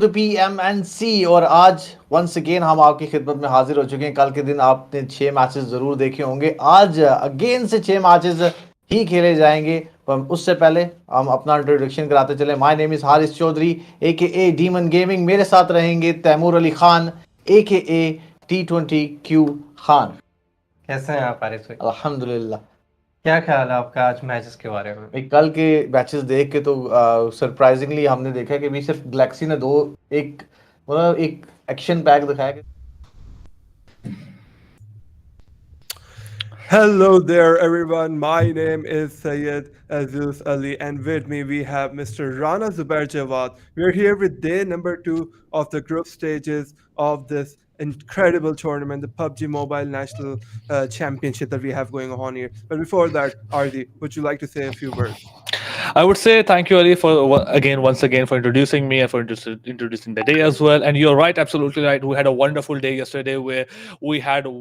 The PMNC और आज once again हम आपकी खिदमत में हाजिर हो चुके हैं। कल के दिन आपने 6 मैचेस जरूर देखे होंगे, आज अगेन से 6 मैचेस ही खेले जाएंगे। पर उससे पहले हम अपना इंट्रोडक्शन कराते चले। My name is Haris Chaudhary AKA demon gaming. मेरे साथ रहेंगे तैमूर अली खान AKA T20Q खान। कैसे हैं आप हारिस भाई? अल्हम्दुलिल्लाह। क्या ख्याल है आपका आज मैचेस के बारे में? कल के मैचेस देख के तो सरप्राइजिंगली हमने देखा कि भी सिर्फ गैलेक्सी ने एक एक्शन पैक दिखाया। Hello there, everyone. My name is Syed Aziz Ali, and with me we have Mr. Rana Zubair Jawad. We're here with day number 2 of the group stages of this incredible tournament, the PUBG Mobile National Championship that we have going on here. But before that, Ardi, would you like to say a few words? I would say thank you, Ali, for once again for introducing me and for introducing the day as well. And you're right, absolutely right. We had a wonderful day yesterday where we had a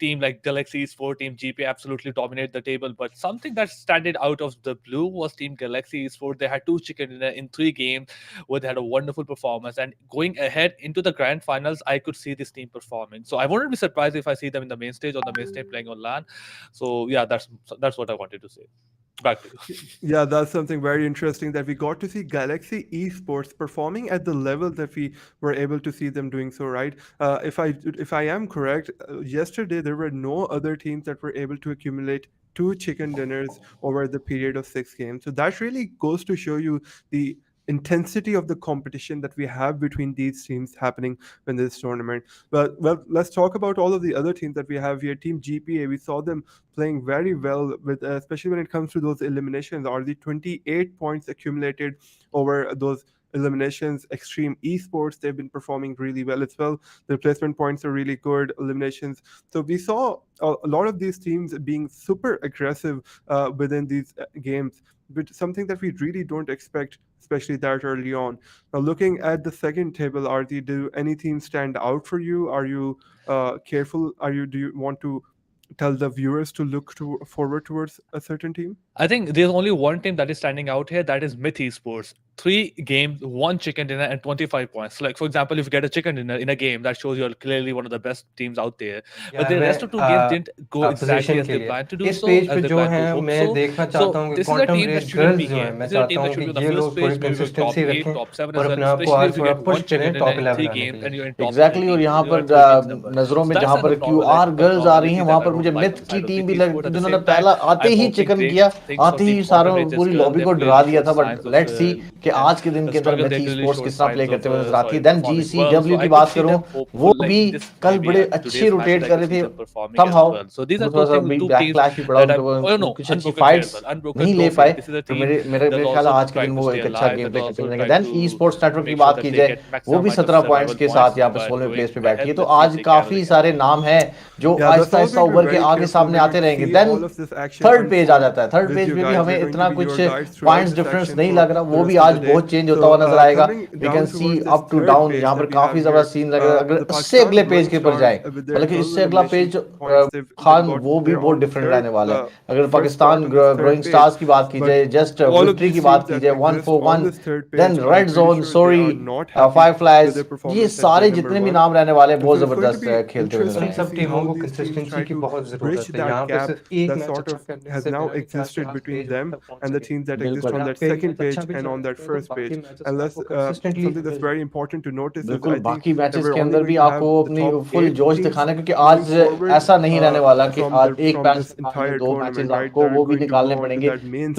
team like Galaxy Esports, Team GP absolutely dominate the table. But something that standed out of the blue was Team Galaxy Esports. They had 2 chicken dinner in 3 games where they had a wonderful performance. And going ahead into the grand finals, I could see this team performing. So I wouldn't be surprised if I see them in the main stage, on the main stage playing on LAN. So yeah, that's what I wanted to say. Back to you. Yeah, that's something very interesting that we got to see Galaxy Esports performing at the level that we were able to see them doing so, right? If I am correct, yesterday there were no other teams that were able to accumulate 2 chicken dinners over the period of 6 games. So that really goes to show you the intensity of the competition that we have between these teams happening in this tournament. But well, let's talk about all of the other teams that we have here. Team GPA, we saw them playing very well with especially when it comes to those eliminations, are the 28 points accumulated over those eliminations. XTREME Esports, they've been performing really well as well. The placement points are really good. Eliminations, so we saw a lot of these teams being super aggressive within these games, but something that we really don't expect, especially that early on. Now, looking at the second table, Arti, do any teams stand out for you? Are you careful? Do you want to tell the viewers to look forward towards a certain team? I think there's only one team that is standing out here, that is Myth Esports. 3 games, 1 chicken dinner, and 25 points. Like, for example, if you get a chicken dinner in a game, that shows you're clearly one of the best teams out there. But the rest of 2 games didn't go exactly as they planned to do so. Page पे जो है मैं देखना चाहता हूं कि quantum race girls जो है, मैं चाहता हूं कि ये लोग थोड़ी कंसिस्टेंसी रखें और अपने आप को आज थोड़ा पुश करें टॉप 11 आने के लिए। एग्जैक्टली। और यहाँ पर नजरों में जहाँ पर QR गर्ल्स आ रही हैं, वहाँ पर मुझे मिथ की टीम भी जिन्होंने पहला आते ही चिकन किया, आते ही सारों पूरी लॉबी को डरा दिया था। बट लेट्स सी कि आज के दिन के अंदर मिथ स्पोर्ट्स किस तरह प्ले करते हुए नजर आती है। देन GCW की बात करूं, वो भी कल बड़े अच्छे रोटेट कर रहे थे। समहाउ थोड़ा सा बैकलैश भी पड़ा उनको, कुछ अच्छी फाइट्स नहीं ले पाए। तो मेरे ख्याल आज के दिन वो एक अच्छा गेम प्ले करते हुए। देन esports नेटवर्क की बात की जाए, वो भी 17 पॉइंट्स के साथ यहाँ पर 16वें प्लेस पे बैठी है। तो आज काफी सारे नाम हैं जो आहिस्ता आहिस्ता उभर के आगे सामने आते रहेंगे। देन थर्ड पेज आ जाता है। थर्ड पेज में भी हमें इतना कुछ पॉइंट्स डिफरेंस नहीं लग रहा, वो भी आज बहुत चेंज होता हुआ नजर आएगा। We can see up to down, यहाँ पर काफी ज्यादा सीन लग रहा है। अगर इससे अगले पेज के ऊपर जाए, बल्कि इससे अगला पेज खान, वो भी बहुत डिफरेंट रहने वाला है। अगर पाकिस्तान ग्रोइंग स्टार्स की बात की जाए, जस्ट विक्ट्री की बात की जाए, 1-4-1, then red zone, sorry, fireflies, ये सारे जितने भी नाम रहने वाले बहुत जबरदस्त खेलते हुए। सब टीमों को कंसिस्टेंसी की बहुत जरूरत है। यहाँ पे सिर्फ एक match has now existed between them and the teams that exist on that second page and on that first page. And let's something that's very important to notice is I बाकी matches के अंदर भी आपको अपनी full जोश दिखाना, क्योंकि आज ऐसा नहीं रहने वाला कि आज एक मैच 2 मैचेस आपको वो भी निकालने पड़ेंगे।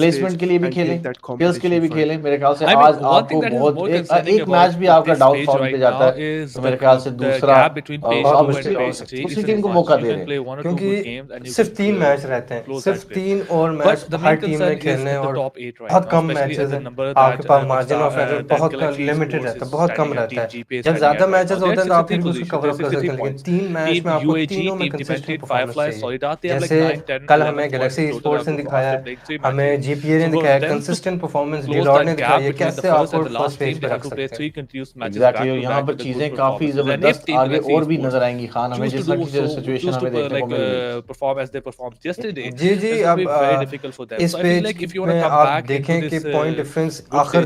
प्लेसमेंट के लिए भी खेलें, स्किल्स के लिए भी खेलें। मेरे ख्याल से आज आपको बहुत एक मैच भी आपका डाउन फॉर्म पे जाता है, तो मेरे ख्याल से दूसरा दूसरी टीम को मौका दे रहे हैं, क्योंकि सिर्फ 3 मैच रहते हैं, सिर्फ 3 और मैच हर टीम ने खेलने और बहुत कम मैचेस हैं। आपके पास मार्जिन ऑफ एरर बहुत लिमिटेड रहता है, बहुत कम रहता है। जब ज्यादा मैचेस होते हैं तो आप फिर उसको कवर अप कर सकते हैं, लेकिन 3 मैच में आपको तीनों में कंसिस्टेंट परफॉर्मेंस चाहिए। जैसे कल हमें गैलेक्सी स्पोर्ट्स ने दिखाया, हमें GPA ने दिखाया कंसिस्टेंट परफॉर्मेंस, डिलॉर्ड ने दिखाया। ये कैसे आपको फर्स्ट पेज पे रख सकते हैं। एग्जैक्टली, यहाँ पर चीजें काफी जबरदस्त आगे और भी नजर आएंगी। खान, हमें जिस तरह की सिचुएशन हमें देखने को मिली। जी, अब इस पेज में आप देखें कि पॉइंट डिफरेंस आखिर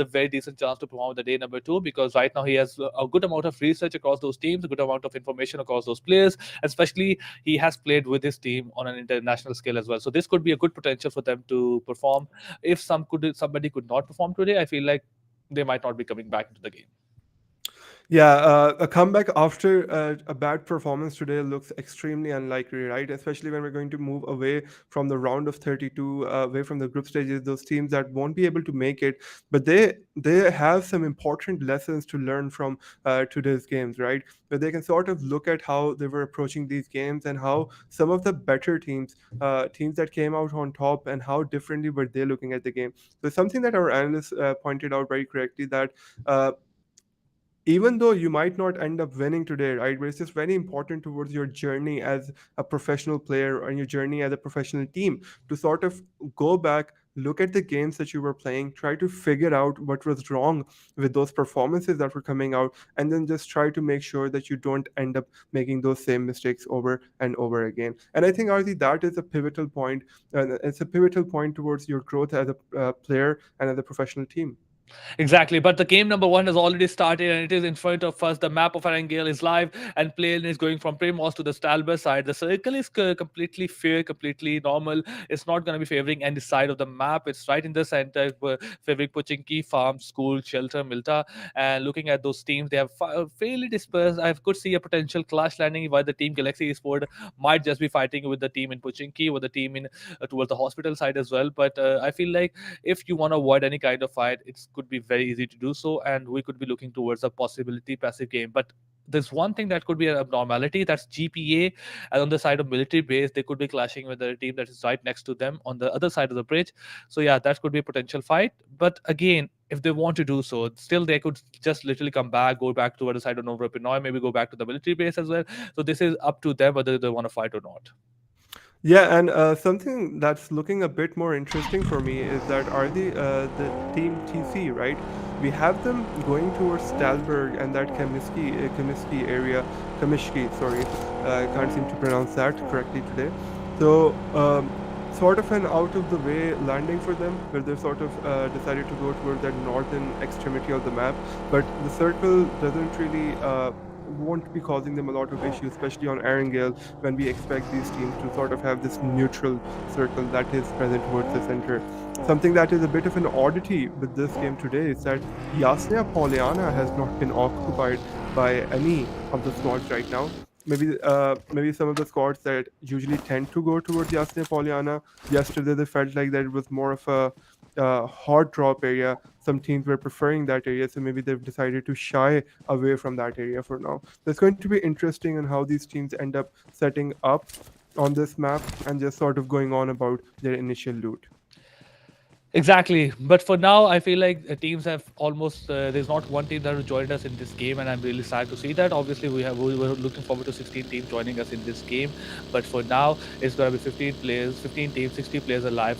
a very decent chance to perform the day number 2, because right now he has a good amount of research across those teams, a good amount of information across those players, especially he has played with his team on an international scale as well. So this could be a good potential for them to perform. If somebody could not perform today, I feel like they might not be coming back into the game. Yeah, a comeback after a bad performance today looks extremely unlikely, right? Especially when we're going to move away from the round of 32, away from the group stages, those teams that won't be able to make it, but they have some important lessons to learn from today's games, right? Where they can sort of look at how they were approaching these games and how some of the better teams, teams that came out on top, and how differently were they looking at the game. So something that our analysts pointed out very correctly, that even though you might not end up winning today, right? But it's just very important towards your journey as a professional player and your journey as a professional team to sort of go back, look at the games that you were playing, try to figure out what was wrong with those performances that were coming out, and then just try to make sure that you don't end up making those same mistakes over and over again. And I think, Arzi, that is a pivotal point. It's a pivotal point towards your growth as a player and as a professional team. Exactly, but the game number one has already started and it is in front of us. The map of Erangel is live and plane is going from Primos to the Stalber side. The circle is completely fair, completely normal. It's not going to be favoring any side of the map. It's right in the center, favoring Pochinki, Farm, School, Shelter, Milta. And looking at those teams, they have fairly dispersed. I could see a potential clash landing where the team Galaxy Esport might just be fighting with the team in Pochinki or the team in towards the hospital side as well. But I feel like if you want to avoid any kind of fight, it could be very easy to do so, and we could be looking towards a possibility passive game. But there's one thing that could be an abnormality, that's GPA. And on the side of military base, they could be clashing with a team that is right next to them on the other side of the bridge. So yeah, that could be a potential fight. But again, if they want to do so, still they could just literally come back, go back to the other side of Nova Pinoy, maybe go back to the military base as well. So this is up to them whether they want to fight or not. Yeah, and something that's looking a bit more interesting for me is that are the team TC, right? We have them going towards Stalberg and that Kamiski area, Kamishki, sorry, I can't seem to pronounce that correctly today. So, sort of an out of the way landing for them, where they've sort of decided to go towards that northern extremity of the map, but the circle doesn't really. Won't be causing them a lot of issues, especially on Erangel, when we expect these teams to sort of have this neutral circle that is present towards the center. Something that is a bit of an oddity with this game today is that Yasnia Poliana has not been occupied by any of the squads right now. Maybe some of the squads that usually tend to go towards Yasnia Poliana. Yesterday they felt like that it was more of a hard drop area. Some teams were preferring that area, so maybe they've decided to shy away from that area for now. So it's going to be interesting on how these teams end up setting up on this map and just sort of going on about their initial loot. Exactly, but for now, I feel like teams have almost. There's not one team that has joined us in this game, and I'm really sad to see that. Obviously, we were looking forward to 16 teams joining us in this game, but for now, it's going to be 15 players, 15 teams, 60 players alive,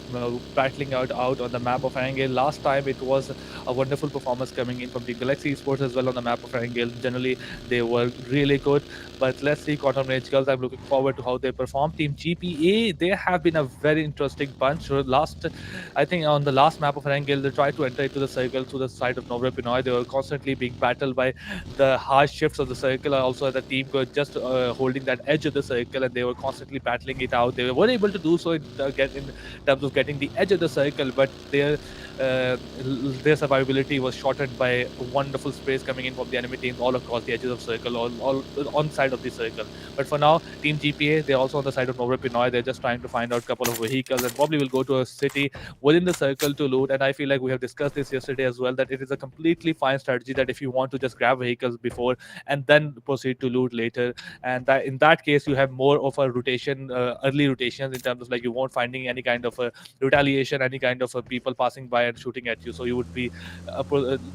battling out on the map of Erangel. Last time, it was a wonderful performance coming in from the Galaxy Esports as well on the map of Erangel. Generally, they were really good, but let's see Quantum Rage Girls. I'm looking forward to how they perform. Team GPA, they have been a very interesting bunch. I think on the last map of Erangel, they tried to enter into the circle through the side of Novra Pinoy. They were constantly being battled by the harsh shifts of the circle. Also, the team were just holding that edge of the circle, and they were constantly battling it out. They were able to do so in terms of getting the edge of the circle, but their survivability was shortened by wonderful sprays coming in from the enemy teams all across the edges of circle, all on side of the circle. But for now, Team GPA, they're also on the side of Novra Pinoy. They're just trying to find out a couple of vehicles and probably will go to a city within the circle to loot. And I feel like we have discussed this yesterday as well, that it is a completely fine strategy that if you want to just grab vehicles before and then proceed to loot later, and that in that case you have more of a rotation, early rotations, in terms of like you won't finding any kind of a retaliation, any kind of people passing by and shooting at you, so you would be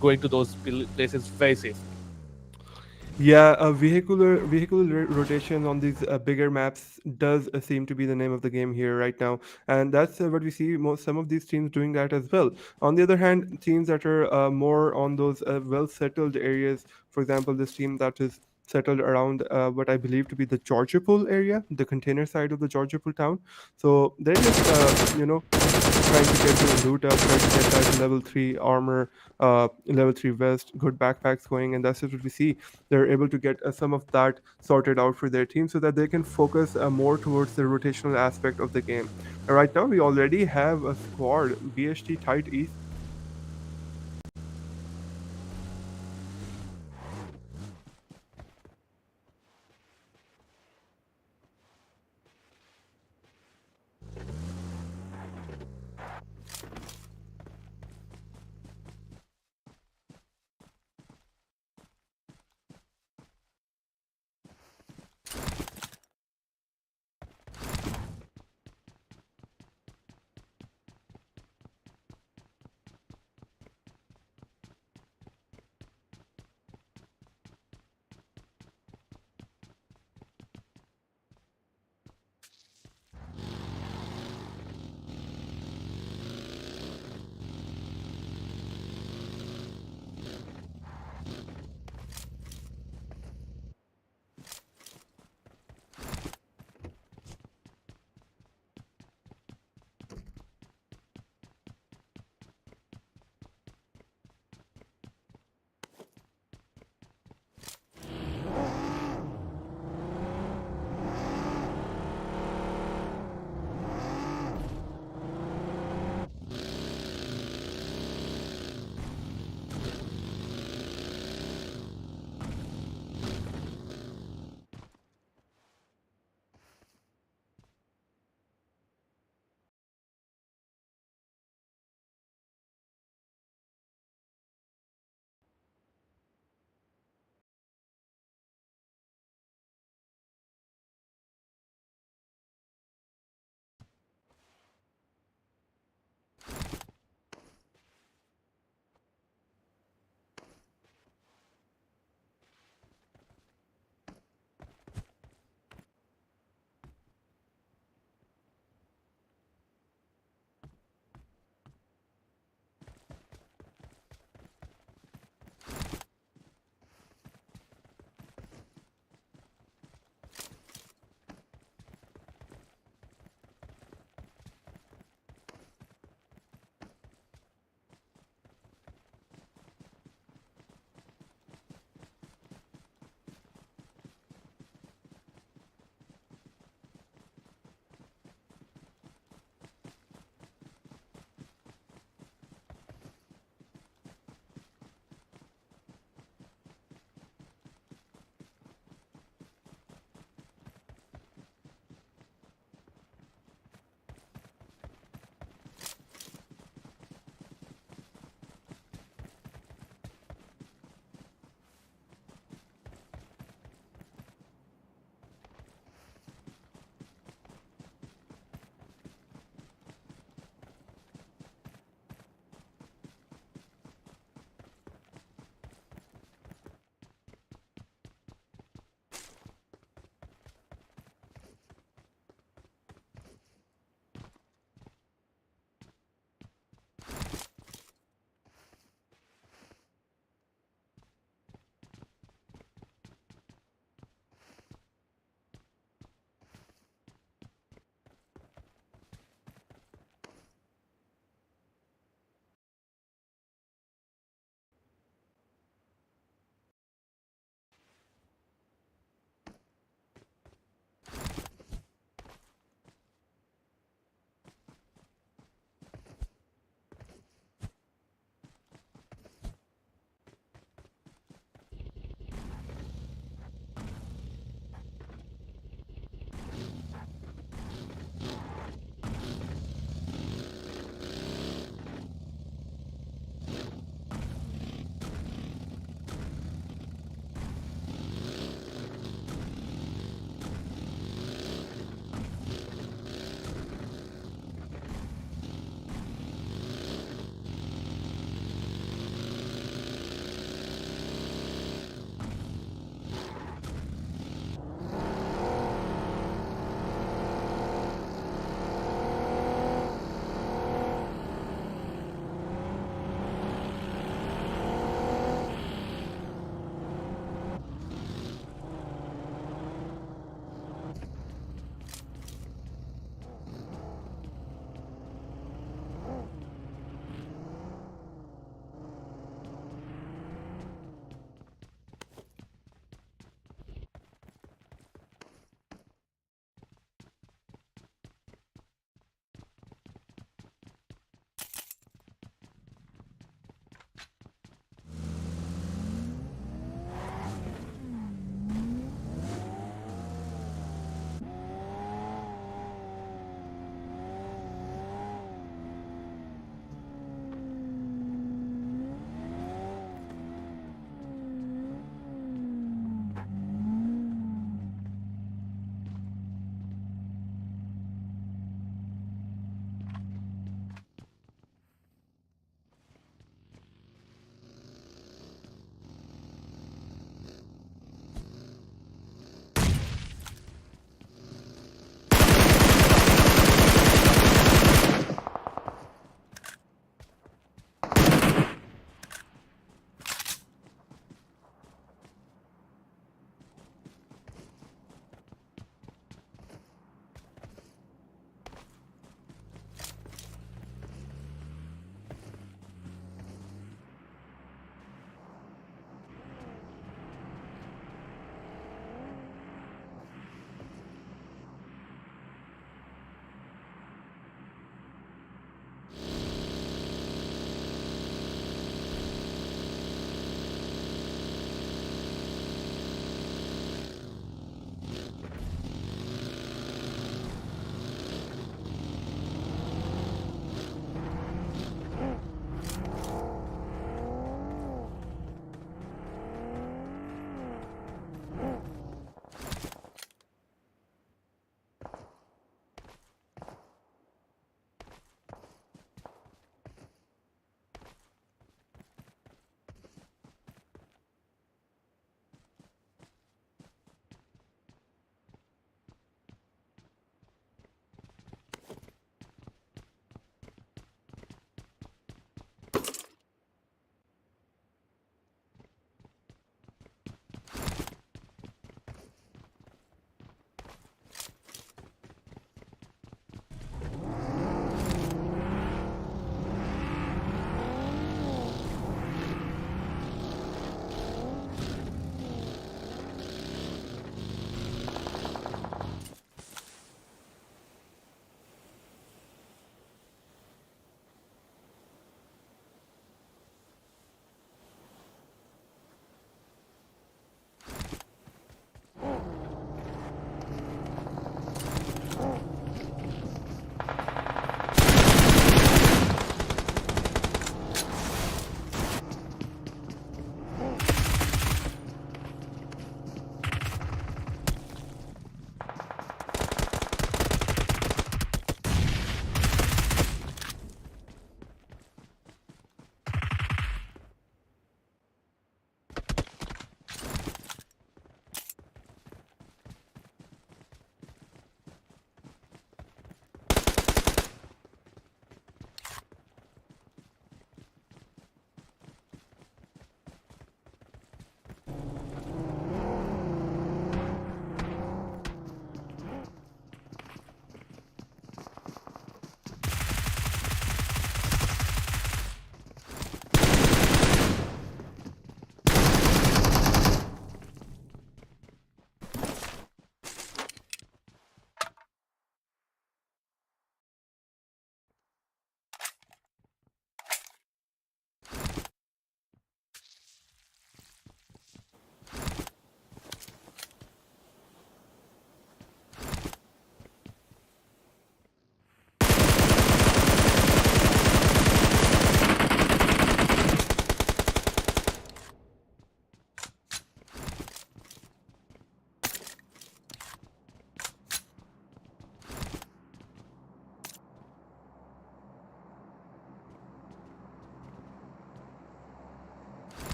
going to those places very safely. Yeah, vehicular rotation on these bigger maps does seem to be the name of the game here right now, and that's what we see some of these teams doing that as well. On the other hand, teams that are more on those well settled areas, for example, this team that is settled around what I believe to be the Georgiapol area, the container side of the Georgiapol town. So they're just trying to get the loot up, trying to get that level 3 armor, level 3 vest, good backpacks going, and that's just what we see. They're able to get some of that sorted out for their team so that they can focus more towards the rotational aspect of the game. And right now, we already have a squad, BHT Tight East.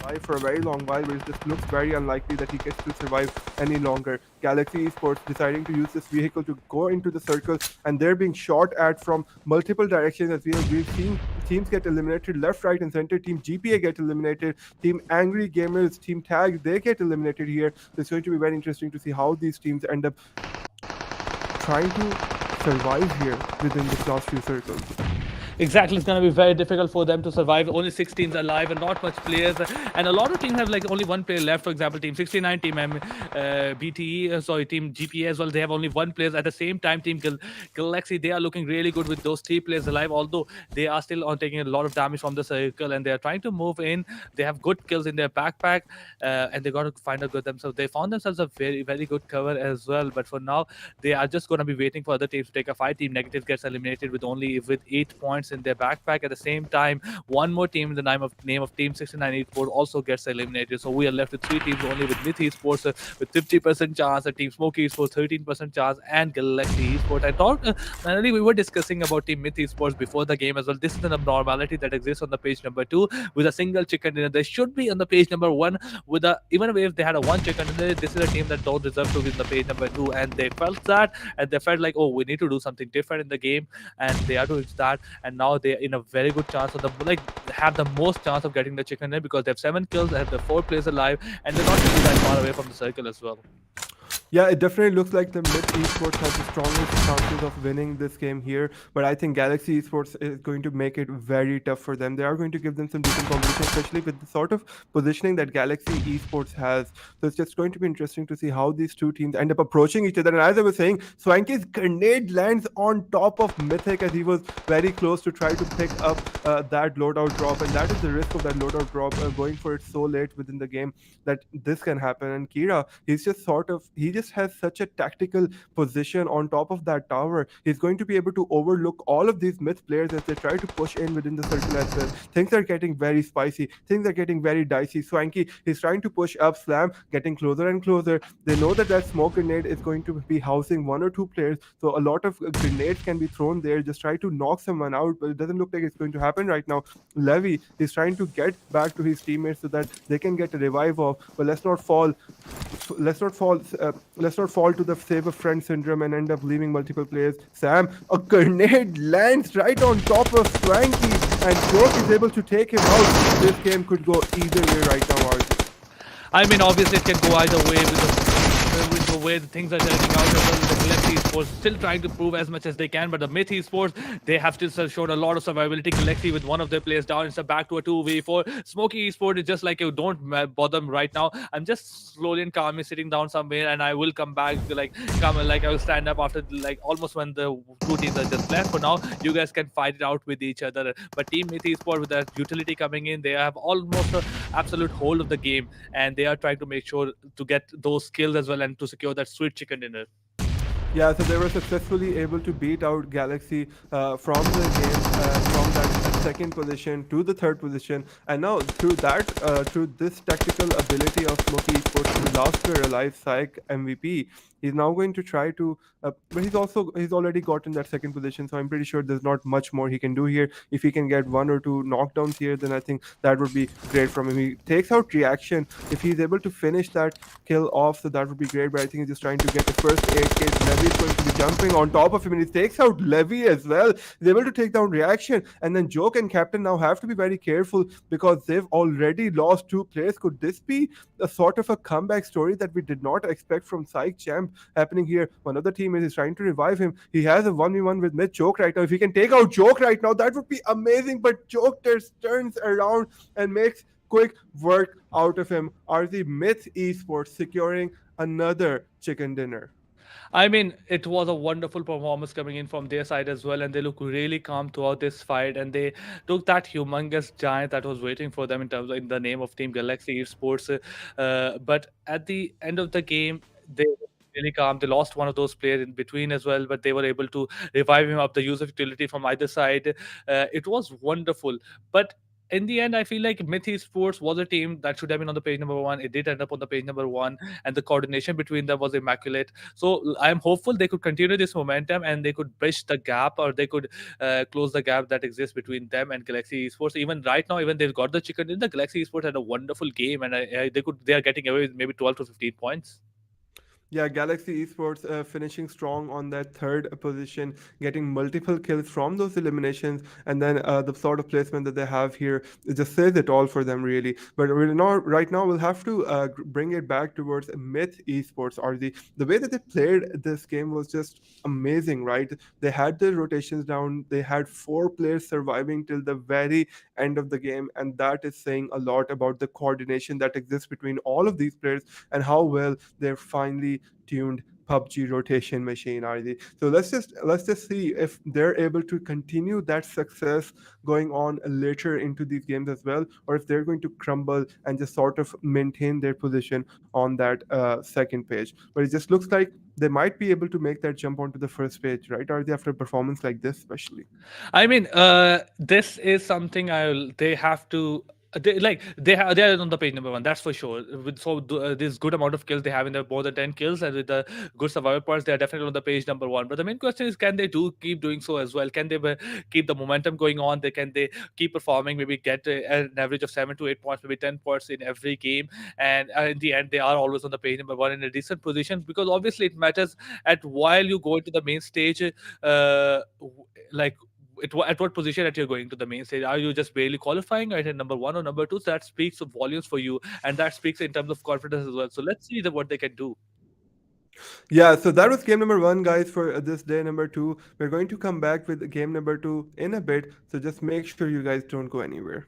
alive for a very long while, but it just looks very unlikely that he gets to survive any longer. Galaxy Esports deciding to use this vehicle to go into the circle, and they're being shot at from multiple directions as we've seen teams get eliminated left, right, and center. Team GPA get eliminated. Team Angry Gamers, Team Tag, they get eliminated here. So it's going to be very interesting to see how these teams end up trying to survive here within the last few circles. Exactly, it's going to be very difficult for them to survive. Only 6 teams alive and not much players, and a lot of teams have like only one player left. For example, Team 69, Team BTE, sorry, Team GPA as well. They have only one player. At the same time, Team Galaxy, they are looking really good with those 3 players alive. Although they are still on taking a lot of damage from the circle, and they are trying to move in. They have good kills in their backpack, and they got to find a good themselves. They found themselves a very, very good cover as well. But for now, they are just going to be waiting for other teams to take a fight. Team Negative gets eliminated with 8 points in their backpack. At the same time, one more team in the name of Team 69 Esports also gets eliminated. So we are left with 3 teams only, with Myth Esports with 50% chance, and Team Smoky Esports 13% chance, and Galaxy Esports. I thought finally we were discussing about Team Myth Esports before the game as well. This is an abnormality that exists on the page number 2 with a single chicken dinner. They should be on the page number 1 with a, even if they had a 1 chicken dinner, this is a team that don't deserve to be in the page number 2, and they felt that, and they felt like, oh, we need to do something different in the game, and they are doing that. And now they're in a very good chance of have the most chance of getting the chicken dinner, because they have 7 kills, they have the 4 players alive, and they're not really that far away from the circle as well. Yeah, it definitely looks like the Myth Esports has the strongest chances of winning this game here, but I think Galaxy Esports is going to make it very tough for them. They are going to give them some decent competition, especially with the sort of positioning that Galaxy Esports has. So it's just going to be interesting to see how these two teams end up approaching each other. And as I was saying, Swanky's grenade lands on top of Mythic as he was very close to try to pick up that loadout drop, and that is the risk of that loadout drop going for it so late within the game that this can happen. And Kira, he just has such a tactical position on top of that tower. He's going to be able to overlook all of these Myth players as they try to push in within the circle as well. Things are getting very spicy. Things are getting very dicey. Swanky is trying to push up. Slam getting closer and closer. They know that smoke grenade is going to be housing 1 or 2 players, so a lot of grenades can be thrown there. Just try to knock someone out, but it doesn't look like it's going to happen right now. Levy is trying to get back to his teammates so that they can get a revive off, but let's not fall to the save a friend syndrome and end up leaving multiple players. Sam, a grenade lands right on top of Swanky, and Joke is able to take him out. This game could go either way right now, RJ. I mean, obviously it can go either way with the way the things are turning out. The Galaxy Esports still trying to prove as much as they can, but the Myth Esports, they have still shown a lot of survivability. Galaxy with one of their players down, it's back to a 2v4. Smoky Esports is just like, you don't bother them right now. I'm just slowly and calmly sitting down somewhere, and I will come back. I will stand up after almost when the 2 teams are just left. For now, you guys can fight it out with each other. But Team Myth Esports, with that utility coming in, they have almost an absolute hold of the game, and they are trying to make sure to get those kills as well and to secure that sweet chicken dinner. Yeah, so they were successfully able to beat out Galaxy from the game, from that second position to the third position, and now through this tactical ability of Smoky Esports, the last player alive, Psych MVP, he's now going to try to, but he's already gotten that second position, so I'm pretty sure there's not much more he can do here. If he can get 1 or 2 knockdowns here, then I think that would be great from him. He takes out Reaction. If he's able to finish that kill off, so that would be great, but I think he's just trying to get the first 8k. Levy is going to be jumping on top of him, and he takes out Levy as well. He's able to take down Reaction, and then Joke and Captain now have to be very careful because they've already lost 2 players. Could this be a sort of a comeback story that we did not expect from Psych Champ happening here? One of the teammates is trying to revive him. He has a 1v1 with Myth Joke right now. If he can take out Joke right now, that would be amazing, but Joke just turns around and makes quick work out of him. Are the Myth Esports securing another chicken dinner? I mean, it was a wonderful performance coming in from their side as well, and they look really calm throughout this fight, and they took that humongous giant that was waiting for them in the name of Team Galaxy Esports. But at the end of the game, they were really calm. They lost one of those players in between as well, but they were able to revive him up. The use of utility from either side, it was wonderful. But in the end, I feel like Myth Esports was a team that should have been on the page number one. It did end up on the page number one, and the coordination between them was immaculate. So I'm hopeful they could continue this momentum and they could bridge the gap, or they could close the gap that exists between them and Galaxy Esports. Even right now, even they've got the chicken in, the Galaxy Esports had a wonderful game, and they are getting away with maybe 12 to 15 points. Yeah, Galaxy Esports finishing strong on that third position, getting multiple kills from those eliminations, and then the sort of placement that they have here, it just says it all for them, really. But right now we'll have to bring it back towards Myth Esports. Or the way that they played this game was just amazing, right? They had the rotations down. They had 4 players surviving till the very end of the game, and that is saying a lot about the coordination that exists between all of these players and how well they're finally tuned PUBG rotation machine, are they? So let's just see if they're able to continue that success going on later into these games as well, or if they're going to crumble and just sort of maintain their position on that second page. But it just looks like they might be able to make that jump onto the first page, right? Are they, after a performance like this, especially? I mean, this is something they have to. They are on the page number one, that's for sure. With this good amount of kills they have in there, more than 10 kills, and with the good survival parts, they are definitely on the page number one. But the main question is, can they keep doing so as well? Can they keep the momentum going on? Can they keep performing? Maybe get an average of 7 to 8 points, maybe 10 points in every game, and in the end, they are always on the page number one in a decent position, because obviously it matters while you go into the main stage, like. At what position that you're going to the main stage? Are you just barely qualifying at number one or number two? So that speaks of volumes for you, and that speaks in terms of confidence as well. So let's see what they can do. Yeah, so that was game number 1, guys, for this day number 2. We're going to come back with game number 2 in a bit, so just make sure you guys don't go anywhere.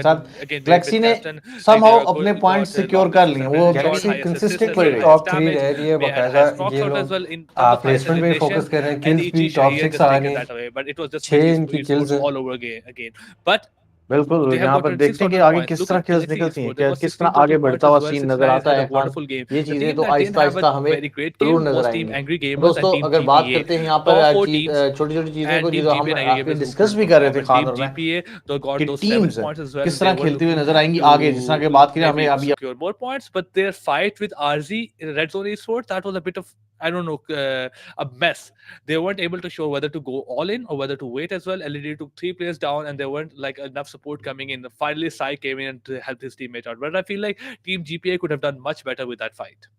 के साथ Galaxy ने somehow अपने points secure कर लिए वो Galaxy consistent कोई रही top 3 रह रही है बकायदा। ये लोग प्लेसमेंट पे फोकस कर रहे हैं, किल्स भी टॉप 6 आ रही हैं, 6 इनकी किल्स हैं। बिल्कुल यहाँ पर देखते हैं कि आगे किस तरह किल्स निकलती हैं, क्या किस तरह आगे बढ़ता हुआ सीन नजर आता है खान। ये चीजें तो आहिस्ता आहिस्ता हमें जरूर नजर आएंगी। दोस्तों अगर बात करते हैं यहाँ पर छोटी छोटी चीजें को जो हम डिस्कस भी कर रहे थे खान और मैं कि टीम्स किस तरह खेलती हुई नजर आएंगी आगे, जिस तरह की बात करें हमें अभी more points, but their fight with RZ Red Zone Esports, that was a bit of, I don't know, a mess. They weren't able to show whether to go all in or whether to wait as well. LED took 3 players down and there weren't like enough support coming in. Finally, Sai came in to help his teammate out. But I feel like Team GPA could have done much better with that fight.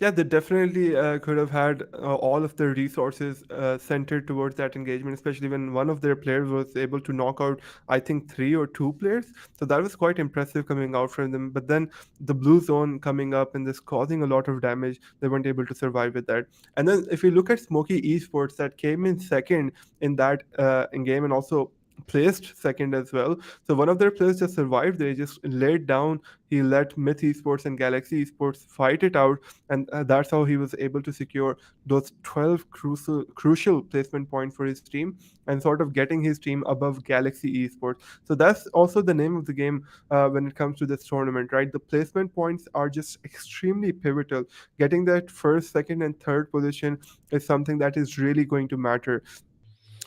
Yeah, they definitely could have had all of their resources centered towards that engagement, especially when one of their players was able to knock out, I think, three or two players. So that was quite impressive coming out from them. But then the blue zone coming up and this causing a lot of damage, they weren't able to survive with that. And then if you look at Smoky Esports, that came in second in that in game and also placed second as well. So one of their players just survived. They just laid down. He let Myth Esports and Galaxy Esports fight it out, and that's how he was able to secure those 12 crucial placement points for his team and sort of getting his team above Galaxy Esports. So that's also the name of the game when it comes to this tournament, right? The placement points are just extremely pivotal. Getting that first, second, and third position is something that is really going to matter.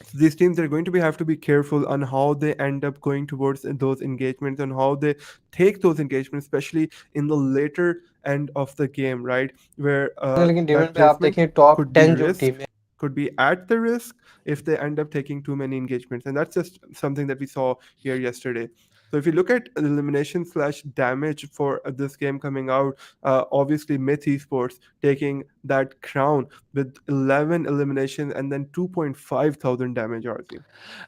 So these teams are going to have to be careful on how they end up going towards those engagements and how they take those engagements, especially in the later end of the game, right, where लेकिन that table पे आप placement देखें top could be 10 जो risked, टीमें could be at the risk if they end up taking too many engagements, and that's just something that we saw here yesterday. So if you look at elimination slash damage for this game coming out, obviously Myth Esports taking that crown with 11 eliminations and then 2.5 thousand damage, RC.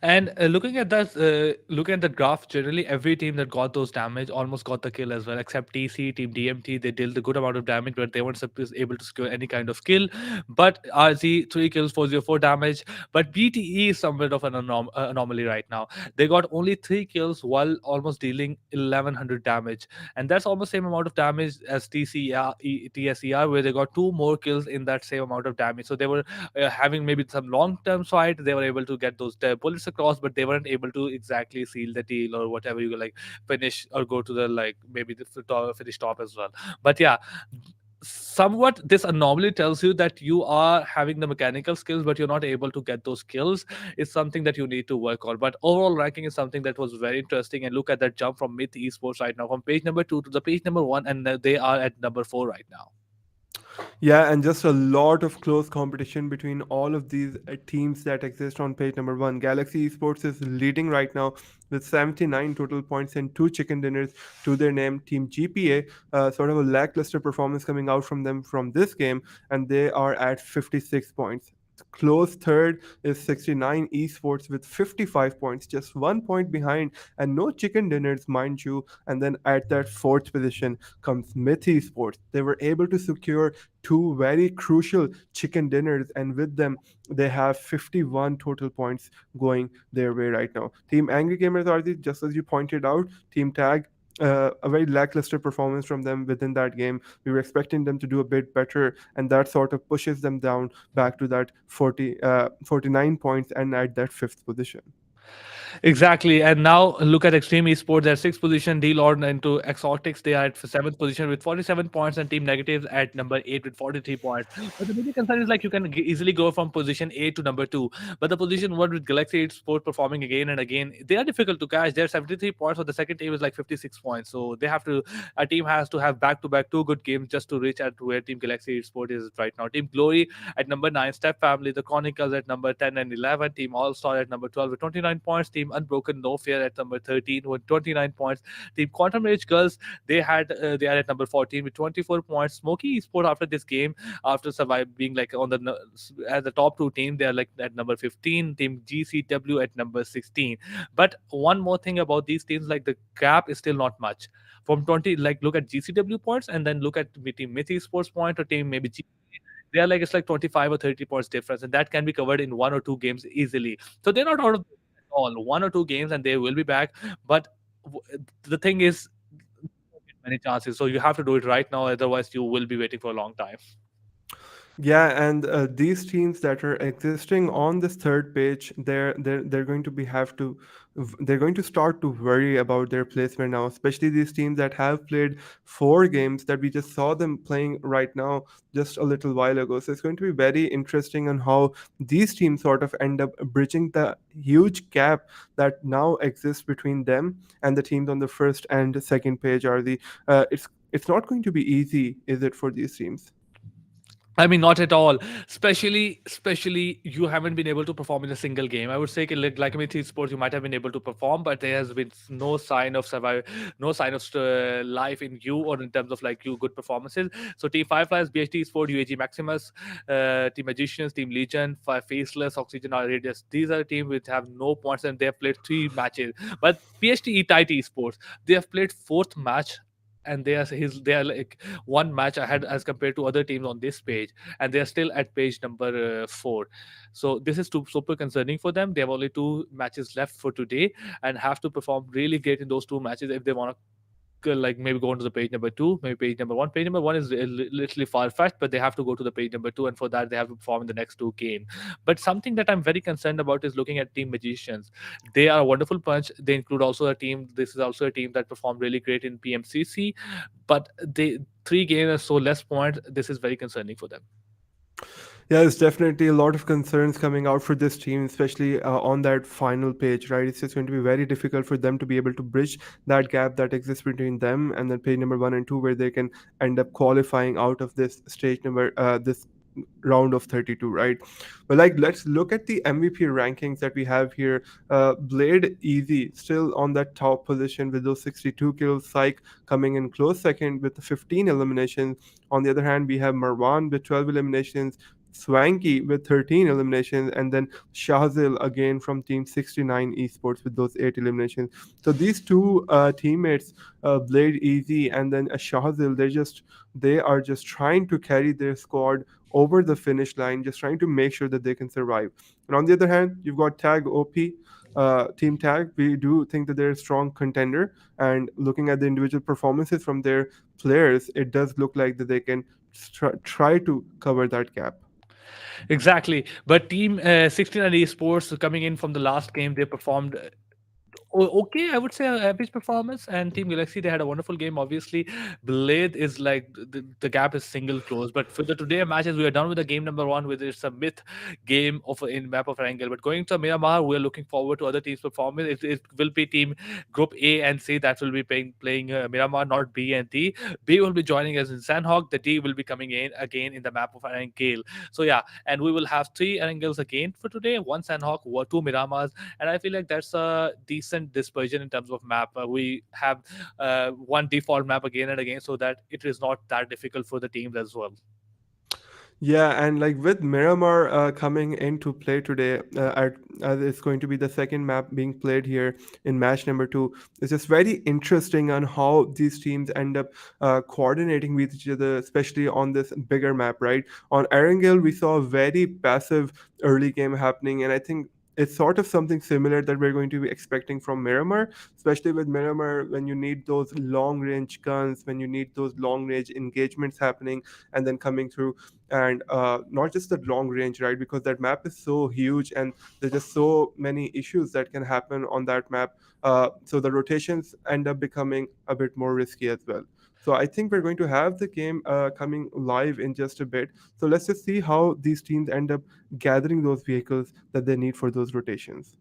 And looking at the graph, generally every team that got those damage almost got the kill as well, except TC, Team DMT. They dealt a good amount of damage, but they weren't able to secure any kind of kill. But RZ 3 kills, 404 damage. But BTE is somewhat of an anomaly right now. They got only 3 kills while almost dealing 1100 damage, and that's almost same amount of damage as TSER, where they got 2 more kills in that same amount of damage. So they were having maybe some long-term fight. They were able to get those bullets across, but they weren't able to exactly seal the deal or whatever, you like finish or go to the like maybe the finish top as well. But yeah, somewhat this anomaly tells you that you are having the mechanical skills but you're not able to get those kills. Is something that you need to work on. But overall ranking is something that was very interesting. And look at that jump from Myth Esports right now, from page number 2 to the page number 1, and they are at number 4 right now. Yeah, and just a lot of close competition between all of these teams that exist on page number 1. Galaxy Esports is leading right now with 79 total points and 2 chicken dinners to their name. Team GPA, sort of a lackluster performance coming out from them from this game, and they are at 56 points. Close third is 69 Esports with 55 points, just 1 point behind, and no chicken dinners, mind you. And then at that fourth position comes Myth Esports. They were able to secure 2 very crucial chicken dinners, and with them, they have 51 total points going their way right now. Team Angry Gamers are just as you pointed out, Team Tag, a very lackluster performance from them within that game. We were expecting them to do a bit better, and that sort of pushes them down back to that 49 points and at that fifth position. Exactly. And now look at Extreme Esports at sixth position, Dlord into Xotics. They are at seventh position with 47 points, and Team Negatives at number 8 with 43 points. But the big concern is like you can easily go from position 8 to number 2. But the position 1 with Galaxy Esports performing again and again, they are difficult to catch. They're 73 points, but the second team is like 56 points. So a team has to have back to back 2 good games just to reach at where Team Galaxy Esports is right now. Team Glory at number 9, Step Family, the Chronicles at number 10 and 11, Team All Star at number 12 with 29 points, Team Unbroken No Fear at number 13 with 29 points, Team Quantum Rage Girls, they are at number 14 with 24 points. Smoky Esport after this game, after surviving being like as the top 2 team, they are like at number 15, Team GCW at number 16. But one more thing about these teams, like the gap is still not much from 20. Like look at GCW points and then look at Team Myth Esports point or Team maybe they are like it's like 25 or 30 points difference, and that can be covered in 1 or 2 games easily. So they're not out of all 1 or 2 games, and they will be back. But the thing is, many chances, so you have to do it right now, otherwise you will be waiting for a long time. Yeah, and these teams that are existing on this third page, they're going to they're going to start to worry about their placement now, especially these teams that have played 4 games that we just saw them playing right now just a little while ago. So it's going to be very interesting on how these teams sort of end up bridging the huge gap that now exists between them and the teams on the first and second page. It's not going to be easy, is it, for these teams? I mean, not at all. Especially, you haven't been able to perform in a single game. I would say, like with esports, you might have been able to perform, but there has been no sign of survival, no sign of life in you, or in terms of like you good performances. So, Team Fireflies, BHT Sport, UAGxMAXIMUS, Team Magicians, Team Legion, Faceless, Oxygen, or Radius. These are teams which have no points, and they have played 3 matches. But PHT tight esports, they have played fourth match, and they are like one match ahead as compared to other teams on this page, and they are still at page number 4. So this is super concerning for them. They have only 2 matches left for today, and have to perform really great in those 2 matches if they want to like maybe go on to the page number 2, maybe page number 1. Page number 1 is literally far-fetched, but they have to go to the page number 2, and for that they have to perform in the next 2 games. But something that I'm very concerned about is looking at Team Magicians. They are a wonderful bunch. They include also a team, this is also a team that performed really great in PMCC, but they 3 games are so less points. This is very concerning for them. Yeah, there's definitely a lot of concerns coming out for this team, especially on that final page, right? It's just going to be very difficult for them to be able to bridge that gap that exists between them and then page number 1 and 2, where they can end up qualifying out of this stage number, this round of 32, right? But like, let's look at the MVP rankings that we have here. Blade Easy still on that top position with those 62 kills. Psych coming in close second with 15 eliminations. On the other hand, we have Marwan with 12 eliminations, Swanky with 13 eliminations, and then Shahzil again from Team 69 Esports with those 8 eliminations. So these two teammates, Blade Easy and then Shahzil, they are just trying to carry their squad over the finish line, just trying to make sure that they can survive. And on the other hand, you've got Tag OP. Team Tag, we do think that they're a strong contender, and looking at the individual performances from their players, it does look like that they can try to cover that gap. Exactly. But Team 69 Esports, coming in from the last game, they performed okay, I would say average performance. And Team Galaxy, they had a wonderful game. Obviously, Blade is like the gap is single close. But for the today matches, we are done with the game number 1, with it's a myth game of in map of Erangel. But going to Miramar, we are looking forward to other teams' performance. It will be Team Group A and C that will be playing Miramar, not B and D. B will be joining us in Sanhok. The D will be coming in again in the map of Erangel. So yeah, and we will have 3 Erangels again for today: 1 Sanhok, 2 Miramars, and I feel like that's a decent dispersion in terms of map. We have one default map again and again, so that it is not that difficult for the teams as well. Yeah, and like with Miramar coming into play today, it's going to be the second map being played here in match number 2. It's just very interesting on how these teams end up coordinating with each other, especially on this bigger map, right? On Erangel, we saw a very passive early game happening, and I think it's sort of something similar that we're going to be expecting from Miramar, especially with Miramar when you need those long range guns, when you need those long range engagements happening and then coming through. And not just the long range, right? Because that map is so huge and there's just so many issues that can happen on that map. So the rotations end up becoming a bit more risky as well. So I think we're going to have the game coming live in just a bit. So let's just see how these teams end up gathering those vehicles that they need for those rotations.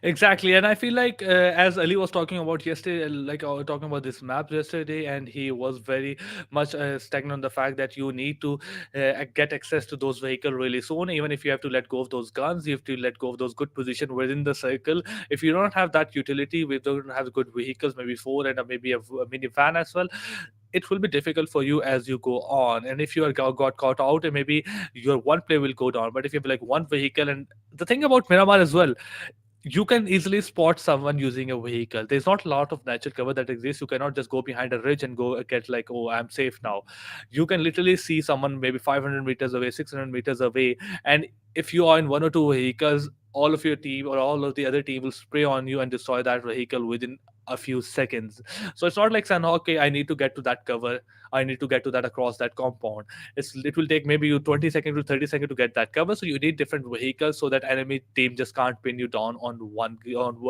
Exactly, and I feel like as Ali was talking about yesterday, like talking about this map yesterday, and he was very much stagnant on the fact that you need to get access to those vehicles really soon. Even if you have to let go of those guns, you have to let go of those good position within the circle. If you don't have that utility, we don't have good vehicles, maybe 4 and maybe a mini van as well, it will be difficult for you as you go on. And if you are got caught out, and maybe your one play will go down. But if you have like one vehicle, and the thing about Miramar as well, you can easily spot someone using a vehicle. There's not a lot of natural cover that exists. You cannot just go behind a ridge and go get like, oh, I'm safe now. You can literally see someone maybe 500 meters away, 600 meters away, and if you are in 1 or 2 vehicles, all of your team or all of the other team will spray on you and destroy that vehicle within a few seconds. So it's not like saying, okay, I need to get to that cover, I need to get to that across that compound. It will take maybe you 20 seconds to 30 seconds to get that cover. So you need different vehicles so that enemy team just can't pin you down on one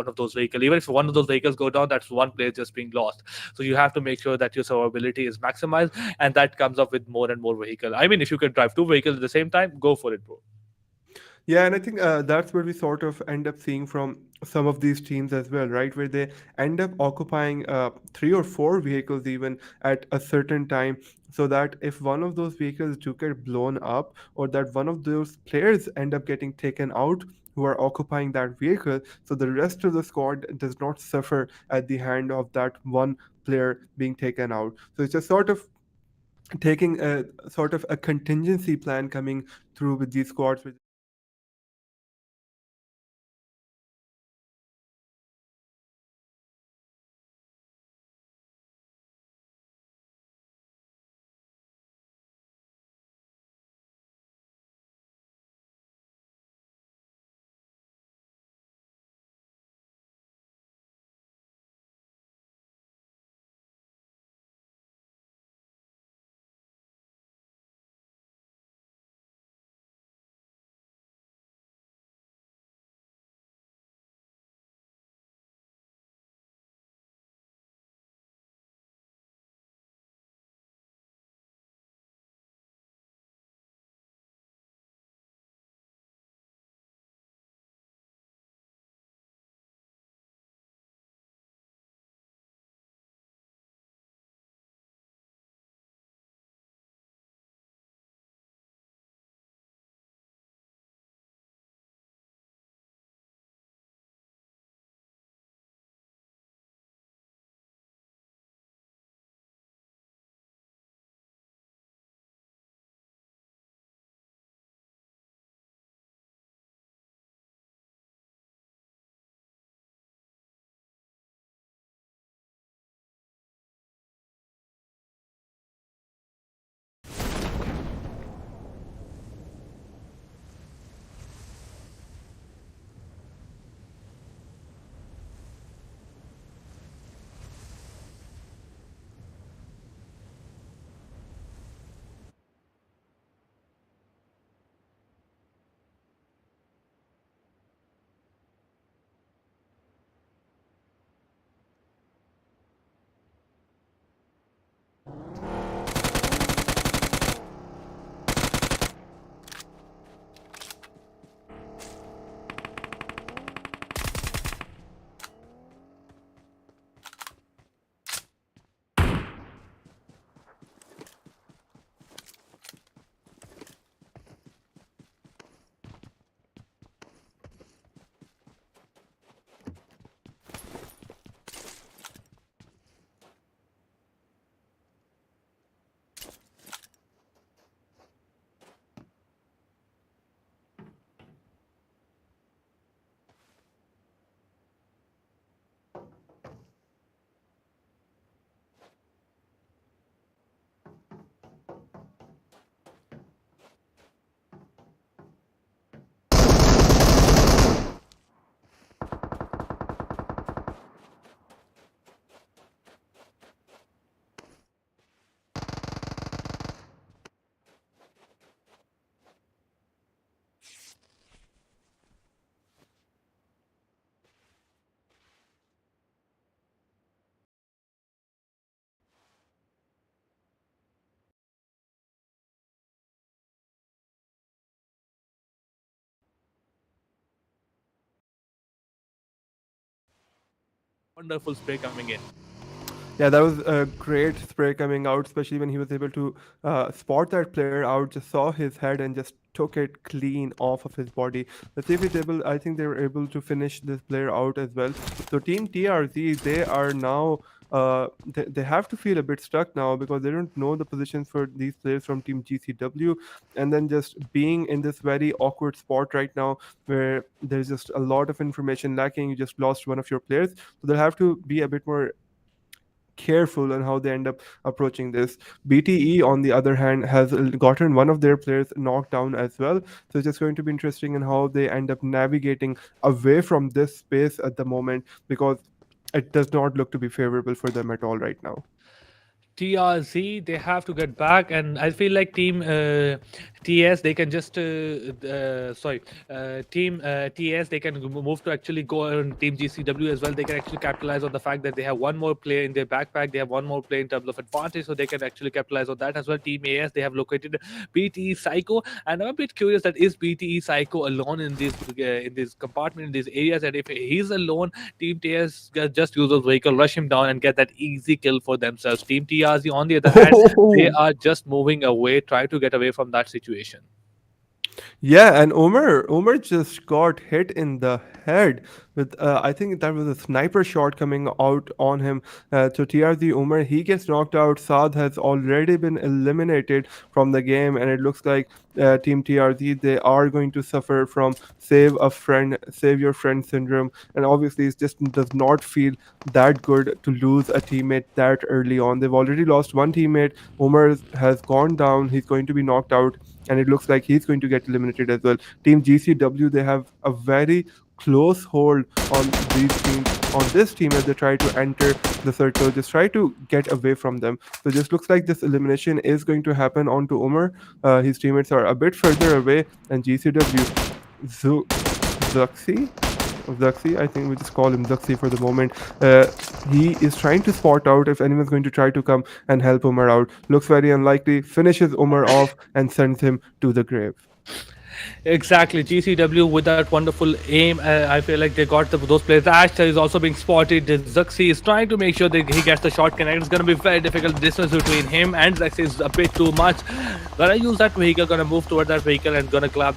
of those vehicles. Even if one of those vehicles go down, that's one player just being lost. So you have to make sure that your survivability is maximized, and that comes up with more and more vehicles. I mean, if you can drive 2 vehicles at the same time, go for it, bro. Yeah, and I think that's where we sort of end up seeing from some of these teams as well, right? Where they end up occupying 3 or 4 vehicles even at a certain time, so that if one of those vehicles do get blown up, or that one of those players end up getting taken out who are occupying that vehicle, so the rest of the squad does not suffer at the hand of that one player being taken out. So it's a sort of taking a sort of a contingency plan coming through with these squads. Wonderful spray coming in. Yeah, that was a great spray coming out, especially when he was able to spot that player out, just saw his head and just took it clean off of his body. Let's see if he's able, I think they were able to finish this player out as well. So Team TRZ, they are now, they have to feel a bit stuck now because they don't know the positions for these players from Team GCW. And then just being in this very awkward spot right now where there's just a lot of information lacking, you just lost one of your players. So they'll have to be a bit more careful on how they end up approaching this. BTE, on the other hand, has gotten one of their players knocked down as well. So it's just going to be interesting in how they end up navigating away from this space at the moment, because it does not look to be favorable for them at all right now. TRZ, they have to get back, and I feel like Team TS, they can just Team TS, they can move to actually go on Team GCW as well. They can actually capitalize on the fact that they have one more player in their backpack. They have one more player in terms of advantage, so they can actually capitalize on that as well. Team AS, they have located BTE Psycho, and I'm a bit curious that is BTE Psycho alone in this compartment, in these areas, and if he's alone, Team TS just use those vehicle, rush him down, and get that easy kill for themselves. Team TRZ, on the other hand, they are just moving away, try to get away from that situation. Yeah, and Umar just got hit in the head with I think that was a sniper shot coming out on him. So TRZ Umar, he gets knocked out. Saad has already been eliminated from the game, and it looks like Team TRZ, they are going to suffer from save a friend, save your friend syndrome, and obviously it just does not feel that good to lose a teammate that early on. They've already lost one teammate. Umar has gone down. He's going to be knocked out, and it looks like he's going to get eliminated as well. Team GCW, they have a very close hold on these teams, on this team, as they try to enter the circle, just try to get away from them. So this looks like this elimination is going to happen onto Umar. His teammates are a bit further away, and GCW, Zuxi, I think we just call him Zuxi for the moment. He is trying to spot out if anyone's going to try to come and help Umar out. Looks very unlikely, finishes Umar off and sends him to the grave. Exactly, GCW with that wonderful aim. I feel like they got those players. Ashtar is also being spotted. Zuxi is trying to make sure that he gets the shot connect. It's going to be very difficult. Distance between him and Zuxi is a bit too much. Gonna use that vehicle, gonna move toward that vehicle, and gonna close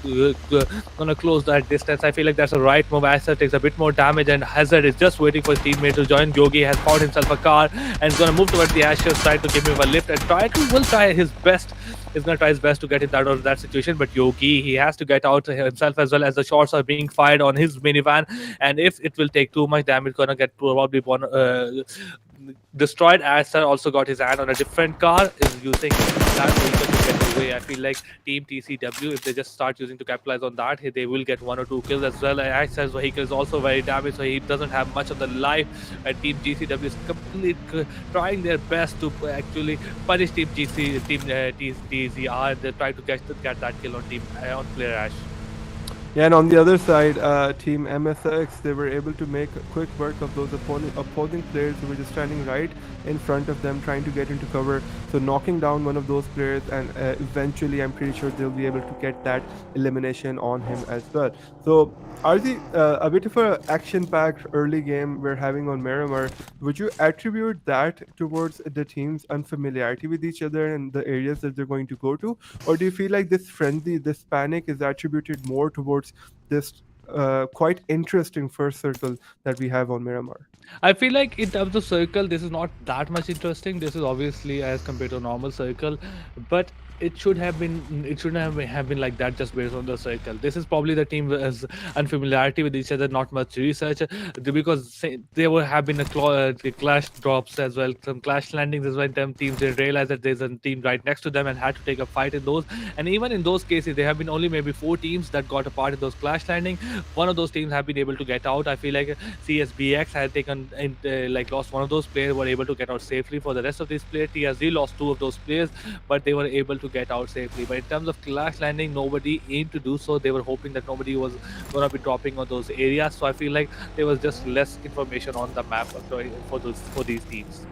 that distance. I feel like that's a right move. Ashtar takes a bit more damage, and Hazard is just waiting for his teammate to join. Yogi has found himself a car and is gonna move towards the Ashtar side to give him a lift and will try his best. He's going to try his best to get it out of that situation, but Yogi, he has to get out himself as well, as the shots are being fired on his minivan, and if it will take too much damage, going to get probably one destroyed. Ashtar also got his hand on a different car, is using that vehicle to get away. I feel like Team TCW, if they just start using to capitalize on that, they will get 1 or 2 kills as well. Ashtar's vehicle is also very damaged, so he doesn't have much of the life. And Team GCW is completely trying their best to actually punish Team TZR, and they try to get that kill on player Ash. Yeah, and on the other side, Team MSX, they were able to make quick work of those opposing players who were just standing right in front of them, trying to get into cover. So knocking down one of those players, and eventually I'm pretty sure they'll be able to get that elimination on him as well. So Arzi, a bit of an action-packed early game we're having on Miramar. Would you attribute that towards the team's unfamiliarity with each other and the areas that they're going to go to? Or do you feel like this frenzy, this panic is attributed more towards this quite interesting first circle that we have on Miramar? I feel like in terms of circle, this is not that much interesting. This is obviously as compared to a normal circle, but it shouldn't have been like that just based on the circle. This is probably the team has unfamiliarity with each other, not much research, because there have been a clash drops as well, some clash landings as well. In teams, they realize that there's a team right next to them and had to take a fight in those. And even in those cases, there have been only maybe 4 teams that got a part in those clash landing. One of those teams have been able to get out. I feel like CSBX had lost one of those players, were able to get out safely. For the rest of these players, TSD lost 2 of those players, but they were able to get out safely. But in terms of clash landing, nobody aimed to do so. They were hoping that nobody was going to be dropping on those areas. So I feel like there was just less information on the map for these teams.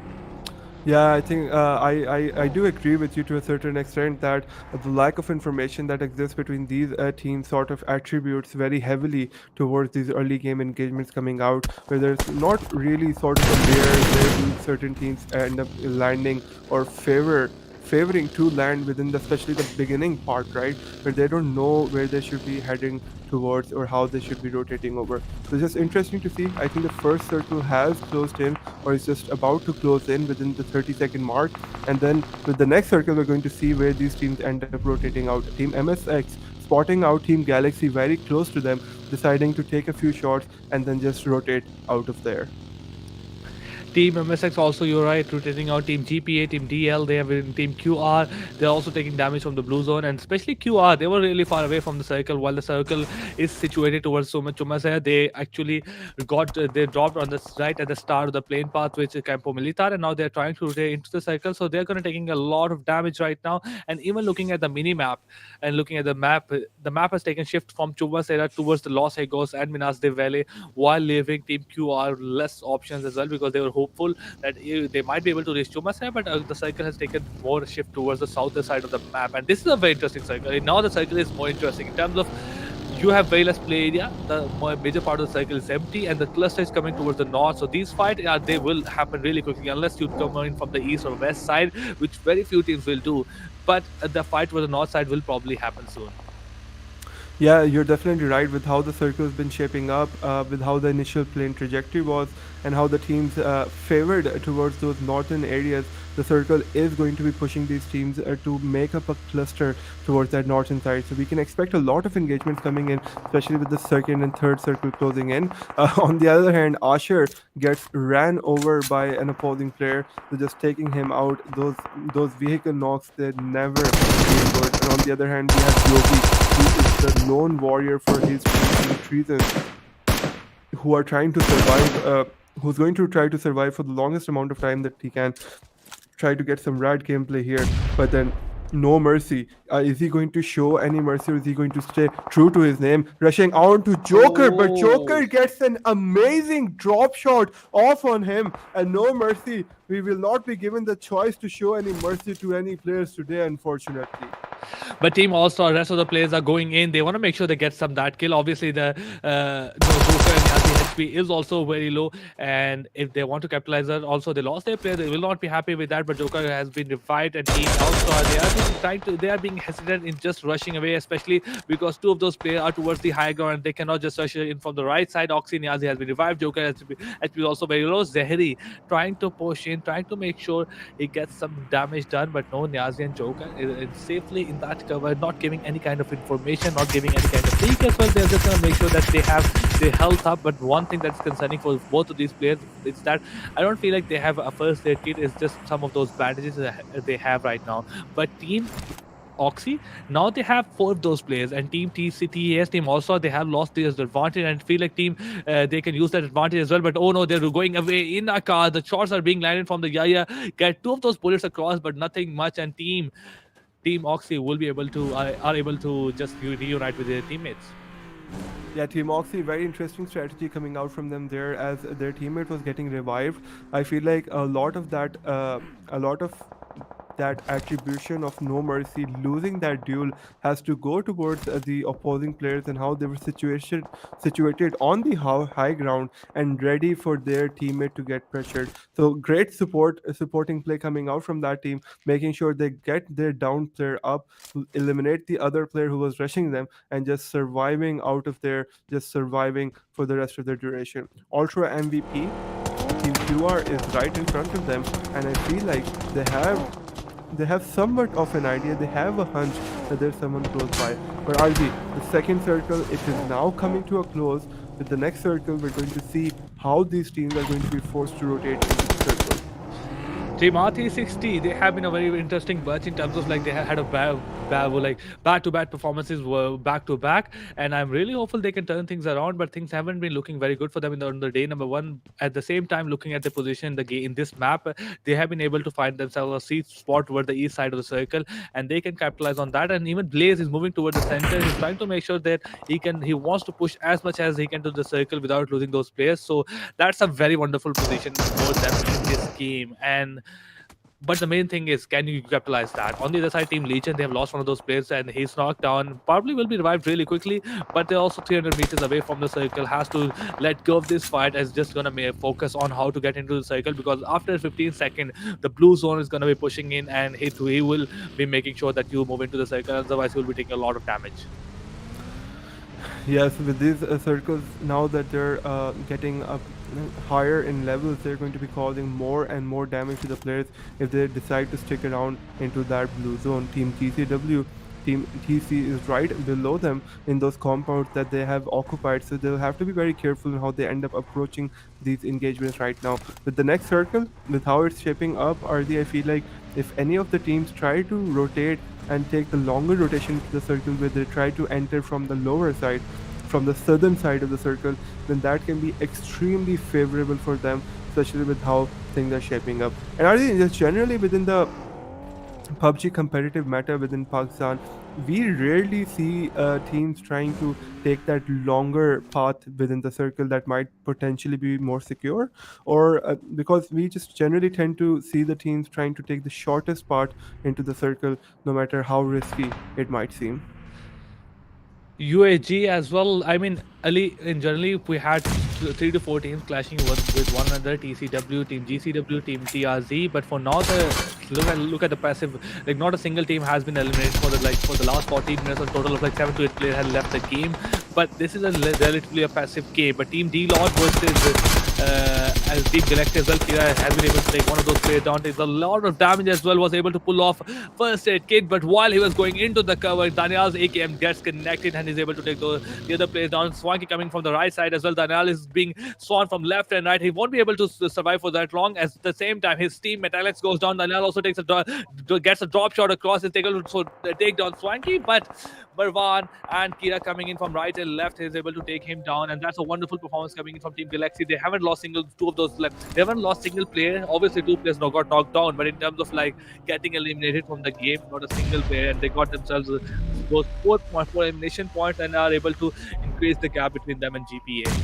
Yeah, I think I do agree with you to a certain extent that the lack of information that exists between these teams sort of attributes very heavily towards these early game engagements coming out, where there's not really sort of a layer where certain teams end up landing or favoring to land within especially the beginning part, right, where they don't know where they should be heading towards or how they should be rotating over. So just interesting to see. I think the first circle has closed in, or is just about to close in within the 30-second mark, and then with the next circle we're going to see where these teams end up rotating out. Team MSX spotting out Team Galaxy very close to them, deciding to take a few shots and then just rotate out of there. Team MSX also, you're right, rotating out Team GPA, Team DL, they have in Team QR. They're also taking damage from the blue zone, and especially QR, they were really far away from the circle. While the circle is situated towards Chumasaya, they actually they dropped on the right at the start of the plane path, which is Campo Militar, and now they're trying to rotate into the circle. So they're going to taking a lot of damage right now. And even looking at the mini map and looking at the map has taken shift from Chumasaya towards the Los Higos and Minas de Valle, while leaving Team QR less options as well, because they were hopeful that they might be able to reach Chumasaya, but the circle has taken more shift towards the southern side of the map. And this is a very interesting circle. Now the circle is more interesting in terms of you have very less play area. The major part of the circle is empty, and the cluster is coming towards the north. So these fights, they will happen really quickly unless you come in from the east or west side, which very few teams will do. But the fight with the north side will probably happen soon. Yeah, you're definitely right with how the circle has been shaping up, with how the initial plane trajectory was, and how the teams favored towards those northern areas. The circle is going to be pushing these teams to make up a cluster towards that northern side. So we can expect a lot of engagements coming in, especially with the second and third circle closing in. On the other hand, Asher gets ran over by an opposing player, so just taking him out. Those vehicle knocks, they never feel good. And on the other hand, we have Yogi, who is the lone warrior for his Trezens, who are trying to survive. Who's going to try to survive for the longest amount of time that he can. Try to get some rad gameplay here, but then no mercy. Is he going to show any mercy, or is he going to stay true to his name? Rushing on to Joker, but Joker gets an amazing drop shot off on him, and no mercy. We will not be given the choice to show any mercy to any players today, unfortunately. But Team All-Star, rest of the players are going in. They want to make sure they get some that kill. Obviously, the Joker and Yazi HP is also very low, and if they want to capitalize that, also they lost their player. They will not be happy with that. But Joker has been revived, and Team All-Star, they are being hesitant in just rushing away, especially because two of those players are towards the high ground, and they cannot just rush in from the right side. Oxy and Yazi has been revived. Joker has been also very low. Zehri trying to push in, trying to make sure he gets some damage done, but no, Niazi and Joker is safely in that cover, not giving any kind of information, not giving any kind of peek as well. They're just going to make sure that they have their health up. But one thing that's concerning for both of these players is that I don't feel like they have a first aid kit. It's just some of those bandages that they have right now. But Team Oxy, now they have 4 of those players, and Team TCTAS, Team also, they have lost this advantage, and feel like Team they can use that advantage as well. But oh no, they're going away in a car. The shots are being landed from the Yaya, get 2 of those bullets across, but nothing much. And Team Oxy will be able to are able to just reunite with their teammates. Yeah, Team Oxy, very interesting strategy coming out from them there, as their teammate was getting revived. I feel like a lot of that attribution of no mercy, losing that duel, has to go towards the opposing players and how they were situated on the high ground and ready for their teammate to get pressured. So great supporting play coming out from that team, making sure they get their down player up, eliminate the other player who was rushing them, and just surviving out of there, just surviving for the rest of the duration. Ultra MVP, Team QR is right in front of them, and I feel like they have somewhat of an idea, they have a hunch that there's someone close by. But RG, the second circle, it is now coming to a close. With the next circle, we're going to see how these teams are going to be forced to rotate into the circle. Team R360, they have been a very interesting bunch in terms of like they had a back-to-back performances were back-to-back, and I'm really hopeful they can turn things around, but things haven't been looking very good for them on the day number 1. At the same time, looking at the position in this map, they have been able to find themselves a seat spot toward the east side of the circle, and they can capitalize on that. And even Blaze is moving toward the center. He's trying to make sure that he wants to push as much as he can to the circle without losing those players. So that's a very wonderful position for them in this game. But the main thing is, can you capitalize that? On the other side, Team Legion, they have lost one of those players, and he's knocked down. Probably will be revived really quickly, but they're also 300 meters away from the circle. Has to let go of this fight, as just going to focus on how to get into the circle, because after 15 seconds, the blue zone is going to be pushing in, and he will be making sure that you move into the circle. Otherwise, he will be taking a lot of damage. Yes, with these circles, now that they're getting up higher in levels, they're going to be causing more and more damage to the players if they decide to stick around into that blue zone. Team TCW Team TC is right below them in those compounds that they have occupied. So they'll have to be very careful in how they end up approaching these engagements right now. With the next circle, with how it's shaping up, RD, I feel like if any of the teams try to rotate and take the longer rotation to the circle where they try to enter from the lower side, from the southern side of the circle, then that can be extremely favorable for them, especially with how things are shaping up. And I think just generally within the PUBG competitive meta within Pakistan, we rarely see teams trying to take that longer path within the circle that might potentially be more secure, or because we just generally tend to see the teams trying to take the shortest path into the circle, no matter how risky it might seem. UAG as well. I mean, Ali, in generally, we had 3 to 4 teams clashing with one another: TCW, Team GCW, Team TRZ. But for now, look at the passive. Like, not a single team has been eliminated for the last 14 minutes. A total of like 7 to 8 players had left the game. But this is relatively a passive game. But Team Dlord versus as Team Galactic as well, Kira has been able to take one of those players down. There's a lot of damage as well. Was able to pull off first aid kit, but while he was going into the cover, Daniel's AKM gets connected and is able to take the other players down. Swanky coming from the right side as well. Daniel is being swan from left and right. He won't be able to survive for that long. At the same time, his team Metalex goes down. Daniel also takes gets a drop shot across. Is able to take down Swanky, but Marwan and Kira coming in from right and left is able to take him down, and that's a wonderful performance coming in from Team Galaxy. They haven't lost two of those left. They haven't lost single player. Obviously, 2 players now got knocked down, but in terms of like getting eliminated from the game, not a single player, and they got themselves those 4 elimination points and are able to increase the gap between them and GPA.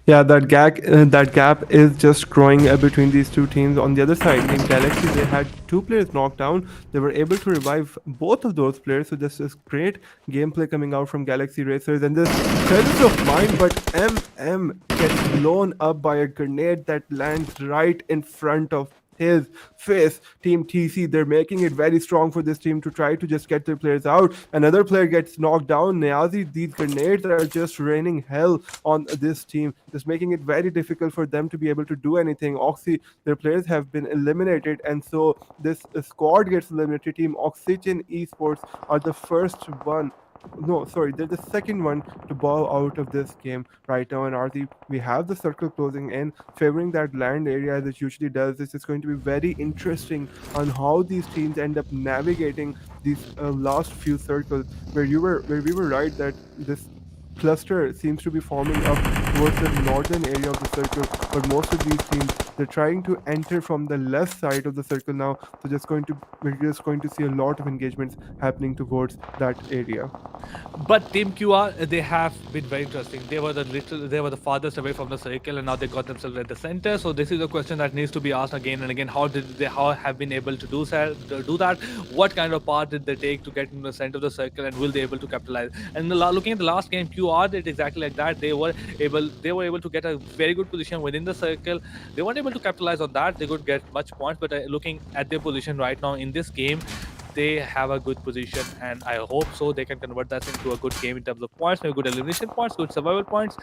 Yeah, that gap is just growing between these two teams. On the other side, in Galaxy, they had 2 players knocked down. They were able to revive both of those players. So this is great gameplay coming out from Galaxy Racers. And this presence of mind, but MM gets blown up by a grenade that lands right in front of his face. Team TC, they're making it very strong for this team to try to just get their players out. Another player gets knocked down. Niazi, these grenades are just raining hell on this team, just making it very difficult for them to be able to do anything. Oxy, their players have been eliminated, and so this squad gets eliminated. Team Oxygen Esports are the first one. No, sorry, they're the second one to bow out of this game right now. And RZ, we have the circle closing in, favoring that land area as it usually does. This is going to be very interesting on how these teams end up navigating these last few circles. Where we were right that this cluster seems to be forming up towards the northern area of the circle, but most of these teams, they're trying to enter from the left side of the circle now. So we're just going to see a lot of engagements happening towards that area. But Team QR, they have been very interesting. They were the farthest away from the circle, and now they got themselves at the center. So this is a question that needs to be asked again and again. How have been able to do that? What kind of path did they take to get in the center of the circle, and will they able to capitalize? And looking at the last game, QR did exactly like that. They were able to get a very good position within the circle. They weren't able to capitalize on that. They could get much points, but looking at their position right now in this game, they have a good position, and I hope so they can convert that into a good game in terms of points, maybe good elimination points, good survival points.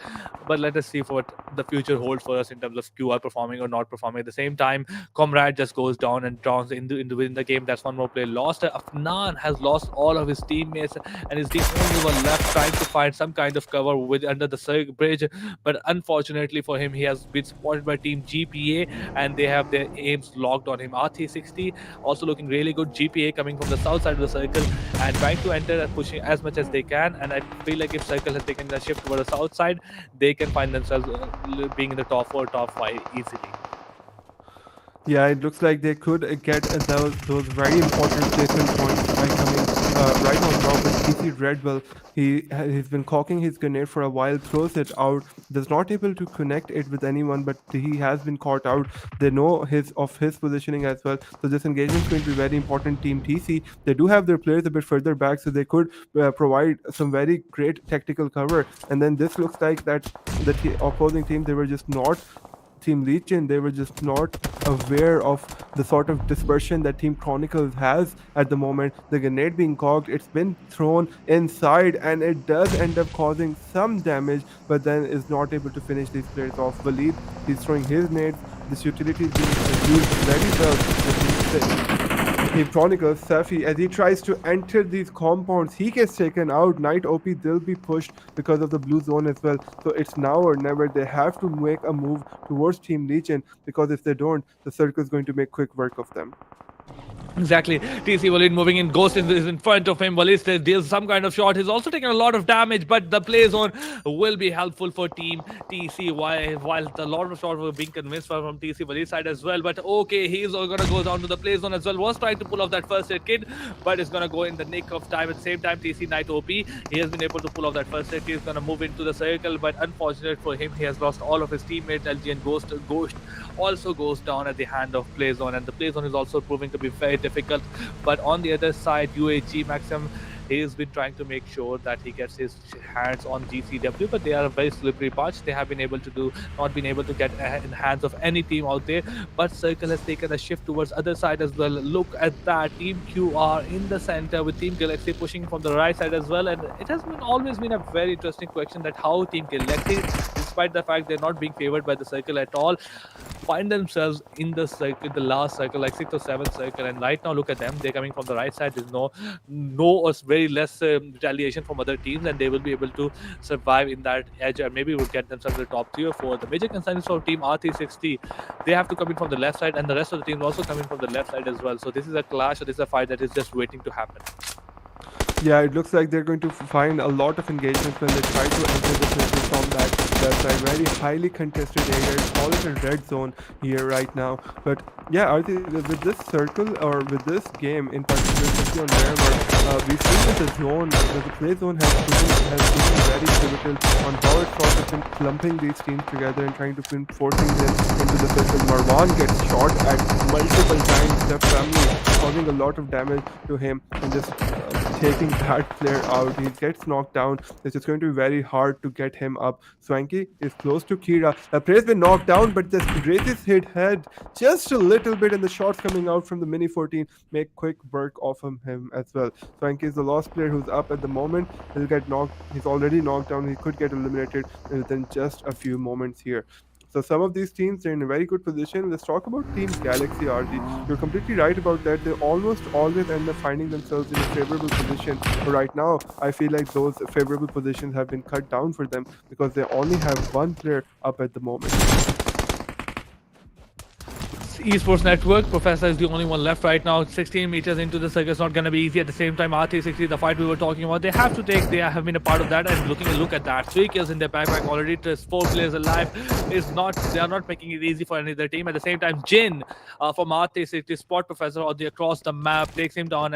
But let us see what the future holds for us in terms of QR performing or not performing. At the same time, Comrade just goes down and drowns within the game. That's one more player lost. Afnan has lost all of his teammates and is the only one left trying to find some kind of cover under the bridge. But unfortunately for him, he has been spotted by Team GPA, and they have their aims locked on him. R360 also looking really good. GPA coming from the south side of the circle and trying to enter and pushing as much as they can, and I feel like if circle has taken a shift toward the south side, they can find themselves being in the top 4, top 5 easily. Yeah, it looks like they could get those very important placement points by coming right on top with PC Redwell. He's been cocking his grenade for a while, throws it out, does not able to connect it with anyone, but he has been caught out. They know his positioning as well. So this engagement is going to be very important. Team TC, they do have their players a bit further back, so they could provide some very great tactical cover. And then this looks like that the opposing team, they were just not Team Legion, they were just not aware of the sort of dispersion that Team Chronicles has at the moment. The grenade being cocked, it's been thrown inside, and it does end up causing some damage, but then is not able to finish these players off. Walid, he's throwing his nades. This utility is being used very well. He chronicles Safi as he tries to enter these compounds. He gets taken out. Knight OP, they'll be pushed because of the blue zone as well. So it's now or never. They have to make a move towards Team Legion, because if they don't, the circle is going to make quick work of them. Exactly. TC Walid moving in. Ghost is in front of him. Walid deals some kind of shot. He's also taking a lot of damage, but the play zone will be helpful for Team TC. While a lot of shots were being convinced from TC Walid's side as well. But okay, he's going to go down to the play zone as well. Was trying to pull off that first aid kit, but it's going to go in the nick of time. At the same time, TC Knight OP, he has been able to pull off that first aid kit. He's going to move into the circle, but unfortunate for him, he has lost all of his teammates. LG and Ghost also goes down at the hand of play zone, and the play zone is also proving to be very difficult. But on the other side, UAGxMAXIMUS, he's been trying to make sure that he gets his hands on GCW, but they are a very slippery patch. They have been able to not been able to get in hands of any team out there. But Circle has taken a shift towards other side as well. Look at that, Team QR in the center with Team Galaxy pushing from the right side as well. And it has always been a very interesting question that how Team Galaxy, despite the fact they're not being favored by the circle at all, find themselves in the circle, the last circle, like 6th or 7th circle. And right now, look at them. They're coming from the right side. There's no or very less retaliation from other teams, and they will be able to survive in that edge, and maybe will get themselves to the top 3 or 4. The major concern is for Team R360. They have to come in from the left side, and the rest of the teams also coming from the left side as well. So this is a clash, or this is a fight that is just waiting to happen. Yeah, it looks like they're going to find a lot of engagement when they try to enter the circle from that side. Very highly contested area. Call it a red zone here right now. But yeah, with this circle or with this game in particular, especially on Miramar, we've seen that the play zone has been very pivotal on how it's sort of been clumping these teams together and trying to forcing them into the circle. Marwan gets shot at multiple times. The family causing a lot of damage to him and just taking that player out. He gets knocked down. It's just going to be very hard to get him up. Swanky is close to Kira. The player's been knocked down, but just raises his head just a little bit, and the shots coming out from the Mini 14 make quick work of him as well. Swanky is the last player who's up at the moment. He'll get knocked. He's already knocked down. He could get eliminated within just a few moments here. So some of these teams are in a very good position. Let's talk about Team Galaxy, RG. You're completely right about that. They almost always end up finding themselves in a favorable position. But right now, I feel like those favorable positions have been cut down for them because they only have one player up at the moment. Esports Network, Professor is the only one left right now. 16 meters into the circle, it's not going to be easy. At the same time, R360, the fight we were talking about, they have been a part of that. And look at that, 3 kills in their backpack already. 4 players alive. They are not making it easy for any other team. At the same time, Jin from R360, Spot Professor across the map, takes him down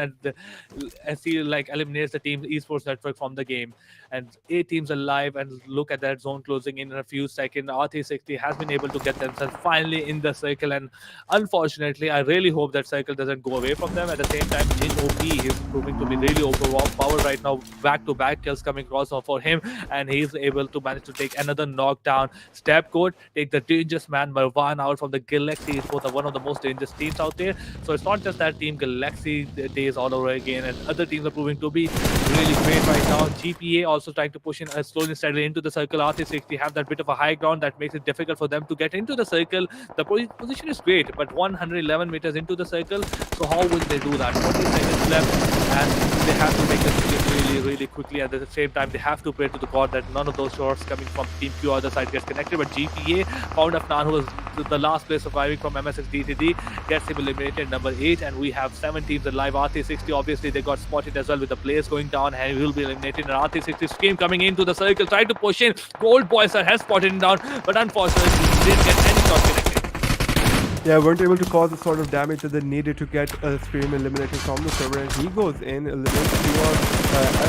as he eliminates the team Esports Network from the game. And 8 teams alive, and look at that zone closing in a few seconds. R360 has been able to get themselves finally in the circle, and unfortunately, I really hope that circle doesn't go away from them. At the same time, Jin OP is proving to be really overpowered right now. Back-to-back kills coming across for him, and he's able to manage to take another knockdown. Step Code take the dangerous man Marwan out from the Galaxy. It's one of the most dangerous teams out there. So it's not just that Team Galaxy days all over again, and other teams are proving to be really great right now. GPA also trying to push in slowly and steadily into the circle. R360 have that bit of a high ground that makes it difficult for them to get into the circle. The position is great, but 111 meters into the circle, so how will they do that? 40 seconds left, and they have to make this really quickly. At the same time, they have to pray to the god that none of those shots coming from Team Q other side gets connected. But GPA found Afnan, who was the last player surviving from MSX DCD, gets him eliminated, number 8, and we have 7 teams alive. R360, obviously they got spotted as well with the players going down, and he will be eliminated. And R360 Scream coming into the circle, trying to push in. Gold Boy sir has spotted him down, but unfortunately he didn't get any shot connected. Yeah, weren't able to cause the sort of damage that they needed to get XTREME eliminated from the server, and he goes in, eliminates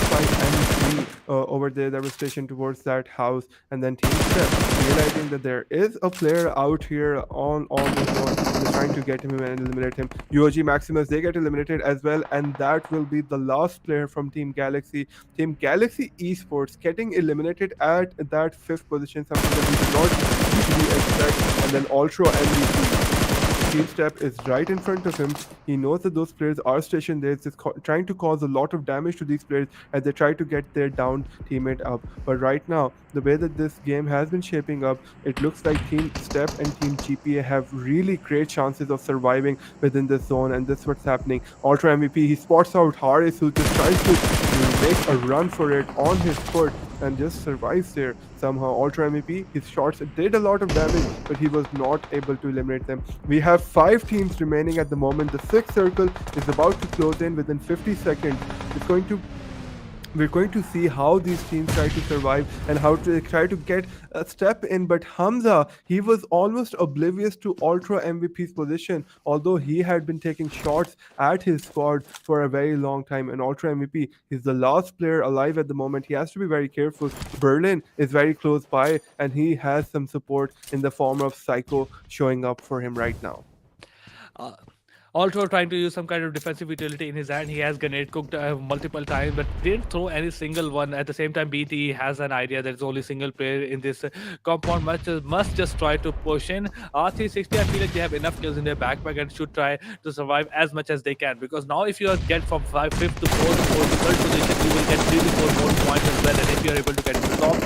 FIMC over there that was stationed towards that house, and then Team Step, realizing that there is a player out here on the zone, and trying to get him and eliminate him. UAGxMAXIMUS, they get eliminated as well, and that will be the last player from Team Galaxy. Team Galaxy Esports getting eliminated at that 5th position, something that we did not usually expect, and then Ultra MVP. Team Step is right in front of him. He knows that those players are stationed there. It's just trying to cause a lot of damage to these players as they try to get their downed teammate up. But right now, the way that this game has been shaping up, it looks like Team Step and Team GPA have really great chances of surviving within this zone, and this is what's happening. Ultra MVP, he spots out Haris, who just tries to make a run for it on his foot and just survives there somehow. Ultra MVP, his shots did a lot of damage, but he was not able to eliminate them. We have 5 teams remaining at the moment. The 6th circle is about to close in within 50 seconds. We're going to see how these teams try to survive and how to try to get a step in. But Hamza, he was almost oblivious to Ultra MVP's position, although he had been taking shots at his squad for a very long time. And Ultra MVP is the last player alive at the moment. He has to be very careful. Berlin is very close by, and he has some support in the form of Psycho showing up for him right now. Ultra trying to use some kind of defensive utility in his hand. He has grenade cooked multiple times, but didn't throw any single one. At the same time, BT has an idea that it's only single player in this compound. Must just try to push in. R360, I feel like they have enough kills in their backpack and should try to survive as much as they can. Because now if you get from 5th to 4th to 3rd position, you will get 3 to 4 more points as well. And if you're able to get into the top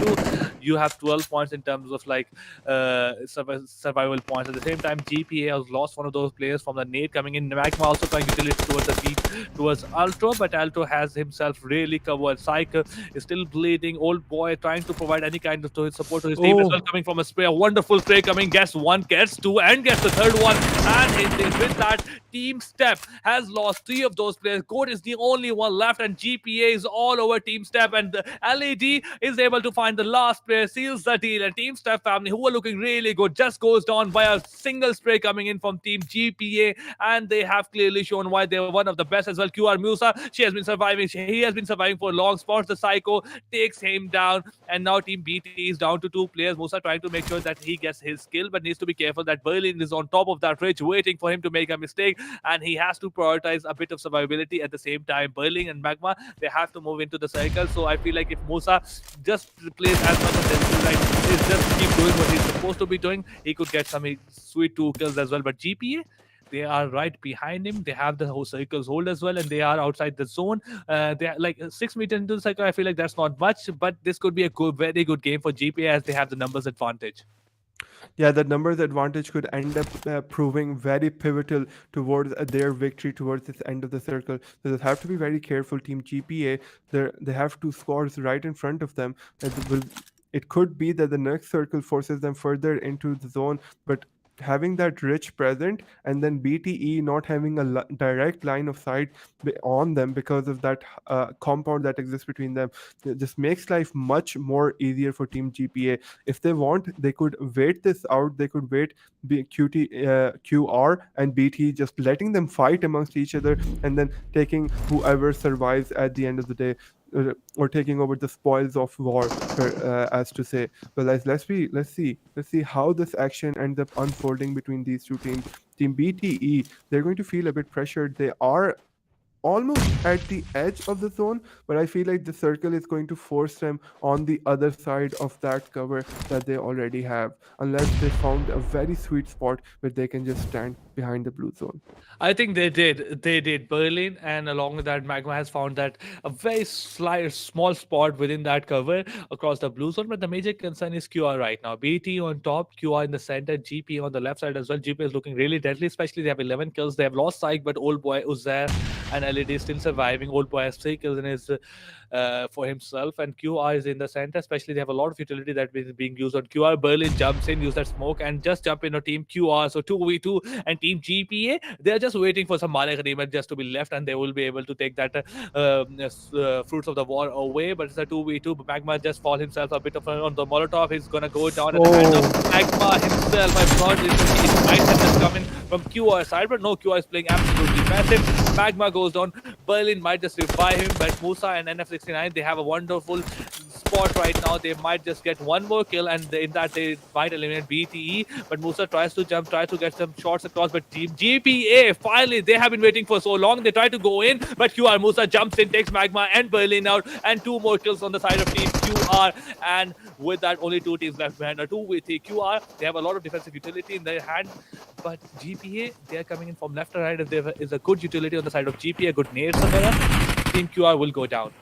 2, you have 12 points in terms of like survival points. At the same time, GPA has lost one of those players from the nade coming in. Magma also trying utility towards the beat towards Ultra, but Ultra has himself really covered. Psycho is still bleeding. Old boy trying to provide any kind of support to his team as well, coming from a spray. A wonderful spray coming. Gets 1, gets 2, and gets the 3rd one. And with that, Team Step has lost 3 of those players. Goat is the only one left, and GPA is all over Team Step. And the LAD is able to find the last player, seals the deal. And Team Step family, who are looking really good, just goes down by a single spray coming in from Team GPA. And they have clearly shown why they were one of the best as well. QR Musa, she has been surviving. He has been surviving for long spots. The Psycho takes him down, and now Team BT is down to 2 players. Musa trying to make sure that he gets his kill, but needs to be careful that Berlin is on top of that ridge, waiting for him to make a mistake, and he has to prioritize a bit of survivability. At the same time, Berlin and Magma, they have to move into the circle. So I feel like if Musa just plays as much as he like, just keep doing what he's supposed to be doing, he could get some sweet 2 kills as well. But GPA, they are right behind him. They have the whole circles hold as well, and they are outside the zone. They are like 6 meters into the circle. I feel like that's not much, but this could be a very good game for GPA as they have the numbers advantage. Yeah, that numbers advantage could end up proving very pivotal towards their victory towards this end of the circle. So they have to be very careful. Team GPA, they have 2 squads right in front of them. It could be that the next circle forces them further into the zone, but having that rich present, and then BTE not having a direct line of sight on them because of that compound that exists between them, it just makes life much more easier for Team GPA. If they want, they could wait this out. They could wait QR and BT, just letting them fight amongst each other, and then taking whoever survives at the end of the day. Or taking over the spoils of war, as to say. But let's see how this action ends up unfolding between these 2 teams. Team BTE, they're going to feel a bit pressured. They are almost at the edge of the zone, but I feel like the circle is going to force them on the other side of that cover that they already have, unless they found a very sweet spot where they can just stand behind the blue zone. I think they did Berlin, and along with that, Magma has found that a very small spot within that cover across the blue zone. But the major concern is QR right now. BT on top, QR in the center, GP on the left side as well. GP is looking really deadly, especially they have 11 kills. They have lost Psych, but Old Boy Uzair and LED is still surviving. Old Boy has 3 kills in his for himself, and QR is in the center. Especially they have a lot of utility that is being used on QR. Berlin jumps in, use that smoke, and just jump in on Team QR. So 2v2, and Team GPA, they're just waiting for some Malik agreement just to be left, and they will be able to take that fruits of the war away. But it's a 2v2. Magma just fall himself a bit of on the Molotov. He's gonna go down at the hand of Magma himself. I thought it might have just come in from QR side, but no, QR is playing absolutely massive. Magma goes down. Berlin might just revive him, but Musa and NF69, they have a wonderful spot right now. They might just get one more kill, and in that they might eliminate BTE. But Musa tries to jump, tries to get some shots across. But Team GPA, finally, they have been waiting for so long. They try to go in, but QR Musa jumps in, takes Magma and Berlin out, and 2 more kills on the side of Team QR. And with that, only 2 teams left behind. 2 with the QR. They have a lot of defensive utility in their hand. But GPA, they are coming in from left to right. If there is a good utility on the side of GPA, good nades somewhere, Team QR will go down.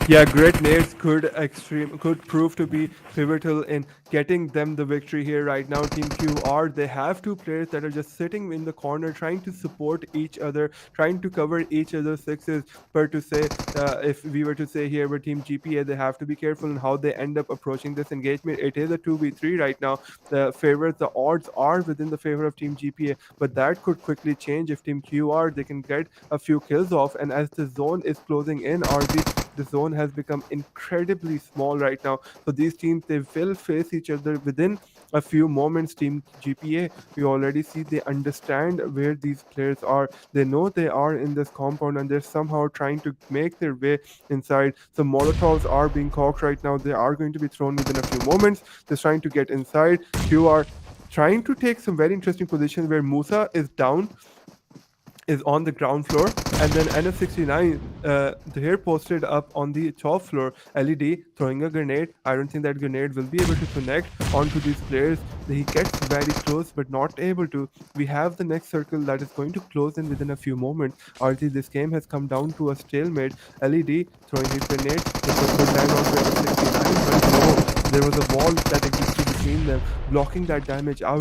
Yeah, great nades could prove to be pivotal in getting them the victory here right now. Team QR, they have 2 players that are just sitting in the corner trying to support each other, trying to cover each other's sixes. But to say, if we were to say here with Team GPA, they have to be careful in how they end up approaching this engagement. It is a 2v3 right now. The odds are within the favor of Team GPA, but that could quickly change if Team QR, they can get a few kills off. And as the zone is closing in, the zone has become incredibly small right now. So these teams, they will face each other within a few moments. Team GPA, we already see they understand where these players are. They know they are in this compound and they're somehow trying to make their way inside. So Molotovs are being cocked right now. They are going to be thrown within a few moments. They're trying to get inside. QR trying to take some very interesting positions where Musa is down, is on the ground floor, and then NF69 they're posted up on the top floor. LED throwing a grenade. I don't think that grenade will be able to connect onto these players. He gets very close but not able to. We have the next circle that is going to close in within a few moments. RG, this game has come down to a stalemate. LED throwing his grenade. It could land onto NF69, but no, there was a wall that existed between them, blocking that damage out.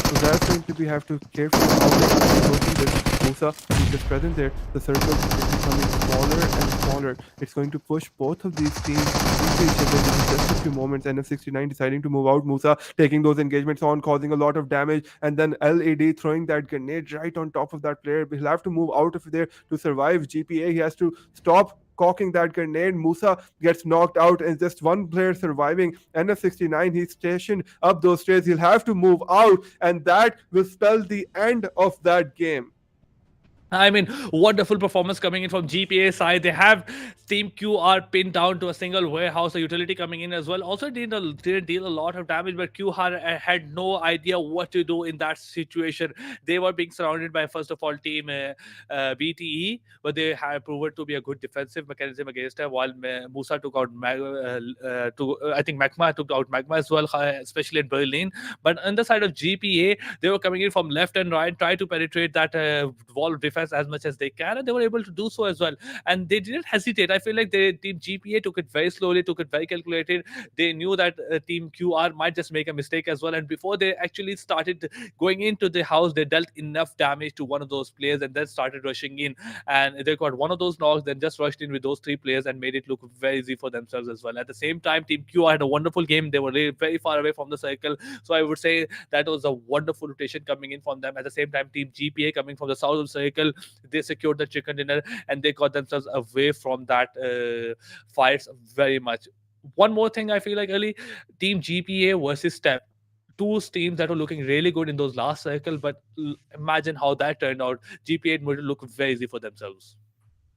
So that's going to be have to careful how they are approaching this. Musa is just present there. The circle is becoming smaller and smaller. It's going to push both of these teams into each other in just a few moments. NF69 deciding to move out. Musa taking those engagements on, causing a lot of damage, and then LAD throwing that grenade right on top of that player. He'll have to move out of there to survive. GPA, he has to stop cocking that grenade. Musa gets knocked out and just one player surviving. NF69, he's stationed up those stairs. He'll have to move out, and that will spell the end of that game. I mean, wonderful performance coming in from GPA side. They have Team QR pinned down to a single warehouse, a utility coming in as well. Also didn't deal a lot of damage, but QR had no idea what to do in that situation. They were being surrounded by, first of all, Team BTE, but they have proven to be a good defensive mechanism against them, while Musa took out I think Magma took out Magma as well, especially in Berlin. But on the side of GPA, they were coming in from left and right, try to penetrate that wall of defense as much as they can, and they were able to do so as well. And they didn't hesitate. I feel like Team GPA took it very slowly, took it very calculated. They knew that Team QR might just make a mistake as well, and before they actually started going into the house, they dealt enough damage to one of those players and then started rushing in, and they got one of those knocks, then just rushed in with those 3 players and made it look very easy for themselves as well. At the same time, Team QR had a wonderful game. They were really very far away from the circle, so I would say that was a wonderful rotation coming in from them. At the same time, Team GPA coming from the south of the circle, they secured the chicken dinner and they got themselves away from that fights very much. One more thing I feel like, early Team GPA versus Step, 2 teams that were looking really good in those last cycle, but imagine how that turned out. GPA made it look very easy for themselves.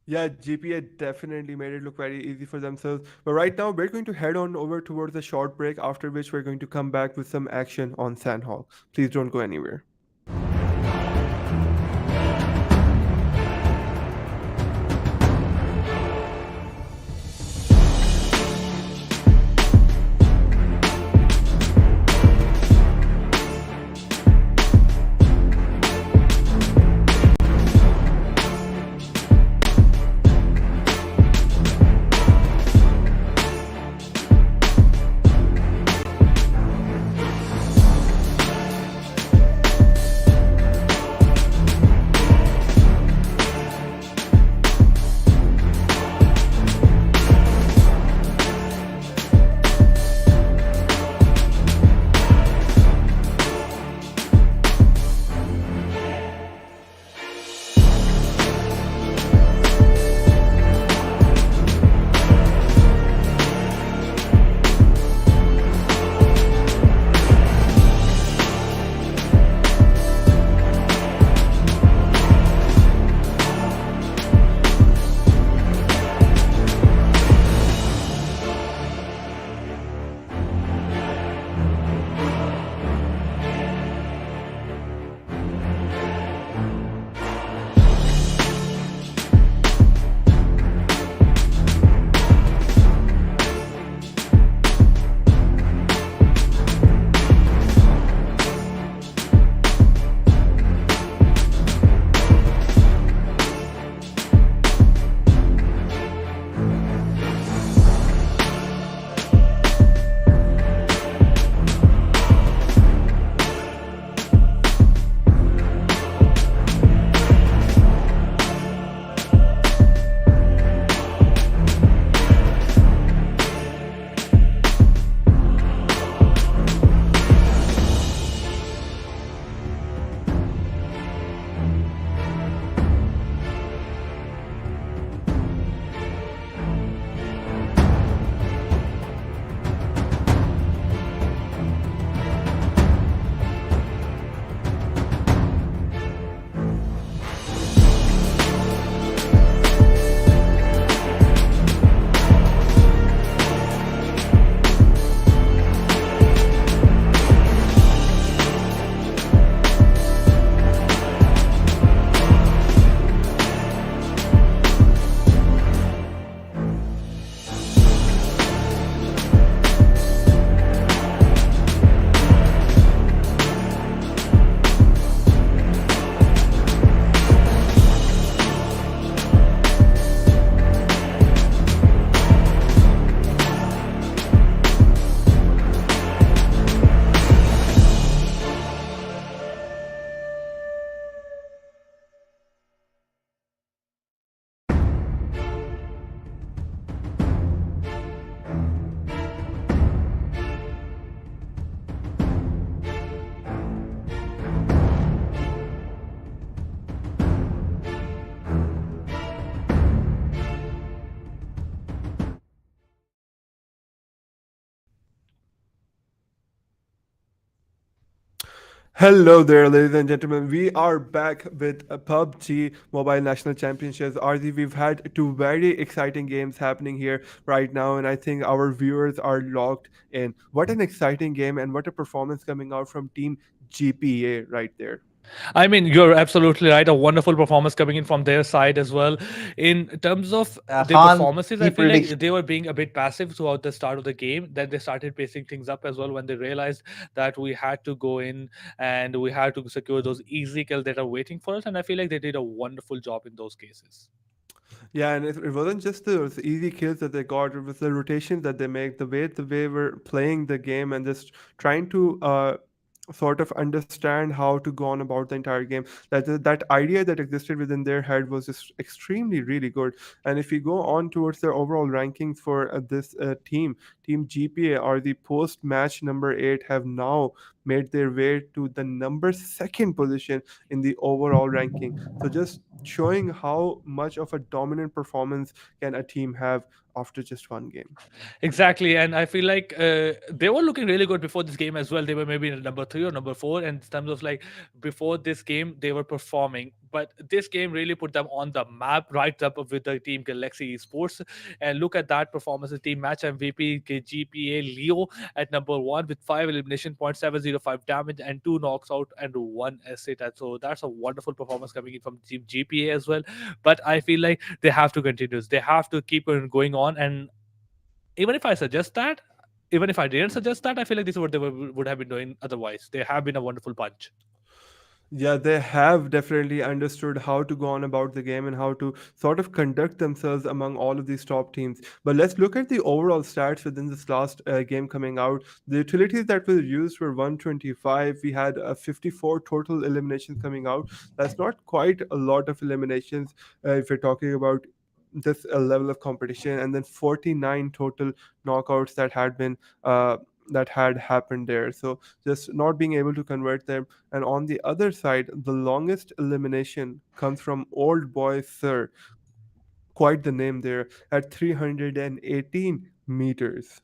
Yeah, GPA definitely made it look very easy for themselves. But right now, we're going to head on over towards a short break, after which we're going to come back with some action on Sanhok. Please don't go anywhere. Hello there, ladies and gentlemen. We are back with a PUBG Mobile National Championships. RZ, we've had two very exciting games happening here right now, and I think our viewers are locked in. What an exciting game, and what a performance coming out from Team GPA right there. I mean, you're absolutely right. A wonderful performance coming in from their side as well. In terms of their Khan, performances, I key feel like prediction. they were being a bit passive throughout the start of the game. Then they started pacing things up as well when they realized that we had to go in and we had to secure those easy kills that are waiting for us. And I feel like they did a wonderful job in those cases. Yeah, and it wasn't just the easy kills that they got; it was the rotations that they make, the way we're playing the game, and just trying to sort of understand how to go on about the entire game. That idea that existed within their head was just extremely really good. And if we go on towards their overall rankings for this Team GPA are the post match number 8 have now made their way to the number second position in the overall ranking. So just showing how much of a dominant performance can a team have after just one game. Exactly, and I feel like they were looking really good before this game as well. They were maybe in number 3 or number 4, and in terms of like before this game, they were performing. But this game really put them on the map, right up with the team Galaxy Esports. And look at that performance: the team match MVP GPA Leo at number 1 with 5 elimination points, 705 damage, and 2 knocks out and 1 assist. And so that's a wonderful performance coming in from team GPA as well. But I feel like they have to continue. They have to keep on going on, and even if I suggest that, even if I didn't suggest that, I feel like this is what they would have been doing otherwise. They have been a wonderful bunch. Yeah, they have definitely understood how to go on about the game and how to sort of conduct themselves among all of these top teams. But let's look at the overall stats within this last game coming out. The utilities that were used were 125. We had 54 total eliminations coming out. That's not quite a lot of eliminations if you're talking about this level of competition. And then 49 total knockouts that had happened there. So just not being able to convert them. And on the other side, the longest elimination comes from Old Boy Sir, quite the name there, at 318 meters.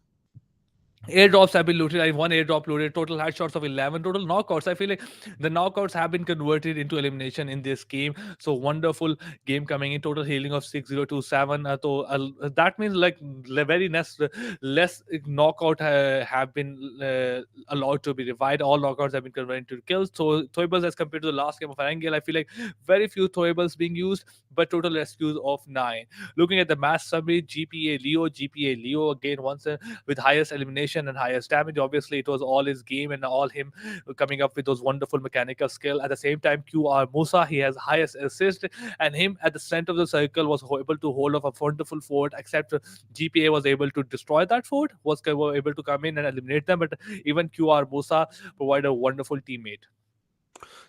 Airdrops have been looted. I one airdrop looted. Total headshots of 11. Total knockouts. I feel like the knockouts have been converted into elimination in this game. So wonderful game coming in. Total healing of 6027. That means like very less knockout have been allowed to be revived. All knockouts have been converted into kills. So Thoibles as compared to the last game of Erangel, I feel like very few Thoibles being used, but total rescues of 9. Looking at the match summary, GPA Leo again once with highest elimination and highest damage. Obviously, it was all his game and all him coming up with those wonderful mechanical skill. At the same time, QR Musa, he has highest assist, and him at the center of the circle was able to hold off a wonderful fort. Except GPA was able to destroy that fort, were able to come in and eliminate them. But even QR Musa provided a wonderful teammate.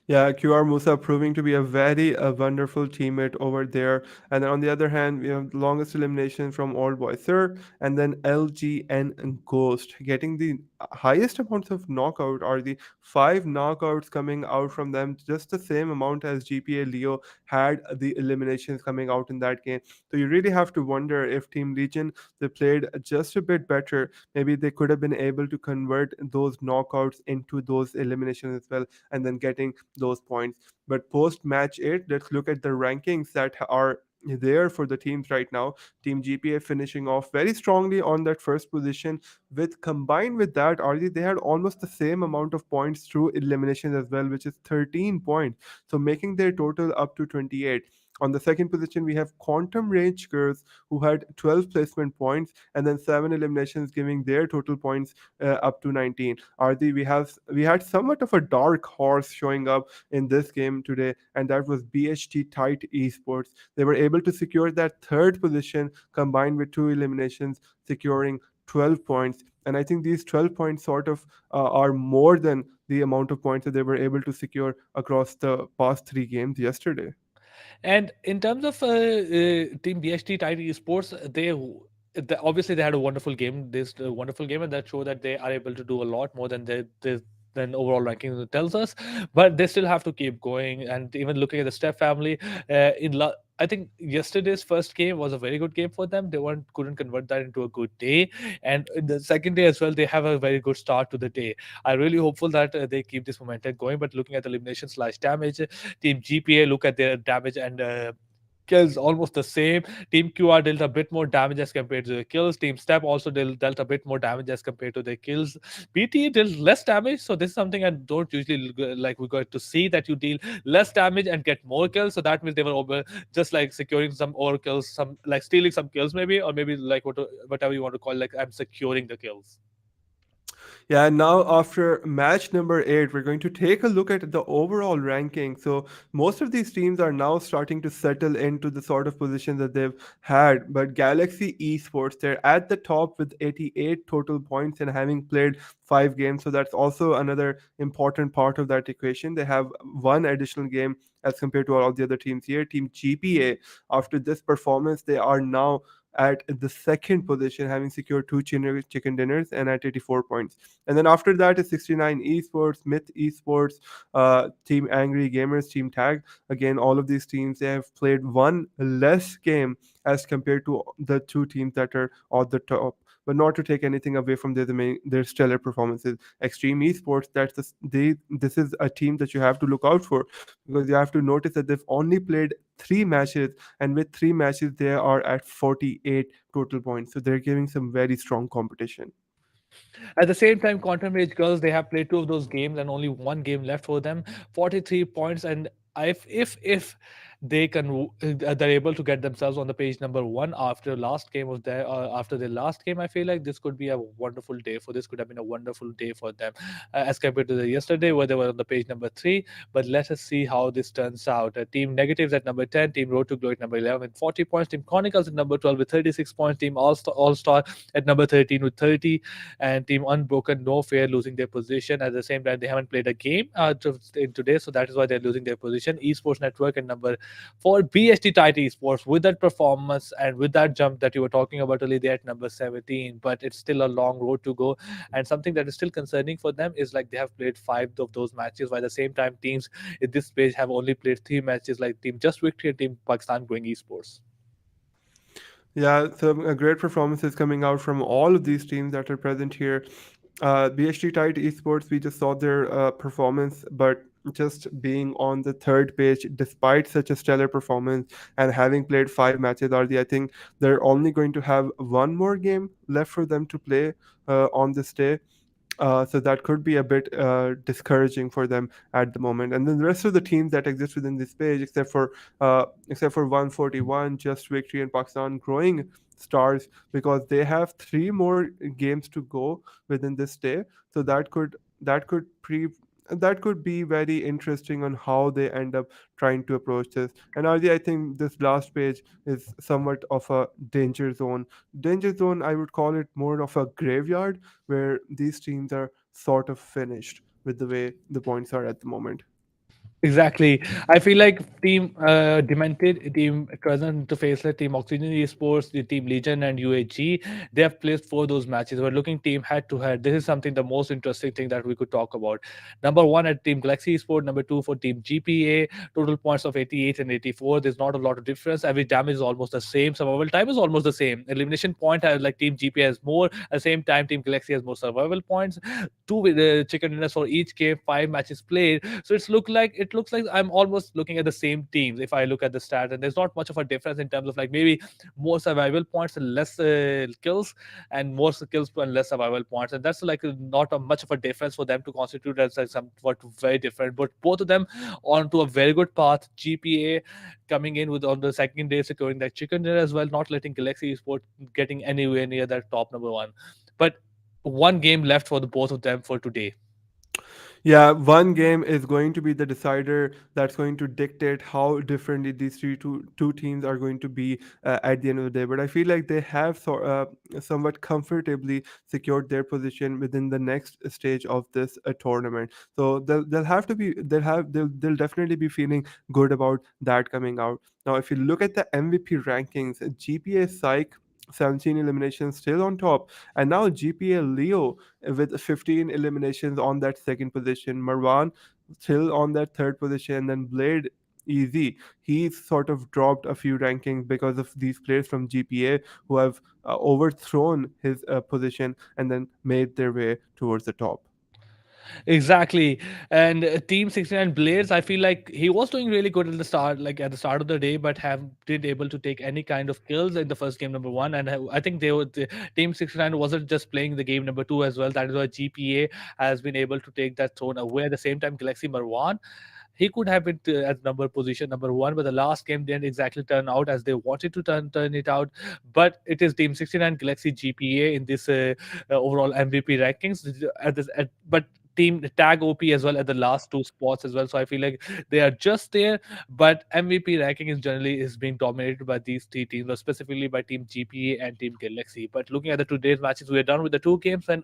Yeah, QR Musa proving to be a very wonderful teammate over there. And then on the other hand, we have the longest elimination from Old Boy Sir, and then LGN and Ghost getting the highest amounts of knockout, or the 5 knockouts coming out from them, just the same amount as GPA Leo had the eliminations coming out in that game. So you really have to wonder if Team Legion, they played just a bit better. Maybe they could have been able to convert those knockouts into those eliminations as well, and then getting those points. But post match 8, let's look at the rankings that are there for the teams right now. Team GPA finishing off very strongly on that first position. With combined with that, RD, they had almost the same amount of points through eliminations as well, which is 13 points. So making their total up to 28. On the second position, we have Quantum Range Girls, who had 12 placement points and then 7 eliminations, giving their total points up to 19. RD, we had somewhat of a dark horse showing up in this game today, and that was BHT Tight Esports. They were able to secure that third position combined with 2 eliminations, securing 12 points. And I think these 12 points sort of are more than the amount of points that they were able to secure across the past 3 games yesterday. And in terms of Team BHT Tidy Esports, obviously they had a wonderful game. This wonderful game, and that show that they are able to do a lot more than than overall ranking tells us. But they still have to keep going. And even looking at the Step family, I think yesterday's first game was a very good game for them. They couldn't convert that into a good day, and in the second day as well, they have a very good start to the day. I'm really hopeful that they keep this momentum going. But looking at the elimination slash damage, Team GPA look at their damage and kills almost the same. Team QR dealt a bit more damage as compared to the kills. Team Step also dealt a bit more damage as compared to their kills. BT dealt less damage, so this is something I don't usually like. We got to see that you deal less damage and get more kills, so that means they were just like securing some over kills, some like stealing some kills maybe, or maybe like whatever you want to call, like I'm securing the kills. Yeah, now after match number 8, we're going to take a look at the overall ranking. So most of these teams are now starting to settle into the sort of position that they've had. But Galaxy Esports, they're at the top with 88 total points and having played 5 games. So that's also another important part of that equation. They have one additional game as compared to all the other teams here. Team GPA, after this performance, they are now at the second position, having secured 2 chicken dinners and at 84 points. And then after that is 69 Esports, Myth Esports, Team Angry Gamers, Team Tag. Again, all of these teams, they have played one less game as compared to the 2 teams that are at the top. But not to take anything away from their stellar performances. XTREME Esports, this is a team that you have to look out for, because you have to notice that they've only played 3 matches, and with 3 matches they are at 48 total points. So they're giving some very strong competition. At the same time, Quantum Rage Girls, they have played 2 of those games and only one game left for them. 43 points, and if they can they're able to get themselves on the page number 1 after last game of their after their last game, I feel like this could be a wonderful day for this could have been a wonderful day for them as compared to the yesterday where they were on the page number 3. But let us see how this turns out. Team Negatives at number 10, Team Road to Glory at number 11 with 40 points, Team Chronicles at number 12 with 36 points, Team All-Star at number 13 with 30, and Team Unbroken No Fair losing their position. At the same time, they haven't played a game today, so that is why they're losing their position. Esports Network at number 4, BST Tight Esports with that performance and with that jump that you were talking about earlier, they're at number 17, but it's still a long road to go. And something that is still concerning for them is like they have played 5 of those matches, while at the same time teams in this page have only played 3 matches, like Team Just Victory and Team Pakistan Growing Esports. Yeah, some great performances coming out from all of these teams that are present here. BHT Tide Esports, we just saw their performance, but just being on the third page despite such a stellar performance and having played 5 matches, I think they're only going to have one more game left for them to play on this day. So that could be a bit discouraging for them at the moment. And then the rest of the teams that exist within this page, except for 141, Just Victory, and Pakistan Growing Stars, because they have 3 more games to go within this day. So that could be very interesting on how they end up trying to approach this. And I think this last page is somewhat of a danger zone. Danger zone, I would call it more of a graveyard where these teams are sort of finished with the way the points are at the moment. Exactly. I feel like Team Demented, Team Trezens to Faceless, Team Oxygen Esports, the Team Legion, and UAG, they have placed 4 those matches. We're looking team head to head. This is something the most interesting thing that we could talk about. Number 1 at Team Galaxy Esports, number 2 for Team GPA, total points of 88 and 84. There's not a lot of difference. Average damage is almost the same. Survival time is almost the same. Elimination point, like Team GPA has more. At the same time, Team Galaxy has more survival points. 2 chicken dinners for each game, 5 matches played. So it looks like I'm almost looking at the same teams if I look at the stat, and there's not much of a difference in terms of like maybe more survival points and less kills, and more kills and less survival points, and that's like not much of a difference for them to constitute as like somewhat very different. But both of them onto a very good path. GPA coming in with on the second day securing that chicken dinner as well, not letting Galaxy Sport getting anywhere near that top number 1. But one game left for the both of them for today. Yeah, one game is going to be the decider that's going to dictate how differently these two teams are going to be at the end of the day. But I feel like they have somewhat comfortably secured their position within the next stage of this tournament. So they'll definitely be feeling good about that coming out. Now, if you look at the MVP rankings, GPA Psych 17 eliminations still on top, and now GPA Leo with 15 eliminations on that second position, Marwan still on that third position, and then Blade easy. He's sort of dropped a few rankings because of these players from GPA who have overthrown his position and then made their way towards the top. Exactly. And Team 69 Blades, I feel like he was doing really good at the start, like at the start of the day, but have did able to take any kind of kills in the first game number one. And I think Team 69 wasn't just playing the game number two as well. That is why GPA has been able to take that throne away. At the same time, Galaxy Marwan, he could have been at position number one, but the last game didn't exactly turn out as they wanted to turn it out. But it is Team 69 Galaxy GPA in this overall MVP rankings. But Team Tag OP as well at the last two spots as well. So I feel like they are just there, but MVP ranking is generally is being dominated by these three teams, or specifically by Team GPA and Team Galaxy. But looking at the today's matches, we are done with the two games, and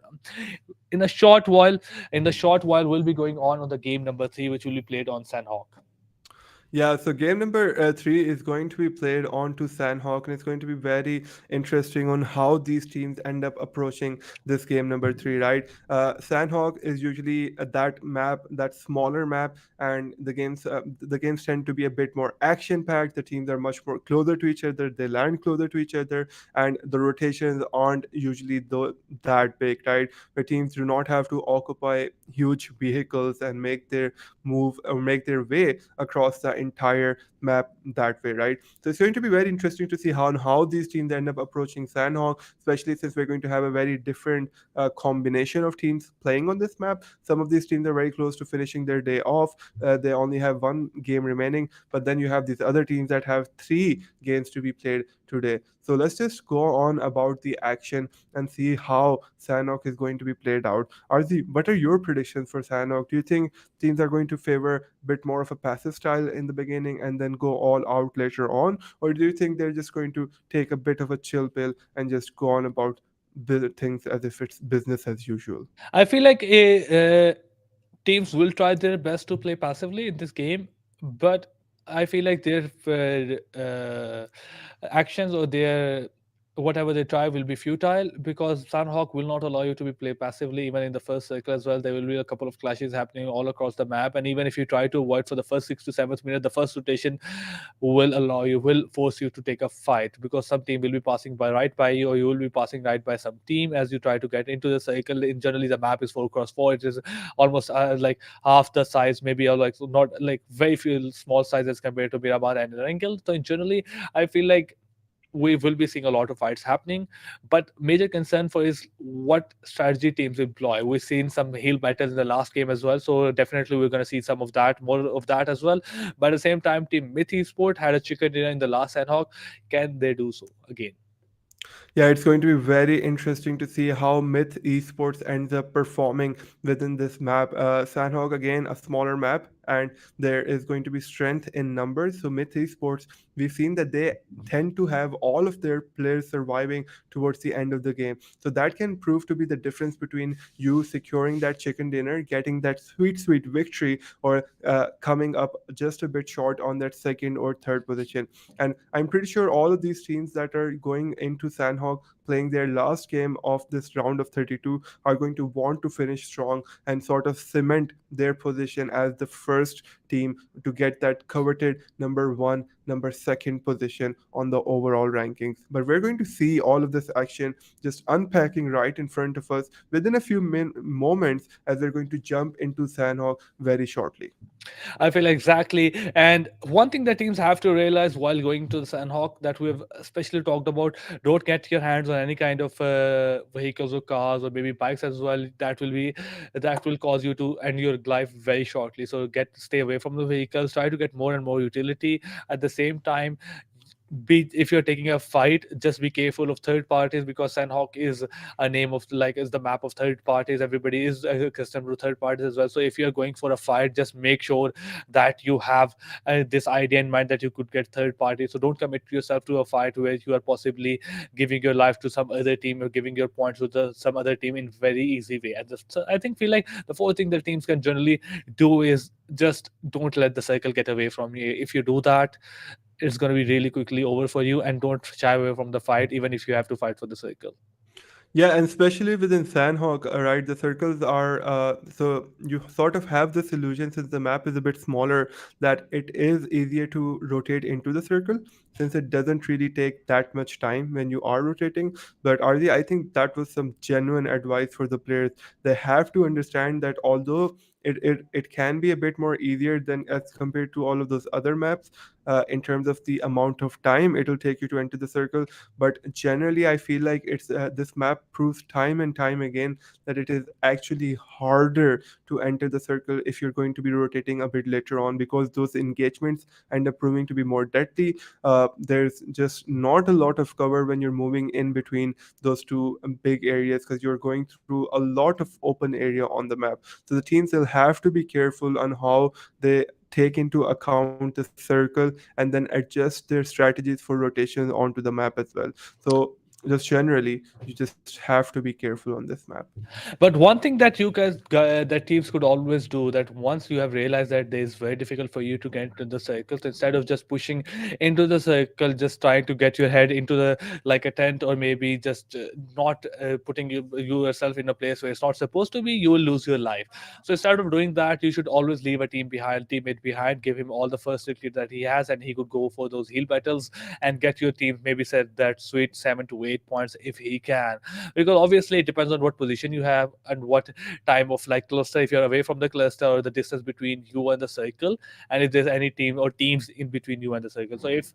in a short while, we'll be going on the game number three, which will be played on Sanhok. Yeah, so game number 3 is going to be played on to Sanhok, and it's going to be very interesting on how these teams end up approaching this game number 3, right? Sanhok is usually that map, that smaller map, and the games tend to be a bit more action packed. The teams are much more closer to each other. They land closer to each other, and the rotations aren't usually that big, right? Where teams do not have to occupy huge vehicles and make their move or make their way across the entire map that way, right? So it's going to be very interesting to see how these teams end up approaching Sanhok, especially since we're going to have a very different combination of teams playing on this map. Some of these teams are very close to finishing their day off. They only have one game remaining, but then you have these other teams that have 3 games to be played today. So let's just go on about the action and see how Sanhok is going to be played out. What are your predictions for Sanhok? Do you think teams are going to favor a bit more of a passive style in the beginning and then go all out later on? Or do you think they're just going to take a bit of a chill pill and just go on about things as if it's business as usual? I feel like teams will try their best to play passively in this game, but I feel like their actions or their whatever they try will be futile, because Sanhok will not allow you to be play passively even in the first circle as well. There will be a couple of clashes happening all across the map, and even if you try to avoid for the first 6 to 7 minutes, the first rotation will force you to take a fight, because some team will be passing right by you, or you will be passing right by some team as you try to get into the circle. In generally, the map is 4x4. It is almost like half the size, maybe, or like not like very few small sizes compared to Miramar and Erangel. So in generally, I feel like we will be seeing a lot of fights happening, but major concern for is what strategy teams employ. We've seen some heal battles in the last game as well, so definitely we're going to see some of that, more of that as well. But at the same time, Team Myth Esport had a chicken dinner in the last Sanhok. Can they do so again? Yeah, it's going to be very interesting to see how Myth Esports ends up performing within this map. Sanhok, again, a smaller map, and there is going to be strength in numbers. So Myth Esports, we've seen that they tend to have all of their players surviving towards the end of the game. So that can prove to be the difference between you securing that chicken dinner, getting that sweet, sweet victory, or coming up just a bit short on that second or third position. And I'm pretty sure all of these teams that are going into Sanhok playing their last game of this round of 32 are going to want to finish strong and sort of cement their position as the first team to get that coveted number 1, number 2nd position on the overall rankings. But we're going to see all of this action just unpacking right in front of us within a few moments as we're going to jump into Sanhok very shortly. I feel exactly. And one thing that teams have to realize while going to the Sanhok that we've especially talked about, don't get your hands on any kind of vehicles or cars or maybe bikes as well. That will cause you to end your life very shortly. So stay away from the vehicles. Try to get more and more utility. At the same time, if you're taking a fight, just be careful of third parties, because Sanhok is a name of like is the map of third parties. Everybody is accustomed to third parties as well. So if you're going for a fight, just make sure that you have this idea in mind that you could get third party. So don't commit yourself to a fight where you are possibly giving your life to some other team or giving your points to some other team in very easy way. And so I feel like the fourth thing that teams can generally do is just don't let the circle get away from you. If you do that, it's going to be really quickly over for you, and don't shy away from the fight even if you have to fight for the circle. Yeah, and especially within Sanhok, right, the circles are so you sort of have this illusion since the map is a bit smaller that it is easier to rotate into the circle since it doesn't really take that much time when you are rotating. But RZ, I think that was some genuine advice for the players. They have to understand that although it can be a bit more easier than as compared to all of those other maps in terms of the amount of time it'll take you to enter the circle, but generally I feel like it's this map proves time and time again that it is actually harder to enter the circle if you're going to be rotating a bit later on, because those engagements end up proving to be more deadly. There's just not a lot of cover when you're moving in between those two big areas because you're going through a lot of open area on the map. So the teams will have to be careful on how they take into account the circle and then adjust their strategies for rotation onto the map as well. So just generally, you just have to be careful on this map. But one thing that you guys, that teams could always do, that once you have realized that it is very difficult for you to get into the circles, instead of just pushing into the circle, just trying to get your head into the like a tent, or maybe just not putting you yourself in a place where it's not supposed to be, you will lose your life. So instead of doing that, you should always leave a teammate behind, give him all the first aid kit that he has, and he could go for those heal battles and get your team maybe set that sweet 7 to 8 points if he can, because obviously it depends on what position you have and what time of like cluster, if you're away from the cluster, or the distance between you and the circle, and if there's any team or teams in between you and the circle. So if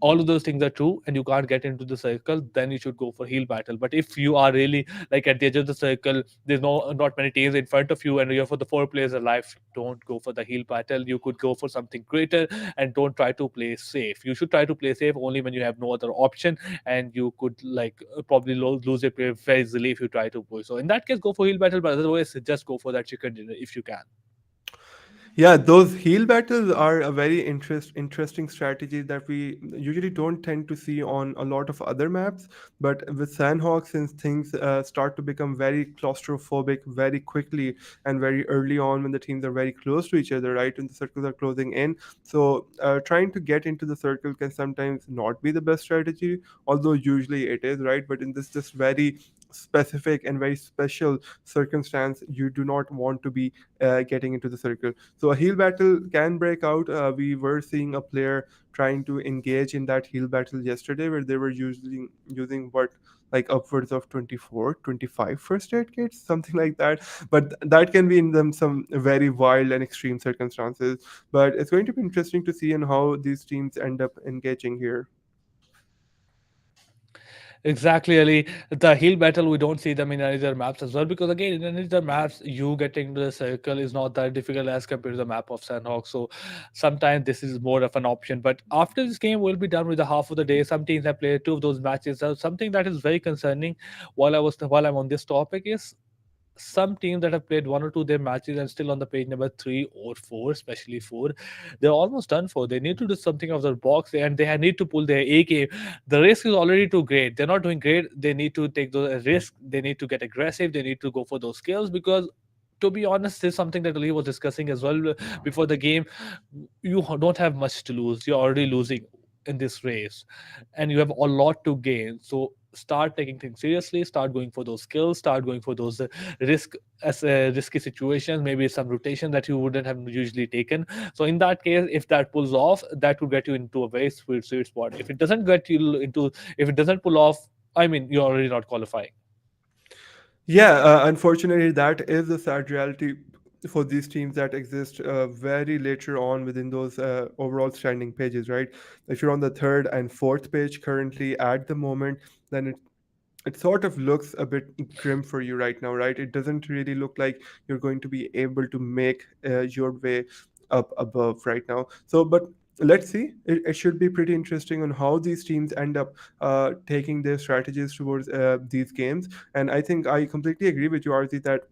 all of those things are true and you can't get into the circle, then you should go for heal battle. But if you are really like at the edge of the circle, there's not many teams in front of you, and you're for the 4 players alive, don't go for the heal battle. You could go for something greater, and don't try to play safe. You should try to play safe only when you have no other option, and you could like probably lose your player very easily if you try to push. So in that case, go for heal battle, but otherwise just go for that chicken dinner if you can. Yeah, those heal battles are a very interesting strategy that we usually don't tend to see on a lot of other maps. But with Sandhawk, since things start to become very claustrophobic very quickly and very early on when the teams are very close to each other, right, and the circles are closing in, so trying to get into the circle can sometimes not be the best strategy, although usually it is, right? But in this just very specific and very special circumstance, you do not want to be getting into the circle. So a heal battle can break out. We were seeing a player trying to engage in that heal battle yesterday where they were using what, like upwards of 24, 25 first aid kits, something like that. But that can be in them some very wild and extreme circumstances. But it's going to be interesting to see in how these teams end up engaging here. Exactly, Ali. The heal battle, we don't see them in any other maps as well, because again, in any other maps, you getting to the circle is not that difficult as compared to the map of Sanhok. So sometimes this is more of an option. But after this game, we'll be done with the half of the day. Some teams have played 2 of those matches. So something that is very concerning while I'm on this topic is some teams that have played 1 or 2 their matches and still on the page number 3 or 4, especially 4, they're almost done for. They need to do something out of the box, and they need to pull their A game. The risk is already too great. They're not doing great. They need to take those risk. They need to get aggressive. They need to go for those skills, because to be honest, this is something that Ali was discussing as well before the game. You don't have much to lose. You're already losing in this race, and you have a lot to gain. So start taking things seriously. Start going for those skills. Start going for those risky situations. Maybe some rotation that you wouldn't have usually taken. So in that case, if that pulls off, that would get you into a very sweet spot. If it doesn't get you into, if it doesn't pull off, I mean, you're already not qualifying. Yeah, unfortunately, that is the sad reality for these teams that exist very later on within those overall standing pages, right? If you're on the third and fourth page currently at the moment, then it sort of looks a bit grim for you right now, right? It doesn't really look like you're going to be able to make your way up above right now. So, but let's see. It should be pretty interesting on how these teams end up taking their strategies towards these games. And I think I completely agree with you, Arti, that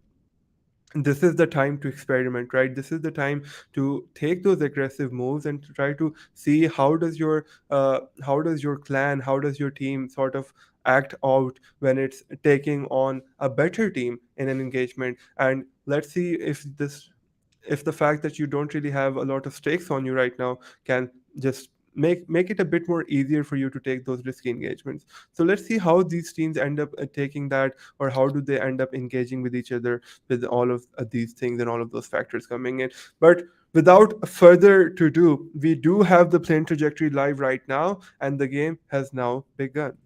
this is the time to experiment, right? This is the time to take those aggressive moves and to try to see how does your clan, how does your team sort of act out when it's taking on a better team in an engagement. And let's see if the fact that you don't really have a lot of stakes on you right now can just make it a bit more easier for you to take those risky engagements. So let's see how these teams end up taking that, or how do they end up engaging with each other with all of these things and all of those factors coming in. But without further to do, we do have the playing trajectory live right now, and the game has now begun.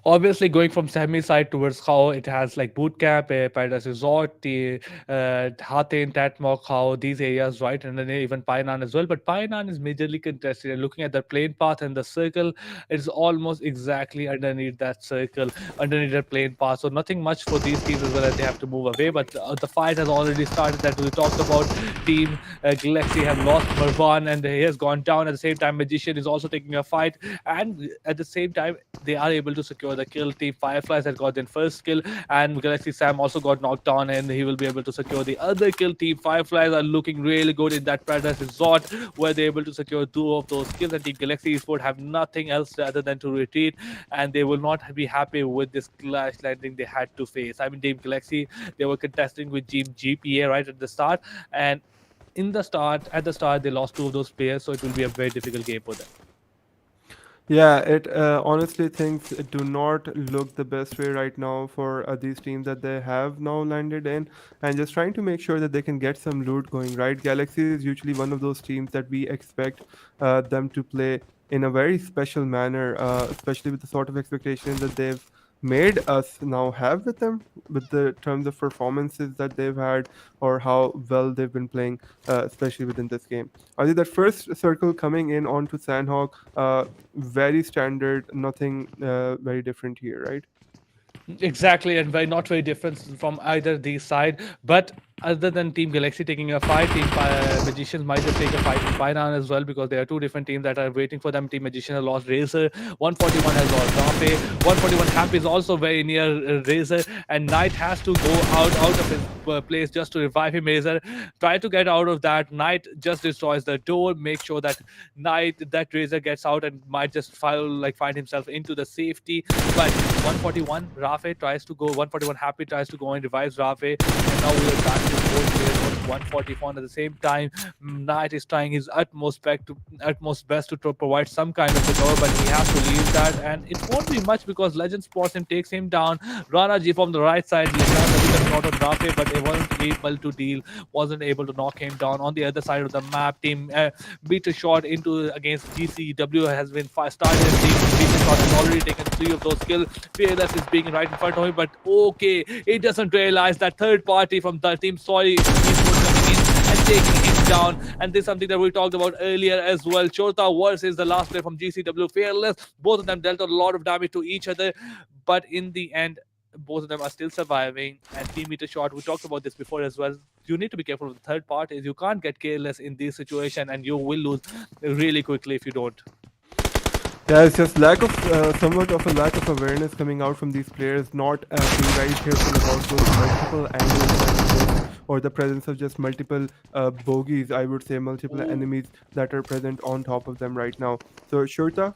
Obviously going from semi side towards how it has like boot camp, paradise resort, the Hathin, Tatmok, how these areas, right, and then even Painan as well. But Painan is majorly contested, and looking at the plane path and the circle, it's almost exactly underneath that circle, underneath the plane path, so nothing much for these teams as well, as they have to move away. But the fight has already started, that we talked about. Team Galaxy have lost Marwan and he has gone down. At the same time, Magician is also taking a fight, and at the same time they are able to secure the kill. Team Fireflies had got their first kill, and Galaxy Sam also got knocked down, and he will be able to secure the other kill. Team Fireflies are looking really good in that Paradise Resort, where they're able to secure 2 of those kills, and Team Galaxy Esports have nothing else other than to retreat, and they will not be happy with this clash landing they had to face. I mean, Team Galaxy, they were contesting with Team GPA right at the start, and at the start, they lost 2 of those players, so it will be a very difficult game for them. Yeah, it honestly things do not look the best way right now for these teams that they have now landed in, and just trying to make sure that they can get some loot going, right? Galaxy is usually one of those teams that we expect them to play in a very special manner, especially with the sort of expectations that they've made us now have with them, with the terms of performances that they've had, or how well they've been playing, especially within this game. I think that first circle coming in onto Sanhok, very standard, nothing very different here, right? Exactly, and not very different from either these side. But other than Team Galaxy taking a fight, Team Magicians might just take a fight in Painan as well, because there are 2 different teams that are waiting for them. Team Magician has lost Razor, 141 has lost Rafe, 141 Happy is also very near Razor, and Knight has to go out of his place just to revive him. Razor try to get out of that. Knight just destroys the door, make sure that Razor gets out and might just find himself into the safety. But 141 Rafe tries to go, 141 Happy tries to go and revives Rafe, and now we are back to 4 players on 144. At the same time, Knight is trying his utmost best to provide some kind of recover, but he has to leave that, and it won't be much because Legend spots him, takes him down. Rana G from the right side, not on Rafe, but they wasn't able to knock him down. On the other side of the map, Team beat a shot into against GCW has been started. Team beat a shot has already taken 3 of those kills. Fearless is being right in front of him, but okay, he doesn't realize that third party from the team Sorry is coming in and taking him down. And this is something that we talked about earlier as well. Chota versus the last player from GCW, Fearless. Both of them dealt a lot of damage to each other, but in the end, both of them are still surviving. And Team Meter Shot, we talked about this before as well. You need to be careful with the third parties. You can't get careless in this situation, and you will lose really quickly if you don't. Yeah, it's just somewhat of a lack of awareness coming out from these players, not being very careful about those multiple angles or the presence of just multiple bogeys, I would say, multiple enemies that are present on top of them right now. So Shurta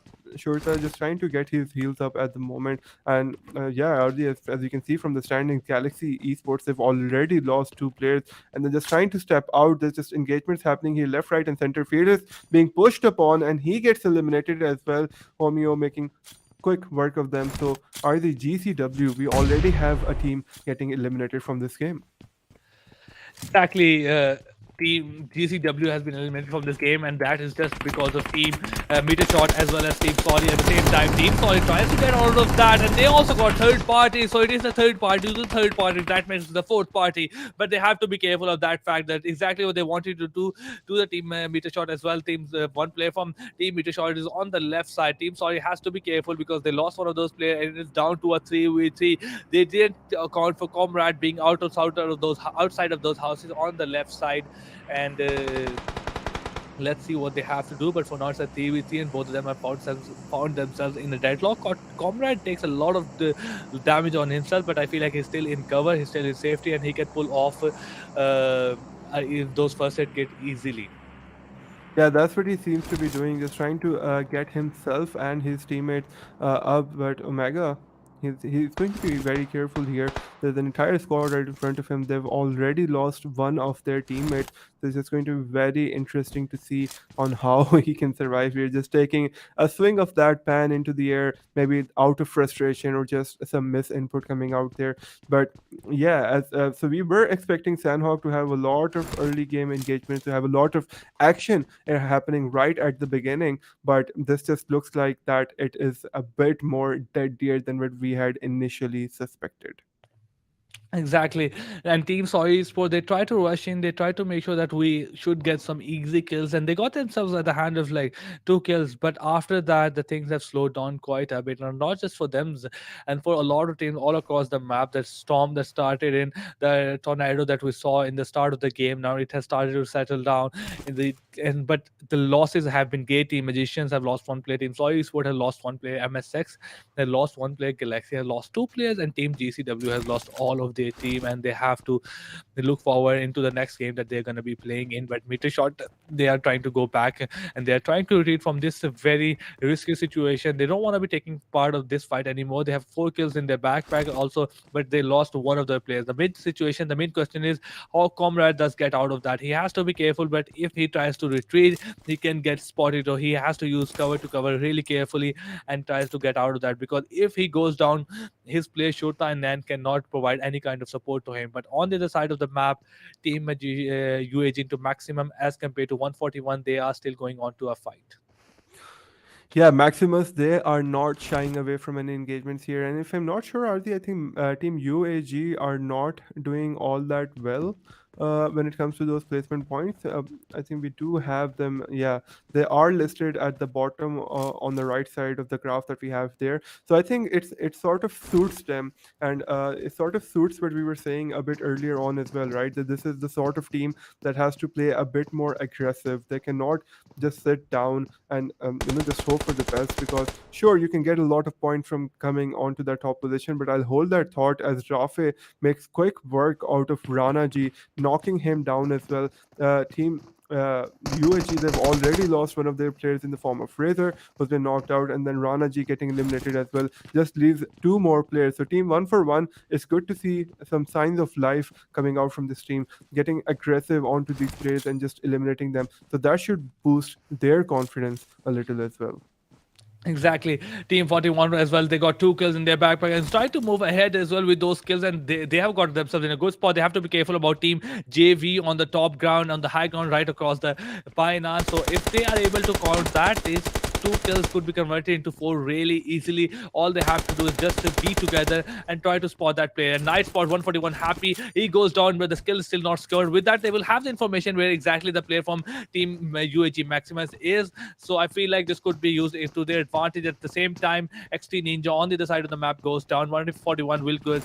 just trying to get his heels up at the moment, and as you can see from the standings, Galaxy Esports, they've already lost 2 players, and they're just trying to step out. There's just engagements happening here, left, right, and center. Fearless being pushed upon, and he gets eliminated as well. Homeo making quick work of them. So are the GCW, we already have a team getting eliminated from this game. Exactly. Team GCW has been eliminated from this game, and that is just because of Team Meter Shot as well as Team Sorry. At the same time, Team Sorry tries to get out of that, and they also got third party. So it is the third party to the third party. That makes the fourth party. But they have to be careful of that fact, that exactly what they wanted to do to the Team Meter Shot as well. One player from Team Meter Shot is on the left side. Team Sorry has to be careful because they lost one of those players, and it's down to a 3v3. They didn't account for Comrade being outside of those houses on the left side. And let's see what they have to do. But for now, it's a 3v3, and both of them have found themselves in a deadlock. Comrade takes a lot of the damage on himself, but I feel like he's still in cover, he's still in safety, and he can pull off if those first aid kit easily. Yeah, that's what he seems to be doing, just trying to get himself and his teammates up. But Omega, he's going to be very careful here. There's an entire squad right in front of him. They've already lost one of their teammates. It's just going to be very interesting to see on how he can survive here, just taking a swing of that pan into the air, maybe out of frustration or just some miss input coming out there. But yeah, so we were expecting Sanhok to have a lot of early game engagement, to have a lot of action happening right at the beginning, but this just looks like that it is a bit more dead deer than what we had initially suspected. Exactly. And Team Sorry Sport, they try to rush in, they try to make sure that we should get some easy kills, and they got themselves at the hand of like 2 kills. But after that, the things have slowed down quite a bit, and not just for them, and for a lot of teams all across the map. That storm that started in the tornado that we saw in the start of the game, now it has started to settle down in the and but the losses have been great. Team Magicians have lost one player, Team Sorry Sport has lost one player, MSX they lost one player, Galaxy has lost 2 players, and Team GCW has lost all of their team, and they have to look forward into the next game that they're going to be playing in. But Meter Shot, they are trying to go back and they are trying to retreat from this very risky situation. They don't want to be taking part of this fight anymore. They have 4 kills in their backpack also, but they lost one of their players. The mid situation, the main question is how Comrade does get out of that. He has to be careful, but if he tries to retreat, he can get spotted, or he has to use cover to cover really carefully and tries to get out of that, because if he goes down, his player Shota and Nan cannot provide any kind of support to him. But on the other side of the map, Team UAG into Maximum, as compared to 141, they are still going on to a fight. Yeah, Maximus, they are not shying away from any engagements here. And if I'm not sure, I think Team UAG are not doing all that well when it comes to those placement points. I think we do have them. Yeah, they are listed at the bottom on the right side of the graph that we have there. So I think it sort of suits them, and it sort of suits what we were saying a bit earlier on as well, right? That this is the sort of team that has to play a bit more aggressive. They cannot just sit down and just hope for the best, because sure, you can get a lot of points from coming onto that top position, but I'll hold that thought as Rafe makes quick work out of Rana G, knocking him down as well. Team UAG, they've already lost one of their players in the form of Razor, who's been knocked out, and then Rana G getting eliminated as well. Just leaves 2 more players. So Team 141, it's good to see some signs of life coming out from this team, getting aggressive onto these players and just eliminating them. So that should boost their confidence a little as well. Exactly. Team 41 as well, they got 2 kills in their backpack and try to move ahead as well with those kills, and they have got themselves in a good spot. They have to be careful about Team JV on the top ground, on the high ground right across the Painan. So if they are able to count that, these 2 kills could be converted into 4 really easily. All they have to do is just to be together and try to spot that player. Night spot 141 happy. He goes down, but the skill is still not scored. With that, they will have the information where exactly the player from Team UAGxMAXIMUS is. So I feel like this could be used to their advantage. At the same time, XT Ninja on the other side of the map goes down. 141 will go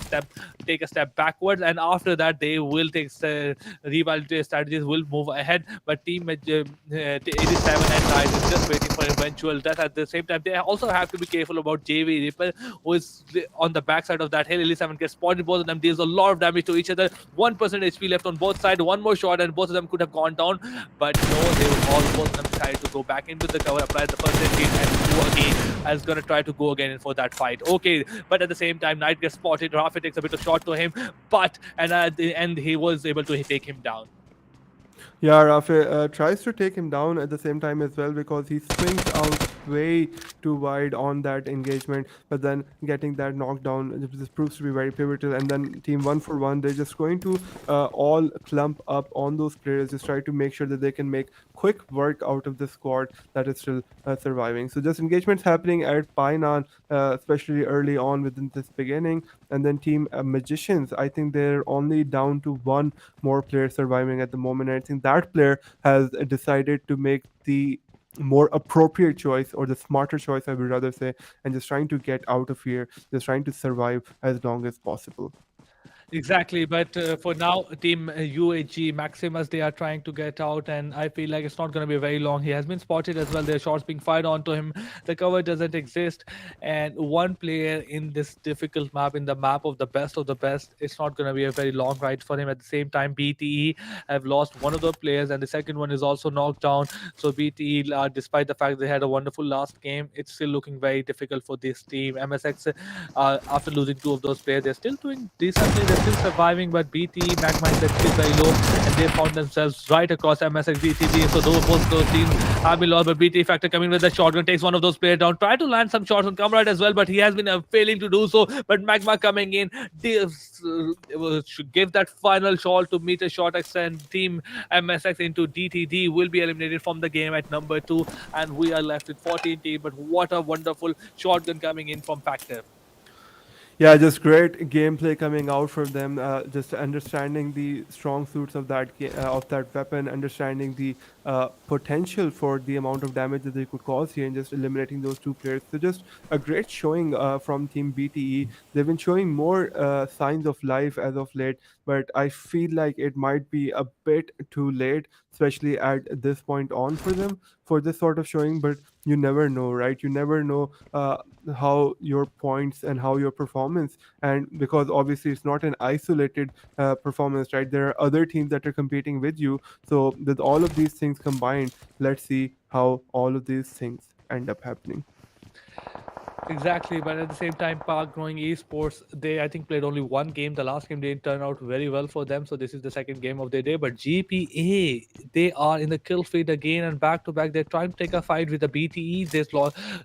take a step backwards, and after that they will take revalidate strategies, will move ahead. But Team 87 and 9 is just waiting for eventual death. At the same time, they also have to be careful about JV Ripple, who is on the backside of that hill. 87 gets spotted. Both of them deals a lot of damage to each other. 1% HP left on both sides. One more shot, and both of them could have gone down. But no, they will both of them decided to go back into the cover, apply the first aid kit, and go again. I was gonna try to go again for that fight. Okay, but at the same time, Knight gets spotted. Rafa takes a bit of shot to him, but at the end he was able to take him down. Yeah, Rafe tries to take him down at the same time as well, because he swings out way too wide on that engagement, but then getting that knockdown, this proves to be very pivotal. And then Team 141, they're just going to all clump up on those players, just try to make sure that they can make quick work out of the squad that is still surviving. So just engagements happening at Painan, especially early on within this beginning. And then Team Magicians, I think they're only down to 1 more player surviving at the moment. And I think that player has decided to make the more appropriate choice, or the smarter choice I would rather say, and just trying to get out of here, just trying to survive as long as possible. Exactly, but for now, Team UAGxMAXIMUS, they are trying to get out, and I feel like it's not going to be very long. He has been spotted as well. There are shots being fired onto him. The cover doesn't exist, and one player in this difficult map, in the map of the best, it's not going to be a very long ride for him. At the same time, BTE have lost one of the players, and the second one is also knocked down. So BTE, despite the fact they had a wonderful last game, it's still looking very difficult for this team. MSX, after losing 2 of those players, they're still doing decently. They're still surviving, but BT, Magma is still very low, and they found themselves right across MSX BTG. So both those teams have been lost, but BT Factor coming with the shotgun takes one of those players down. Try to land some shots on Comrade as well, but he has been failing to do so. But Magma coming in, should give that final shot to meet a shot extend. Team MSX into DTD will be eliminated from the game at number 2, and we are left with 14 team. But what a wonderful shotgun coming in from Factor. Yeah, just great gameplay coming out from them. Just understanding the strong suits of that weapon, understanding the potential for the amount of damage that they could cause here, and just eliminating those two players. So just a great showing from Team BTE. They've been showing more signs of life as of late, but I feel like it might be a bit too late, especially at this point on for them for this sort of showing. But you never know, right? You never know how your points and how your performance, and because obviously it's not an isolated performance, right? There are other teams that are competing with you. So with all of these things combined, let's see how all of these things end up happening. Exactly, but at the same time, Park growing esports, they I think played only one game. The last game didn't turn out very well for them, so this is the second game of the day. But GPA, they are in the kill feed again, and back to back, they're trying to take a fight with the BTE. They've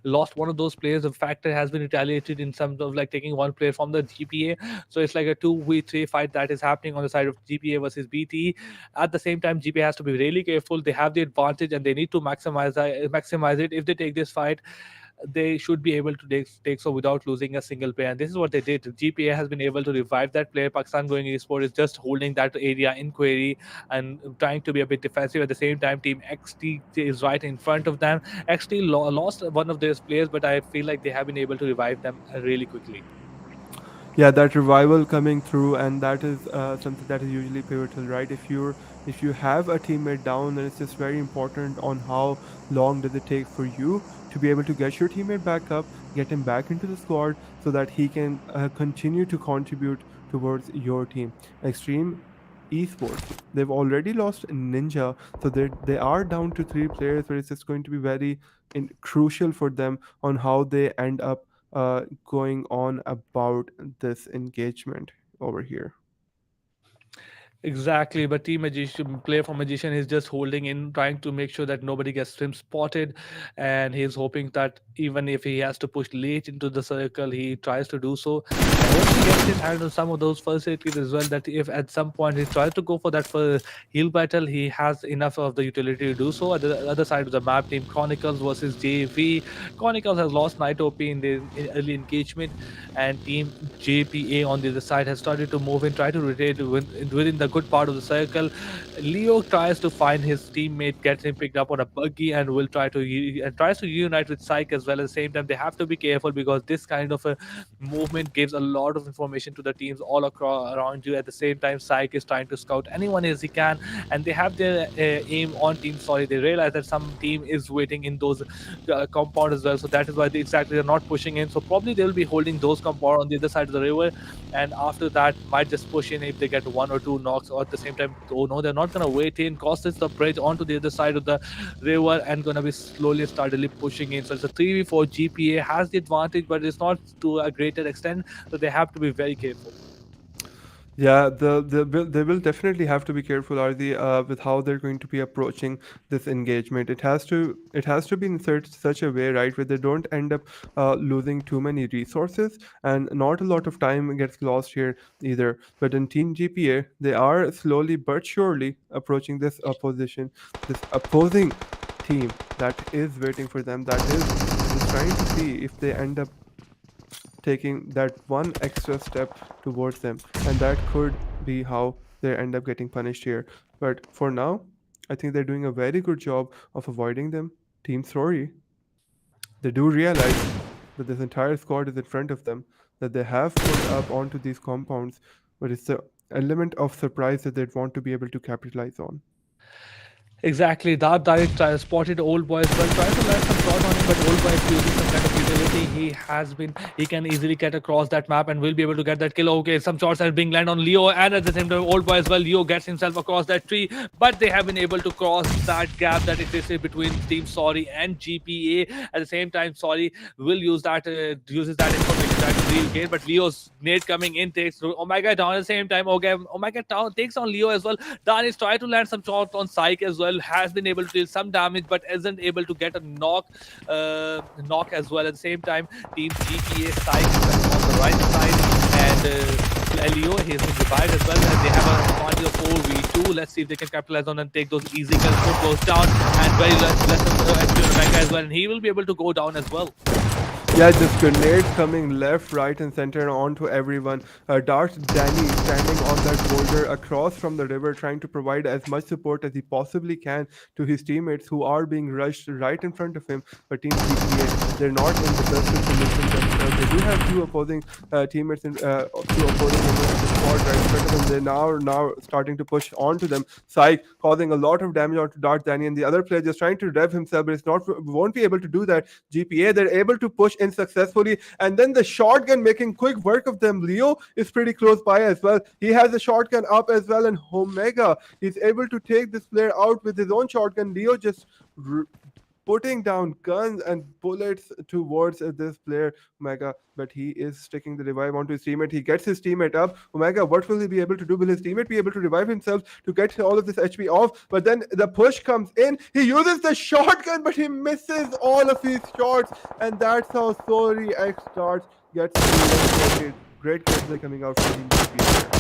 lost one of those players. The Factor has been retaliated in terms of like taking one player from the GPA, so it's like a 2v3 fight that is happening on the side of GPA versus BTE. At the same time, GPA has to be really careful. They have the advantage, and they need to maximize it. If they take this fight, they should be able to take so without losing a single player, and this is what they did. GPA has been able to revive that player. Pakistan going esports is just holding that area in query and trying to be a bit defensive. At the same time, Team XT is right in front of them. XT lost one of their players, but I feel like they have been able to revive them really quickly. Yeah, that revival coming through, and that is something that is usually pivotal, right? If you have a teammate down, then it's just very important on how long does it take for you to be able to get your teammate back up, get him back into the squad, so that he can continue to contribute towards your team. XTREME Esports, they've already lost Ninja, so they are down to 3 players, but it's just going to be very crucial for them on how they end up going on about this engagement over here. Exactly, but Team Magician, player for Magician is just holding in, trying to make sure that nobody gets him spotted, and he's hoping that even if he has to push late into the circle, he tries to do so. And once he gets his hand on some of those first aid kits as well, that if at some point he tries to go for that first heal battle, he has enough of the utility to do so. At the other side of the map, Team Chronicles versus JV. Chronicles has lost Night OP in the early engagement, and Team JPA on the other side has started to move in, try to rotate within the good part of the circle. Leo tries to find his teammate, gets him picked up on a buggy, and will tries to reunite with Psych as well. At the same time, they have to be careful because this kind of a movement gives a lot of information to the teams all across around you. At the same time, Psych is trying to scout anyone as he can, and they have their aim on Team Sorry. They realize that some team is waiting in those compound as well, so that is why they're not pushing in. So probably they will be holding those compound on the other side of the river, and after that might just push in if they get 1 or 2 knocks. Or at the same time, oh no, they're not gonna wait in, crosses the bridge onto the other side of the river, and gonna be slowly steadily pushing in. So it's a 3v4. GPA has the advantage, but it's not to a greater extent, so they have to be very careful. Yeah, they will definitely have to be careful, Ardi, with how they're going to be approaching this engagement. It has to be in such a way, right, where they don't end up losing too many resources, and not a lot of time gets lost here either. But in Team GPA, they are slowly but surely approaching this opposing team that is waiting for them, that is just trying to see if they end up taking that one extra step towards them, and that could be how they end up getting punished here. But for now, I think they're doing a very good job of avoiding them. Team Sorry, they do realize that this entire squad is in front of them, that they have pulled up onto these compounds, but it's the element of surprise that they'd want to be able to capitalize on. Exactly, that direct spotted old boys, but trying to land some shot on him, but Old Boy is using some kind of utility. He can easily get across that map and will be able to get that kill. Okay, some shots are being landed on Leo, and at the same time Old Boy as well. Leo gets himself across that tree, but they have been able to cross that gap that existed between Team Sorry and GPA. At the same time, Sorry will uses that information that Leo gained, but Leo's nade coming in takes Omega down at the same time. Okay, Omega down takes on Leo as well. Dan is trying to land some shots on Psych as well, has been able to deal some damage, but isn't able to get a knock as well. At the same time, Team GPA Psych is on the right side, and Leo, he has been revived as well, and they have a advantage of 4v2. Let's see if they can capitalize on and take those easy kills. Foot goes down, and very less Omega as well, and he will be able to go down as well. Yeah, just grenades coming left, right, and center onto everyone. Darth Danny standing on that boulder across from the river, trying to provide as much support as he possibly can to his teammates who are being rushed right in front of him. But Team GPA, they're not in the best of conditions. They do have two opposing teammates and two opposing members of the squad right in front of them. They're now starting to push onto them. Psych causing a lot of damage onto Darth Danny, and the other player just trying to rev himself, but won't be able to do that. GPA, they're able to push in successfully, and then the shotgun making quick work of them. Leo is pretty close by as well. He has the shotgun up as well, and Omega is able to take this player out with his own shotgun. Leo just putting down guns and bullets towards this player, Omega, but he is sticking the revive onto his teammate. He gets his teammate up. Omega, what will he be able to do? Will his teammate be able to revive himself to get all of this HP off? But then the push comes in. He uses the shotgun, but he misses all of his shots, and that's how SORRYxDARTHH gets eliminated. Great gameplay coming out from Team GPA.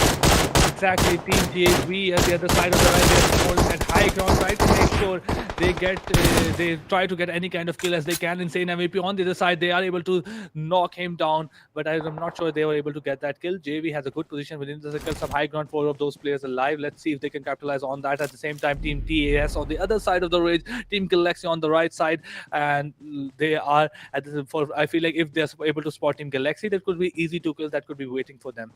Exactly, Team GAV at the other side of the line, they're holding at high ground, trying to make sure they try to get any kind of kill as they can. Insane MVP on the other side, they are able to knock him down, but I'm not sure they were able to get that kill. JV has a good position within the circle, some high ground, 4 of those players alive. Let's see if they can capitalize on that. At the same time, Team TAS on the other side of the ridge, Team Galaxy on the right side, and they are at the, I feel like if they're able to spot Team Galaxy, that could be easy 2 kills that could be waiting for them.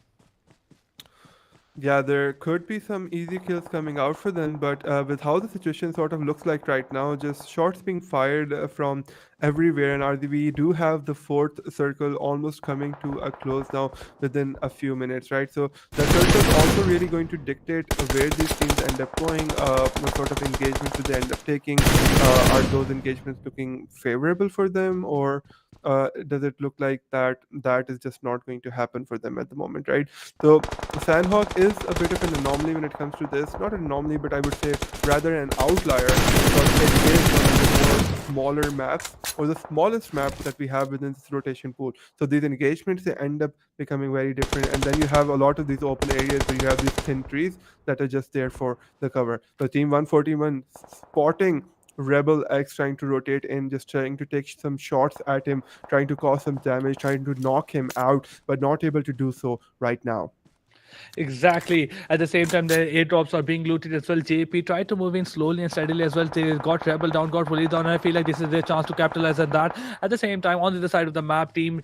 Yeah, there could be some easy kills coming out for them, but with how the situation sort of looks like right now, just shots being fired from everywhere, and we do have the 4th circle almost coming to a close now within a few minutes, right? So the circle is also really going to dictate where these teams end up going, what sort of engagements do they end up taking. Are those engagements looking favorable for them, or does it look like that is just not going to happen for them at the moment, right? So Sanhok is a bit of an anomaly when it comes to this. Not an anomaly, but I would say rather an outlier, because it is one of the more smaller maps, or the smallest map that we have within this rotation pool. So these engagements, they end up becoming very different, and then you have a lot of these open areas where you have these thin trees that are just there for the cover. So Team 141 spotting Rebel X trying to rotate in, just trying to take some shots at him, trying to cause some damage, trying to knock him out, but not able to do so right now. Exactly. At the same time, the airdrops are being looted as well. JP tried to move in slowly and steadily as well. They got Rebel down, got Wooly down, and I feel like this is their chance to capitalize on that. At the same time, on the other side of the map, Team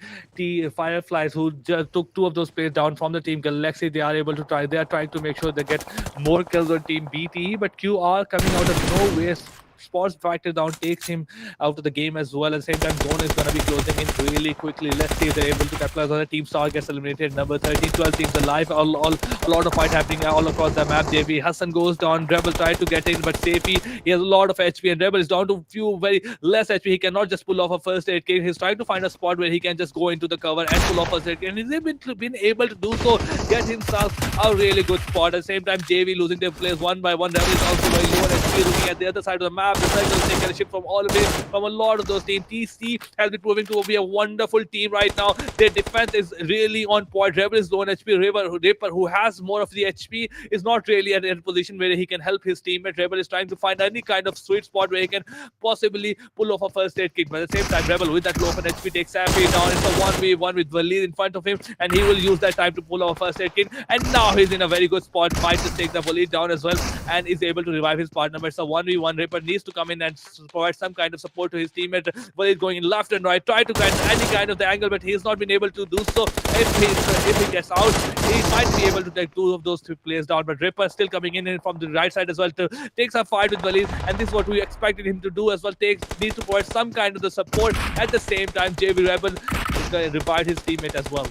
Fireflies, who just took 2 of those players down from the Team Galaxy, they are trying to make sure they get more kills on Team BTE, but QR coming out of nowhere. Sports factor down takes him out of the game as well. At the same time, Zone is going to be closing in really quickly. Let's see if they're able to capitalize on it. Team Star gets eliminated. Number 13, 12 teams alive. A lot of fight happening all across the map. JB Hassan goes down. Rebel tried to get in, but Safi, he has a lot of HP, and Rebel is down to few very less HP. He cannot just pull off a first aid kit. He's trying to find a spot where he can just go into the cover and pull off a first aid kit, and he's been able to do so, get himself a really good spot. At the same time, JV losing their players one by one. Rebel is also very low on HP. Looking at the other side of the map, the Circle is taking a ship from all the way from a lot of those teams. TC has been proving to be a wonderful team right now. Their defense is really on point. Rebel is low on HP. Ripper, who has more of the HP, is not really at a position where he can help his teammate. Rebel is trying to find any kind of sweet spot where he can possibly pull off a first aid kit. But at the same time, Rebel with that low on HP takes Safi down. It's a 1v1 with Walid in front of him, and he will use that time to pull off a first aid kit, and now he's in a very good spot. Might just take the bullet down as well, and is able to revive his partner. But it's a 1v1. Ripper needs to come in and provide some kind of support to his teammate. But he's going in left and right, try to get any kind of the angle, but he's not been able to do so. If he gets out, he might be able to take two of those three players down. But Ripper still coming in from the right side as well to take some fight with Walid, and this is what we expected him to do as well. Needs to provide some kind of the support. At the same time, JB Rebel is going to revive his teammate as well.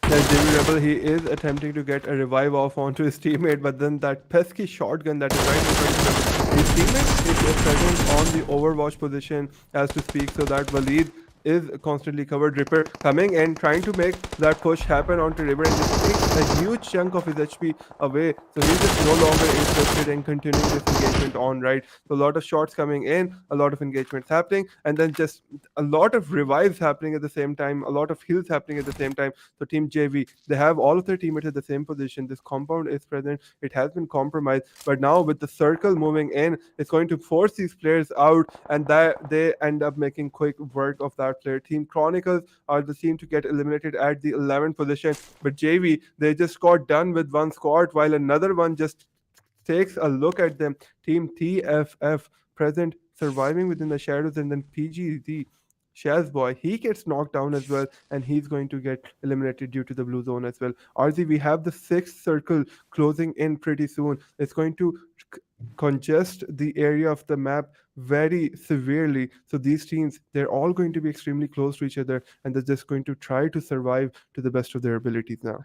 That JB Rebel, he is attempting to get a revive off onto his teammate, but then that pesky shotgun that is right in front of him. His teammate is present on the overwatch position as to speak, so that Walid is constantly covered. Ripper coming and trying to make that push happen onto River and just takes a huge chunk of his HP away. So he's just no longer interested in continuing this engagement on, right? So a lot of shots coming in, a lot of engagements happening, and then just a lot of revives happening at the same time, a lot of heals happening at the same time. So Team JV, they have all of their teammates at the same position. This compound is present. It has been compromised, but now with the circle moving in, it's going to force these players out, and that they end up making quick work of that player. Team Chronicles are the team to get eliminated at the 11th position, but JV, they just got done with one squad while another one just takes a look at them. Team TFF present, surviving within the shadows, and then PGZ Shazboy, he gets knocked down as well, and he's going to get eliminated due to the blue zone as well. RZ, we have the 6th circle closing in pretty soon. It's going to congest the area of the map very severely. So these teams, they're all going to be extremely close to each other, and they're just going to try to survive to the best of their abilities now.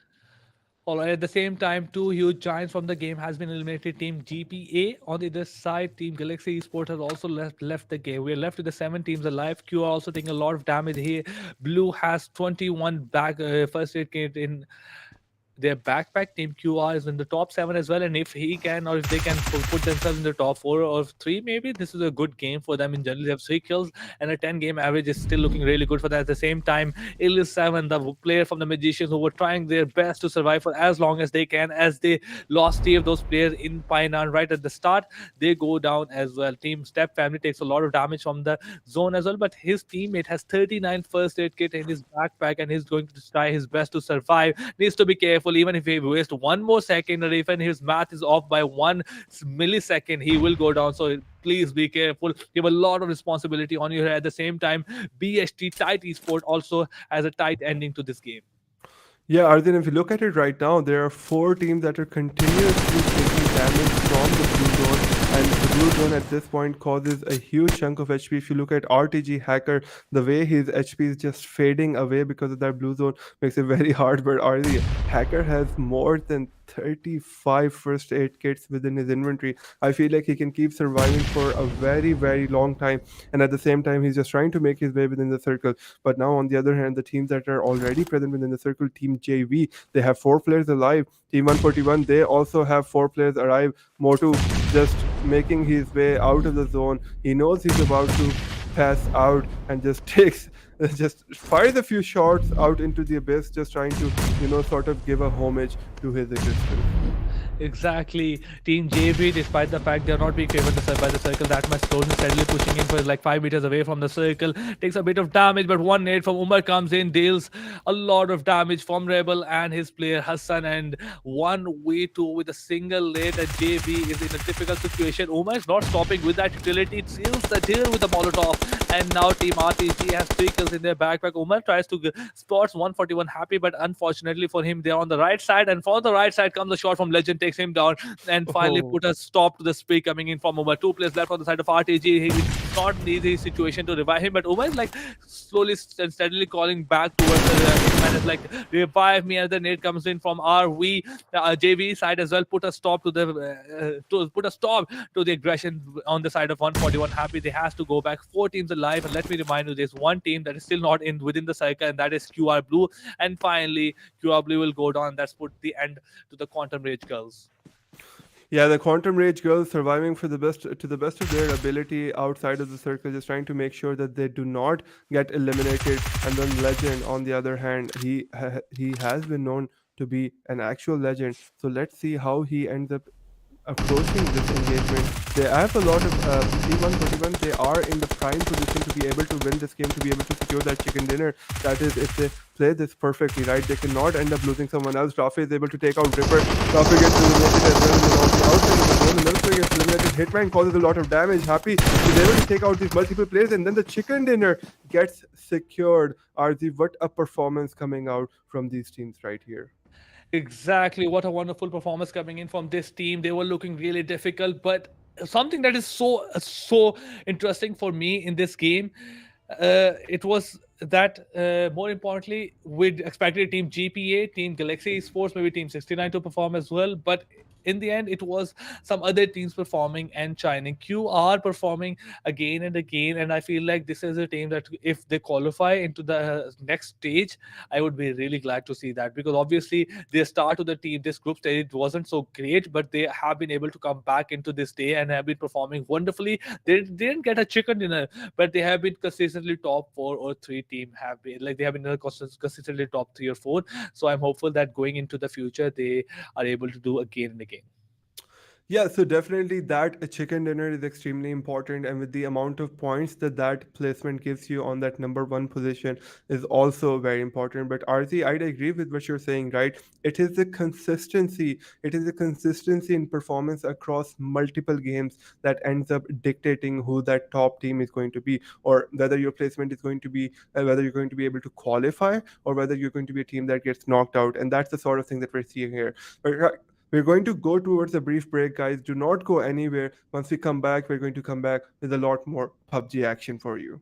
All right, at the same time, two huge giants from the game has been eliminated. Team GPA on the other side, Team Galaxy Esports has also left the game. We're left with the 7 teams alive. Q are also taking a lot of damage here. Blue has 21 first aid kit in their backpack. Team QR is in the top 7 as well, and if he can, or if they can put themselves in the top 4 or 3, maybe this is a good game for them. In general, they have 3 kills and a 10 game average is still looking really good for that. At the same time, Ilis7, the player from the Magicians, who were trying their best to survive for as long as they can, as they lost 3 of those players in Painan right at the start, they go down as well. Team Step Family takes a lot of damage from the zone as well, but his teammate has 39 first aid kit in his backpack, and he's going to try his best to survive. Needs to be careful. Even if he wastes 1 more second, or even his math is off by 1 millisecond, he will go down. So please be careful. You have a lot of responsibility on your head. At the same time, BHT Tight Esport also has a tight ending to this game. Yeah, Ardin, if you look at it right now, there are 4 teams that are continuously taking damage from the blue zone, and the blue zone at this point causes a huge chunk of HP. If you look at RTG Hacker, the way his HP is just fading away because of that blue zone makes it very hard, but RTG Hacker has more than 35 first aid kits within his inventory. I feel like he can keep surviving for a very, very long time, and at the same time, he's just trying to make his way within the circle. But now, on the other hand, the teams that are already present within the circle, Team JV, they have 4 players alive. Team 141, they also have 4 players alive. Motu just making his way out of the zone. He knows he's about to pass out and just fires a few shots out into the abyss, just trying to, sort of give a homage to his existence. Exactly. Team JB, despite the fact they're not being favored by the circle that much, slowly steadily pushing in for like 5 meters away from the circle, takes a bit of damage, but one nade from Umar comes in, deals a lot of damage from Rebel and his player Hassan, and 1v2 with a single nade, and JB is in a difficult situation. Umar is not stopping with that utility, it seals the deal with the Molotov, and now Team RTG has 3 kills in their backpack. Umar tries to spots 141 happy, but unfortunately for him, they're on the right side, and from the right side comes a shot from Legend, takes him down, and finally put a stop to the spree coming in from Umar. 2 players left on the side of RTG. It's not an easy situation to revive him, but Umar is like slowly and steadily calling back towards the man, is like, revive me, and the nade comes in from RV JV side as well. Put a stop to the aggression on the side of 141 happy. They has to go back. 4 teams alive, and let me remind you, there's 1 team that is still not within the cycle, and that is QR Blue. And finally, QR Blue will go down. That's put the end to the Quantum Rage Girls. Yeah, the Quantum Rage Girls surviving to the best of their ability outside of the circle, just trying to make sure that they do not get eliminated. And then Legend, on the other hand, he has been known to be an actual legend. So let's see how he ends up approaching this engagement. They have a lot of T141. They are in the prime position to be able to win this game, to be able to secure that chicken dinner. That is, if they play this perfectly, right? They cannot end up losing someone else. Rafi is able to take out Ripper. Rafi gets eliminated as well. And on the outside of the zone, another player gets eliminated. Hitman causes a lot of damage. Happy is able to take out these multiple players, and then the chicken dinner gets secured. RZ, what a performance coming out from these teams right here. Exactly. What a wonderful performance coming in from this team. They were looking really difficult, but something that is so interesting for me in this game, it was that more importantly, we'd expected Team GPA, Team Galaxy Esports, maybe Team 69 to perform as well, but in the end, it was some other teams performing and shining. QR performing again and again, and I feel like this is a team that if they qualify into the next stage, I would be really glad to see that, because obviously their start to the team, this group stage, it wasn't so great, but they have been able to come back into this day and have been performing wonderfully. They didn't get a chicken dinner, but they have been consistently top 4 or 3 team have been like they have been consistently top 3 or 4. So I'm hopeful that going into the future they are able to do again and again. Yeah, so definitely that a chicken dinner is extremely important, and with the amount of points that placement gives you on that number 1 position is also very important. But RZ, I'd agree with what you're saying, right? It is the consistency. It is the consistency in performance across multiple games that ends up dictating who that top team is going to be, or whether your placement is going to be, whether you're going to be able to qualify, or whether you're going to be a team that gets knocked out. And that's the sort of thing that we're seeing here. But we're going to go towards a brief break, guys. Do not go anywhere. Once we come back, we're going to come back with a lot more PUBG action for you.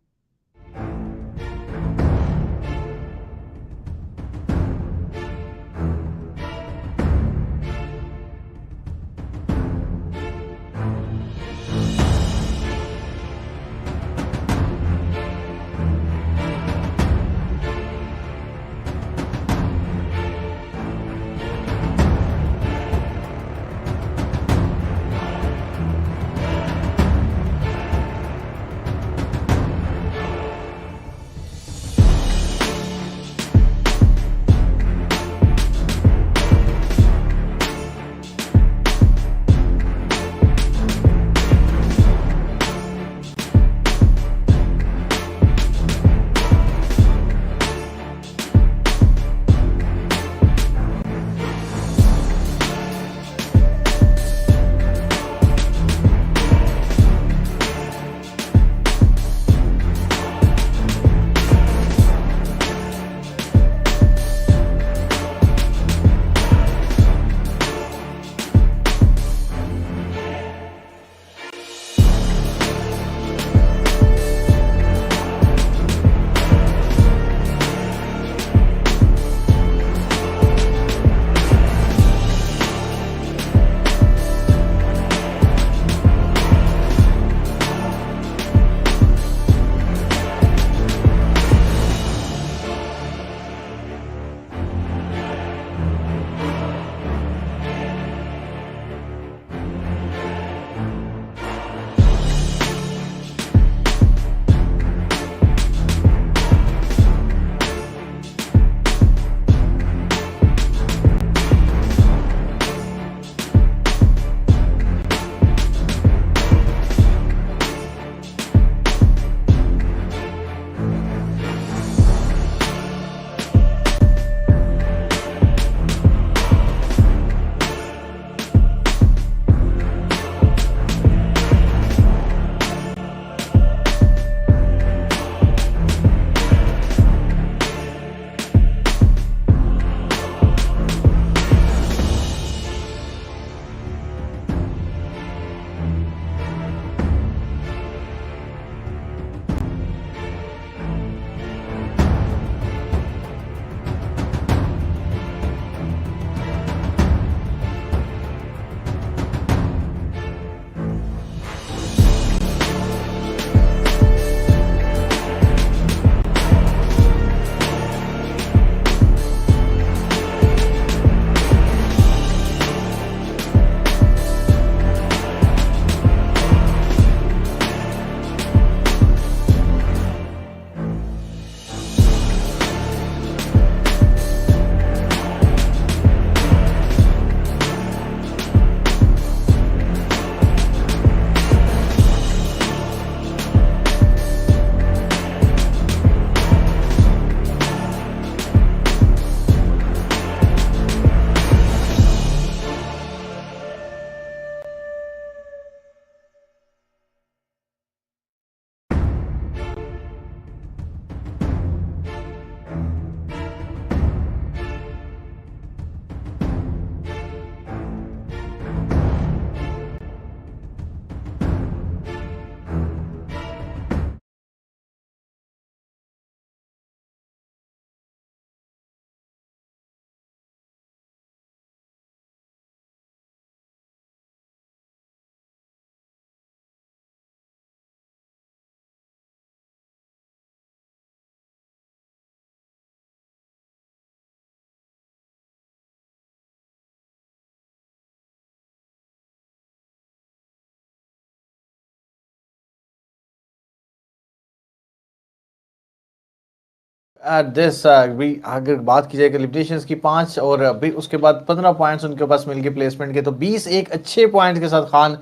This अगर बात की जाए limitations की 5 और अभी उसके बाद 15 points उनके पास मिल गए प्लेसमेंट के, तो 20 एक अच्छे पॉइंट के साथ Khan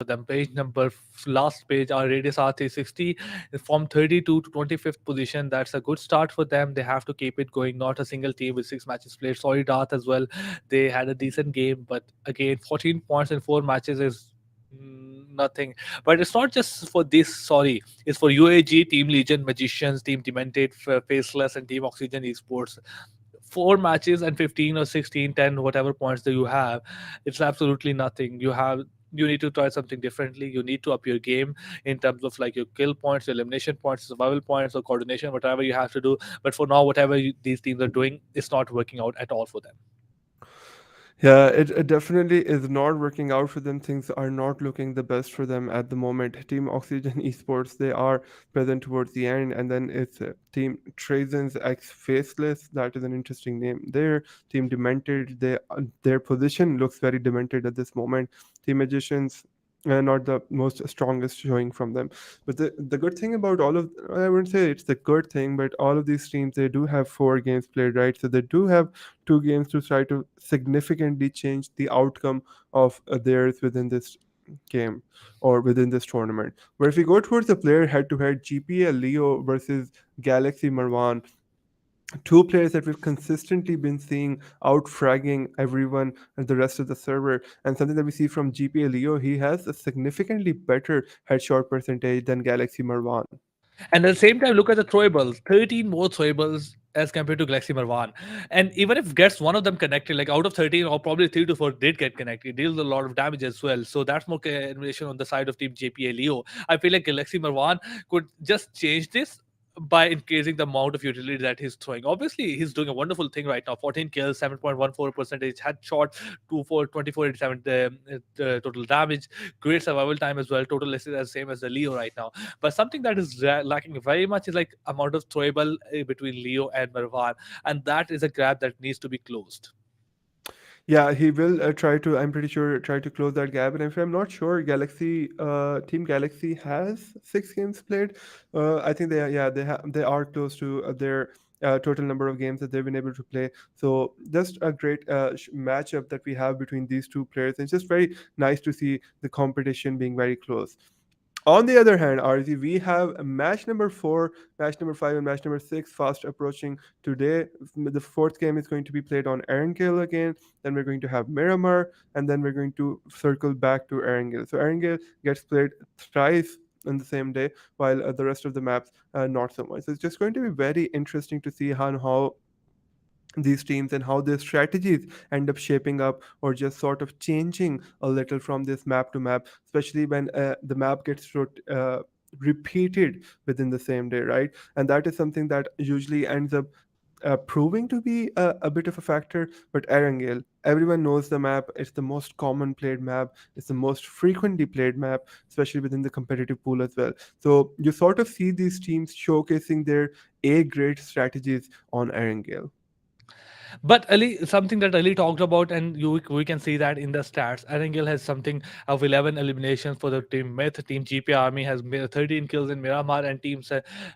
for them. Last page, our radius R360 from 32 to 25th position. That's a good start for them. They have to keep it going. Not a single team with 6 matches played. Sorry, Darth as well. They had a decent game, but again, 14 points in 4 matches is nothing. But it's not just for this. Sorry, it's for UAG, Team Legion, Magicians, Team Demented, Faceless, and Team Oxygen Esports. 4 matches and 15 or 16, 10, whatever points that you have, it's absolutely nothing. You need to try something differently. You need to up your game in terms of like your kill points, your elimination points, survival points, or coordination, whatever you have to do. But for now, whatever these teams are doing, it's not working out at all for them. Yeah, it definitely is not working out for them. Things are not looking the best for them at the moment. Team Oxygen Esports, they are present towards the end, and then it's Team Trezens X Faceless. That is an interesting name there. Team Demented, their position looks very demented at this moment. Team Magicians, not the most strongest showing from them. But the good thing about all of, I wouldn't say it's the good thing, but all of these teams, they do have 4 games played, right? So they do have 2 games to try to significantly change the outcome of theirs within this game or within this tournament. Where if we go towards the player head-to-head, GPL Leo versus Galaxy Marwan, 2 players that we've consistently been seeing out fragging everyone and the rest of the server. And something that we see from GPA Leo, he has a significantly better headshot percentage than Galaxy Marwan. And at the same time, look at the throwables. 13 more throwables as compared to Galaxy Marwan. And even if gets one of them connected, like out of 13, or probably 3 to 4 did get connected, deals a lot of damage as well. So that's more elimination on the side of Team JPA Leo. I feel like Galaxy Marwan could just change this by increasing the amount of utility that he's throwing. Obviously, he's doing a wonderful thing right now. 14 kills, 7.14 percentage headshot, 2487 total damage, great survival time as well. Total is the same as the Leo right now. But something that is lacking very much is like amount of throwable between Leo and Marwan, and that is a gap that needs to be closed. Yeah, he will try to. I'm pretty sure try to close that gap. And if I'm not sure, Team Galaxy has 6 games played. I think they are close to their total number of games that they've been able to play. So just a great matchup that we have between these 2 players. It's just very nice to see the competition being very close. On the other hand, RZ, we have match number 4, match number 5, and match number 6 fast approaching today. The 4th game is going to be played on Erangel again. Then we're going to have Miramar, and then we're going to circle back to Erangel. So Erangel gets played thrice on the same day, while the rest of the maps not so much. So it's just going to be very interesting to see how these teams and how their strategies end up shaping up or just sort of changing a little from this map to map, especially when the map gets repeated within the same day, right? And that is something that usually ends up proving to be a bit of a factor. But Erangel, everyone knows the map. It's the most common played map. It's the most frequently played map, especially within the competitive pool as well. So you sort of see these teams showcasing their A-grade strategies on Erangel. But Ali, something that Ali talked about, and we can see that in the stats. Erangel has something of 11 eliminations for the team Myth. Team GP Army has 13 kills in Miramar, and Team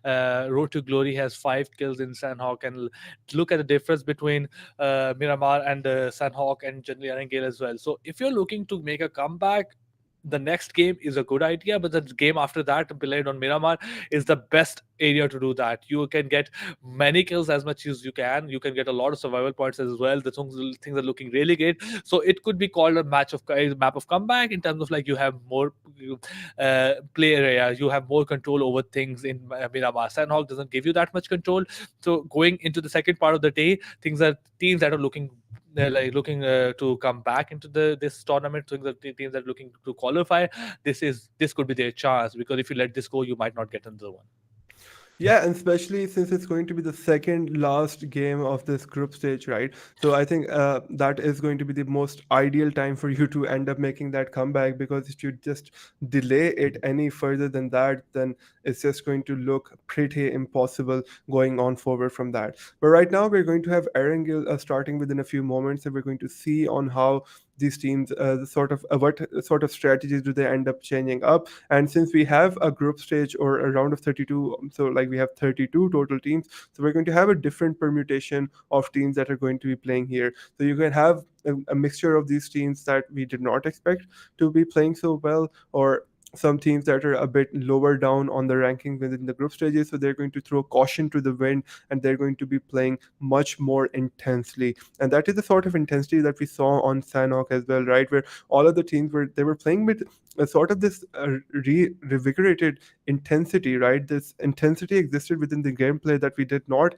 Road to Glory has 5 kills in Sanhok. And look at the difference between Miramar and Sanhok and generally Erangel as well. So if you're looking to make a comeback, the next game is a good idea, but the game after that, played on Miramar, is the best area to do that. You can get many kills as much as you can. You can get a lot of survival points as well. The things are looking really good. So it could be called a map of comeback in terms of like you have more play area, you have more control over things in Miramar. Sanhok doesn't give you that much control. So going into the second part of the day, teams that are looking they're like looking to come back into this tournament. Teams that are looking to qualify. This could be their chance, because if you let this go, you might not get another one. Yeah, and especially since it's going to be the second last game of this group stage, right? So I think that is going to be the most ideal time for you to end up making that comeback, because if you just delay it any further than that, then it's just going to look pretty impossible going on forward from that. But right now, we're going to have Erangel starting within a few moments, and we're going to see on how these teams, what sort of strategies do they end up changing up. And since we have a group stage or a round of 32, so like we have 32 total teams, so we're going to have a different permutation of teams that are going to be playing here. So you can have a mixture of these teams that we did not expect to be playing so well, or some teams that are a bit lower down on the ranking within the group stages, so they're going to throw caution to the wind and they're going to be playing much more intensely. And that is the sort of intensity that we saw on Sanhok as well, right, where all of the teams were playing with a sort of this revigorated intensity, right? This intensity existed within the gameplay that we did not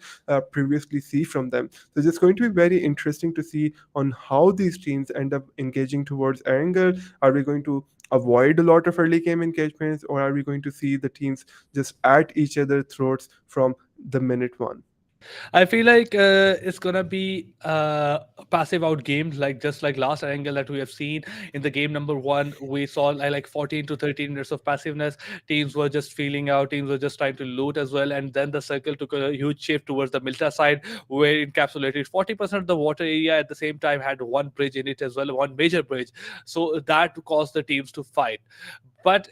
previously see from them. So it's going to be very interesting to see on how these teams end up engaging towards Erangel. Are we going to avoid a lot of early game engagements, or are we going to see the teams just at each other's throats from the minute one? I feel like it's gonna be passive out games, like just like last angle that we have seen in the game number one. We saw like 14 to 13 minutes of passiveness. Teams were just feeling out. Teams were just trying to loot as well, and then the circle took a huge shift towards the Milta side, where it encapsulated 40% of the water area. At the same time, had one bridge in it as well, one major bridge. So that caused the teams to fight, but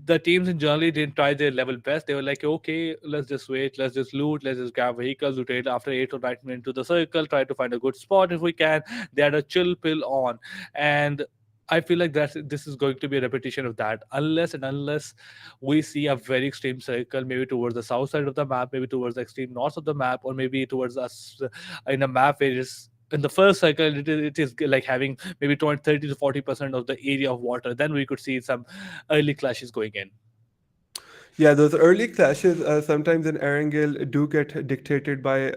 the teams in generally didn't try their level best. They were like, okay, let's just wait, let's just loot, let's just grab vehicles, rotate after 8 or 9 minutes into the circle, try to find a good spot if we can. They had a chill pill on. And I feel like this is going to be a repetition of that, unless we see a very extreme circle, maybe towards the south side of the map, maybe towards the extreme north of the map, or maybe towards us in a map where it's in the first cycle it is like having maybe 20, 30 to 40% of the area of water. Then we could see some early clashes going in. Yeah, those early clashes sometimes in Erangel do get dictated by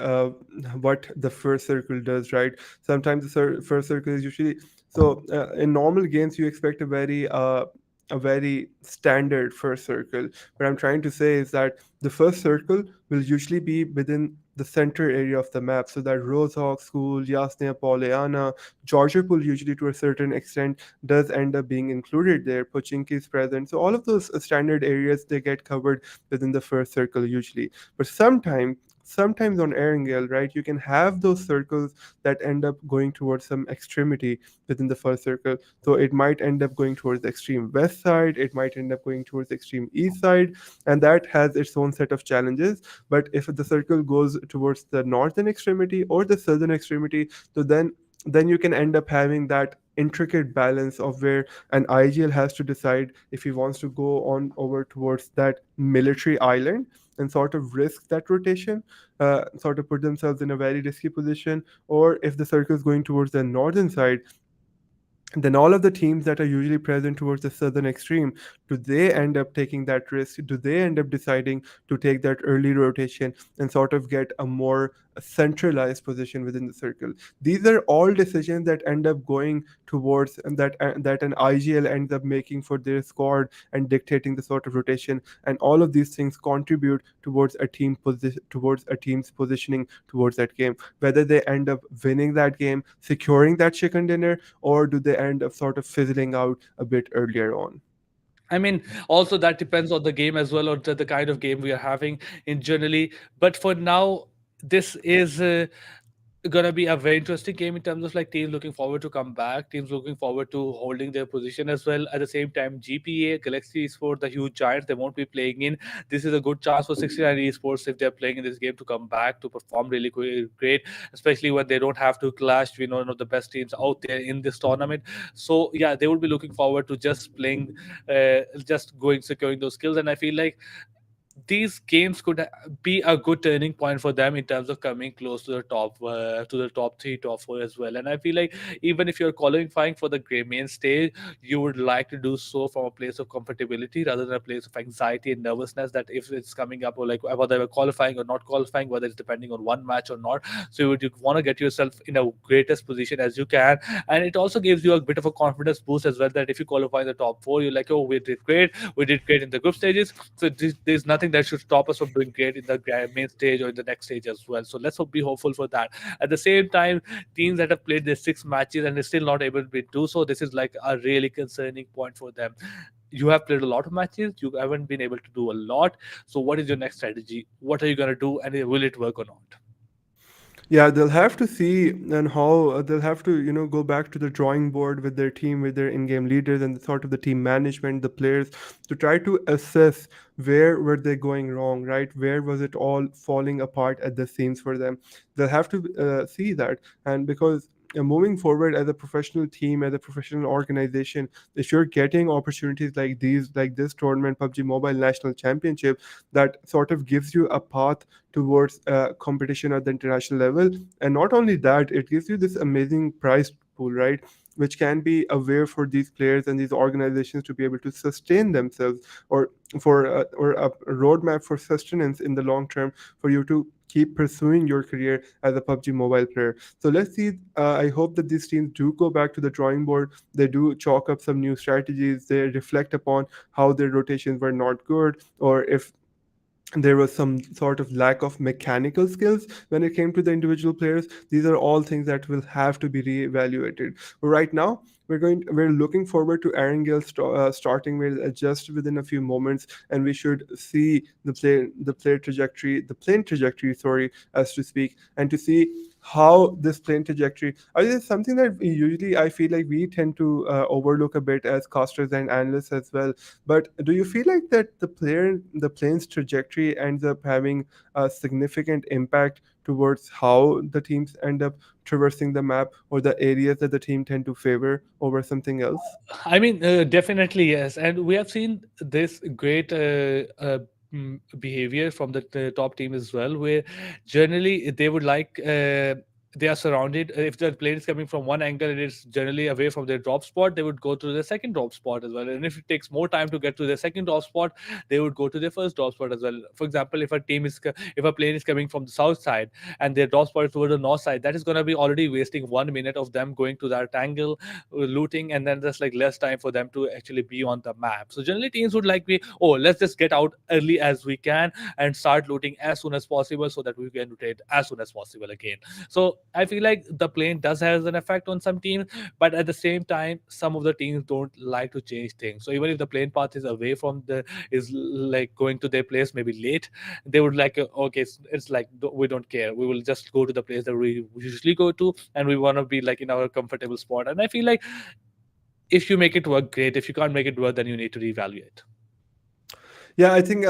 what the first circle does, right? Sometimes the first circle is usually so. In normal games, you expect a very standard first circle. What I'm trying to say is that the first circle will usually be within the center area of the map, so that Rozhawk, School, Yasnia, Polyana, Georgiapol usually to a certain extent does end up being included there. Pochinki is present. So all of those standard areas, they get covered within the first circle usually. But sometimes on Erangel, right, you can have those circles that end up going towards some extremity within the first circle. So it might end up going towards the extreme west side, it might end up going towards the extreme east side, and that has its own set of challenges. But if the circle goes towards the northern extremity or the southern extremity, so then you can end up having that intricate balance of where an IGL has to decide if he wants to go on over towards that military island and sort of risk that rotation, sort of put themselves in a very risky position, or if the circle is going towards the northern side, then all of the teams that are usually present towards the southern extreme, do they end up taking that risk? Do they end up deciding to take that early rotation and sort of get a more centralized position within the circle? These are all decisions that end up going towards and that an IGL ends up making for their squad and dictating the sort of rotation. And all of these things contribute towards a team's positioning towards that game. Whether they end up winning that game, securing that chicken dinner, or do they end up sort of fizzling out a bit earlier on. I mean, also that depends on the game as well, or the kind of game we are having in generally. But for now, this is gonna be a very interesting game in terms of like teams looking forward to come back, teams looking forward to holding their position as well. At the same time, GPA, Galaxy Esports, the huge giants, they won't be playing in. This is a good chance for 69 Esports if they're playing in this game to come back to perform really great, especially when they don't have to clash. We know one of the best teams out there in this tournament. So yeah, they will be looking forward to just playing, just going securing those skills. And I feel like these games could be a good turning point for them in terms of coming close to the top 3, top 4 as well. And I feel like even if you're qualifying for the main stage, you would like to do so from a place of comfortability rather than a place of anxiety and nervousness that if it's coming up, or like whether we're qualifying or not qualifying, whether it's depending on one match or not. So you want to get yourself in a greatest position as you can, and it also gives you a bit of a confidence boost as well, that if you qualify in the top 4, you're like, oh, we did great in the group stages, so there's nothing that should stop us from doing great in the main stage or in the next stage as well. So let's be hopeful for that. At the same time, teams that have played their 6 matches and are still not able to do so, this is like a really concerning point for them. You have played a lot of matches, you haven't been able to do a lot. So what is your next strategy? What are you going to do, and will it work or not? Yeah, they'll have to see and how they'll have to, go back to the drawing board with their team, with their in-game leaders and the sort of the team management, the players, to try to assess where were they going wrong, right? Where was it all falling apart at the seams for them? They'll have to see that, and because moving forward as a professional team, as a professional organization, if you're getting opportunities like these, like this tournament, PUBG Mobile National Championship, that sort of gives you a path towards competition at the international level. And not only that, it gives you this amazing prize pool, right? Which can be a way for these players and these organizations to be able to sustain themselves, or or a roadmap for sustenance in the long term, for you to keep pursuing your career as a PUBG Mobile player. So let's see. I hope that these teams do go back to the drawing board. They do chalk up some new strategies. They reflect upon how their rotations were not good, or if there was some sort of lack of mechanical skills when it came to the individual players. These are all things that will have to be reevaluated. But right now, we're looking forward to Erangel starting with just within a few moments, and we should see the player trajectory, the plane trajectory, sorry, as to speak, and to see how this plane trajectory. This is something that usually I feel like we tend to overlook a bit as casters and analysts as well. But do you feel like that the plane's trajectory ends up having a significant impact towards how the teams end up traversing the map, or the areas that the team tend to favor over something else? I mean, definitely yes, and we have seen this great behavior from the top team as well, where generally they would like. They are surrounded. If the plane is coming from one angle and it's generally away from their drop spot, they would go to the second drop spot as well. And if it takes more time to get to their second drop spot, they would go to their first drop spot as well. For example, if a plane is coming from the south side and their drop spot is toward the north side, that is going to be already wasting 1 minute of them going to that angle, looting, and then there's like less time for them to actually be on the map. So generally teams would like be, oh, let's just get out early as we can and start looting as soon as possible so that we can rotate as soon as possible again. So I feel like the plane does has an effect on some teams, but at the same time some of the teams don't like to change things. So even if the plane path is away from the is like going to their place maybe late, they would like, okay, it's like we don't care, we will just go to the place that we usually go to, and we want to be like in our comfortable spot. And I feel like if you make it work, great. If you can't make it work, then you need to reevaluate. Yeah, I think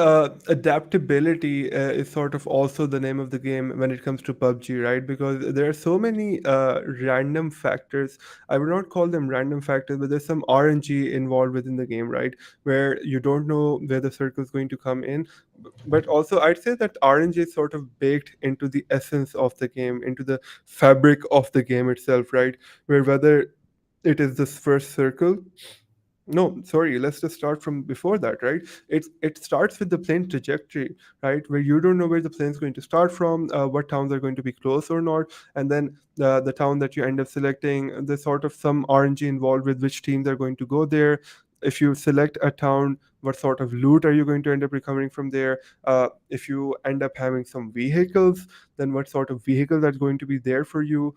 adaptability is sort of also the name of the game when it comes to PUBG, right? Because there are so many random factors. I would not call them random factors, but there's some RNG involved within the game, right? Where you don't know where the circle is going to come in. But also, I'd say that RNG is sort of baked into the essence of the game, into the fabric of the game itself, right? Where whether it is this first circle, no, sorry, let's just start from before that, right? It starts with the plane trajectory, right? Where you don't know where the plane's going to start from, what towns are going to be close or not, and then the town that you end up selecting, there's sort of some RNG involved with which teams are going to go there. If you select a town, what sort of loot are you going to end up recovering from there? If you end up having some vehicles, then what sort of vehicles are going to be there for you?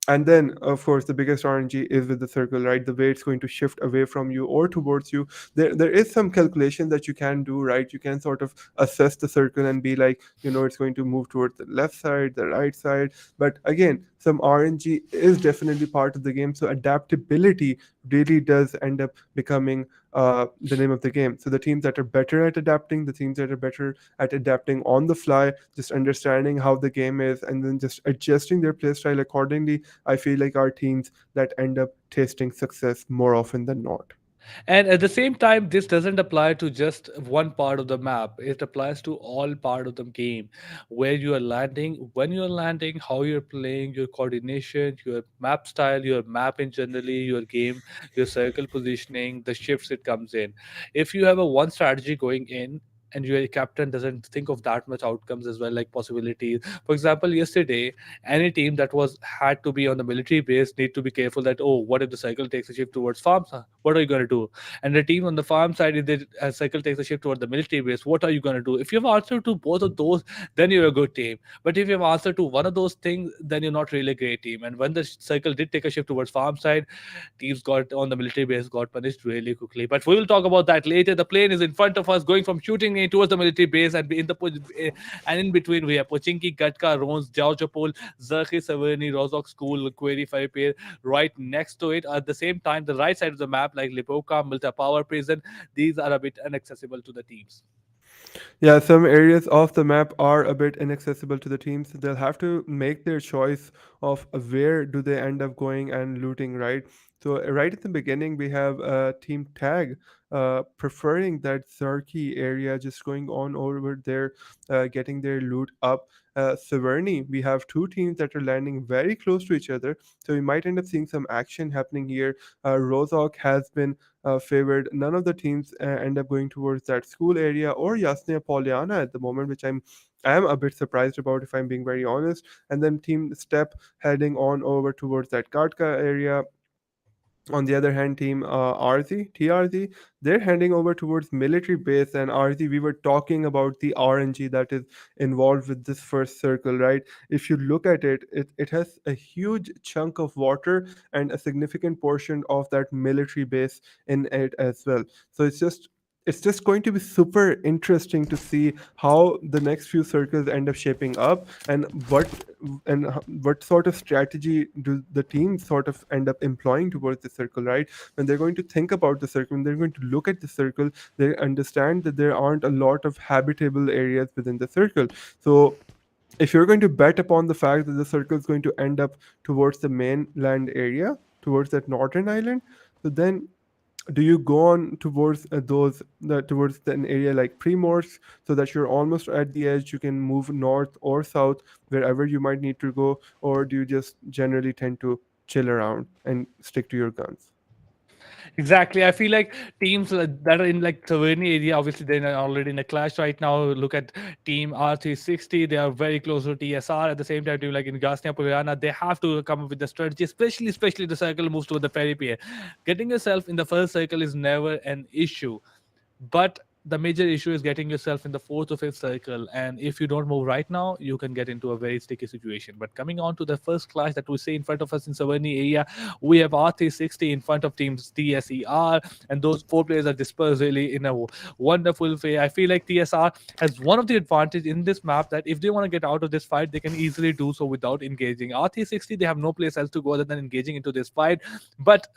And then of course the biggest RNG is with the circle, right? The way it's going to shift away from you or towards you. There is some calculation that you can do, right? You can sort of assess the circle and be like, it's going to move towards the left side, the right side. But again, some RNG is definitely part of the game, so adaptability really does end up becoming the name of the game. So the teams that are better at adapting, the teams that are better at adapting on the fly, just understanding how the game is and then just adjusting their playstyle accordingly, I feel like are teams that end up tasting success more often than not. And at the same time, this doesn't apply to just one part of the map. It applies to all part of the game, where you are landing, when you're landing, how you're playing, your coordination, your map style, your map in generally, your game, your circle positioning, the shifts it comes in. If you have a one strategy going in, and your captain doesn't think of that much outcomes as well, like possibilities. For example, yesterday, any team that was had to be on the military base need to be careful that, oh, what if the cycle takes a shift towards farms? What are you going to do? And the team on the farm side, if the cycle takes a shift toward the military base, what are you going to do? If you have answered to both of those, then you're a good team. But if you have answered to one of those things, then you're not really a great team. And when the cycle did take a shift towards farm side, teams got on the military base got punished really quickly. But we will talk about that later. The plane is in front of us, going from shooting in towards the military base, and and in between we have Pochinki, Gatka, Rons, Jaujapol, Zerki, Severny, Rozok School, Query, Firepair. Right next to it, at the same time, the right side of the map, like Lipoka, Milta Power Prison, these are a bit inaccessible to the teams. Yeah, some areas of the map are a bit inaccessible to the teams. They'll have to make their choice of where do they end up going and looting, right? So right at the beginning, we have Team Tag preferring that Zerki area, just going on over there, getting their loot up. Severny, we have two teams that are landing very close to each other, so we might end up seeing some action happening here. Rozok has been favored. None of the teams end up going towards that school area or Yasnia Polyana at the moment, which I am a bit surprised about, if I'm being very honest. And then Team Step heading on over towards that Katka area. On the other hand, team TRZ, they're heading over towards military base. And RZ, we were talking about the RNG that is involved with this first circle, right? If you look at it, it has a huge chunk of water and a significant portion of that military base in it as well. So it's just going to be super interesting to see how the next few circles end up shaping up, and what sort of strategy do the teams sort of end up employing towards the circle, right? When they're going to think about the circle, when they're going to look at the circle, they understand that there aren't a lot of habitable areas within the circle. So if you're going to bet upon the fact that the circle is going to end up towards the mainland area, towards that northern island, so then do you go on towards towards an area like Primorsk, so that you're almost at the edge, you can move north or south wherever you might need to go, or do you just generally tend to chill around and stick to your guns? Exactly. I feel like teams that are in like Taverny area, obviously they're already in a clash right now. Look at Team R360, they are very close to TSR. At the same time, team like in Gasnia Puyana, they have to come up with the strategy, especially the circle moves to the ferry pier. Getting yourself in the first circle is never an issue, but the major issue is getting yourself in the fourth or fifth circle, and if you don't move right now, you can get into a very sticky situation. But coming on to the first clash that we see in front of us in Savarni area, we have R360 in front of teams TSER, and those four players are dispersed really in a wonderful way. I feel like TSR has one of the advantage in this map, that if they want to get out of this fight, they can easily do so without engaging. R360, they have no place else to go other than engaging into this fight. But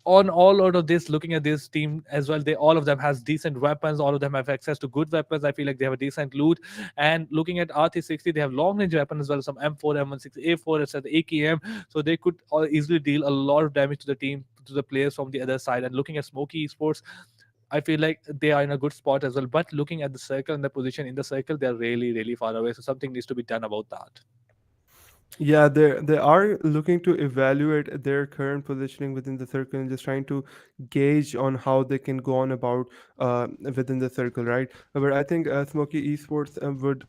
on all out of this, looking at this team as well, they all of them has decent weapons, all of them have access to good weapons. I feel like they have a decent loot. And looking at RT60, they have long range weapons as well, some M4, M16A4, etc., AKM, so they could easily deal a lot of damage to the team, to the players from the other side. And looking at Smoky Esports, I feel like they are in a good spot as well. But looking at the circle and the position in the circle, they're really far away, so something needs to be done about that. Yeah, they are looking to evaluate their current positioning within the circle and just trying to gauge on how they can go on about within the circle, right? But I think Smoky Esports would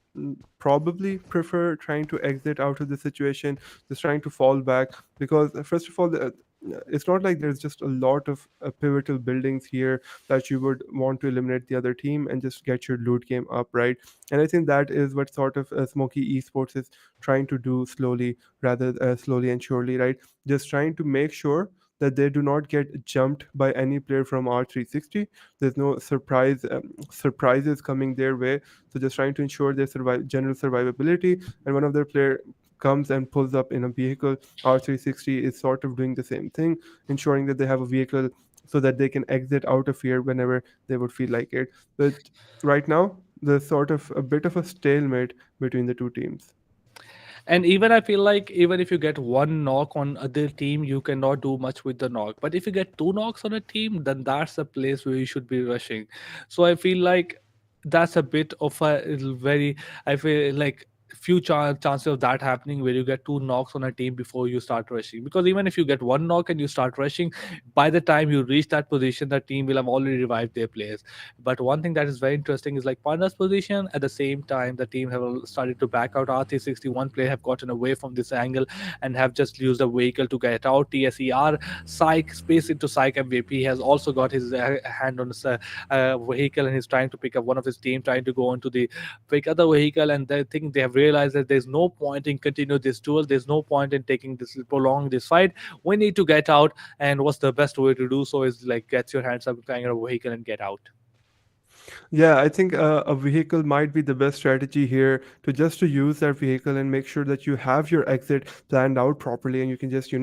probably prefer trying to exit out of the situation, just trying to fall back, because first of all, it's not like there's just a lot of pivotal buildings here that you would want to eliminate the other team and just get your loot game up, right? And I think that is what sort of Smoky Esports is trying to do slowly, rather slowly and surely, right? Just trying to make sure that they do not get jumped by any player from R360. There's no surprises coming their way. So just trying to ensure their general survivability. And one of their player comes and pulls up in a vehicle, R360 is sort of doing the same thing, ensuring that they have a vehicle so that they can exit out of here whenever they would feel like it. But right now, there's sort of a bit of a stalemate between the two teams. And even I feel like even if you get one knock on other team, you cannot do much with the knock. But if you get two knocks on a team, then that's the place where you should be rushing. So I feel like that's a bit of a very, I feel like few chances of that happening where you get two knocks on a team before you start rushing. Because even if you get one knock and you start rushing, by the time you reach that position, the team will have already revived their players. But one thing that is very interesting is like Panda's position. At the same time, the team have started to back out. RT61 player have gotten away from this angle and have just used a vehicle to get out. TSER Psych space into Psych MVP has also got his hand on his vehicle, and he's trying to pick up one of his team, trying to go into the pick other vehicle. And they think they have realized that there's no point in continue this duel. There's no point in taking this, prolong this fight. We need to get out, and what's the best way to do so is like get your hands up, kind of vehicle, and get out. Yeah, I think a vehicle might be the best strategy here to use that vehicle and make sure that you have your exit planned out properly and you can just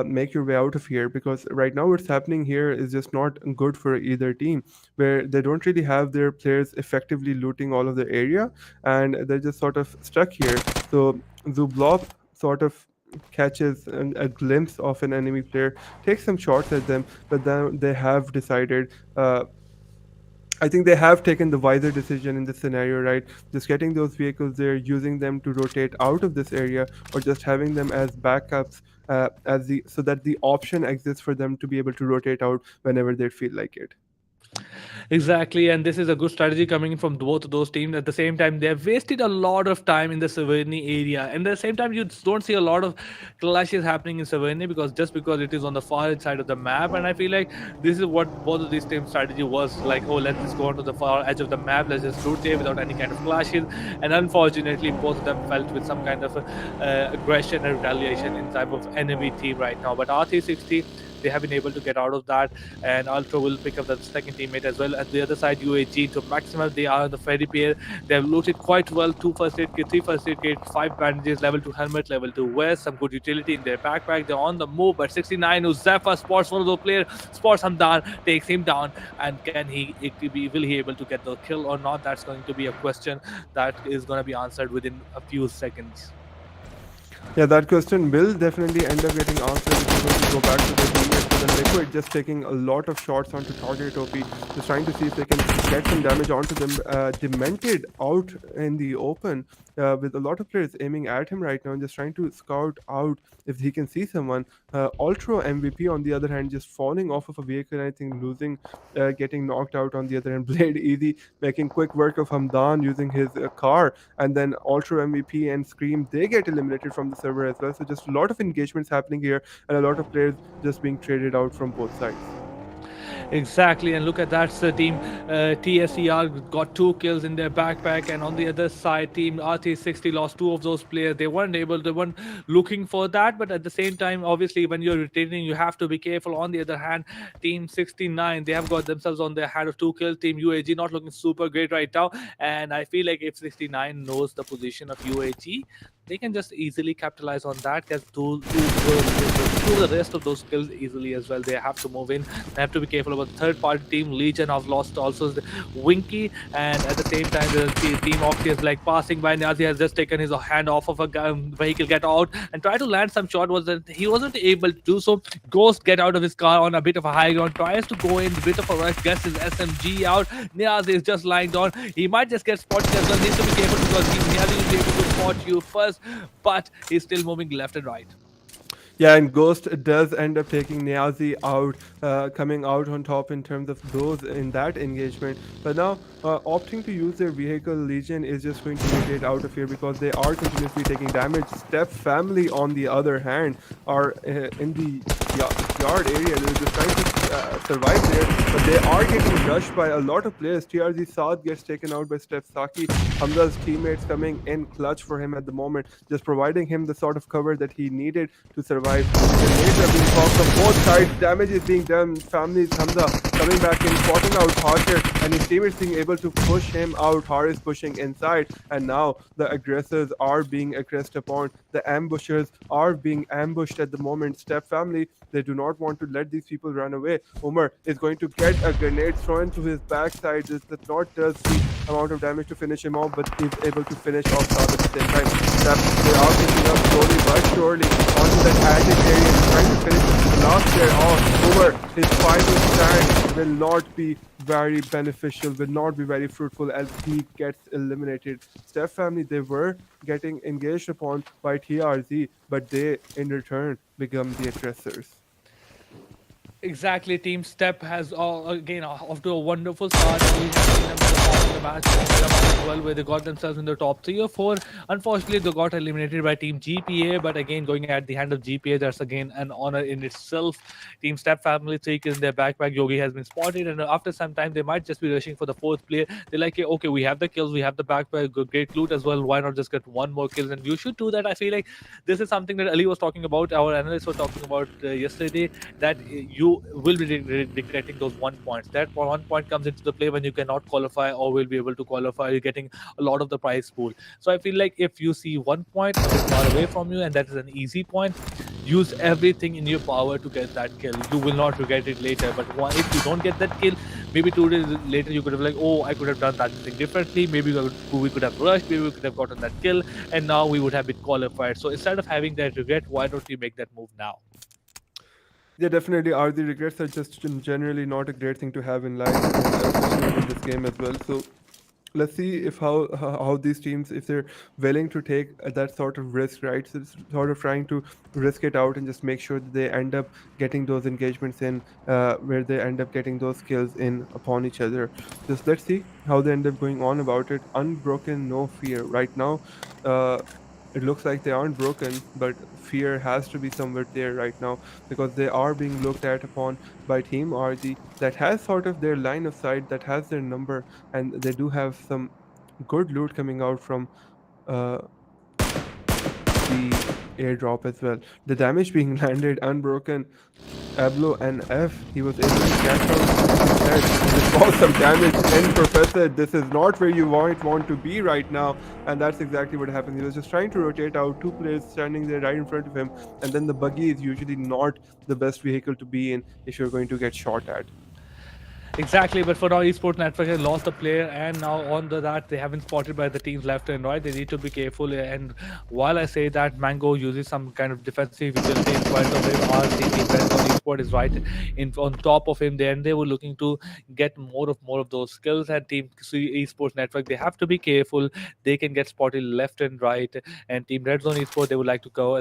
make your way out of here, because right now what's happening here is just not good for either team, where they don't really have their players effectively looting all of the area and they're just sort of stuck here. So Zublop sort of catches a glimpse of an enemy player, takes some shots at them, but then they have decided. I think they have taken the wiser decision in this scenario, right? Just getting those vehicles there, using them to rotate out of this area, or just having them as backups, as the so that the option exists for them to be able to rotate out whenever they feel like it. Exactly, and this is a good strategy coming in from both of those teams. At the same time, they have wasted a lot of time in the Severny area, and at the same time, you don't see a lot of clashes happening in Severny because it is on the far side of the map. And I feel like this is what both of these teams' strategy was like. Oh, let's just go onto the far edge of the map. Let's just root there without any kind of clashes. And unfortunately, both of them felt with some kind of aggression and retaliation in type of enemy team right now. But R360, they have been able to get out of that, and Ultra will pick up the second teammate as well. At the other side, UAG to Maximus, they are on the ferry pair. They have looted quite well, 2 first aid kit, 3 first aid kit, 5 bandages, level 2 helmet, level 2 vest, some good utility in their backpack. They're on the move, but 69 Uzaifa spots one of those players, spots Hamdan, takes him down, and will he able to get the kill or not? That's going to be a question that is going to be answered within a few seconds. Yeah, that question will definitely end up getting answered if you're going to go back to the teammates. But then Liquid just taking a lot of shots onto target OP, just trying to see if they can get some damage onto them. Demented out in the open with a lot of players aiming at him right now and just trying to scout out if he can see someone. Ultra MVP on the other hand just falling off of a vehicle and I think losing, getting knocked out on the other hand. Blade Easy making quick work of Hamdan using his car, and then Ultra MVP and Scream, they get eliminated from the server as well. So just a lot of engagements happening here and a lot of players just being traded out from both sides. Exactly, and look at that team. TSER got 2 kills in their backpack, and on the other side, team RT60 lost 2 of those players. They weren't looking for that, but at the same time, obviously, when you're retaining, you have to be careful. On the other hand, team 69, they have got themselves on their hand of 2 kills. Team UAG not looking super great right now, and I feel like if 69 knows the position of UAG, they can just easily capitalize on that, because do the rest of those kills easily as well. They have to move in. They have to be careful about the third-party team. Legion have lost also Winky, and at the same time, the team Oxy is like passing by. Nazi has just taken his hand off of a vehicle, get out, and try to land some shot. He wasn't able to do so. Ghost get out of his car on a bit of a high ground, tries to go in, bit of a rush, gets his SMG out. Niazi is just lying down. He might just get spotted as well. Needs to be careful because Niazi will be able to spot you first, but he's still moving left and right. Yeah, and Ghost does end up taking Niazi out, coming out on top in terms of those in that engagement. But now, opting to use their vehicle, Legion is just going to rotate out of here because they are continuously taking damage. Step Family, on the other hand, are in the yard area. They're just trying to survive there, but they are getting rushed by a lot of players. TRZ Saad gets taken out by Steph Saki. Hamza's teammates coming in clutch for him at the moment, just providing him the sort of cover that he needed to survive. Grenades are being popped from both sides. Damage is being done. Families, Hamza coming back in, spotting out Harker, and his teammates being able to push him out. Haris pushing inside, and now the aggressors are being aggressed upon. The ambushers are being ambushed at the moment. Step Family, they do not want to let these people run away. Umar is going to get a grenade thrown to his backside. This does not does the amount of damage to finish him off, but is able to finish off Saad at the same time. They are picking up slowly but surely onto that addict area, trying to finish the last player off. Umar, his final stand will not be very beneficial, will not be very fruitful as he gets eliminated. Steph Family, they were getting engaged upon by TRZ, but they in return become the aggressors. Exactly, Team Step has again off to a wonderful start. We have seen them perform in the match. as well, where they got themselves in the top 3 or 4. Unfortunately, they got eliminated by Team GPA, but again, going at the hand of GPA, that's again an honor in itself. Team Step Family 3 kills in their backpack. Yogi has been spotted, and after some time, they might just be rushing for the 4th player. They're like, okay, we have the kills, we have the backpack, great loot as well. Why not just get one more kill? And you should do that. I feel like this is something that Ali was talking about, our analysts were talking about yesterday, that you will be regretting those 1 points. That 1 point comes into the play when you cannot qualify or will be able to qualify. You're getting a lot of the prize pool. So I feel like if you see 1 point a bit far away from you and that is an easy point, use everything in your power to get that kill. You will not regret it later. But if you don't get that kill, maybe 2 days later you could have like, oh, I could have done that thing differently. Maybe we could have rushed. Maybe we could have gotten that kill, and now we would have been qualified. So instead of having that regret, why don't you make that move now? Yeah, definitely. Are the regrets are just generally not a great thing to have in life, especially in this game as well. So let's see if how these teams, if they're willing to take that sort of risk, right? So it's sort of trying to risk it out and just make sure that they end up getting those engagements in, where they end up getting those skills in upon each other. Just let's see how they end up going on about it. Unbroken, no fear. Right now, it looks like they aren't broken, but fear has to be somewhere there right now, because they are being looked at upon by Team RG that has sort of their line of sight, that has their number, and they do have some good loot coming out from uh, the airdrop as well. The damage being landed, Unbroken, Ablo and F, he was able to catch out and just cause some damage. And Professor, this is not where you want to be right now, and that's exactly what happened. He was just trying to rotate out, 2 players standing there right in front of him, and then the buggy is usually not the best vehicle to be in if you're going to get shot at. Exactly, but for now, Esports Network has lost a player, and now on that, they have been spotted by the teams left and right. They need to be careful. And while I say that, Mango uses some kind of defensive vigilante in front of him, our team defense on Esports is right in on top of him. Then they were looking to get more of those skills. And Team Esports Network, they have to be careful. They can get spotted left and right. And Team Red Zone Esports, they would like to go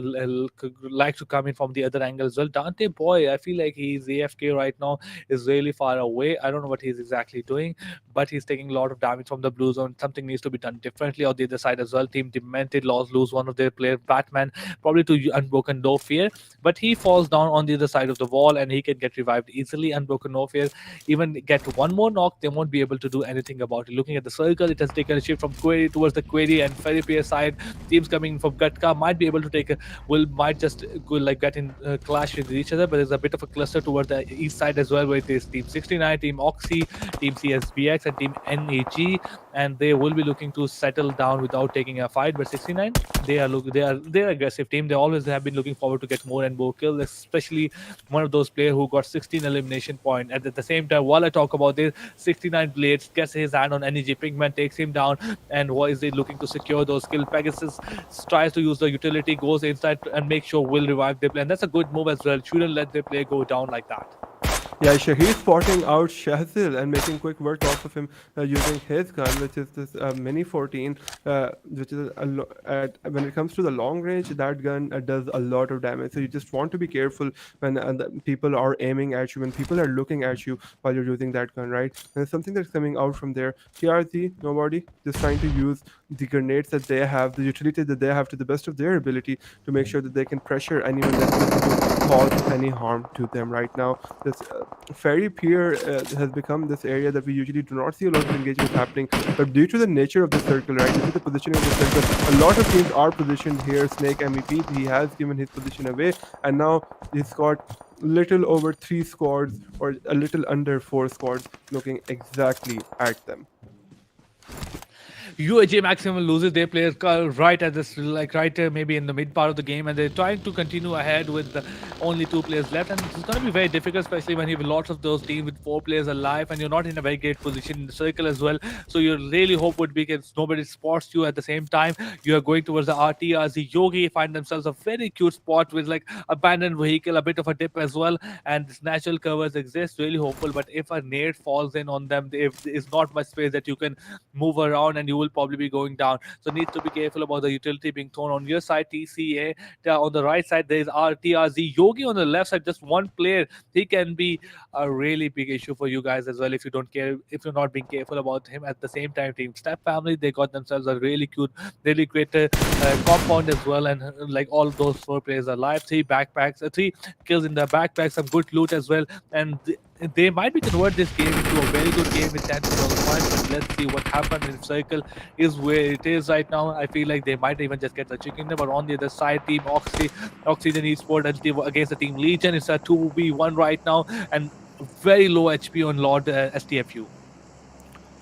like to come in from the other angle as well. Dante Boy, I feel like he's AFK right now, is really far away. I don't know what he's exactly doing, but he's taking a lot of damage from the blue zone. Something needs to be done differently on the other side as well. Team Demented lose one of their players, Batman, probably to Unbroken No Fear, but he falls down on the other side of the wall and he can get revived easily. Unbroken No Fear even get one more knock, they won't be able to do anything about it. Looking at the circle, it has taken a shift from Query towards the Query and Ferry Pier side. Teams coming from Gatka might be able to take might just go like get in clash with each other, but there's a bit of a cluster towards the east side as well, where it is Team 69, Team Oxy, Team CSBX, and Team NAG, and they will be looking to settle down without taking a fight. But 69, they're aggressive team. They always have been looking forward to get more and more kills, especially one of those players who got 16 elimination point. And at the same time, while I talk about this, 69 Blades gets his hand on NEG Pigment, takes him down, and what is he looking to secure those kills? Pegasus tries to use the utility, goes inside and make sure will revive their play, and that's a good move as well. Shouldn't let their play go down like that. Yeah, Shahid spotting out Shahzil and making quick work off of him using his gun, which is this Mini 14, which is when it comes to the long range, that gun does a lot of damage. So you just want to be careful when people are aiming at you, when people are looking at you while you're using that gun, right? And there's something that's coming out from there. TRZ, nobody, just trying to use the grenades that they have, the utility that they have to the best of their ability to make sure that they can pressure anyone that's looking to cause any harm to them right now. This Ferry Pier has become this area that we usually do not see a lot of engagement happening, but due to the nature of the circle, right, due to the positioning of the circle, a lot of teams are positioned here. Snake MEP, he has given his position away, and now he's got little over 3 squads or a little under 4 squads looking exactly at them. UAGxMAXIMUS loses their players right at this, maybe in the mid part of the game, and they're trying to continue ahead with only 2 players left, and it's going to be very difficult, especially when you have lots of those teams with 4 players alive, and you're not in a very great position in the circle as well. So your really hope would be if nobody spots you at the same time, you are going towards the RT as the Yogi find themselves a very cute spot with like abandoned vehicle, a bit of a dip as well, and this natural covers exist. Really hopeful, but if a nade falls in on them, if there is not much space that you can move around, and you will will probably be going down. So need to be careful about the utility being thrown on your side. TCA on the right side, there is RTRZ Yogi on the left side. Just one player, he can be a really big issue for you guys as well if you don't care, if you're not being careful about him. At the same time, Team Step family, they got themselves a really cute, really great compound as well, and like all of those 4 players are alive. 3 backpacks, 3 kills in the backpack, some good loot as well, and they might be convert this game into a very good game with 10 to 12 points. But let's see what happens. If Circle is where it is right now, I feel like they might even just get the chicken dinner. But on the other side, Team Oxygen Esports against the Team Legion, it's a 2v1 right now, and very low HP on Lord STFU.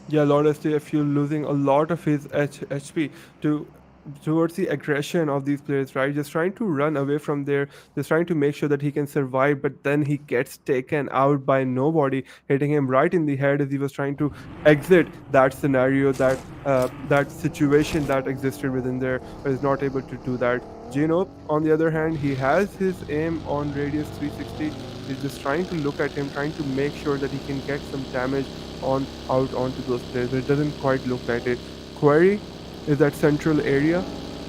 Yeah, Lord STFU losing a lot of his HP towards the aggression of these players, right? Just trying to run away from there, just trying to make sure that he can survive, but then he gets taken out by nobody, hitting him right in the head as he was trying to exit that scenario, that situation that existed within there, but is not able to do that. Geno, on the other hand, he has his aim on radius 360. He's just trying to look at him, trying to make sure that he can get some damage out onto those players. It doesn't quite look like it. Query is that central area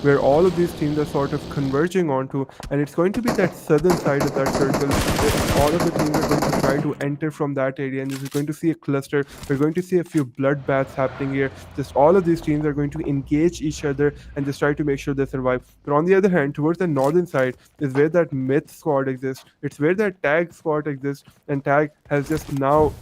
where all of these teams are sort of converging onto, and it's going to be that southern side of that circle where all of the teams are going to try to enter from that area, and you're going to see a cluster. We're going to see a few bloodbaths happening here. Just all of these teams are going to engage each other and just try to make sure they survive. But on the other hand, towards the northern side is where that myth squad exists. It's where that tag squad exists, and tag has just now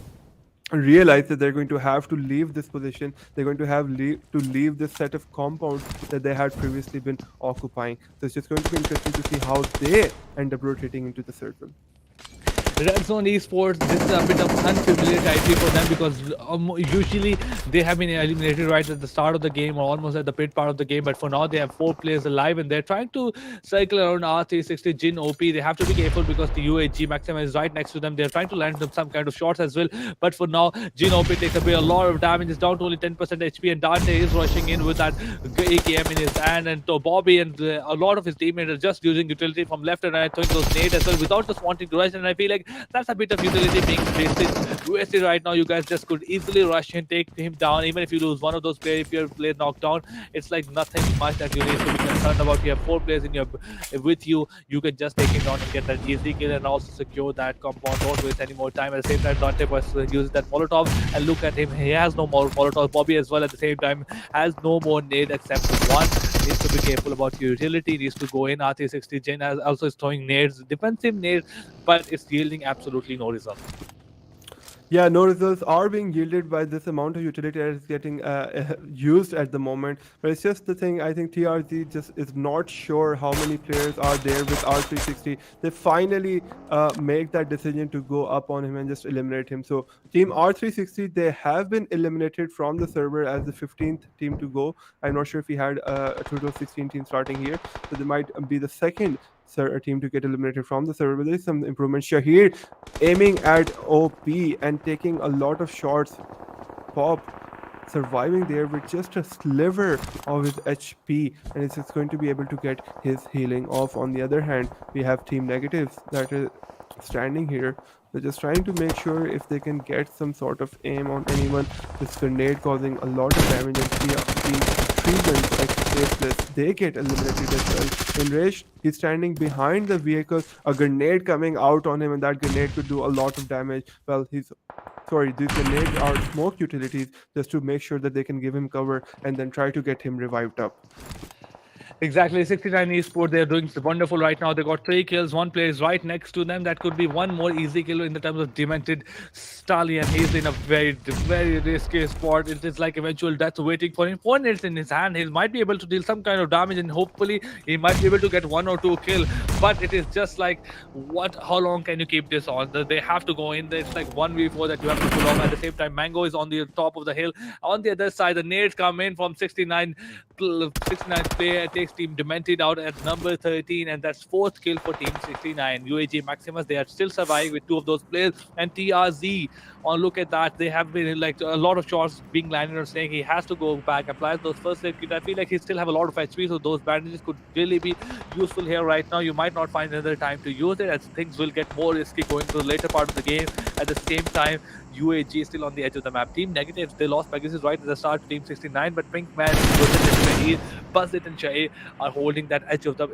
realize that they're going to have to leave this position. They're going to have to leave this set of compounds that they had previously been occupying. So it's just going to be interesting to see how they end up rotating into the circle. Red Zone Esports, this is a bit of unfamiliar territory for them because usually they have been eliminated right at the start of the game or almost at the pit part of the game. But for now, they have 4 players alive and they're trying to circle around R360 Jin OP. They have to be careful because the UAGxMAXIMUS is right next to them. They're trying to land them some kind of shots as well. But for now, Jin OP takes away a lot of damage. It's down to only 10% HP, and Dante is rushing in with that AKM in his hand. And Bobby and a lot of his teammates are just using utility from left and right, throwing those nades as well without just wanting to rush. And I feel like that's a bit of utility being wasted right now. You guys just could easily rush and take him down. Even if you lose one of those players, if your player knocked down, it's like nothing much that you need to be concerned about. You have 4 players with you. You can just take him down and get that easy kill and also secure that compound. Don't waste any more time. At the same time, Dante uses that Molotov, and look at him. He has no more Molotov. Bobby as well at the same time has no more nade except one. Needs to be careful about your utility. Needs to go in. R360 Jin also is throwing nades, defensive nades, but it's yielding absolutely no result. Yeah, no results are being yielded by this amount of utility that is getting used at the moment. But it's just the thing, I think TRZ just is not sure how many players are there with R360. They finally make that decision to go up on him and just eliminate him. So team R360, they have been eliminated from the server as the 15th team to go. I'm not sure if we had a total of 16 teams starting here. So they might be the second team to get eliminated from the server, but there is some improvement. Shahir aiming at OP and taking a lot of shots. Pop surviving there with just a sliver of his HP, and it's just going to be able to get his healing off. On the other hand, we have Team Negatives that is standing here. They're just trying to make sure if they can get some sort of aim on anyone. This grenade causing a lot of damage, and Team Trezens like Faceless, they get eliminated as well. Enraged, he's standing behind the vehicle, a grenade coming out on him, and that grenade could do a lot of damage. Well, these grenades are smoke utilities just to make sure that they can give him cover and then try to get him revived up. Exactly, 69 Esports, they're doing wonderful right now. They got 3 kills, 1 player is right next to them. That could be one more easy kill in the terms of Demented Stallion. He's in a very, very risky spot. It is like eventual death waiting for him. 4 nades in his hand. He might be able to deal some kind of damage, and hopefully he might be able to get 1 or 2 kill. But it is just like, how long can you keep this on? They have to go in. It's like 1v4 that you have to pull off. At the same time, Mango is on the top of the hill. On the other side, the nades come in from 69 player. Takes Team Demented out at number 13, and that's 4th kill for Team 69. UAGxMAXIMUS, they are still surviving with 2 of those players, and TRZ, look at that, they have been like a lot of shots being landed on Snake. He has to go back, apply those first aid kit. I feel like he still have a lot of HP, so those bandages could really be useful here right now. You might not find another time to use it, as things will get more risky going to the later part of the game. At the same time, UAG still on the edge of the map. Team Negatives, they lost Pegasus right at the start to Team 69, but Pinkman, Shahir, Buzzit and Shahir are holding that edge of the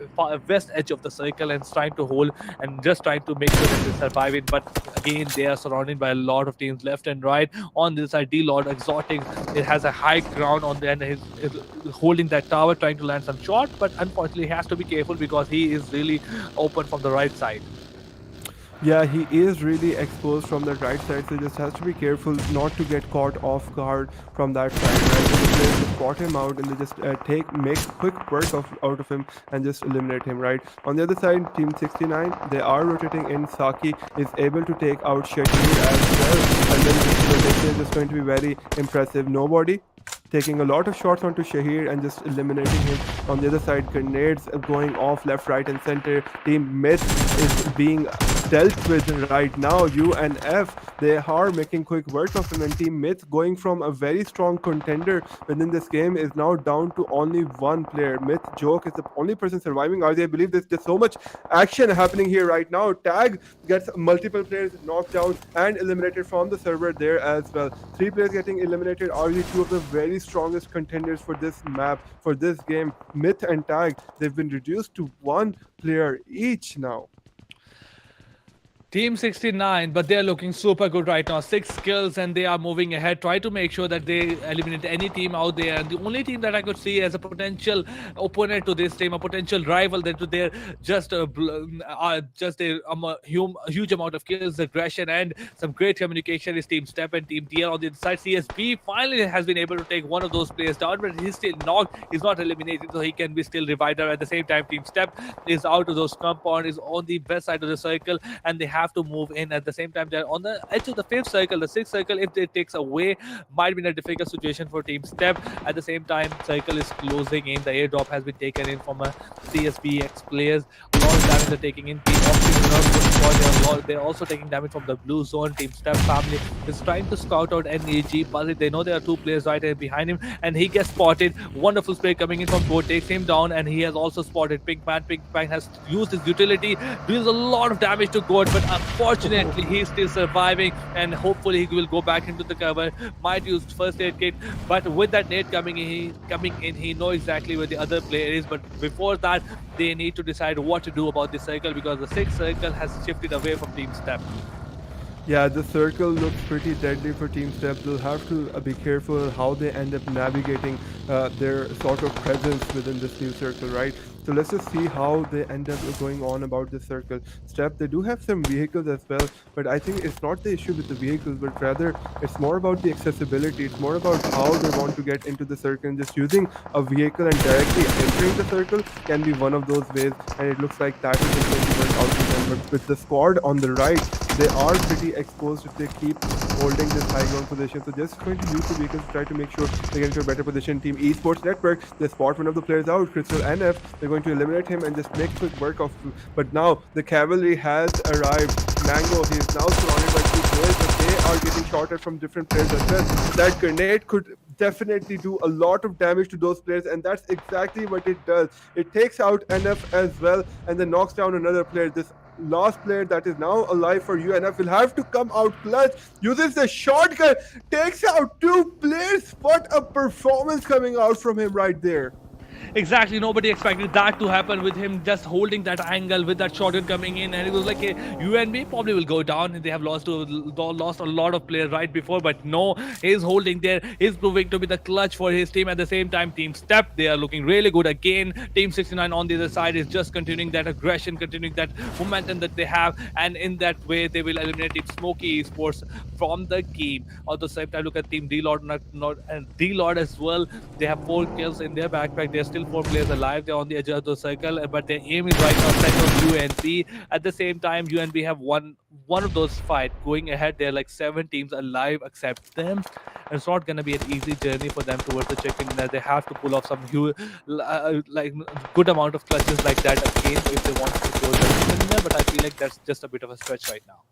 west edge of the circle and trying to hold and just trying to make sure that they survive it. But again, they are surrounded by a lot of teams left and right. On this side, Dlord, Xotics, it has a high ground on the end. He's holding that tower, trying to land some shot, but unfortunately, he has to be careful because he is really open from the right side. Yeah, he is really exposed from the right side, so just has to be careful not to get caught off guard from that side. Right? So the players just spot him out and they just make quick work out of him and just eliminate him. Right. On the other side, Team 69, they are rotating in. Saki is able to take out Shahir as well, and then this rotation is just going to be very impressive. Nobody taking a lot of shots onto Shahir and just eliminating him. On the other side, grenades going off left, right, and center. Team Myth is being dealt with right now. UNF, they are making quick work of him, and Team Myth, going from a very strong contender within this game, is now down to only one player. Myth Joke is the only person surviving. I believe there's so much action happening here right now. Tag gets multiple players knocked down and eliminated from the server there as well. 3 players getting eliminated are the 2 of the very strongest contenders for this map, for this game. Myth and Tag, they've been reduced to 1 player each now. Team 69, but they're looking super good right now. 6 kills and they are moving ahead. Try to make sure that they eliminate any team out there. And the only team that I could see as a potential opponent to this team, a potential rival that they're just a huge amount of kills, aggression, and some great communication is Team Step and Team TL. On the other side, CSB finally has been able to take one of those players down, but he's still knocked. He's not eliminated, so he can be still revived. At the same time, Team Step is out of those compound, is on the west side of the circle, and they have to move in. At the same time, they're on the edge of the 5th circle. The 6th circle, if they takes away, might be in a difficult situation for Team Step. At the same time, circle is closing in. The airdrop has been taken in from a CSBX players. A lot of damage they're taking in. Team Optic, they're also taking damage from the blue zone. Team Step family is trying to scout out NEG, but they know there are 2 players right here behind him, and he gets spotted. Wonderful spray coming in from Goat, takes him down, and he has also spotted Pinkman. Pinkman has used his utility, deals a lot of damage to Goat, but unfortunately he's still surviving, and hopefully he will go back into the cover. Might use first aid kit, but with that nade coming in, he knows exactly where the other player is. But before that, they need to decide what to do about this circle, because the 6th circle has shifted away from Team Step. Yeah, the circle looks pretty deadly for Team Step. They'll have to be careful how they end up navigating their sort of presence within this new circle, right? So let's just see how they end up going on about this circle. Step, they do have some vehicles as well, but I think it's not the issue with the vehicles, but rather it's more about the accessibility. It's more about how they want to get into the circle, and just using a vehicle and directly entering the circle can be one of those ways, and it looks like that is going to work out for them. But with the squad on the right, they are pretty exposed if they keep holding this high ground position. So just going to use the vehicles to try to make sure they get into a better position. Team Esports Network, they spot one of the players out, Crystal NF. They're going to eliminate him and just make quick work of him. But now the cavalry has arrived. Mango, he is now surrounded by 2 players, but they are getting shot at from different players as well. That grenade could definitely do a lot of damage to those players, and that's exactly what it does. It takes out NF as well, and then knocks down another player. This last player that is now alive for UNF will have to come out clutch, uses the shotgun, takes out 2 players. What a performance coming out from him right there. Exactly, nobody expected that to happen with him just holding that angle with that shotgun coming in, and it was like a UNB probably will go down. They have lost a lot of players right before, but no, he's holding there. He's proving to be the clutch for his team. At the same time, Team Step, they are looking really good again. Team 69 on the other side is just continuing that aggression, continuing that momentum that they have, and in that way they will eliminate Team Smoky Esports from the game. On the same time, look at Team Dlord and Dlord as well. They have 4 kills in their backpack. They're still 4 players alive. They're on the edge of the circle, but their aim is right now set on UNB. At the same time, UNB have won one of those fights. Going ahead, they're like 7 teams alive except them. And it's not going to be an easy journey for them towards the check-in. They have to pull off some huge, like good amount of clutches like that again if they want to go the winner. But I feel like that's just a bit of a stretch right now.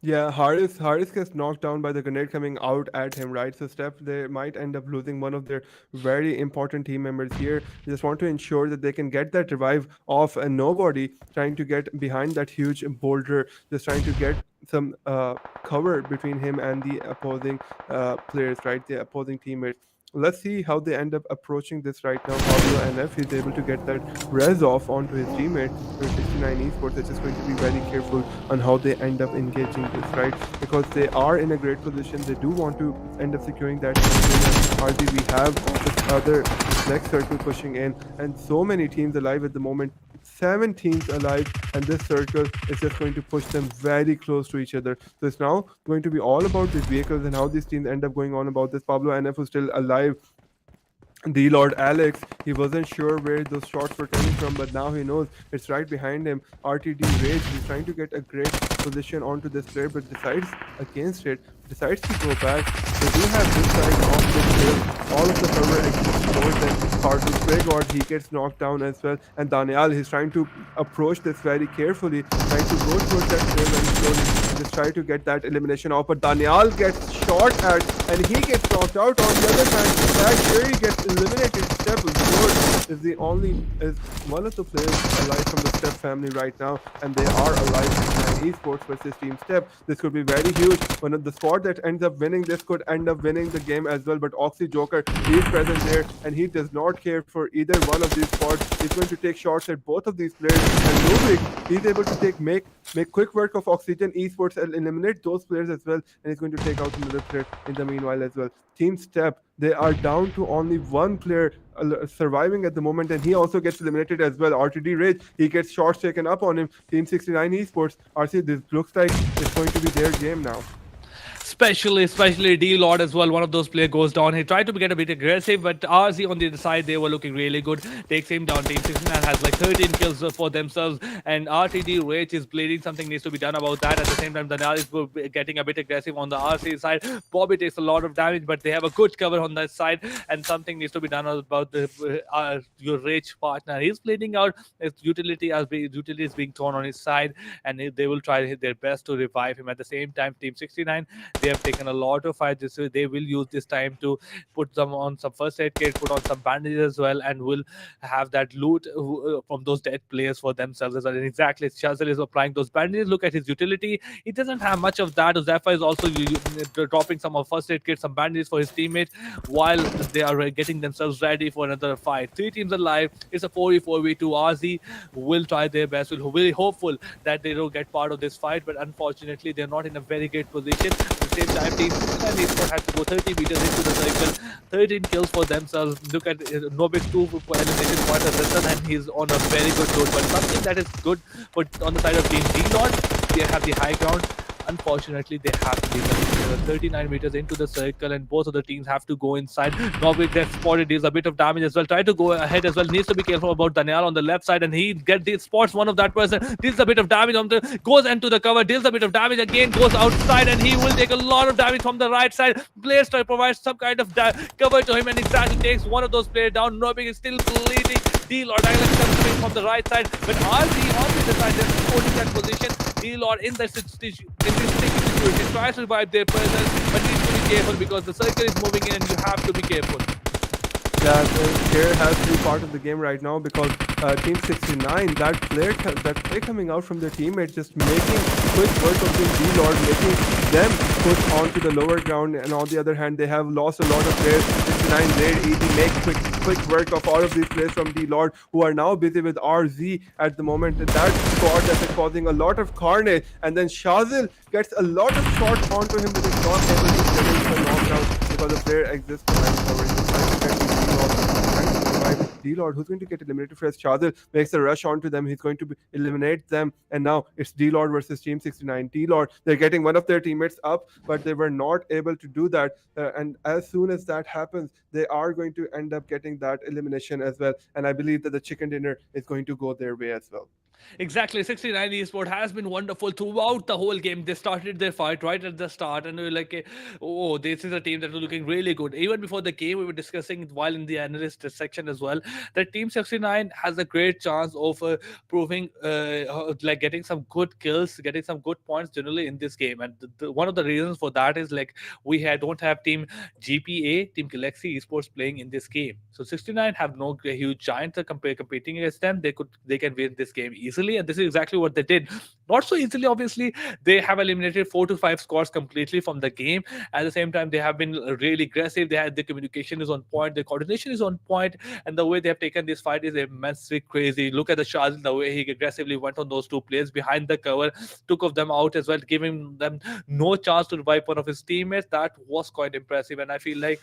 Yeah, Haris gets knocked down by the grenade coming out at him, right? So Step, they might end up losing one of their very important team members here. They just want to ensure that they can get that revive off, and nobody trying to get behind that huge boulder, just trying to get some cover between him and the opposing players, right? The opposing teammates. Let's see how they end up approaching this right now. Pablo NF is able to get that res off onto his teammate for 69 Esports. They're just going to be very careful on how they end up engaging this, right? Because they are in a great position. They do want to end up securing that champion. RD, we have this next circle pushing in, and so many teams alive at the moment. 7 teams alive, and this circle is just going to push them very close to each other. So it's now going to be all about these vehicles and how these teams end up going on about this. Pablo NF is still alive. Dlord Alex, he wasn't sure where those shots were coming from, but now he knows it's right behind him. RTD Rage, he's trying to get a great position onto this player, but decides against it, decides to go back. They do have this side of the field. All of the cover exists towards them. Cardinal Spraygord, he gets knocked down as well. And Daniel, he's trying to approach this very carefully, trying to go towards that player very slowly, and just try to get that elimination off. But Daniel gets shot at, and he gets knocked out. On the other hand, Black Sherry gets eliminated. Step Dlord is one of the players alive from the Step family right now, and they are alive in Esports versus Team Step. This could be very huge. One of the squad that ends up winning this could end up winning the game as well. But Oxy Joker, he is present there, and he does not care for either one of these squads. He's going to take shots at both of these players. And Rubik, he's able to make quick work of Oxygen Esports and eliminate those players as well. And he's going to take out another player in the meanwhile as well. Team Step, they are down to only one player surviving at the moment, and he also gets eliminated as well. RTD Rage, he gets shots taken up on him. Team 69 Esports, RC, this looks like it's going to be their game now. Especially Dlord as well. One of those players goes down. He tried to get a bit aggressive, but RZ on the other side, they were looking really good. Takes him down. Team 69 has like 13 kills for themselves, and RTD Rage is bleeding. Something needs to be done about that. At the same time, Daniel is getting a bit aggressive on the RC side. Bobby takes a lot of damage, but they have a good cover on that side, and something needs to be done about your Rage partner. He's bleeding out. His utility is being thrown on his side, and they will try their best to revive him. At the same time, Team 69, they have taken a lot of fight. They will use this time to put them on some first aid kit, put on some bandages as well, and will have that loot from those dead players for themselves as well. And exactly, Shazal is applying those bandages. Look at his utility. He doesn't have much of that. Zephyr is also dropping some of first aid kit, some bandages for his teammate, while they are getting themselves ready for another fight. 3 teams alive. It's a 4v4v2. RZ will try their best. We're really hopeful that they don't get part of this fight, but unfortunately, they're not in a very great position. At the same time, Team 69 Esports had to go 30 meters into the circle. 13 kills for themselves. Look at Nobik 2 elimination points as well, and he's on a very good road. But something that is good on the side of Team Dlord, they have the high ground. Unfortunately, they have to leave 39 meters into the circle, and both of the teams have to go inside. Novik gets spotted, deals a bit of damage as well. Try to go ahead as well. Needs to be careful about Daniel on the left side, and he spots one of that person. Deals a bit of damage goes into the cover. Deals a bit of damage again. Goes outside, and he will take a lot of damage from the right side. Players try to provide some kind of cover to him, and exactly takes one of those players down. Novik is still bleeding. Dlord coming from the right side, but RZ on the other side, they're holding that position. Dlord in this situation tries to revive their presence, but needs to be careful because the circle is moving in and you have to be careful. Yeah, Care has to be part of the game right now because Team 69, that play coming out from their teammates, just making quick work of Team Dlord, making them push onto the lower ground, and on the other hand, they have lost a lot of players. 69 there, easy, make quick work of all of these players from Dlord, who are now busy with RZ at the moment. And that squad that is causing a lot of carnage, and then Shazil gets a lot of shots onto him, but is not able to finish the knockdown because the player exists behind coverage. Dlord, who's going to get eliminated first. Shazil makes a rush onto them. He's going to eliminate them, and now it's Dlord versus Team 69. Dlord, they're getting one of their teammates up, but they were not able to do that. And as soon as that happens, they are going to end up getting that elimination as well. And I believe that the chicken dinner is going to go their way as well. Exactly. 69 Esports has been wonderful throughout the whole game. They started their fight right at the start, and we were like, oh, this is a team that was looking really good. Even before the game, we were discussing while in the analyst section as well that Team 69 has a great chance of proving like getting some good kills, getting some good points generally in this game. And one of the reasons for that is like don't have Team GPA, Team Galaxy Esports playing in this game. So 69 have no huge giants competing against them. They can win this game easily, and this is exactly what they did. Not so easily, obviously. They have eliminated 4 to 5 squads completely from the game. At the same time, they have been really aggressive. They had the communication is on point, the coordination is on point, and the way they have taken this fight is immensely crazy. Look at the Shaz, the way he aggressively went on those 2 players behind the cover, took of them out as well, giving them no chance to revive one of his teammates. That was quite impressive, and I feel like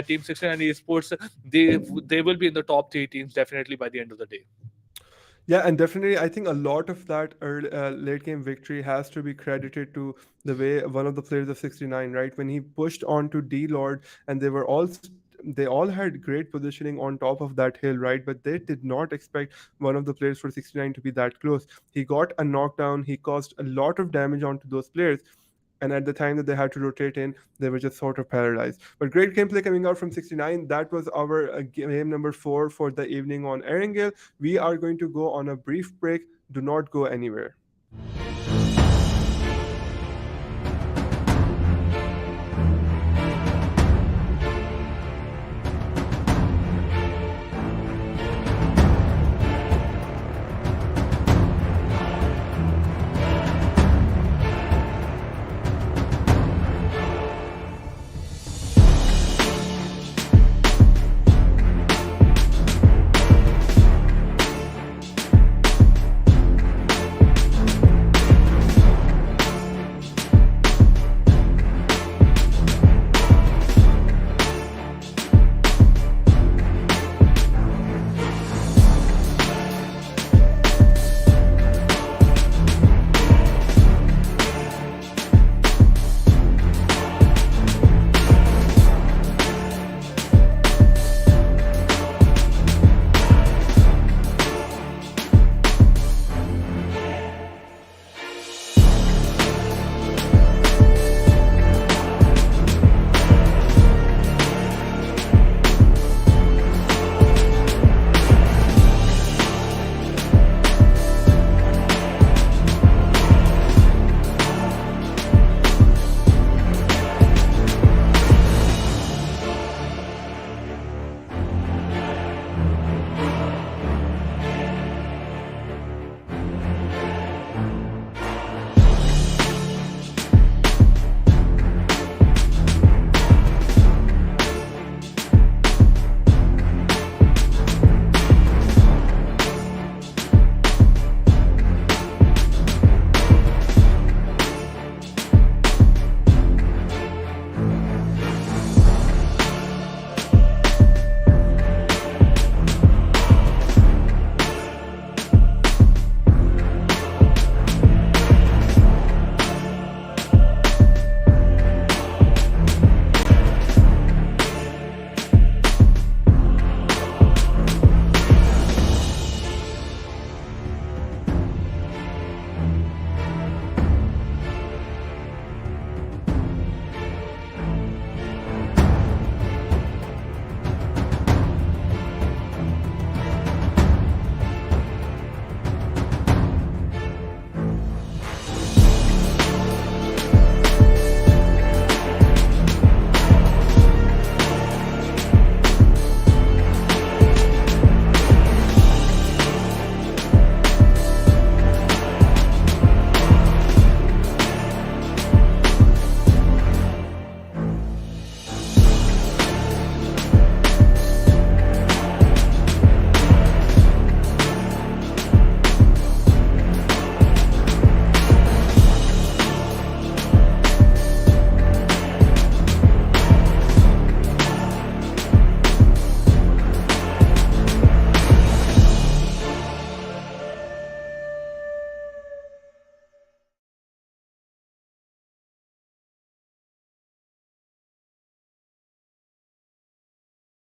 Team 69 Esports, they will be in the top 3 teams definitely by the end of the day. Yeah, and definitely, I think a lot of that late game victory has to be credited to the way one of the players of 69, right? When he pushed on to Dlord, and they all had great positioning on top of that hill, right? But they did not expect one of the players for 69 to be that close. He got a knockdown, he caused a lot of damage onto those players. And at the time that they had to rotate in, they were just sort of paralyzed. But great gameplay coming out from 69. That was our game number 4 for the evening on Erangel. We are going to go on a brief break. Do not go anywhere.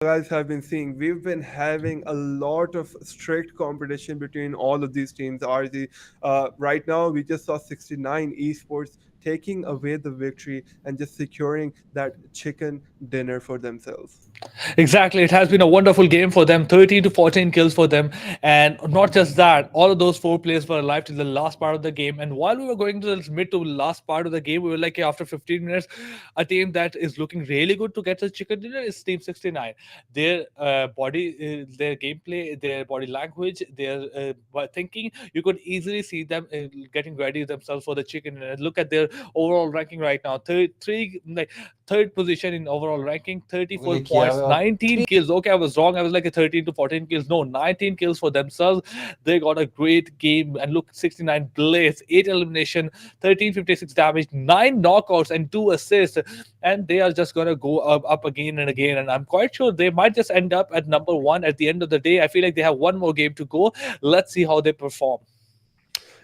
Guys have been seeing, we've been having a lot of strict competition between all of these teams. RZ, right now we just saw 69 Esports taking away the victory and just securing that chicken dinner for themselves. Exactly. It has been a wonderful game for them. 13 to 14 kills for them. And not just that, all of those four players were alive till the last part of the game. And while we were going to the mid to last part of the game, we were like, after 15 minutes, a team that is looking really good to get the chicken dinner is Team 69. Their their gameplay, their body language, their thinking, you could easily see them getting ready themselves for the chicken dinner. Look at their overall ranking right now. Third position in overall ranking, 34 points, 19 kills. Okay, I was wrong. I was like a 13 to 14 kills. No, 19 kills for themselves. They got a great game. And look, 69 blaze, 8 elimination, 1356 damage, 9 knockouts, and 2 assists. And they are just going to go up again and again. And I'm quite sure they might just end up at number 1 at the end of the day. I feel like they have one more game to go. Let's see how they perform.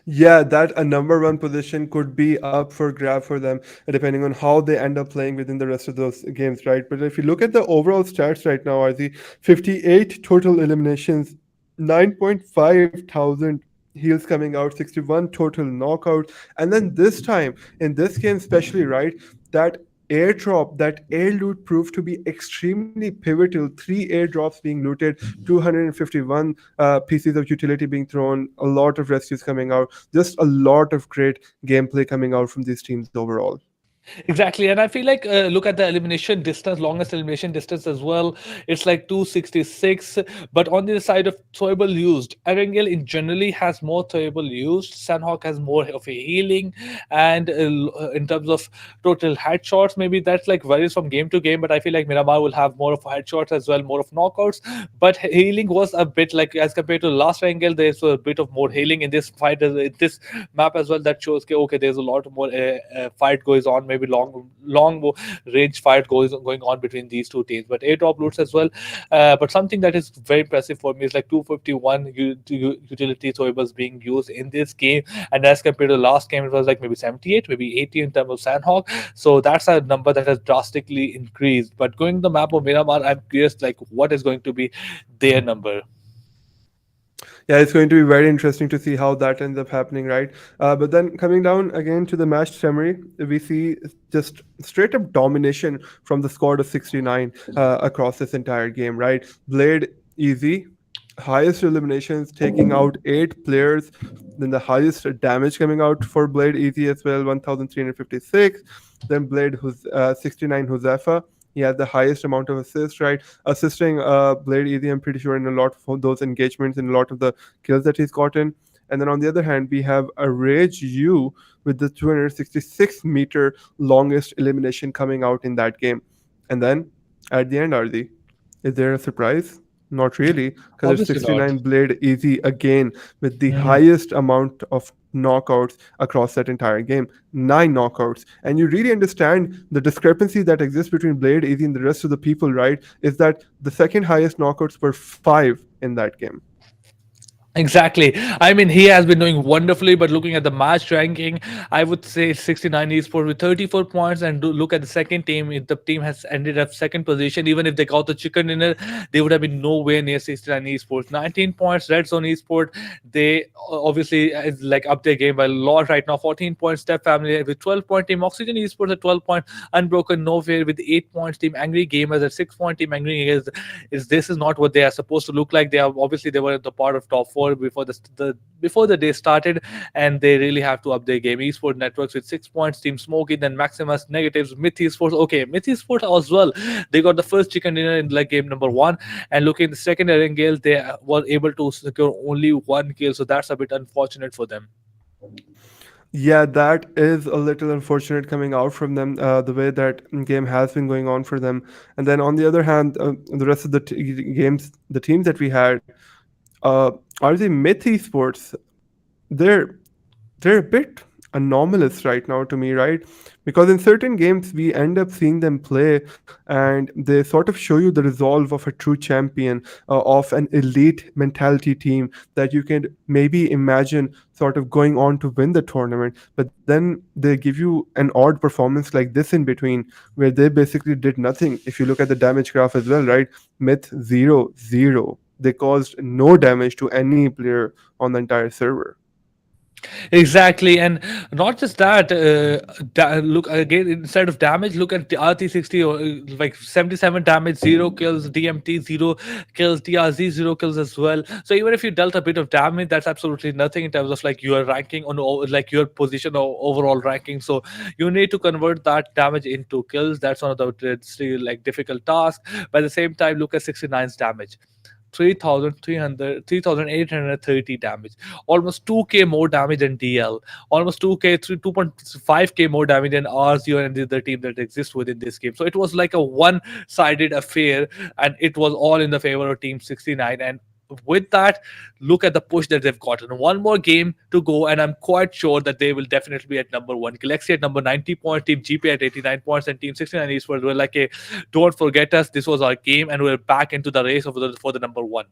Yeah, that a number one position could be up for grab for them, depending on how they end up playing within the rest of those games, right? But if you look at the overall stats right now, are the 58 total eliminations, 9.5 thousand heals coming out, 61 total knockouts, and then this time in this game, especially, right, that airdrop, that air loot proved to be extremely pivotal. 3 airdrops being looted, 251 pieces of utility being thrown, a lot of rescues coming out, just a lot of great gameplay coming out from these teams overall. Exactly, and I feel like look at the elimination distance, longest elimination distance as well. It's like 266. But on the side of throwable used, Erangel in generally has more throwable used. Sanhok has more of a healing, and in terms of total headshots, maybe that's like varies from game to game. But I feel like Miramar will have more of headshots as well, more of knockouts. But healing was a bit like as compared to last Erangel, there's a bit of more healing in this fight, in this map as well. That shows okay, there's a lot more fight goes on. Maybe long range fight going on between these two teams, but airdrop loots as well. But something that is very impressive for me is like 251 utility throwables being used in this game, and as compared to the last game, it was like maybe 78, maybe 80 in terms of Sanhok. So that's a number that has drastically increased. But going to the map of Miramar, I'm curious like what is going to be their number. Yeah, it's going to be very interesting to see how that ends up happening, right? But then coming down again to the match summary, we see just straight up domination from the squad of 69 across this entire game, right? Blade easy, highest eliminations, taking out 8 players, then the highest damage coming out for Blade easy as well, 1356. Then Blade who's 69 Huzefa. He had the highest amount of assists, right? Assisting Blade Easy, I'm pretty sure, in a lot of those engagements and a lot of the kills that he's gotten. And then on the other hand, we have a Rage U with the 266-meter longest elimination coming out in that game. And then at the end, Ardi, is there a surprise? Not really, because it's 69 Blade Easy again with the highest amount of knockouts across that entire game, 9 knockouts. And you really understand the discrepancy that exists between Blade Easy and the rest of the people, right? Is that the second highest knockouts were 5 in that game. Exactly. I mean, he has been doing wonderfully, but looking at the match ranking, I would say 69 Esports with 34 points. And look at the second team. If the team has ended up second position, even if they got the chicken dinner, they would have been nowhere near 69 Esports. 19 points, Red Zone Esports. They obviously is like up their game by a lot right now. 14 points, Step Family with 12-point team. Oxygen Esports at 12 point. Unbroken Nowhere with 8 points. Team Angry Gamers at 6-point. Team Angry Gamers is this is not what they are supposed to look like. They are obviously they were at the part of top 4 before the day started, and they really have to up their game. Esports Networks with 6 points, Team Smoky, then Maximus, negatives, Myth Esports. Okay, Myth Esports as well. They got the first chicken dinner in like game number 1, and looking at the second Erangel, they were able to secure only 1 kill, so that's a bit unfortunate for them. Yeah, that is a little unfortunate coming out from them, the way that game has been going on for them. And then on the other hand, the rest of the games, the teams that we had, are the Myth Esports? They're a bit anomalous right now to me, right? Because in certain games we end up seeing them play, and they sort of show you the resolve of a true champion, of an elite mentality team that you can maybe imagine sort of going on to win the tournament. But then they give you an odd performance like this in between, where they basically did nothing. If you look at the damage graph as well, right? Myth 0-0. They caused no damage to any player on the entire server. Exactly, and not just that. Look again, instead of damage, look at the RT60, or like 77 damage, 0 kills, DMT 0 kills, DRZ 0 kills as well. So even if you dealt a bit of damage, that's absolutely nothing in terms of like your ranking on like your position or overall ranking. So you need to convert that damage into kills. That's one of the like difficult tasks. But at the same time, look at 69's damage. 3,830 damage, almost 2k more damage than DL, almost 2.5k more damage than RZO and the other team that exists within this game. So it was like a one-sided affair, and it was all in the favor of Team 69. And with that, look at the push that they've gotten. One more game to go, and I'm quite sure that they will definitely be at number one. Galaxy at number 90 points, Team GP at 89 points, and Team 69 Esports were like, a, don't forget us. This was our game, and we're back into the race for the number one.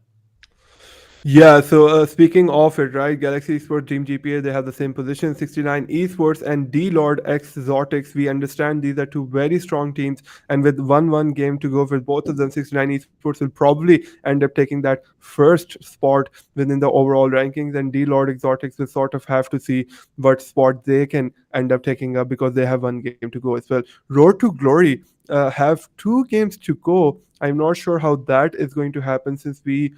Yeah, so speaking of it, right, Galaxy Esports, Team GPA, they have the same position, 69 Esports and Dlord x Xotics. We understand these are two very strong teams, and with 1-1 game to go with both of them, 69 Esports will probably end up taking that first spot within the overall rankings, and Dlord Exotics will sort of have to see what spot they can end up taking up because they have one game to go as well. Road to Glory have 2 games to go. I'm not sure how that is going to happen since we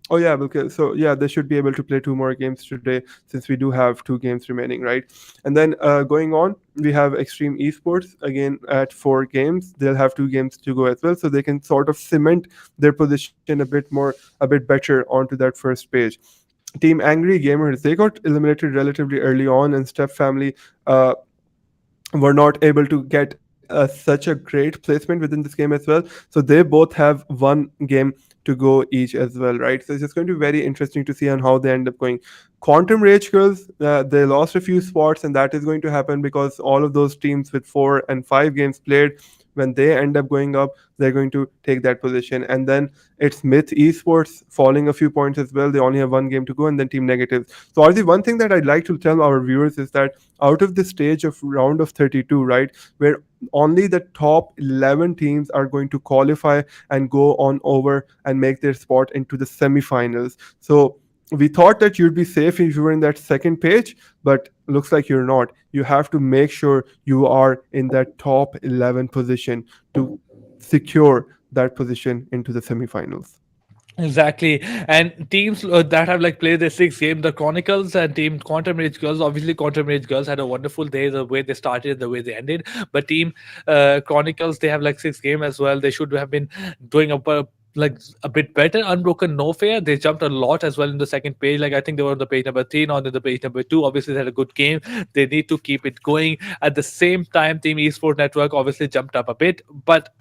oh yeah, okay. So yeah, they should be able to play 2 more games today since we do have 2 games remaining, right? And then going on, we have XTREME Esports again at 4 games. They'll have 2 games to go as well, so they can sort of cement their position a bit better onto that first page. Team Angry Gamers, they got eliminated relatively early on, and Step Family were not able to get such a great placement within this game as well. So they both have 1 game to go each as well, right? So it's just going to be very interesting to see on how they end up going. Quantum Rage Girls, they lost a few spots, and that is going to happen because all of those teams with 4 and 5 games played, when they end up going up, they're going to take that position. And then it's Myth Esports falling a few points as well. They only have 1 game to go, and then Team Negatives. So Arzi, one thing that I'd like to tell our viewers is that out of the stage of round of 32, right, where only the top 11 teams are going to qualify and go on over and make their spot into the semifinals. So we thought that you'd be safe if you were in that second page, but looks like you're not. You have to make sure you are in that top 11 position to secure that position into the semifinals. Exactly, and teams that have like played their 6 games, the Chronicles and Team Quantum Rage Girls. Obviously, Quantum Rage Girls had a wonderful day, the way they started, the way they ended. But Team Chronicles, they have like 6 games as well. They should have been doing like a bit better. Unbroken No Fair, they jumped a lot as well in the second page. Like I think they were on the page number 3, not in the page number 2. Obviously, they had a good game. They need to keep it going. At the same time, Team Esport Network obviously jumped up a bit, but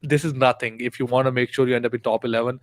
this is nothing. If you want to make sure you end up in top 11,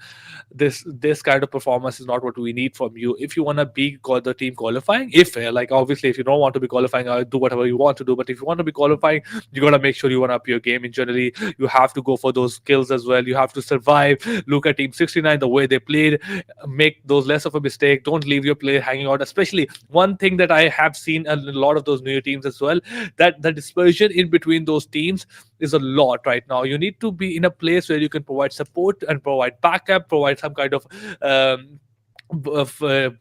this kind of performance is not what we need from you. If you want to be the team qualifying, if like obviously if you don't want to be qualifying, do whatever you want to do. But if you want to be qualifying, you got to make sure you want to up your game. And generally, you have to go for those kills as well. You have to survive. Look at Team 69, the way they played. Make those less of a mistake. Don't leave your player hanging out. Especially one thing that I have seen a lot of those new teams as well, that the dispersion in between those teams is a lot right now. You need to be in a place where you can provide support and provide backup, provide some kind of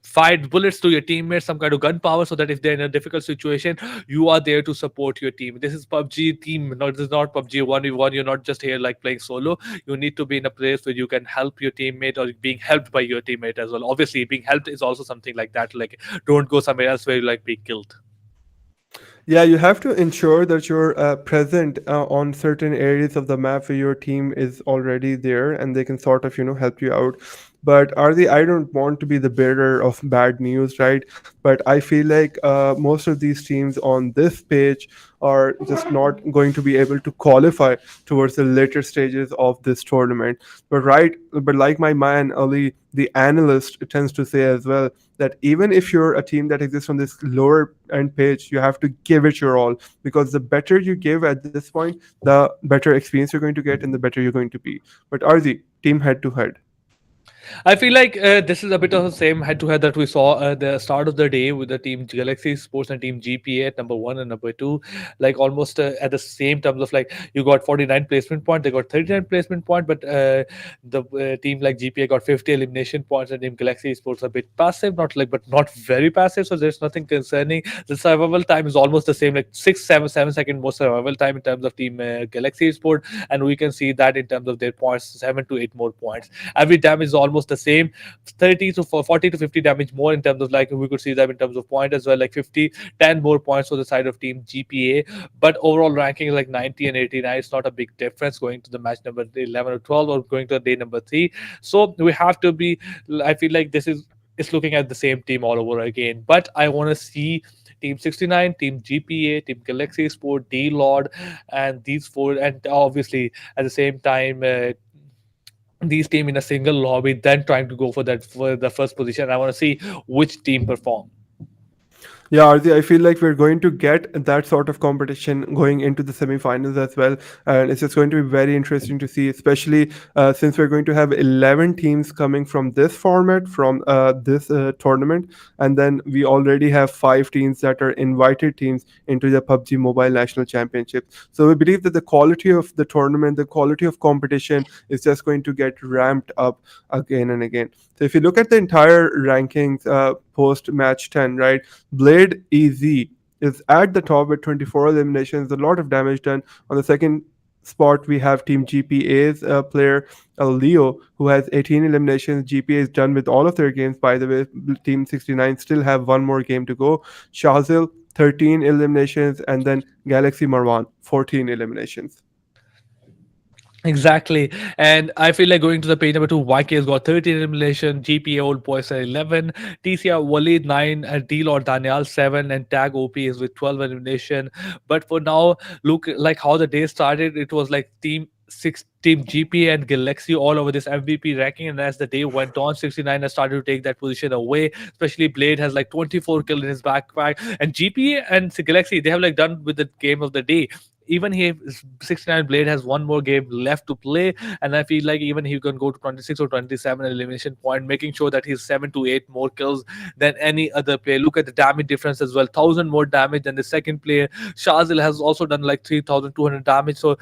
fired bullets to your teammates, some kind of gunpowder, so that if they're in a difficult situation, you are there to support your team. This is PUBG team. No, this is not PUBG 1v1. You're not just here like playing solo. You need to be in a place where you can help your teammate or being helped by your teammate as well. Obviously, being helped is also something like that. Like, don't go somewhere else where you like being killed. Yeah, you have to ensure that you're present on certain areas of the map where your team is already there and they can sort of, help you out. But Ardi, I don't want to be the bearer of bad news, right? But I feel like most of these teams on this page are just not going to be able to qualify towards the later stages of this tournament. But like my man Ali, the analyst, tends to say as well, that even if you're a team that exists on this lower end page, you have to give it your all, because the better you give at this point, the better experience you're going to get and the better you're going to be. But Arzi, team head to head. I feel like this is a bit of the same head-to-head that we saw at the start of the day with the team Galaxy Sports and team GPA at number one and number two, like almost at the same terms of like you got 49 placement point, they got 39 placement point, but the team like GPA got 50 elimination points, and team Galaxy Sports a bit passive, not like but not very passive, so there's nothing concerning. The survival time is almost the same, like 7 second more survival time in terms of team Galaxy Sport, and we can see that in terms of their points, 7 to 8 more points. Every damage is almost the same, 30 to 40 to 50 damage more in terms of like we could see them in terms of point as well, like 50 10 more points for the side of team GPA, but overall ranking is like 90 and 89. It's not a big difference going to the match number 11 or 12 or going to the day number 3. So we have to be, I feel like this is it's looking at the same team all over again, but I want to see Team 69, Team GPA, Team Galaxy Sport, Dlord, and these four, and obviously at the same time these team in a single lobby, then trying to go for that for the first position. I want to see which team perform. Yeah, Arzi, I feel like we're going to get that sort of competition going into the semifinals as well. And it's just going to be very interesting to see, especially since we're going to have 11 teams coming from this format, from this tournament. And then we already have 5 teams that are invited teams into the PUBG Mobile National Championship. So we believe that the quality of the tournament, the quality of competition is just going to get ramped up again and again. So if you look at the entire rankings post match 10, right? Blade EZ is at the top with 24 eliminations, a lot of damage done. On the second spot, we have Team GPA's player Leo, who has 18 eliminations. GPA is done with all of their games, by the way. Team 69 still have one more game to go. Shazil, 13 eliminations, and then Galaxy Marwan, 14 eliminations. Exactly. And I feel like going to the page number 2, YK has got 13 elimination, GPA Old Boys are 11, TCR Walid 9, and Dlord Daniel 7, and Tag OP is with 12 elimination. But for now, look like how the day started, it was like team GPA and Galaxy all over this MVP ranking, and as the day went on, 69 has started to take that position away. Especially Blade has like 24 kills in his backpack, and GPA and Galaxy, they have like done with the game of the day. Even he 69 Blade has one more game left to play, and I feel like even he can go to 26 or 27 elimination point, making sure that he's 7 to 8 more kills than any other player. Look at the damage difference as well, 1000 more damage than the second player. Shazil has also done like 3200 damage. So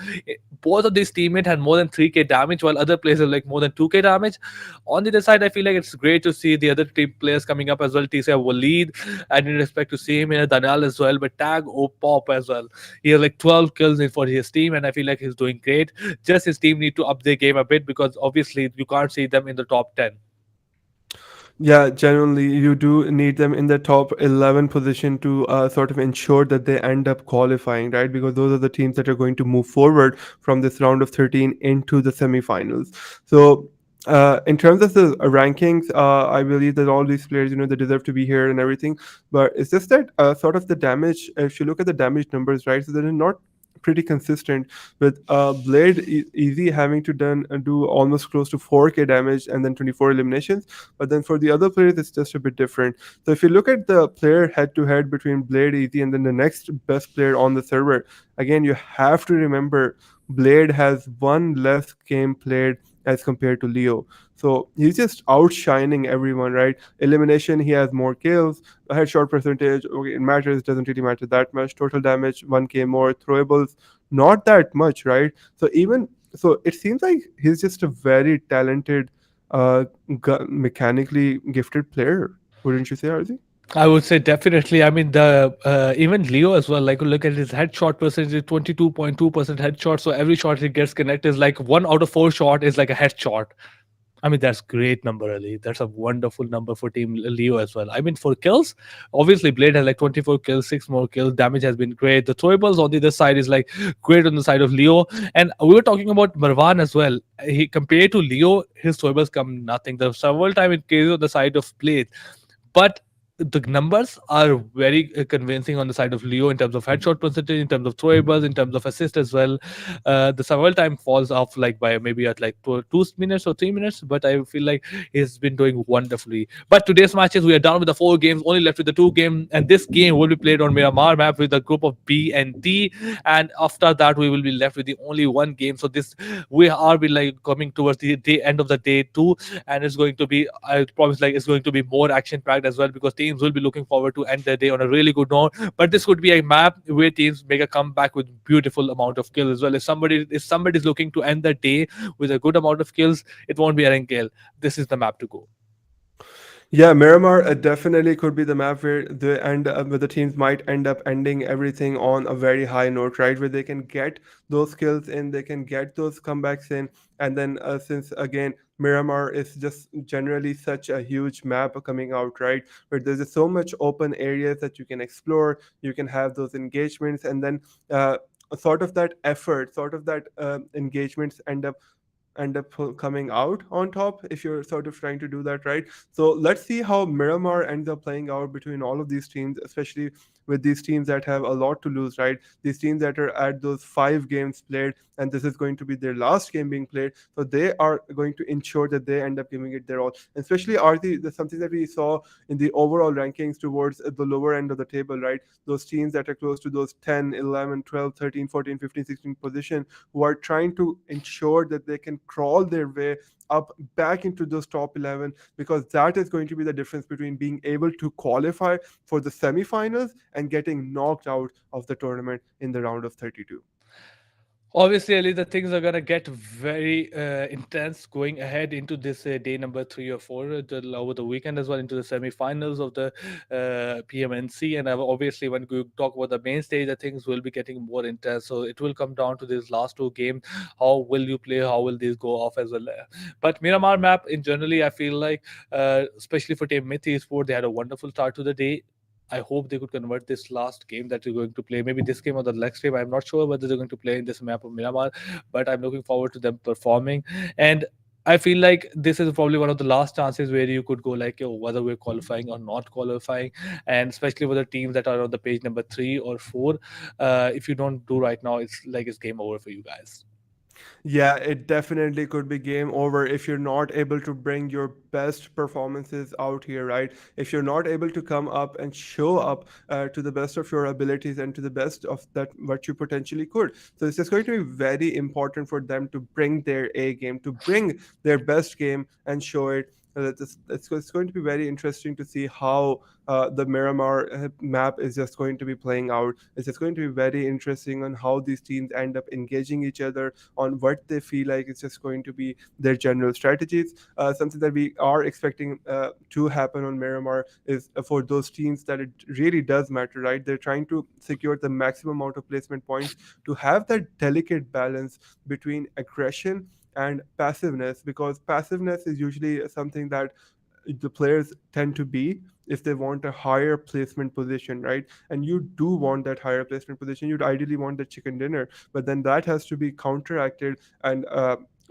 both of these teammates had more than 3k damage, while other players have like more than 2k damage. On the other side, I feel like it's great to see the other team players coming up as well. TCR Walid, I didn't expect to see him in Danal as well, but Tag Pop as well. He has like 12 kills in for his team, and I feel like he's doing great. Just his team need to up their game a bit, because obviously you can't see them in the top 10. Yeah, generally, you do need them in the top 11 position to sort of ensure that they end up qualifying, right? Because those are the teams that are going to move forward from this round of 13 into the semifinals. So, in terms of the rankings, I believe that all these players, they deserve to be here and everything. But it's just that sort of the damage, if you look at the damage numbers, right? So they're not pretty consistent, with Blade Easy having to do almost close to 4k damage and then 24 eliminations. But then for the other players, it's just a bit different. So if you look at the player head to head between Blade Easy and then the next best player on the server, again, you have to remember Blade has one less game played as compared to Leo. So he's just outshining everyone, right? Elimination, he has more kills. Headshot percentage, okay, it matters, doesn't really matter that much. Total damage, 1k more. Throwables, not that much, right? So it seems like he's just a very talented, mechanically gifted player. Wouldn't you say, Arzi? I would say definitely. I mean, the even Leo as well. Like, look at his headshot percentage, 22.2% headshot. So every shot he gets connected is like 1 out of 4 shot is like a headshot. I mean, that's great number, Ali. That's a wonderful number for Team Leo as well. I mean, for kills, obviously Blade has like 24 kills, 6 more kills. Damage has been great. The throwables on the other side is like great on the side of Leo. And we were talking about Marwan as well. He compared to Leo, his throwables come nothing. The survival time in case on the side of Blade, but the numbers are very convincing on the side of Leo in terms of headshot percentage, in terms of throwables, in terms of assist as well. The survival time falls off like by maybe at like 2 minutes or 3 minutes, but I feel like he's been doing wonderfully. But today's matches, we are done with the 4 games, only left with the 2 game, and this game will be played on Miramar map with a group of B and D, and after that we will be left with the only 1 game. So this we are be like coming towards the day end of the day 2, and it's going to be, I promise, like it's going to be more action packed as well, because teams will be looking forward to end their day on a really good note. But this could be a map where teams make a comeback with beautiful amount of kills as well. If somebody's looking to end the day with a good amount of kills, it won't be Erangel. This is the map to go. Yeah, Miramar definitely could be the map where the teams might end up ending everything on a very high note, right? Where they can get those kills in, they can get those comebacks in, and then since again Miramar is just generally such a huge map coming out, right? Where there's just so much open areas that you can explore, you can have those engagements, and then sort of that effort, sort of that engagements end up coming out on top if you're sort of trying to do that, right? So let's see how Miramar ends up playing out between all of these teams, especially with these teams that have a lot to lose, right? These teams that are at those 5 games played, and this is going to be their last game being played, so they are going to ensure that they end up giving it their all. And especially Arti, there's something that we saw in the overall rankings towards the lower end of the table, right? Those teams that are close to those 10, 11, 12, 13, 14, 15, 16 position, who are trying to ensure that they can crawl their way up back into those top 11, because that is going to be the difference between being able to qualify for the semifinals and getting knocked out of the tournament in the round of 32. Obviously, Ali, the things are gonna get very intense going ahead into this day number 3 or 4 over the weekend as well, into the semi-finals of the PMNC. And obviously, when we talk about the main stage, the things will be getting more intense. So it will come down to these last 2 games. How will you play? How will these go off as well? But Miramar map in generally, I feel like, especially for Team Myth Esports, they had a wonderful start to the day. I hope they could convert this last game that you're going to play. Maybe this game or the next game. I'm not sure whether they're going to play in this map of Miramar, but I'm looking forward to them performing. And I feel like this is probably one of the last chances where you could go like, yo, whether we're qualifying or not qualifying. And especially with the teams that are on the page number 3 or 4, if you don't do right now, it's like it's game over for you guys. Yeah, it definitely could be game over if you're not able to bring your best performances out here, right? If you're not able to come up and show up to the best of your abilities and to the best of that what you potentially could. So it's just going to be very important for them to bring their A game, to bring their best game and show it. It's going to be very interesting to see how the Miramar map is just going to be playing out. It's just going to be very interesting on how these teams end up engaging each other on what they feel like it's just going to be their general strategies. Something that we are expecting to happen on Miramar is for those teams that it really does matter, right? They're trying to secure the maximum amount of placement points to have that delicate balance between aggression and passiveness, because passiveness is usually something that the players tend to be if they want a higher placement position, right? And you do want that higher placement position. You'd ideally want the chicken dinner, but then that has to be counteracted and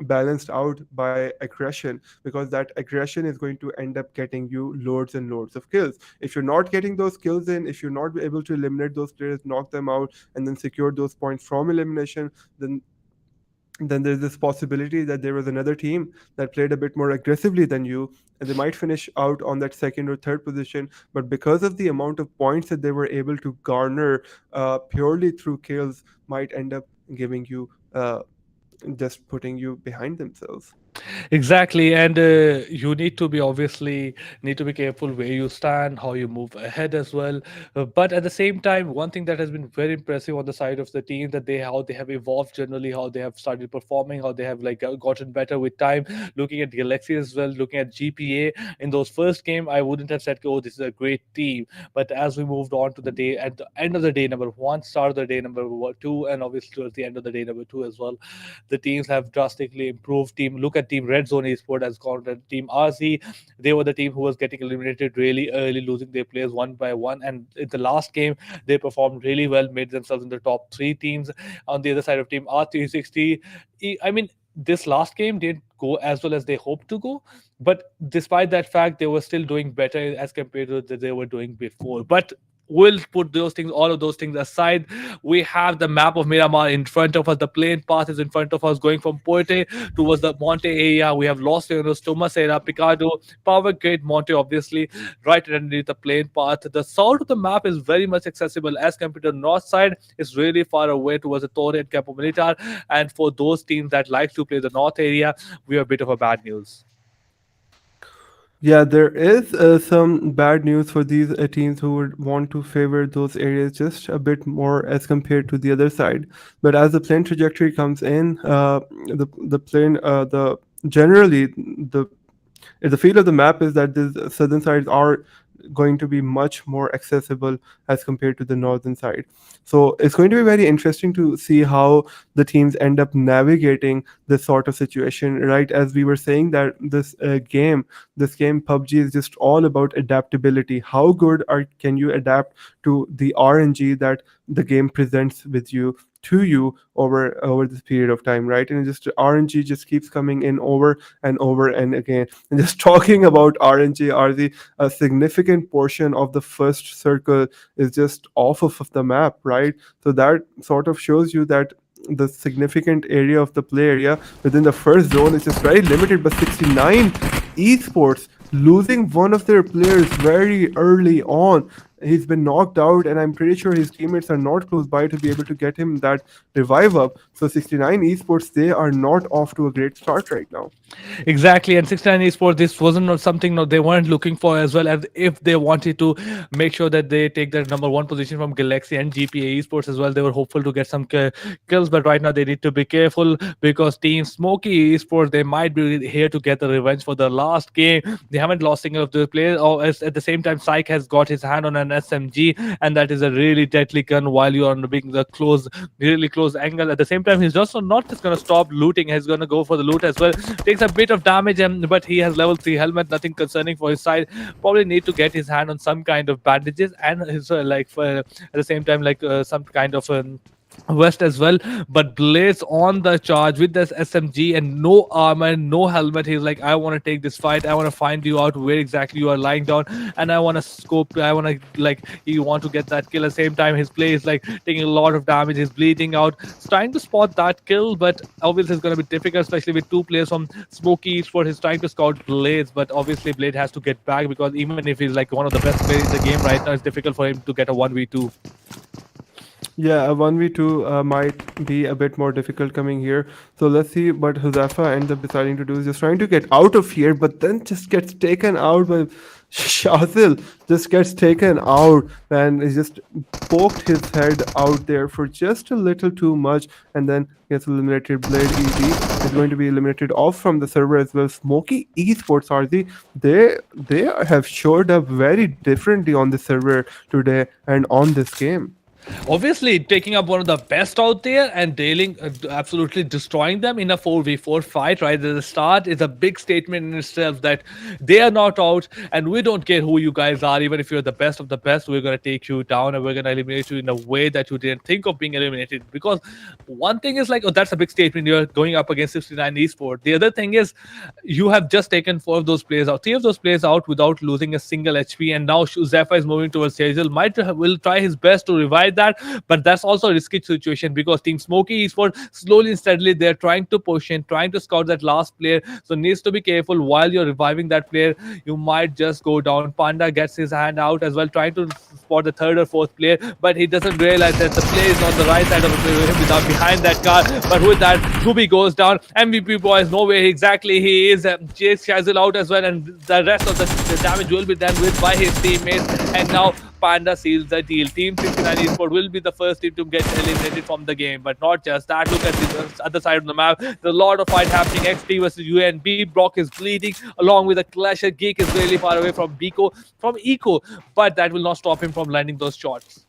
balanced out by aggression, because that aggression is going to end up getting you loads and loads of kills. If you're not getting those kills in, if you're not able to eliminate those players, knock them out, and then secure those points from elimination, then there's this possibility that there was another team that played a bit more aggressively than you, and they might finish out on that second or third position. But because of the amount of points that they were able to garner purely through kills, might end up giving you just putting you behind themselves. Exactly, and you need to be careful where you stand, how you move ahead as well. But at the same time, one thing that has been very impressive on the side of the team, that they how they have evolved generally, how they have started performing, how they have like gotten better with time. Looking at Galaxy as well, looking at GPA in those first game, I wouldn't have said, oh, this is a great team. But as we moved on to the day, at the end of the day number 1, start of the day number 2, and obviously towards the end of the day number 2 as well, the teams have drastically improved. Look at Team Red Zone Esport as content. Team RC, they were the team who was getting eliminated really early, losing their players one by one. And in the last game, they performed really well, made themselves in the top 3 teams. On the other side of Team R360, I mean, this last game didn't go as well as they hoped to go. But despite that fact, they were still doing better as compared to what they were doing before. But we'll put those things, all of those things aside. We have the map of Miramar in front of us. The plane path is in front of us, going from Puerto towards the Monte area. We have Los Leonos, Tomasera, Picado, Power Gate, Monte, obviously, right underneath the plane path. The south of the map is very much accessible as compared to the north side. It's really far away towards the Torre and Campo Militar. And for those teams that like to play the north area, we have a bit of a bad news. Yeah, there is some bad news for these teams who would want to favor those areas just a bit more as compared to the other side. But as the plane trajectory comes in, the plane the generally the feel of the map is that the southern sides are going to be much more accessible as compared to the northern side. So it's going to be very interesting to see how the teams end up navigating this sort of situation, right? As we were saying that this game PUBG is just all about adaptability. How good can you adapt to the RNG that the game presents with you to you over this period of time, right? And just RNG just keeps coming in over and over and again. And just talking about RNG, a significant portion of the first circle is just off of the map, right? So that sort of shows you that the significant area of the play area within the first zone is just very limited. But 69 Esports losing one of their players very early on. He's been knocked out, and I'm pretty sure his teammates are not close by to be able to get him that revive up. So 69 Esports, they are not off to a great start right now. Exactly, and 69 Esports, this wasn't something they weren't looking for as well, as if they wanted to make sure that they take their number one position from Galaxy and GPA Esports as well. They were hopeful to get some kills, but right now they need to be careful because Team Smoky Esports, they might be here to get the revenge for the last game. They haven't lost single of the players. At the same time, Psych has got his hand on an SMG, and that is a really deadly gun while you're on the really close angle. At the same time, he's also not just going to stop looting. He's going to go for the loot as well. Takes a bit of damage, but he has level 3 helmet, nothing concerning for his side. Probably need to get his hand on some kind of bandages and his at the same time some kind of vest as well. But Blaze on the charge with this SMG and no armor, no helmet. He's like, I want to take this fight. I want to find you out where exactly you are lying down, and I want to scope. I want to you want to get that kill. At the same time, his play is taking a lot of damage. He's bleeding out. He's trying to spot that kill, but obviously it's going to be difficult, especially with two players from Smoky Esports. He's trying to scout Blaze, but obviously Blade has to get back because even if he's one of the best players in the game right now, it's difficult for him to get a 1v2. Yeah, a 1v2 might be a bit more difficult coming here. So let's see what Huzafa ends up deciding to do. Is just trying to get out of here, but then just gets taken out by Shazil. Just gets taken out and he just poked his head out there for just a little too much, and then gets eliminated. Blade easy is going to be eliminated off from the server as well. Smoky Esports, they have showed up very differently on the server today and on this game. Obviously, taking up one of the best out there and dealing, absolutely destroying them in a 4v4 fight right at the start is a big statement in itself that they are not out and we don't care who you guys are. Even if you're the best of the best, we're going to take you down and we're going to eliminate you in a way that you didn't think of being eliminated. Because one thing is that's a big statement. You're going up against 69 Esports. The other thing is you have just taken 4 of those players out, 3 of those players out without losing a single HP, and now Zephyr is moving towards Erangel. Will try his best to revive that, but that's also a risky situation because Team Smoky Esports slowly and steadily they're trying to push in, trying to scout that last player. So needs to be careful while you're reviving that player. You might just go down. Panda gets his hand out as well, trying to spot the 3rd or 4th player, but he doesn't realize that the player is on the right side of him without behind that car. But with that, Kubi goes down. MVP boys know where exactly he is. Chase Shazil out as well, and the rest of the damage will be done with by his teammates. And now Panda seals the deal. Team 69 Esports will be the first team to get eliminated from the game. But not just that. Look at the other side of the map. There's a lot of fight happening. XT versus UN. B Block is bleeding along with a Clasher. Geek is really far away from Eco. But that will not stop him from landing those shots.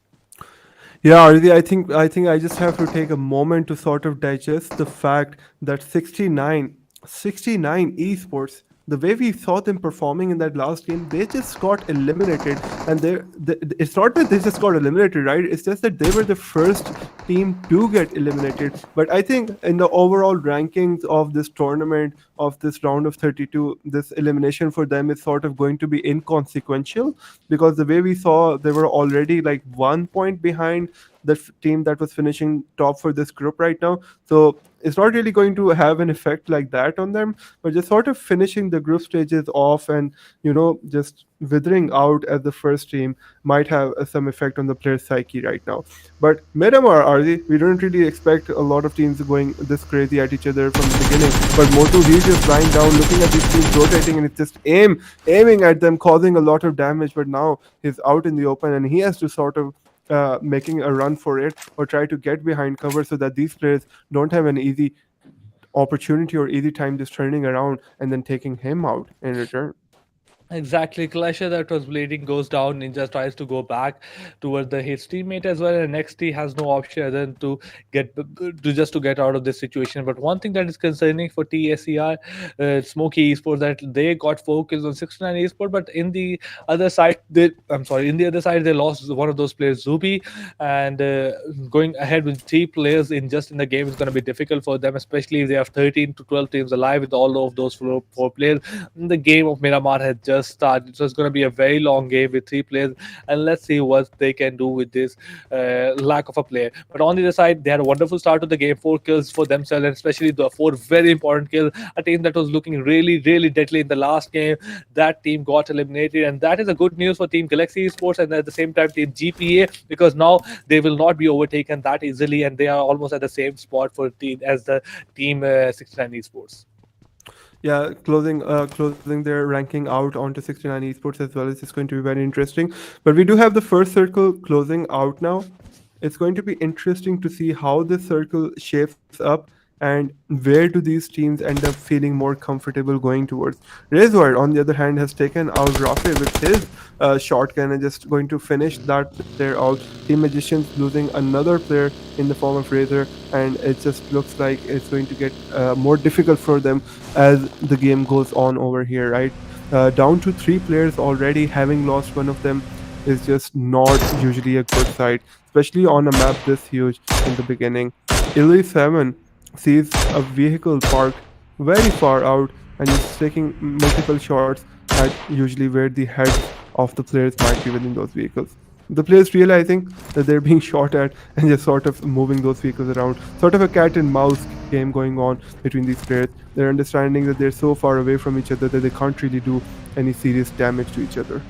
Yeah, Ardi, I think I just have to take a moment to sort of digest the fact that 69 Esports, the way we saw them performing in that last game, they just got eliminated. And it's not that they just got eliminated, right? It's just that they were the first team to get eliminated. But I think in the overall rankings of this tournament, of this round of 32, this elimination for them is sort of going to be inconsequential, because the way we saw, they were already like 1 point behind the team that was finishing top for this group right now. So it's not really going to have an effect like that on them, but just sort of finishing the group stages off and, just withering out as the first team might have some effect on the player's psyche right now. But Miramar, Arzi, we don't really expect a lot of teams going this crazy at each other from the beginning. But Motu, he's just lying down, looking at these teams rotating, and it's just aiming at them, causing a lot of damage. But now he's out in the open, and he has to sort of making a run for it or try to get behind cover so that these players don't have an easy opportunity or easy time just turning around and then taking him out in return. Exactly, Clash that was bleeding goes down. Ninja tries to go back towards his teammate as well, and NXT has no option other than to get out of this situation. But one thing that is concerning for TSER, Smoky Esports, that they got 4 kills on 69 Esports, but in the other side, they lost one of those players, Zubi, and going ahead with 3 players in the game is going to be difficult for them, especially if they have 13 to 12 teams alive with all of those 4 players. The game of Miramar has just started, so it's going to be a very long game with 3 players, and let's see what they can do with this lack of a player. But on the other side, they had a wonderful start to the game, 4 kills for themselves, and especially the 4 very important kills. A team that was looking really, really deadly in the last game, that team got eliminated, and that is a good news for Team Galaxy Esports and at the same time Team GPA, because now they will not be overtaken that easily, and they are almost at the same spot for as the Team 69 Esports. Yeah, closing their ranking out onto 69 Esports as well is just going to be very interesting. But we do have the first circle closing out now. It's going to be interesting to see how this circle shapes up and where do these teams end up feeling more comfortable going towards. Razor, on the other hand, has taken out Rafe with his shotgun and just going to finish that player out. Team Magicians losing another player in the form of Razor, and it just looks like it's going to get more difficult for them as the game goes on over here, right? Down to 3 players already, having lost one of them is just not usually a good sight, especially on a map this huge in the beginning. Illy7 sees a vehicle parked very far out and is taking multiple shots at usually where the heads of the players might be within those vehicles. The players realizing that they're being shot at and just sort of moving those vehicles around. Sort of a cat and mouse game going on between these players. They're understanding that they're so far away from each other that they can't really do any serious damage to each other.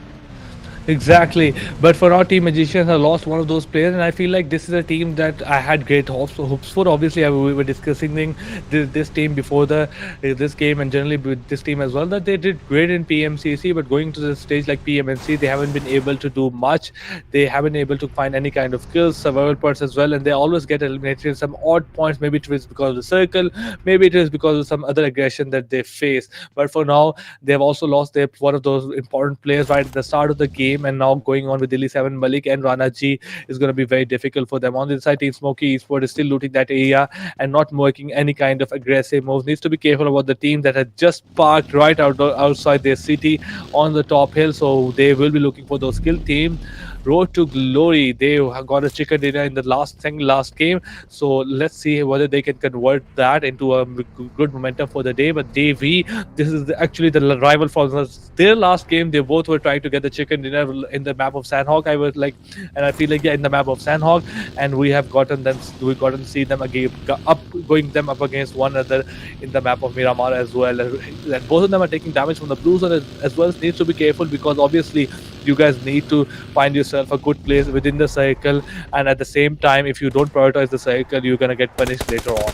Exactly, but for our Team Magicians, I lost one of those players, and I feel like this is a team that I had great hopes for. Obviously, we were discussing this team before this game, and generally with this team as well, that they did great in PMCC, but going to the stage like PMNC, they haven't been able to do much. They haven't been able to find any kind of kills, survival parts as well, and they always get eliminated in some odd points. Maybe it is because of the circle, maybe it is because of some other aggression that they face. But for now, they have also lost one of those important players right at the start of the game. And now going on with Illy7, Malik and Rana G is going to be very difficult for them. On the side, Team Smoky Esports is still looting that area and not making any kind of aggressive moves. Needs to be careful about the team that had just parked right outside their city on the top hill. So they will be looking for those kill. Team Road to Glory, they got a chicken dinner in the last game. So let's see whether they can convert that into a good momentum for the day. But Davey, this is actually the rival for their last game. They both were trying to get the chicken dinner in the map of Sanhok. I feel like in the map of Sanhok, and we gotten to see them again going up against one another in the map of Miramar as well. And both of them are taking damage from the blue zone as well. Needs to be careful, because obviously you guys need to find yourself a good place within the cycle, and at the same time, if you don't prioritize the cycle, you're gonna get punished later on.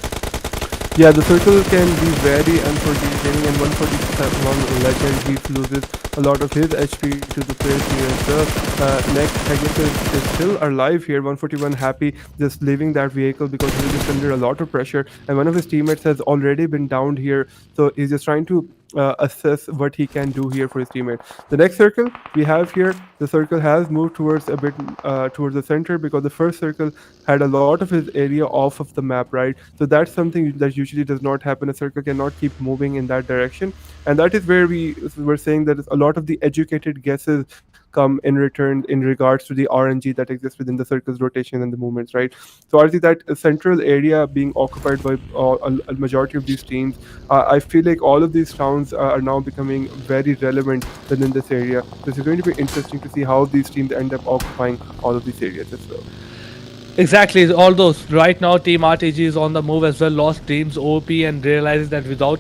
Yeah, the circle can be very unforgiving, and 141 Legend, he loses a lot of his HP to the players here as well. Next, Pegasus is still alive here, 141 happy, just leaving that vehicle because he's just under a lot of pressure, and one of his teammates has already been downed here, so he's just trying to assess what he can do here for his teammate. The next circle we have here, the circle has moved towards a bit towards the center, because the first circle had a lot of his area off of the map, right? So that's something that usually does not happen. A circle cannot keep moving in that direction, and that is where we were saying that a lot of the educated guesses come in return in regards to the RNG that exists within the circle's rotation and the movements, right? So I see that central area being occupied by a majority of these teams. I feel like all of these towns are now becoming very relevant within this area. So it's going to be interesting to see how these teams end up occupying all of these areas as well. Exactly. Although right now Team RTG is on the move as well, lost Teams OP and realizes that without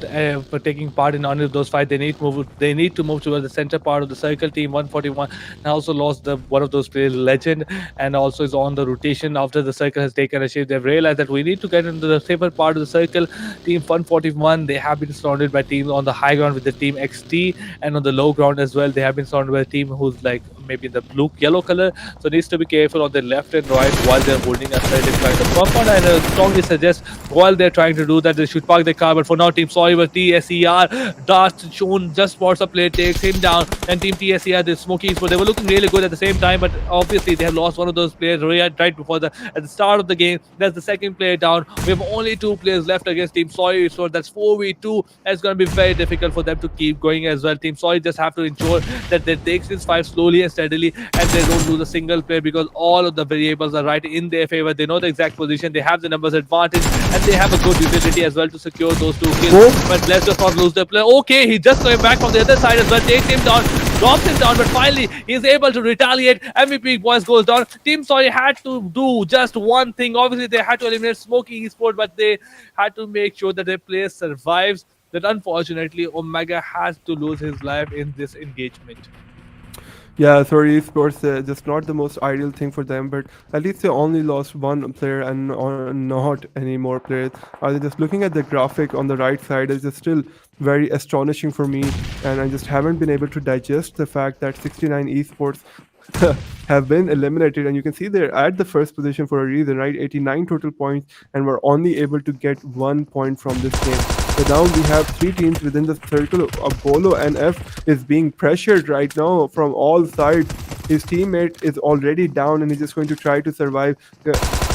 taking part in any of those fights, they need to move towards the center part of the circle. Team 141 and also lost one of those players, Legend, and also is on the rotation after the circle has taken a shape. They've realized that we need to get into the safer part of the circle. Team 141, they have been surrounded by teams on the high ground with the Team XT, and on the low ground as well, they have been surrounded by a team who's like maybe in the yellow color. So needs to be careful on the left and right while they're holding a certain kind of compound, and I strongly suggest while they're trying to do that, they should park their car. But for now, Team Sorry TSER, Dart shown just spots a play, takes him down, and Team TSER, the Smokies, but they were looking really good at the same time, but obviously they have lost one of those players right before at the start of the game. That's the second player down. We have only 2 players left against Team Sorry, so that's 4v2. It's going to be very difficult for them to keep going as well. Team Sorry just have to ensure that they take this fight slowly and steadily, and they don't lose a single player, because all of the variables are right in their favor. They know the exact position, they have the numbers advantage, and they have a good utility as well to secure those 2 kills. But let's just not lose the player. Okay, he just came back from the other side as well, takes him down, drops him down, but finally he's able to retaliate. MVP boys goes down. Team Sorry had to do just one thing. Obviously they had to eliminate Smoky Esports, but they had to make sure that their player survives. That unfortunately Omega has to lose his life in this engagement. Yeah, sorry, Esports, just not the most ideal thing for them, but at least they only lost 1 player and not any more players. Just looking at the graphic on the right side is just still very astonishing for me, and I just haven't been able to digest the fact that 69 Esports have been eliminated, and you can see they're at the first position for a reason, right? 89 total points, and we're only able to get 1 point from this game. So now we have 3 teams within the circle. Bolo and F is being pressured right now from all sides. His teammate is already down, and he's just going to try to survive.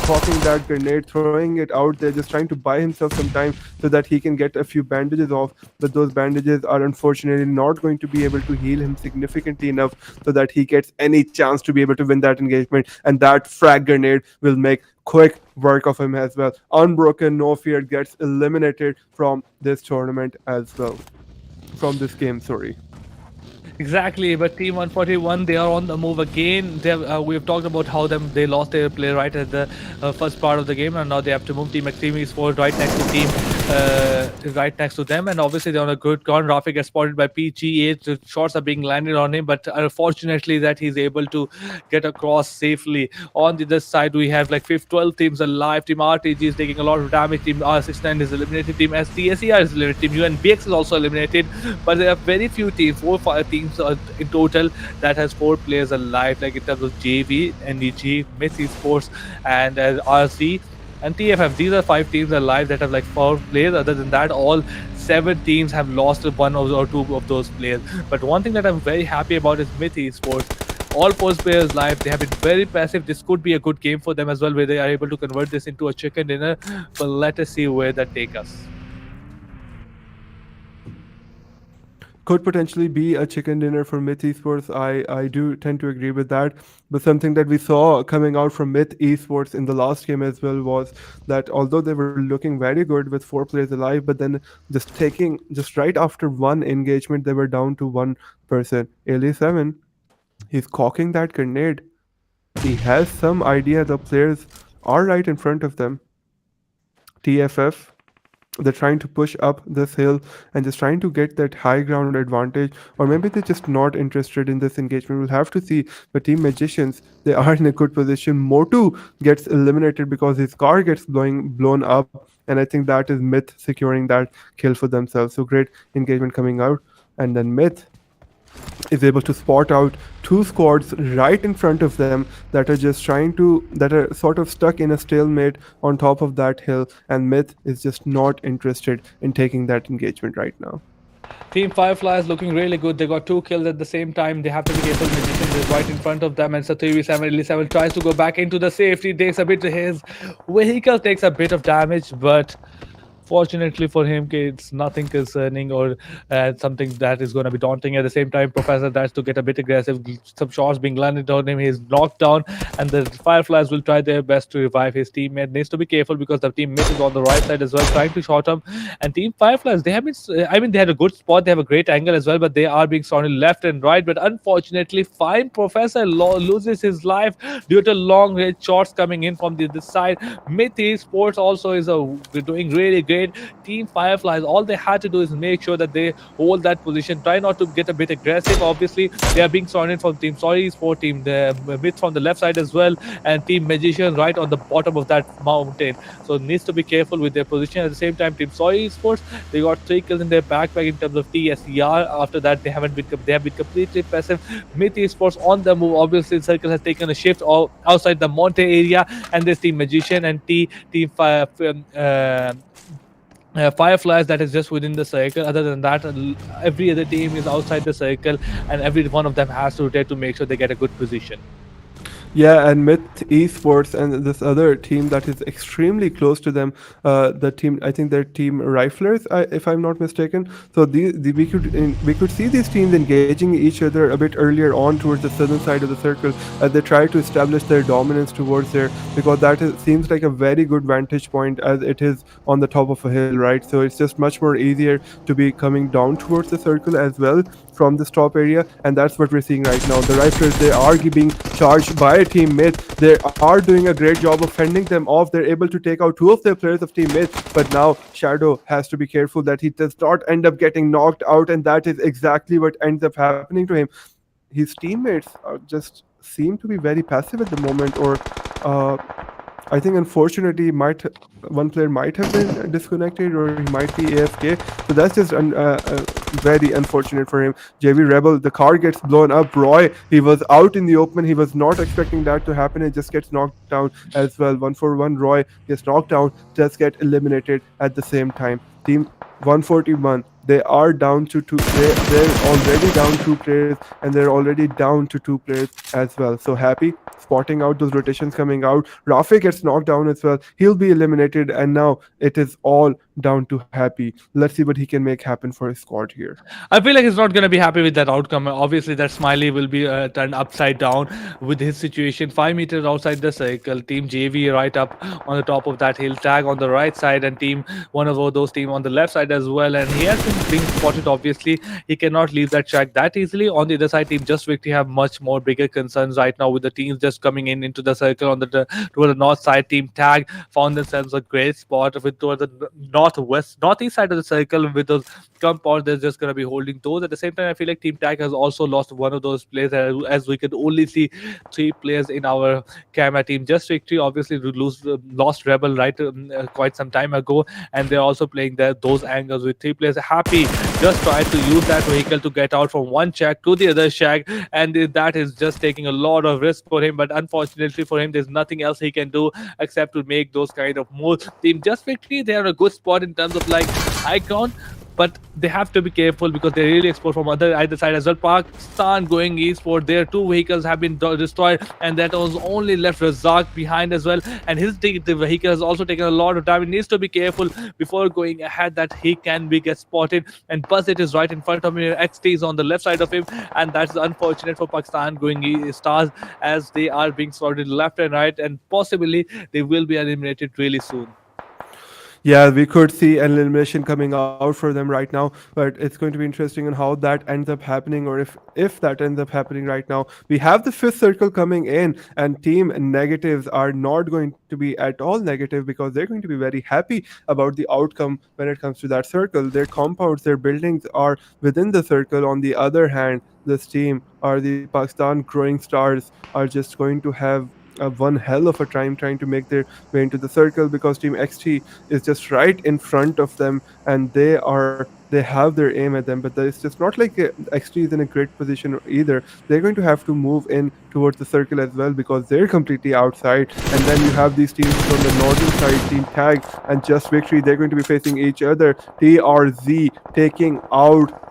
Popping that grenade, throwing it out there, just trying to buy himself some time so that he can get a few bandages off. But those bandages are unfortunately not going to be able to heal him significantly enough so that he gets any chance to be able to win that engagement. And that frag grenade will make quick work of him as well. Unbroken, No Fear gets eliminated from this tournament as well. From this game, sorry. Exactly, but Team 141, they are on the move again. We've talked about how they lost their player right at the first part of the game, and now they have to move. Team XTREME is right next to right next to them, and obviously they're on a good ground. Rafik gets spotted by PGA. The shots are being landed on him, but unfortunately that he's able to get across safely. On the other side, we have like 12 teams alive. Team RTG is taking a lot of damage. Team R69 is eliminated. Team STSER is eliminated. Team UNBX is also eliminated, but there are very few teams, 4 or 5 teams in total that has 4 players alive, like in terms of JV, NEG, Miss Esports, and RC and TFF. These are 5 teams alive that have like 4 players. Other than that, all 7 teams have lost 1 or 2 of those players. But one thing that I'm very happy about is Myth Esports. All 4 players live, they have been very passive. This could be a good game for them as well, where they are able to convert this into a chicken dinner. But let us see where that takes us. Could potentially be a chicken dinner for Myth Esports. I do tend to agree with that. But something that we saw coming out from Myth Esports in the last game as well was that although they were looking very good with 4 players alive, but then just right after 1 engagement, they were down to 1 person. Ali7, he's cocking that grenade. He has some idea the players are right in front of them. TFF, they're trying to push up this hill and just trying to get that high ground advantage, or maybe they're just not interested in this engagement. We'll have to see. But Team Magicians, they are in a good position. Motu gets eliminated because his car gets blown up, and I think that is Myth securing that kill for themselves. So great engagement coming out, and then Myth is able to spot out 2 squads right in front of them that are sort of stuck in a stalemate on top of that hill, and Myth is just not interested in taking that engagement right now. Team Fireflies looking really good. They got 2 kills at the same time. They have to be careful. Magician is right in front of them, and Satori7 tries to go back into the safety. Takes a bit. His vehicle takes a bit of damage, but fortunately for him, it's nothing concerning or something that is going to be daunting. At the same time, Professor tries to get a bit aggressive. Some shots being landed on him. He's knocked down, and the Fireflies will try their best to revive his teammate. Needs to be careful because the teammate is on the right side as well, trying to shot him. And Team Fireflies, they have been, I mean, they had a good spot. They have a great angle as well, but they are being surrounded left and right. But unfortunately, Fine Professor loses his life due to long range shots coming in from this side. Myth Esports also is doing really great. Team Fireflies, all they had to do is make sure that they hold that position. Try not to get a bit aggressive. Obviously, they are being surrounded from Team Sorry's for Team the Myth from the left side as well, and Team Magician right on the bottom of that mountain. So needs to be careful with their position. At the same time, Team Sorry Sports, they got 3 kills in their backpack in terms of TSER. After that, they have been completely passive. Myth Esports on the move. Obviously, Circle has taken a shift outside the Monte area, and there's Team Magician and Team Fireflies that is just within the circle. Other than that, every other team is outside the circle, and every one of them has to rotate to make sure they get a good position. Yeah, and Myth Esports and this other team that is extremely close to them, the team, I think they're Team Riflers, if I'm not mistaken. So we could see these teams engaging each other a bit earlier on towards the southern side of the circle as they try to establish their dominance towards there, because seems like a very good vantage point as it is on the top of a hill, right? So it's just much more easier to be coming down towards the circle as well from this top area, and that's what we're seeing right now. The Riflers, they are being charged by Team Myth. They are doing a great job of fending them off. They're able to take out 2 of their players of Team Myth, but now Shadow has to be careful that he does not end up getting knocked out, and that is exactly what ends up happening to him. His teammates just seem to be very passive at the moment, or I think unfortunately one player might have been disconnected, or he might be AFK. So that's just very unfortunate for him. JV Rebel, the car gets blown up. Roy, he was out in the open. He was not expecting that to happen. It just gets knocked down as well. 141 Roy gets knocked down, just get eliminated at the same time. Team 141, they are down to 2. They're already down 2 players, and they're already down to 2 players as well. So Happy spotting out those rotations coming out. Rafi gets knocked down as well. He'll be eliminated, and now it is all down to Happy. Let's see what he can make happen for his squad here. I feel like he's not going to be happy with that outcome. Obviously, that Smiley will be turned upside down with his situation. 5 meters outside the circle. Team JV right up on the top of that hill. Tag on the right side, and team one of those team on the left side as well. And he has been being spotted. Obviously, he cannot leave that track that easily. On the other side, Team Just Victory have much more bigger concerns right now with the teams just coming into the circle on the toward the north side. Team Tag found themselves a great spot with toward the northeast side of the circle with those compounds. They're just going to be holding those. At the same time, I feel like Team Tag has also lost one of those players, as we could only see 3 players in our camera. Team Just Victory obviously lost Rebel right quite some time ago, and they're also playing those angles with 3 players. Happy just tried to use that vehicle to get out from one shack to the other shack, and that is just taking a lot of risk for him. But unfortunately for him, there's nothing else he can do except to make those kind of moves. Team Just Victory, they are a good spot in terms of like high ground, but they have to be careful because they really exposed from either side as well. Pakistan going eastward, their 2 vehicles have been destroyed, and that was only left Razak behind as well, and his the vehicle has also taken a lot of damage. He needs to be careful before going ahead that he can get spotted, and Buzzet is right in front of him. XT is on the left side of him, and that's unfortunate for Pakistan going stars as they are being spotted left and right, and possibly they will be eliminated really soon. Yeah, we could see an elimination coming out for them right now, but it's going to be interesting on how that ends up happening, or if that ends up happening right now. We have the 5th circle coming in, and Team Negatives are not going to be at all negative because they're going to be very happy about the outcome when it comes to that circle. Their compounds, their buildings are within the circle. On the other hand, this team, or the Pakistan Growing Stars, are just going to have one hell of a time trying to make their way into the circle, because Team XT is just right in front of them, and they are they have their aim at them, but it's just not like XT is in a great position either. They're going to have to move in towards the circle as well because they're completely outside. And then you have these teams from the northern side, Team Tag and Just Victory. They're going to be facing each other. TRZ taking out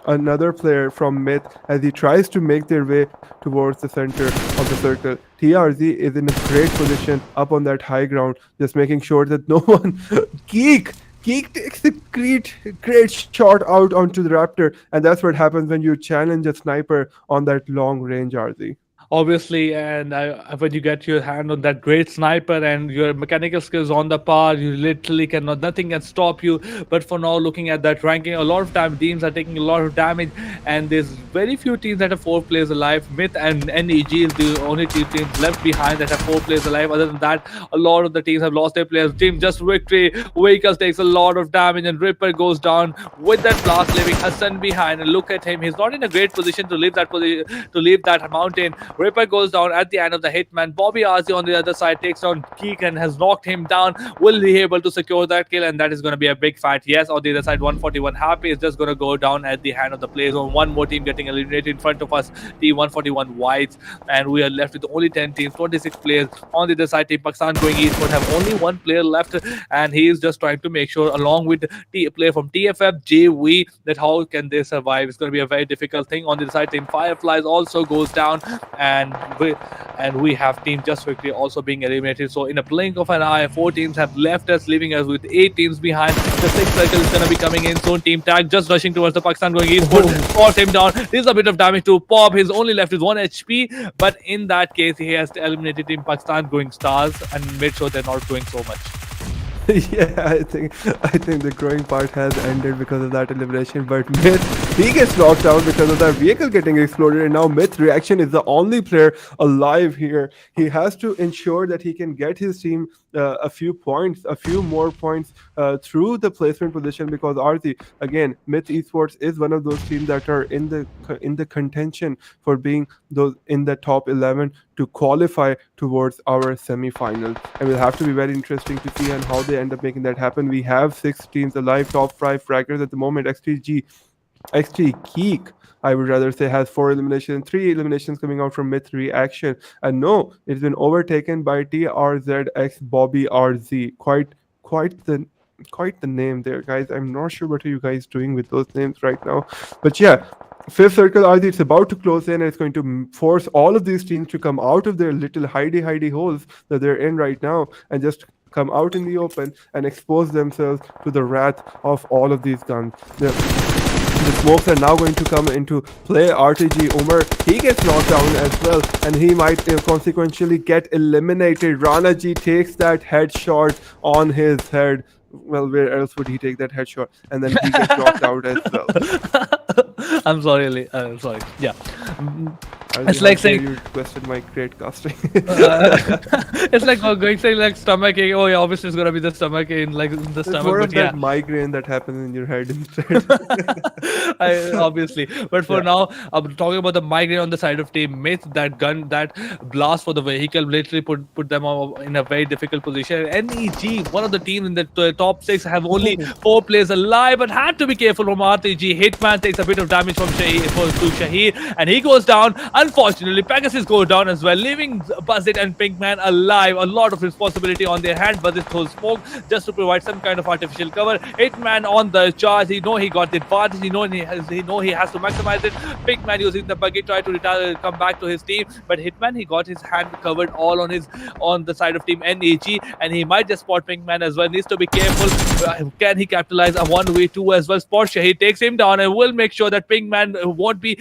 another player from Myth as he tries to make their way towards the center of the circle. TRZ is in a great position up on that high ground, just making sure that no one Geek takes the great shot out onto the Raptor, and that's what happens when you challenge a sniper on that long range, RZ. Obviously, and when you get your hand on that great sniper and your mechanical skills on the par, you literally cannot, nothing can stop you. But for now, looking at that ranking, a lot of time teams are taking a lot of damage, and there's very few teams that have 4 players alive. Myth and NEG is the only two teams left behind that have 4 players alive. Other than that, a lot of the teams have lost their players. Team Just Victory, Vehicles takes a lot of damage, and Ripper goes down with that blast, leaving Hassan behind. And look at him, he's not in a great position to leave that mountain. Ripper goes down at the end of the hitman. Bobby RZ on the other side takes down Geek and has knocked him down. Will he be able to secure that kill? And that is going to be a big fight. Yes, on the other side, 141 Happy is just going to go down at the hand of the play zone. One more team getting eliminated in front of us, Team 141 Whites. And we are left with only 10 teams, 26 players. On the other side, Team Pakistan going Esports have only 1 player left. And he is just trying to make sure, along with the player from TFF, JV, that how can they survive. It's going to be a very difficult thing. On the other side, Team Fireflies also goes down. And we have Team Just Victory also being eliminated. So in a blink of an eye, 4 teams have left us, leaving us with 8 teams behind. The 6th circle is going to be coming in soon. Team Tag just rushing towards the Pakistan going Esports, caught him down. There's a bit of damage to Pop. He's only left with 1 HP, but in that case, he has eliminated Team Pakistan going Stars and made sure they're not doing so much. Yeah, I think the growing part has ended because of that elimination, but Myth, he gets knocked down because of that vehicle getting exploded, and now Myth Reaction is the only player alive here. He has to ensure that he can get his team a few more points through the placement position, because RZ, again, Myth Esports is one of those teams that are in the contention for being those in the top 11 to qualify towards our semi-finals, and will have to be very interesting to see and how they end up making that happen. We have 6 teams alive, top 5 fraggers at the moment. XT Geek, I would rather say, has 4 eliminations, 3 eliminations coming out from Myth Reaction, and no, it's been overtaken by TRZX Bobby RZ. Quite the name there, guys. I'm not sure what are you guys doing with those names right now, but yeah. 5th circle, RZ, it's about to close in, and it's going to force all of these teams to come out of their little hidey holes that they're in right now and just come out in the open and expose themselves to the wrath of all of these guns. The smokes are now going to come into play. RTG Umar, he gets knocked down as well, and he might consequentially get eliminated. Rana G takes that headshot on his head. Well, where else would he take that headshot? And then he gets knocked out as well. I'm sorry. Yeah. It's like saying you requested my great casting. It's like going saying like stomach ache. Oh yeah, obviously it's gonna be the stomach ache, like the stomach. More but of yeah, that migraine that happens in your head instead. obviously. But for now, I'm talking about the migraine on the side of Team Myth. That gun, that blast for the vehicle, literally put them in a very difficult position. NEG, one of the teams in the top 6, have only 4 players alive, but had to be careful from RTG. Hitman takes a bit of damage from Shahid, and he goes down. Unfortunately, Pegasus goes down as well, leaving Buzzit and Pinkman alive. A lot of responsibility on their hands. Buzzit throws smoke just to provide some kind of artificial cover. Hitman on the charge. He got the advantage. He know he has to maximize it. Pinkman using the buggy tried to come back to his team, but Hitman, he got his hand covered all on the side of Team NEG, and he might just spot Pinkman as well. Needs to be careful. Can he capitalize on 1v2 as well? Spot Shahid takes him down and will make sure that Pinkman won't be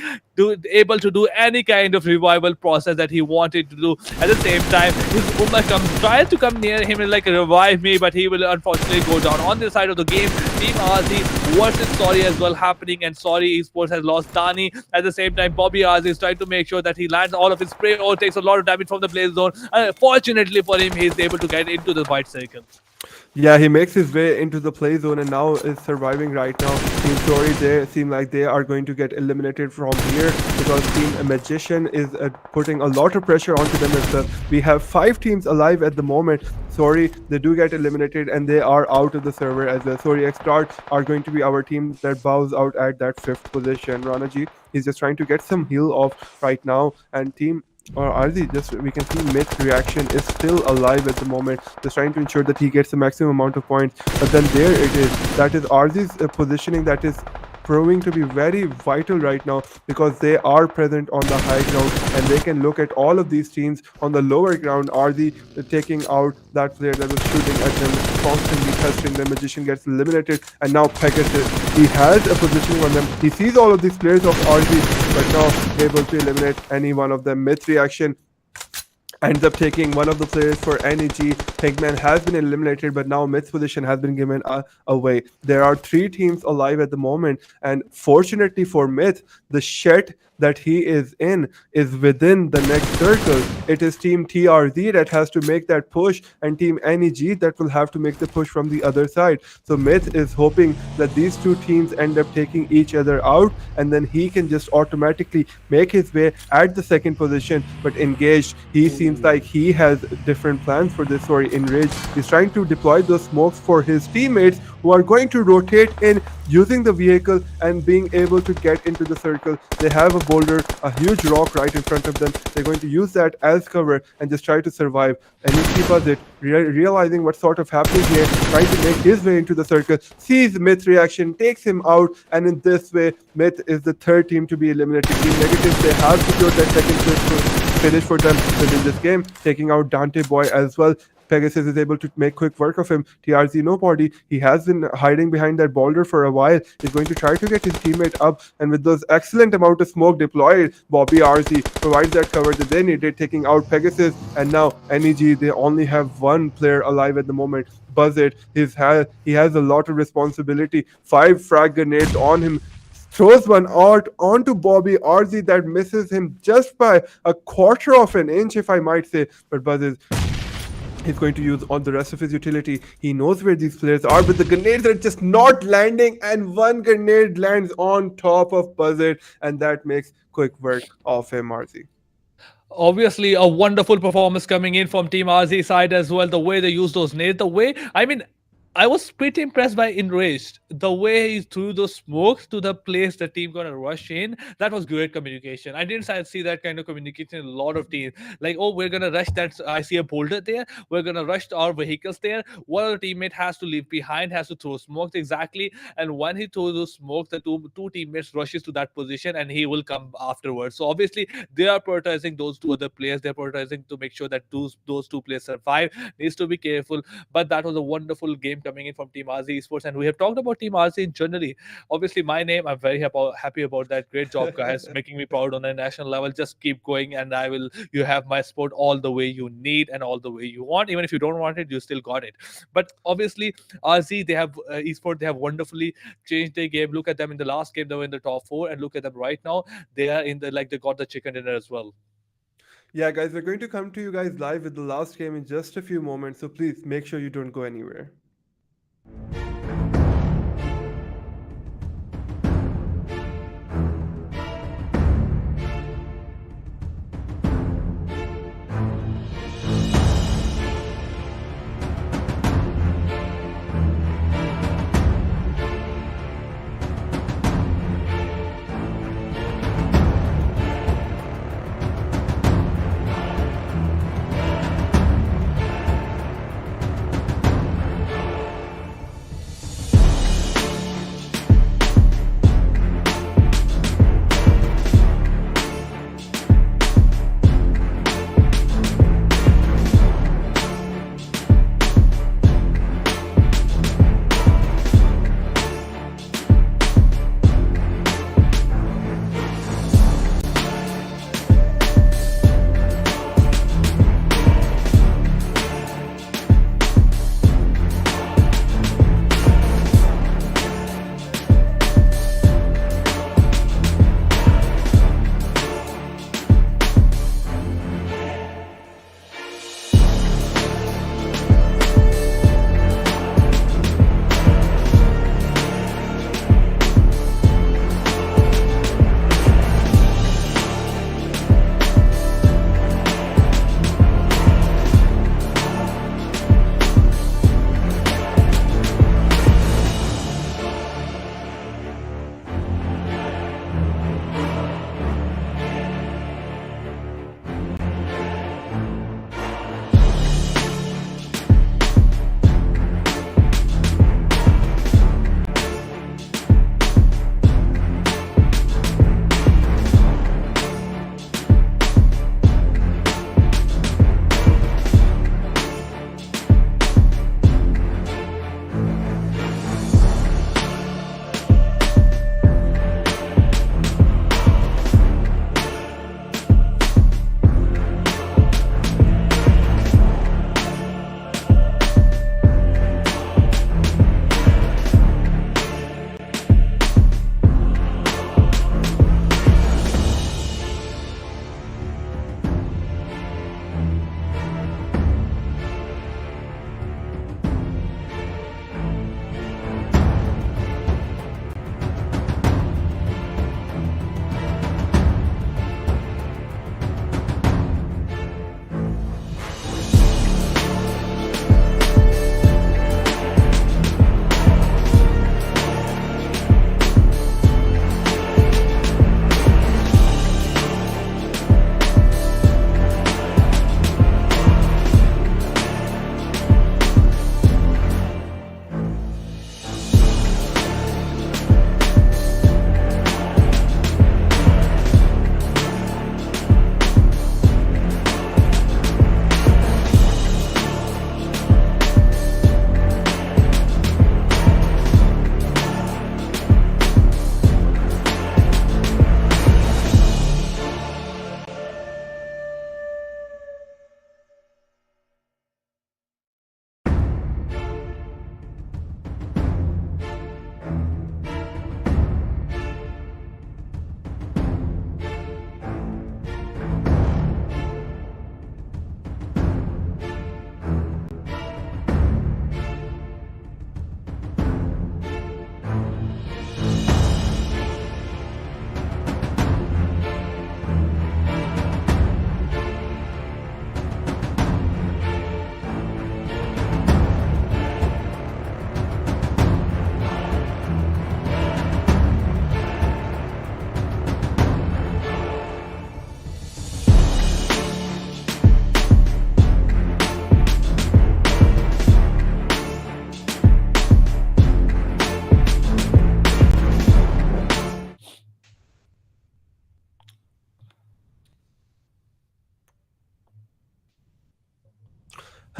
able to do any kind of revival process that he wanted to do. At the same time, his Umar tries to come near him and like revive me, but he will unfortunately go down. On the side of the game, Team RZ versus Sorry as well happening, and Sorry Esports has lost Dani. At the same time, Bobby RZ is trying to make sure that he lands all of his spray or takes a lot of damage from the blaze zone. Fortunately for him, he is able to get into the white circle. Yeah, he makes his way into the play zone and now is surviving right now. Team Story, they seem like they are going to get eliminated from here because Team Magician is putting a lot of pressure onto them as well. We have 5 teams alive at the moment. Sorry, they do get eliminated and they are out of the server as well. SORRYxDARTHH are going to be our team that bows out at that 5th position. Ranaji is just trying to get some heal off right now, and Team or RZ, just we can see Myth reaction is still alive at the moment, just trying to ensure that he gets the maximum amount of points. But then there it is. That is RZ's positioning that is proving to be very vital right now because they are present on the high ground and they can look at all of these teams on the lower ground. RZ taking out that player that was shooting at them, constantly pestering them. Magician gets eliminated, and now Pegasus, he has a positioning on them. He sees all of these players of RZ, but now able to eliminate any one of them. Myth reaction ends up taking one of the players for NEG. Pigman has been eliminated, but now Myth's position has been given away. There are 3 teams alive at the moment, and fortunately for Myth, the shed that he is in is within the next circle. It is Team TRZ that has to make that push, and Team NEG that will have to make the push from the other side. So Myth is hoping that these 2 teams end up taking each other out, and then he can just automatically make his way at the 2nd position. But Engaged, he seems like he has different plans for this. Sorry, Enraged, he's trying to deploy those smokes for his teammates who are going to rotate in using the vehicle and being able to get into the circle. They have a boulder, a huge rock right in front of them. They're going to use that as cover and just try to survive. And he does it, realizing what's sort of happening here, trying to make his way into the circle, sees Myth reaction, takes him out, and in this way, Myth is the 3rd team to be eliminated. Team Negatives, they have secured that 2nd place finish for them within this game, taking out Dante Boy as well. Pegasus is able to make quick work of him. TRZ nobody. He has been hiding behind that boulder for a while. He's going to try to get his teammate up, and with those excellent amount of smoke deployed, Bobby RZ provides that cover that they needed, taking out Pegasus. And now NEG, they only have 1 player alive at the moment. Buzzard, he has a lot of responsibility. 5 frag grenades on him. Throws one out onto Bobby RZ that misses him just by a quarter of an inch, if I might say. But Buzzard, he's going to use on the rest of his utility. He knows where these players are, but the grenades are just not landing, and 1 grenade lands on top of Buzzard, and that makes quick work of him, RZ. Obviously, a wonderful performance coming in from Team RZ side as well. The way they use those nades, I was pretty impressed by Enraged. The way he threw those smokes to the place the team gonna rush in, that was great communication. I didn't see that kind of communication in a lot of teams. Like, oh, we're gonna rush that. I see a boulder there. We're gonna rush our vehicles there. One other teammate has to leave behind, has to throw smokes exactly. And when he throws those smokes, the two teammates rushes to that position, and he will come afterwards. So obviously, they are prioritizing those 2 other players. They're prioritizing to make sure that those 2 players survive. Needs to be careful. But that was a wonderful game coming in from Team RZ Esports, and we have talked about Team RZ in generally. Obviously, my name, I'm very happy about that. Great job, guys, making me proud on a national level. Just keep going, and you have my support all the way you need and all the way you want. Even if you don't want it, you still got it. But obviously, RZ, they have Esports, they have wonderfully changed their game. Look at them in the last game, they were in the top 4, and look at them right now. They are in the, they got the chicken dinner as well. Yeah, guys, we're going to come to you guys live with the last game in just a few moments, so please make sure you don't go anywhere.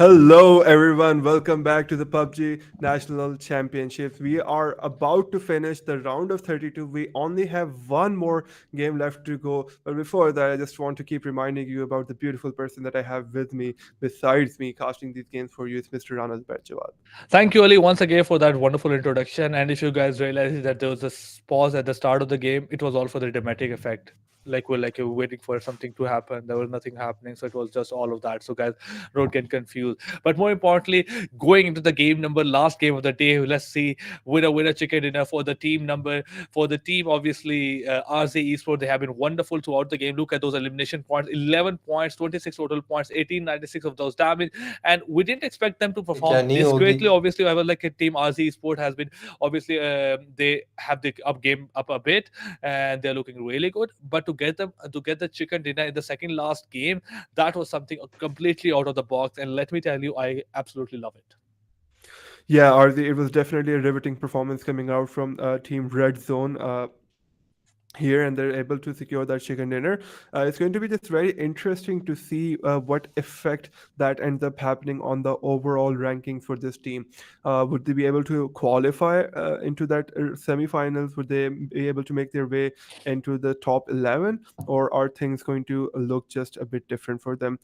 Hello, everyone. Welcome back to the PUBG National Championships. We are about to finish the round of 32. We only have one more game left to go. But before that, I just want to keep reminding you about the beautiful person that I have with me, besides me, casting these games for you. It's Mr. Rana Jawad. Thank you, Ali, once again for that wonderful introduction. And if you guys realize that there was this pause at the start of the game, it was all for the dramatic effect. Like we're waiting for something to happen. There was nothing happening, so it was just all of that. So guys, don't get confused. But more importantly, going into the game number, last game of the day, let's see winner chicken dinner for the team number for the team. Obviously, RZ Esports, they have been wonderful throughout the game. Look at those elimination points: 11 points, 26 total points, 1896 of those damage, and we didn't expect them to क्या perform नहीं this होगी greatly. Obviously, I was like a team RZ Sport has been obviously they have the up game up a bit and they're looking really good. But to get the chicken dinner in the second last game, that was something completely out of the box. And let me tell you, I absolutely love it. Yeah, RZ, it was definitely a riveting performance coming out from Team Red Zone. Here, and they're able to secure that chicken dinner. It's going to be just very interesting to see what effect that ends up happening on the overall rankings for this team. Would they be able to qualify into that semifinals? Would they be able to make their way into the top 11, or are things going to look just a bit different for them?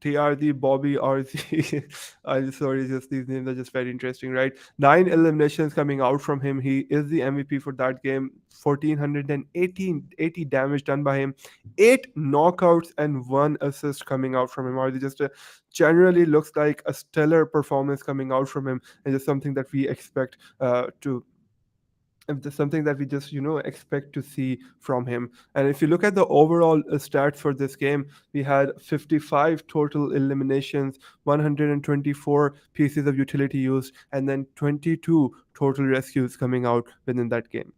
TRD, Bobby, RZ. I'm sorry, just these names are just very interesting, right? 9 eliminations coming out from him. He is the MVP for that game. 1480 damage done by him. 8 knockouts and 1 assist coming out from him. RZ just generally looks like a stellar performance coming out from him, and just something that we expect to if there's something that we just expect to see from him. And if you look at the overall stats for this game, we had 55 total eliminations, 124 pieces of utility used, and then 22 total rescues coming out within that game.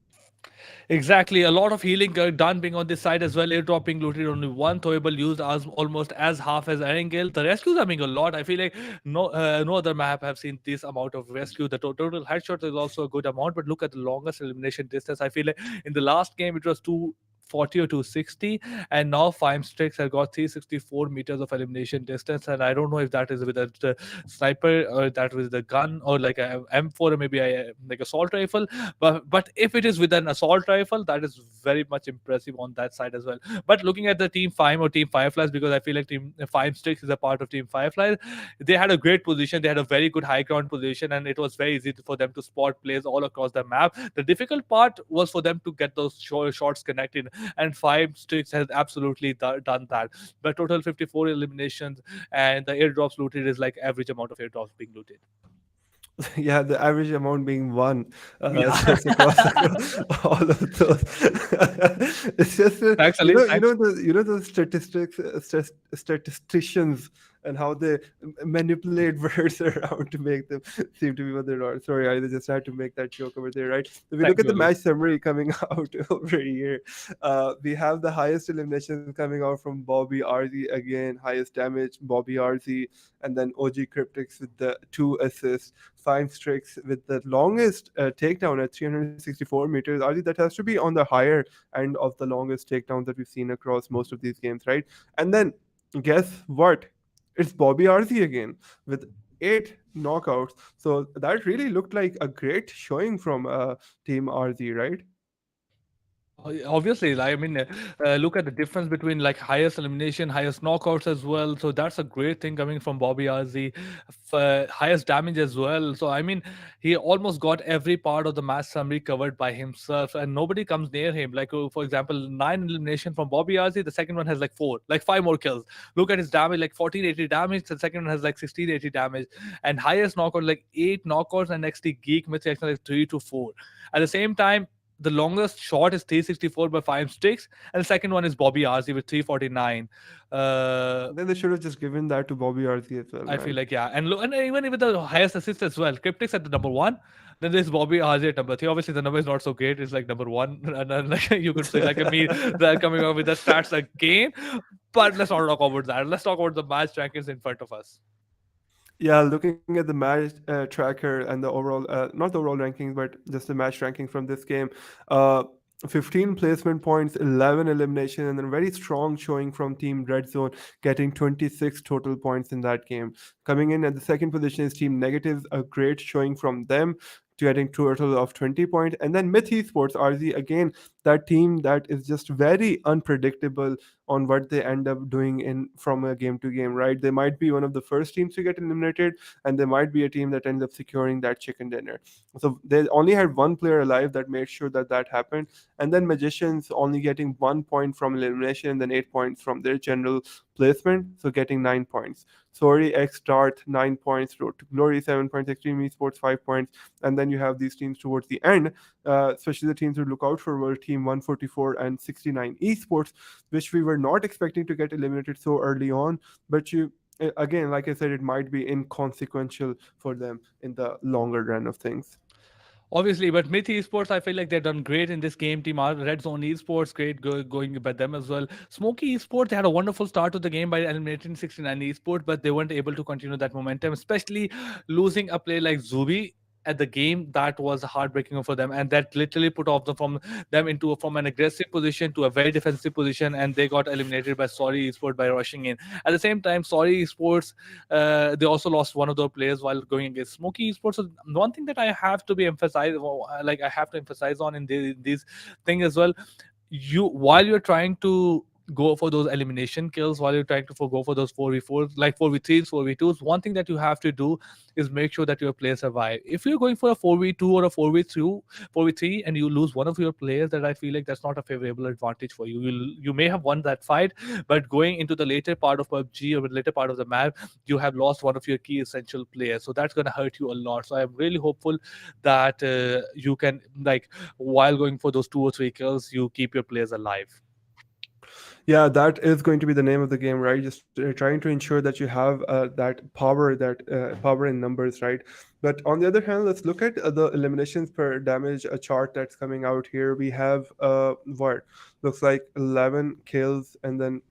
Exactly. A lot of healing done being on this side as well. Airdrop being looted, only one throwable used as almost as half as Erangel. The rescues are being a lot. I feel like no other map have seen this amount of rescue. The total headshot is also a good amount, but look at the longest elimination distance. I feel like in the last game it was 240 or 260, and now Five Sticks have got 364 meters of elimination distance. And I don't know if that is with a sniper or that with the gun or like a M4 or maybe like assault rifle. But if it is with an assault rifle, that is very much impressive on that side as well. But looking at the Team 5 or Team Fireflies, because I feel like Team 5 Sticks is a part of Team Fireflies, they had a great position. They had a very good high ground position, and it was very easy for them to spot plays all across the map. The difficult part was for them to get those shots connected, and Five Sticks has absolutely done that. But total 54 eliminations, and the airdrops looted is like average amount of airdrops being looted. Yeah, the average amount being one, Yeah. just across all of those. It's just Thanks, Ali. Thanks. the statistics statisticians and how they manipulate words around to make them seem to be what they're not. Sorry, I just had to make that joke over there, right? If we Thank look at you, the Ali. match summary coming out over here, we have the highest eliminations coming out from Bobby RZ again, highest damage Bobby RZ, and then OG Cryptics with the 2 assists. Five Sticks with the longest takedown at 364 meters. RZ, that has to be on the higher end of the longest takedown that we've seen across most of these games, right? And then guess what? It's Bobby RZ again with 8 knockouts. So that really looked like a great showing from Team RZ, right? Obviously, like, I mean, look at the difference between like highest elimination, highest knockouts as well. So that's a great thing coming from Bobby RZ. Highest damage as well. So I mean, he almost got every part of the match summary covered by himself, and nobody comes near him. Like for example, 9 elimination from Bobby RZ. The second one has like 4, like 5 more kills. Look at his damage, like 1480 damage. The second one has like 1680 damage, and highest knockout like 8 knockouts, and XTREME like 3 to 4. At the same time, the longest shot is 364 by 5 sticks, and the second one is Bobby RZ with 349. Then they should have just given that to Bobby RZ as well, I feel man. like, yeah, and look, and even with the highest assist as well, Cryptics at the number 1. Then there's Bobby RZ at number 3. Obviously, the number is not so great. It's like number 1, and then like you could say like me, they're coming up with the stats again. But let's not talk about that. Let's talk about the match rankings in front of us. Yeah, looking at the match tracker and the overall, not the overall rankings, but just the match ranking from this game. 15 placement points, 11 elimination, and then a very strong showing from Team Red Zone, getting 26 total points in that game. Coming in at the second position is Team Negatives, a great showing from them, getting total of 20 points. And then Myth Esports, RZ, again, that team that is just very unpredictable on what they end up doing in from a game to game, right? They might be one of the first teams to get eliminated, and they might be a team that ends up securing that chicken dinner. So they only had one player alive that made sure that that happened. And then Magicians only getting 1 point from elimination and then 8 points from their general placement, so getting 9 points. SORRYxDARTHH 9 points, Road to Glory 7 points, XTREME Esports 5 points, and then you have these teams towards the end, especially the teams who look out for were Team 144 and 69 Esports, which we were not expecting to get eliminated so early on, but you again, like I said, it might be inconsequential for them in the longer run of things. Obviously, but Myth Esports, I feel like they've done great in this game. Team Red Zone Esports, great going by them as well. Smoky Esports, they had a wonderful start to the game by eliminating 69 Esports, but they weren't able to continue that momentum, especially losing a player like Zubi at the game. That was heartbreaking for them, and that literally put off from them into from an aggressive position to a very defensive position, and they got eliminated by Sorry Esports by rushing in. At the same time, Sorry Esports, they also lost one of their players while going against Smoky Esports. So one thing that I have to be emphasized, like I have to emphasize on in these thing as well, you while you're trying to go for those elimination kills, while you're trying to go for those 4v4s, like 4v3s, 4v2s, one thing that you have to do is make sure that your players survive. If you're going for a 4v2 or a 4v3 and you lose one of your players, that I feel like that's not a favorable advantage for you. You may have won that fight, but going into the later part of PUBG or the later part of the map, you have lost one of your key essential players, so that's going to hurt you a lot. So I'm really hopeful that you can, like, while going for those 2 or 3 kills, you keep your players alive. Yeah, that is going to be the name of the game, right? Just trying to ensure that you have that power in numbers, right? But on the other hand, let's look at the eliminations per damage, a chart that's coming out here. We have what looks like 11 kills and then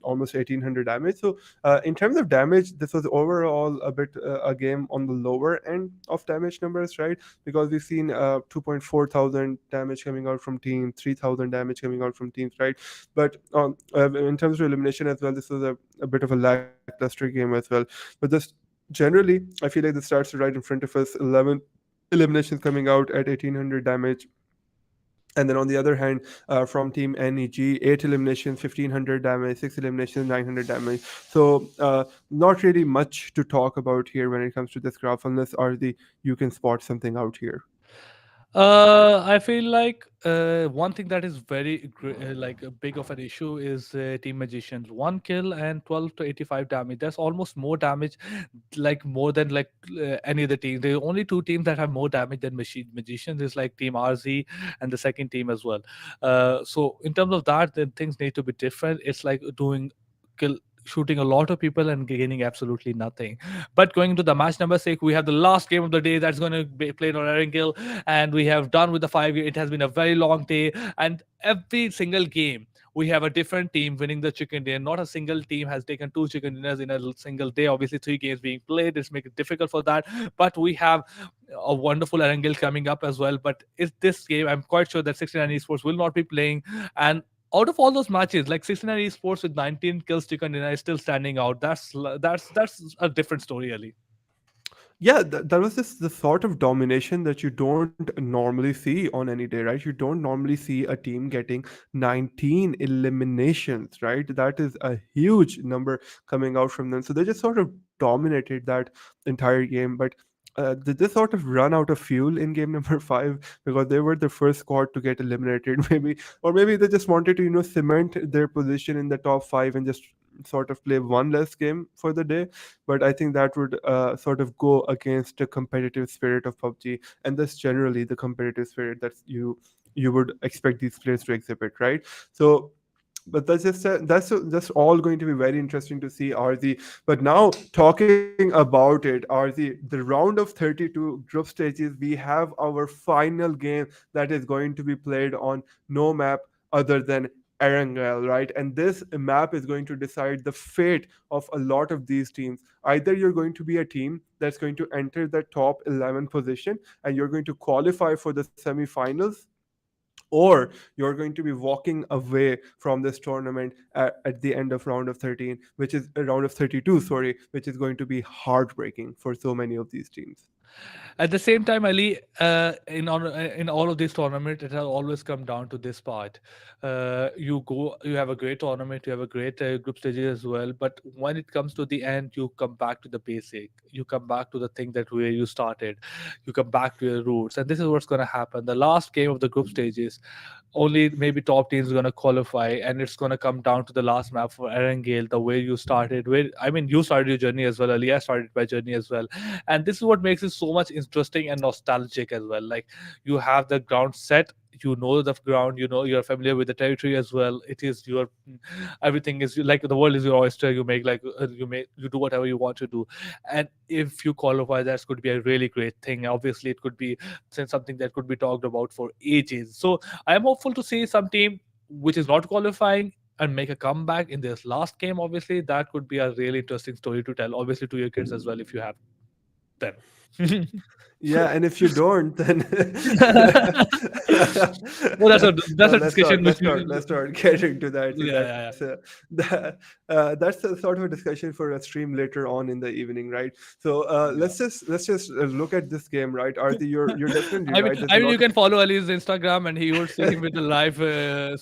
almost 1800 damage. So in terms of damage, this was overall a bit a game on the lower end of damage numbers, right? Because we've seen 2.4 thousand damage coming out from teams, 3,000 damage coming out from teams, right? But in terms of elimination as well, this was a bit of a lackluster game as well. But this generally, I feel like the stats are right in front of us. 11 eliminations coming out at 1800 damage. And then on the other hand, from Team NEG, 8 eliminations, 1500 damage, 6 eliminations, 900 damage. So not really much to talk about here when it comes to this graph, unless you can spot something out here. I feel like one thing that is very like a big of an issue is Team Magicians. 1 kill and 12 to 85 damage. That's almost more damage, like more than like any other team. The only 2 teams that have more damage than Magicians is like Team RZ and the second team as well. So in terms of that, then things need to be different. It's like doing kill shooting a lot of people and gaining absolutely nothing. But going into the match number 6, we have the last game of the day that's going to be played on Erangel, and we have done with the 5 year. It has been a very long day, and every single game we have a different team winning the chicken dinner. Not a single team has taken 2 chicken dinners in a single day. Obviously, 3 games being played, it's making it difficult for that. But we have a wonderful Erangel coming up as well. But is this game, I'm quite sure that 69 Esports will not be playing. And out of all those matches, like 69 Esports with 19 kills chicken dinner is still standing out. That's a different story, Ali. Yeah, that was this the sort of domination that you don't normally see on any day, right? You don't normally see a team getting 19 eliminations, right? That is a huge number coming out from them. So they just sort of dominated that entire game. But did they sort of run out of fuel in game number 5 because they were the first squad to get eliminated? Maybe, or maybe they just wanted to cement their position in the top 5 and just sort of play one less game for the day. But I think that would sort of go against the competitive spirit of PUBG, and that's generally the competitive spirit that you would expect these players to exhibit, right? So but that's all going to be very interesting to see, RZ. But now talking about it, RZ, the round of 32 group stages, we have our final game that is going to be played on no map other than Erangel, right? And this map is going to decide the fate of a lot of these teams. Either you're going to be a team that's going to enter the top 11 position and you're going to qualify for the semifinals, or you're going to be walking away from this tournament at the end of round of 13, which is round of 32, sorry, which is going to be heartbreaking for so many of these teams. At the same time, Ali, in all of these tournaments, it has always come down to this part. You have a great tournament, you have a great group stages as well, but when it comes to the end, you come back to the basic. You come back to the thing that where you started. You come back to your roots, and this is what's going to happen. The last game of the group stages, only maybe top teams going to qualify, and it's going to come down to the last map for Erangel, the way you started. Where I mean, you started your journey as well. Ali, I started my journey as well, and this is what makes it so much interesting and nostalgic as well. Like, you have the ground set, you know the ground, you know, you're familiar with the territory as well. It is your everything is like the world is your oyster. You make like you do whatever you want to do, and if you qualify, that's could be a really great thing. Obviously, it could be something that could be talked about for ages. So I am hopeful to see some team which is not qualifying and make a comeback in this last game. Obviously, that could be a really interesting story to tell, obviously, to your kids as well, if you have them. Yeah, and if you don't, then Well, that's a no, discussion which let's start getting to that. See, yeah, yeah, that's a sort of a discussion for a stream later on in the evening, right? So let's just look at this game, right? Arti, you're definitely I mean, right. There's I a mean, lot you of can follow Ali's Instagram, and he would see him with the live,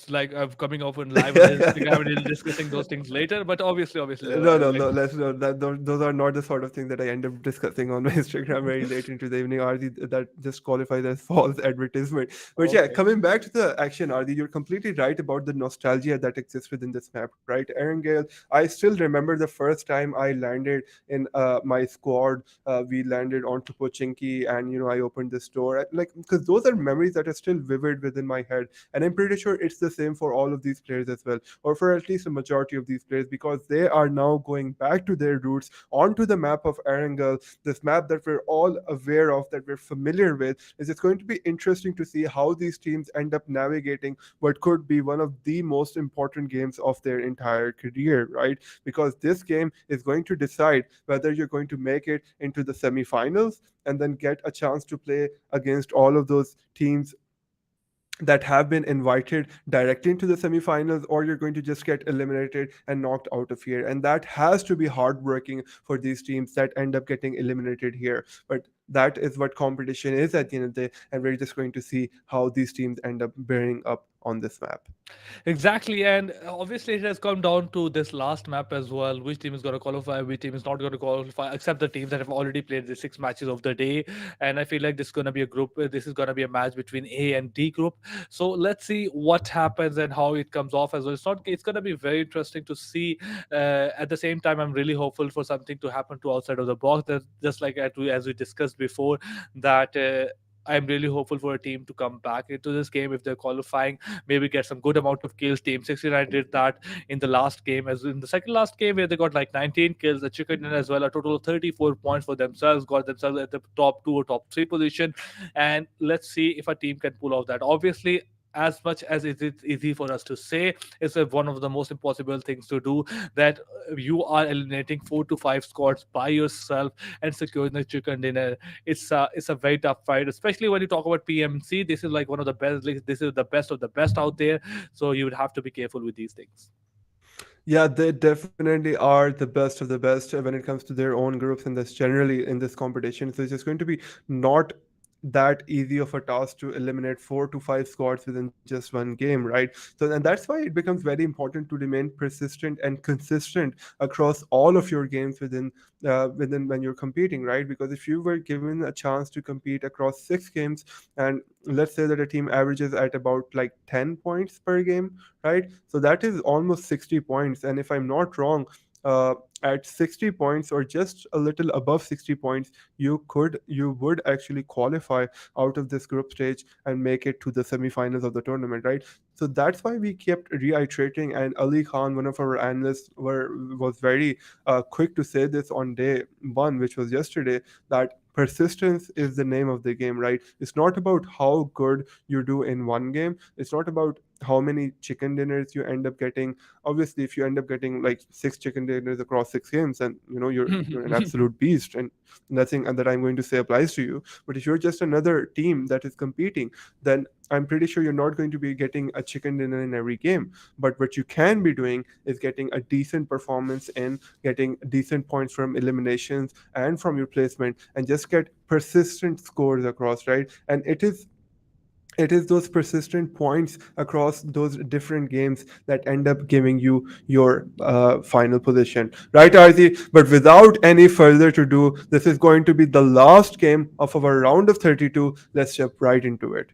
like coming up in live on his Instagram, and he'll discussing those things later. But obviously, no. Let's no. Those are not the sort of things that I end up discussing on my Instagram very late into the evening. Arti, that just qualifies as false advertisement. But yeah, coming back to the action, Arti, you're completely right about the nostalgia that exists within this map, right? Erangel, I still remember the first time I landed in my squad. We landed onto Pochinki, and I opened this door. Like, because those are memories that are still vivid within my head, and I'm pretty sure it's the same for all of these players as well, or for at least a majority of these players, because they are now going back to their roots onto the map of Erangel, this map that we're all aware of, that we're familiar with. It's going to be interesting to see how these teams end up navigating what could be one of the most important games of their entire career, right? Because this game is going to decide whether you're going to make it into the semifinals and then get a chance to play against all of those teams that have been invited directly into the semifinals, or you're going to just get eliminated and knocked out of here. And that has to be heartbreaking for these teams that end up getting eliminated here. But that is what competition is at the end of the day, and we're just going to see how these teams end up bearing up on this map. exactly. And obviously, it has come down to this last map as well. Which team is going to qualify, which team is not going to qualify, except the teams that have already played the 6 matches of the day. And I feel like this is going to be a group. This is going to be a match between A and D group. So let's see what happens and how it comes off as well. It's not. It's going to be very interesting to see. At the same time, I'm really hopeful for something to happen to outside of the box. That just like as we discussed before, that. I'm really hopeful for a team to come back into this game if they're qualifying, maybe get some good amount of kills. Team 69 did that in the last game, as in the second last game, where they got like 19 kills. The chicken dinner as well, a total of 34 points for themselves, got themselves at the top 2 or top 3 position. And let's see if a team can pull off that. Obviously, as much as it is easy for us to say, it's one of the most impossible things to do, that you are eliminating 4 to 5 squads by yourself and securing the chicken dinner. It's a very tough fight, especially when you talk about PMC. This is like one of the best leagues. This is the best of the best out there, so you would have to be careful with these things. Yeah, they definitely are the best of the best when it comes to their own groups, and that's generally in this competition. So it's just going to be not that easy of a task to eliminate 4 to 5 squads within just one game, right? So, and that's why it becomes very important to remain persistent and consistent across all of your games within when you're competing, right? Because if you were given a chance to compete across 6 games, and let's say that a team averages at about like 10 points per game, right? So that is almost 60 points. And if I'm not wrong, at 60 points or just a little above 60 points, you would actually qualify out of this group stage and make it to the semifinals of the tournament, right? So that's why we kept reiterating, and Ali Khan, one of our analysts, was very quick to say this on day 1, which was yesterday, that persistence is the name of the game, right? It's not about how good you do in one game. It's not about how many chicken dinners you end up getting. Obviously, if you end up getting like 6 chicken dinners across 6 games, and you're an absolute beast, and nothing that I'm going to say applies to you. But if you're just another team that is competing, then I'm pretty sure you're not going to be getting a chicken dinner in every game, but what you can be doing is getting a decent performance in, getting decent points from eliminations and from your placement, and just get persistent scores across, right? And it is those persistent points across those different games that end up giving you your final position, right, Arzi? But without any further to do, this is going to be the last game of our round of 32. Let's jump right into it.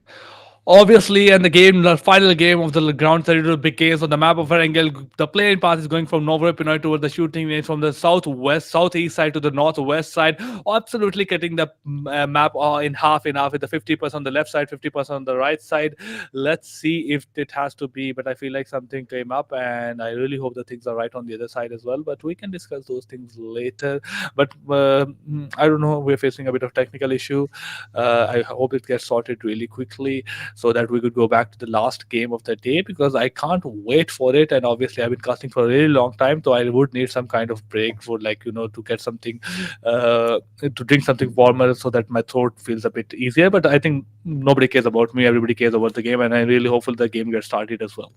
Obviously, and the final game of the ground 32 begins on the map of Erangel. The playing path is going from November Pinoy toward the shooting range from the southeast side to the northwest side, absolutely cutting the map in half with the 50% on the left side, 50% on the right side. Let's see if it has to be, but I feel like something came up, and I really hope the things are right on the other side as well. But we can discuss those things later. But I don't know, we're facing a bit of technical issue. I hope it gets sorted really quickly so that we could go back to the last game of the day, because I can't wait for it. And obviously, I've been casting for a really long time, so I would need some kind of break for, like, to get something, to drink something warmer so that my throat feels a bit easier. But I think nobody cares about me, everybody cares about the game, and I'm really hopeful the game gets started as well.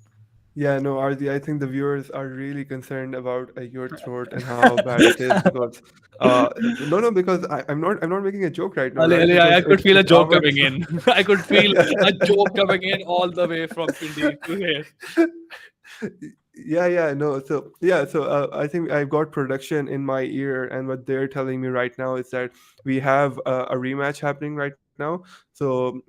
Yeah, no, Ardi, I think the viewers are really concerned about your throat and how bad it is, because no, no, because I'm not making a joke right now, Ali, right? Ali, Because I could feel a it's joke our coming in. I could feel a joke coming in all the way from Pindi to here. yeah, no, so yeah, so I think I've got production in my ear, and what they're telling me right now is that we have a rematch happening right now. So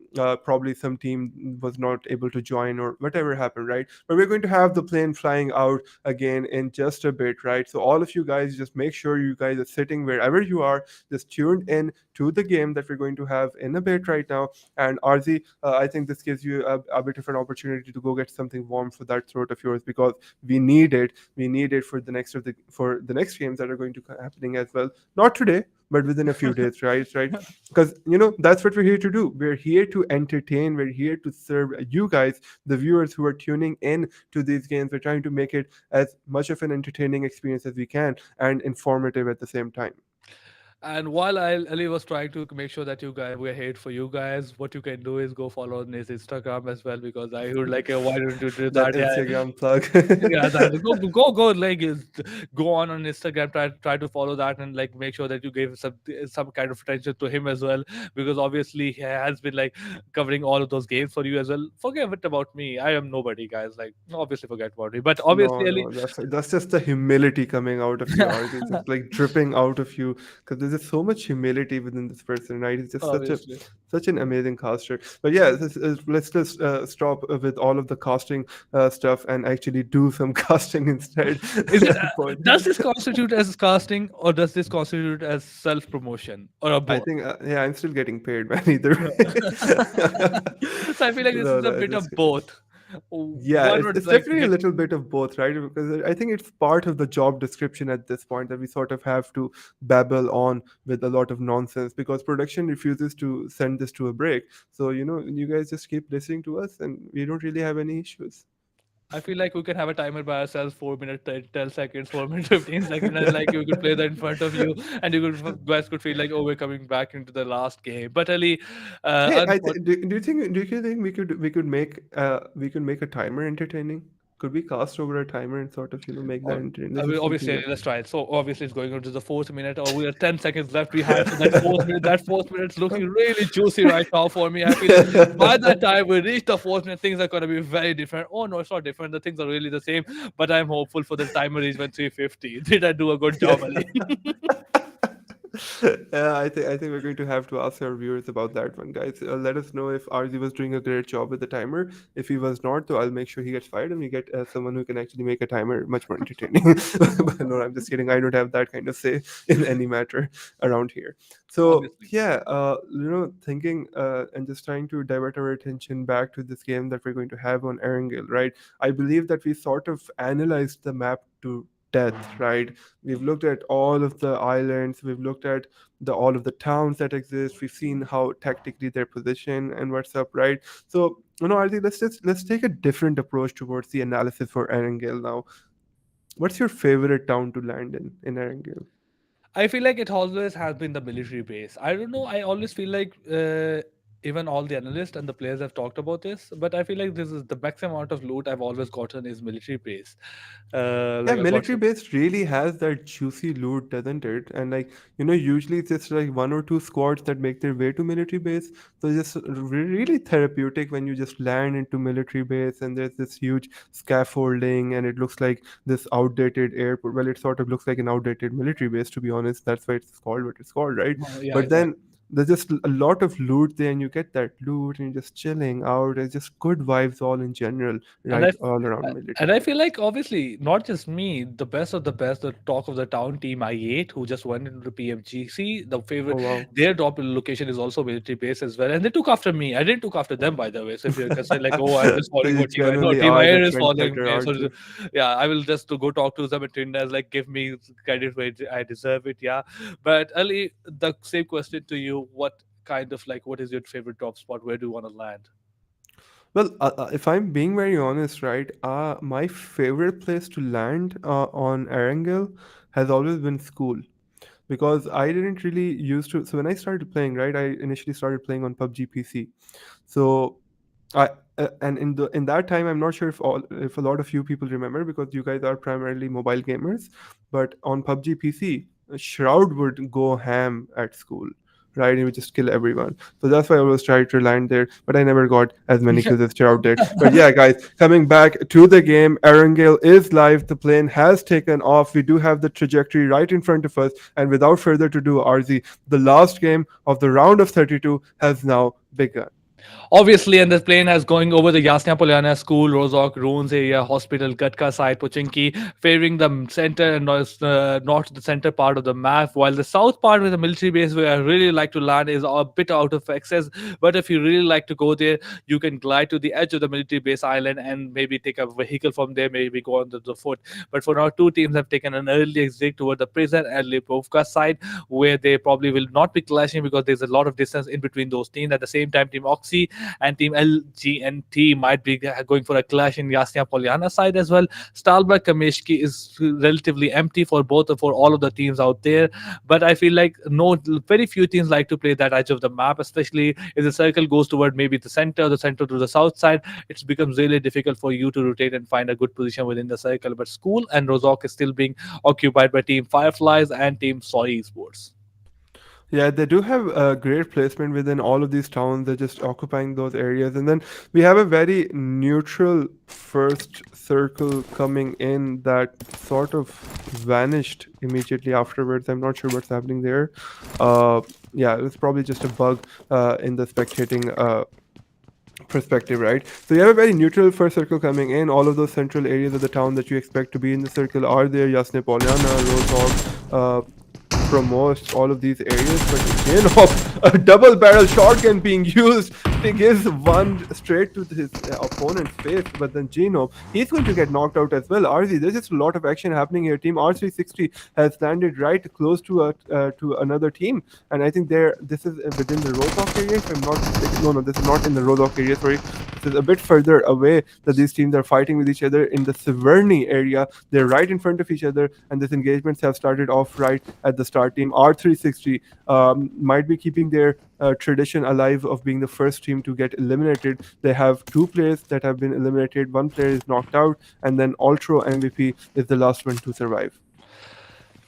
probably some team was not able to join or whatever happened, right? But we're going to have the plane flying out again in just a bit, right? So all of you guys, just make sure you guys are sitting wherever you are, just tuned in to the game that we're going to have in a bit right now. And Arzi, I think this gives you a bit of an opportunity to go get something warm for that throat of yours, because we need it. We need it for the next games that are going to happening as well. Not today, but within a few days, right? Right? Because that's what we're here to do. We're here to entertain. We're here to serve you guys, the viewers who are tuning in to these games. We're trying to make it as much of an entertaining experience as we can, and informative at the same time. And while Ali was trying to make sure that you guys we're here for you guys, what you can do is go follow on his Instagram as well, because I would like, why don't you do That that? Yeah, Instagram plug. yeah, that go like go on Instagram, try to follow that, and like make sure that you gave some kind of attention to him as well, because obviously he has been like covering all of those games for you as well. Forget it about me, I am nobody, guys. Like, obviously forget about me, but No, obviously Ali. no, that's just the humility coming out of you, Arti. It's just like dripping out of you, because there's just so much humility within this person, right? He's just Obviously. such an amazing caster. But yeah, let's just stop with all of the casting stuff and actually do some casting instead. Is it Point. does this constitute as casting, or does this constitute as self promotion, or a I both? think, yeah, I'm still getting paid, man. Either Yeah. way. So I feel like this No, is a no, bit just of kidding. both. Yeah, One would it's like to definitely a get. little bit of both, right? Because I think it's part of the job description at this point that we sort of have to babble on with a lot of nonsense, because production refuses to send this to a break. So, you guys just keep listening to us, and we don't really have any issues. I feel like we can have a timer by ourselves, 4 minutes, 10 seconds, 4 minutes, 15 seconds, and like we could play that in front of you, and guys could feel like, oh, we're coming back into the last game. But Ali, Hey, do you think we could make a timer entertaining? Could we cast over a timer and sort of make that Oh, entertaining? I This mean, is something obviously, that. let's try it. So obviously, it's going on to the fourth minute, or we are 10 seconds left behind. So that fourth minute's looking really juicy right now for me. I feel like by the time we reach the fourth minute, things are going to be very different. Oh no, it's not different. The things are really the same. But I'm hopeful for the timer reach when 350. Did I do a good job, Ali? Yeah, I think we're going to have to ask our viewers about that one, guys. Let us know if RZ was doing a great job with the timer. If he was not, though, I'll make sure he gets fired, and we get someone who can actually make a timer much more entertaining. But no, I'm just kidding. I don't have that kind of say in any matter around here. So Obviously. yeah, thinking and just trying to divert our attention back to this game that we're going to have on Erangel, right? I believe that we sort of analyzed the map to death, right? We've looked at all of the islands, we've looked at all of the towns that exist, we've seen how tactically they're positioned and what's up, right? So, I think let's take a different approach towards the analysis for Erangel now. What's your favorite town to land in Erangel? I feel like it always has been the military base. I don't know. I always feel like even all the analysts and the players have talked about this, but I feel like this is the maximum amount of loot I've always gotten is military base. Yeah, Like I've got military some. base really has that juicy loot, doesn't it? And like, usually it's just like one or two squads that make their way to military base. So it's just really therapeutic when you just land into military base and there's this huge scaffolding and it looks like this outdated airport. Well, it sort of looks like an outdated military base, to be honest. That's why it's called what it's called, right? Yeah, But exactly. then there's just a lot of loot there and you get that loot and you're just chilling out. It's just good vibes all in general, And right? All around military and I base. feel like obviously not just me, the best of the best, the talk of the town team I8 who just went into the PMGC, the favorite, Oh, wow. their drop location is also military base as well, and they took after me. I didn't took after them, by the way. So if you're concerned like, oh, I'm just So following you what team I know, generally team are the I8 is following trendsetter, me. So aren't you? yeah, I will just to go talk to them and Tinder like give me credit where I deserve it. Yeah, but Ali, the same question to you: what kind of like what is your favorite drop spot? Where do you want to land? Well, if I'm being very honest, right, my favorite place to land on Erangel has always been school because I didn't really used to. So when I started playing, right, I initially started playing on PUBG PC. So I and in that time, I'm not sure if a lot of you people remember because you guys are primarily mobile gamers, but on PUBG PC, Shroud would go ham at school. Right, he would just kill everyone. So that's why I was trying to land there, but I never got as many kills as Shroud did. But yeah, guys, coming back to the game, Erangel is live. The plane has taken off. We do have the trajectory right in front of us. And without further ado, RZ, the last game of the round of 32 has now begun. Obviously, and the plane has going over the Yasna Polyana School, Rozok, Ruins area, hospital, Gatka side, Pochinki, favoring the center and not the center part of the map, while the south part with the military base where I really like to land is a bit out of access. But if you really like to go there, you can glide to the edge of the military base island and maybe take a vehicle from there, maybe go on the foot. But for now, two teams have taken an early exit toward the prison and Lipovka side, where they probably will not be clashing because there's a lot of distance in between those teams. At the same time, Team Oxy and Team LGNT might be going for a clash in Yasnia Polyana side as well. Stalberg Kameshki is relatively empty for all of the teams out there, but I feel like very few teams like to play that edge of the map, especially if the circle goes toward maybe the center to the south side. It becomes really difficult for you to rotate and find a good position within the circle. But School and Rozok is still being occupied by Team Fireflies and Team Sorry Esports. Yeah, they do have a great placement within all of these towns. They're just occupying those areas. And then we have a very neutral first circle coming in that sort of vanished immediately afterwards. I'm not sure what's happening there. Yeah, it was probably just a bug in the spectating perspective, right? So you have a very neutral first circle coming in. All of those central areas of the town that you expect to be in the circle are there. Yasne Polyana, Rozhok, Promost, all of these areas, but again a double barrel shotgun being used to give one straight to his opponent's face, but then Geno, he's going to get knocked out as well. RZ, there's just a lot of action happening here. Team R360 has landed right close to another team, and I think this is within the Rozhok area, if I'm not mistaken. No, this is not in the Rozhok area, sorry. This is a bit further away that these teams are fighting with each other in the Severny area. They're right in front of each other, and these engagements have started off right at the start. Team R360 might be keeping their tradition alive of being the first team to get eliminated. They have two players that have been eliminated. One player is knocked out, and then Ultra MVP is the last one to survive.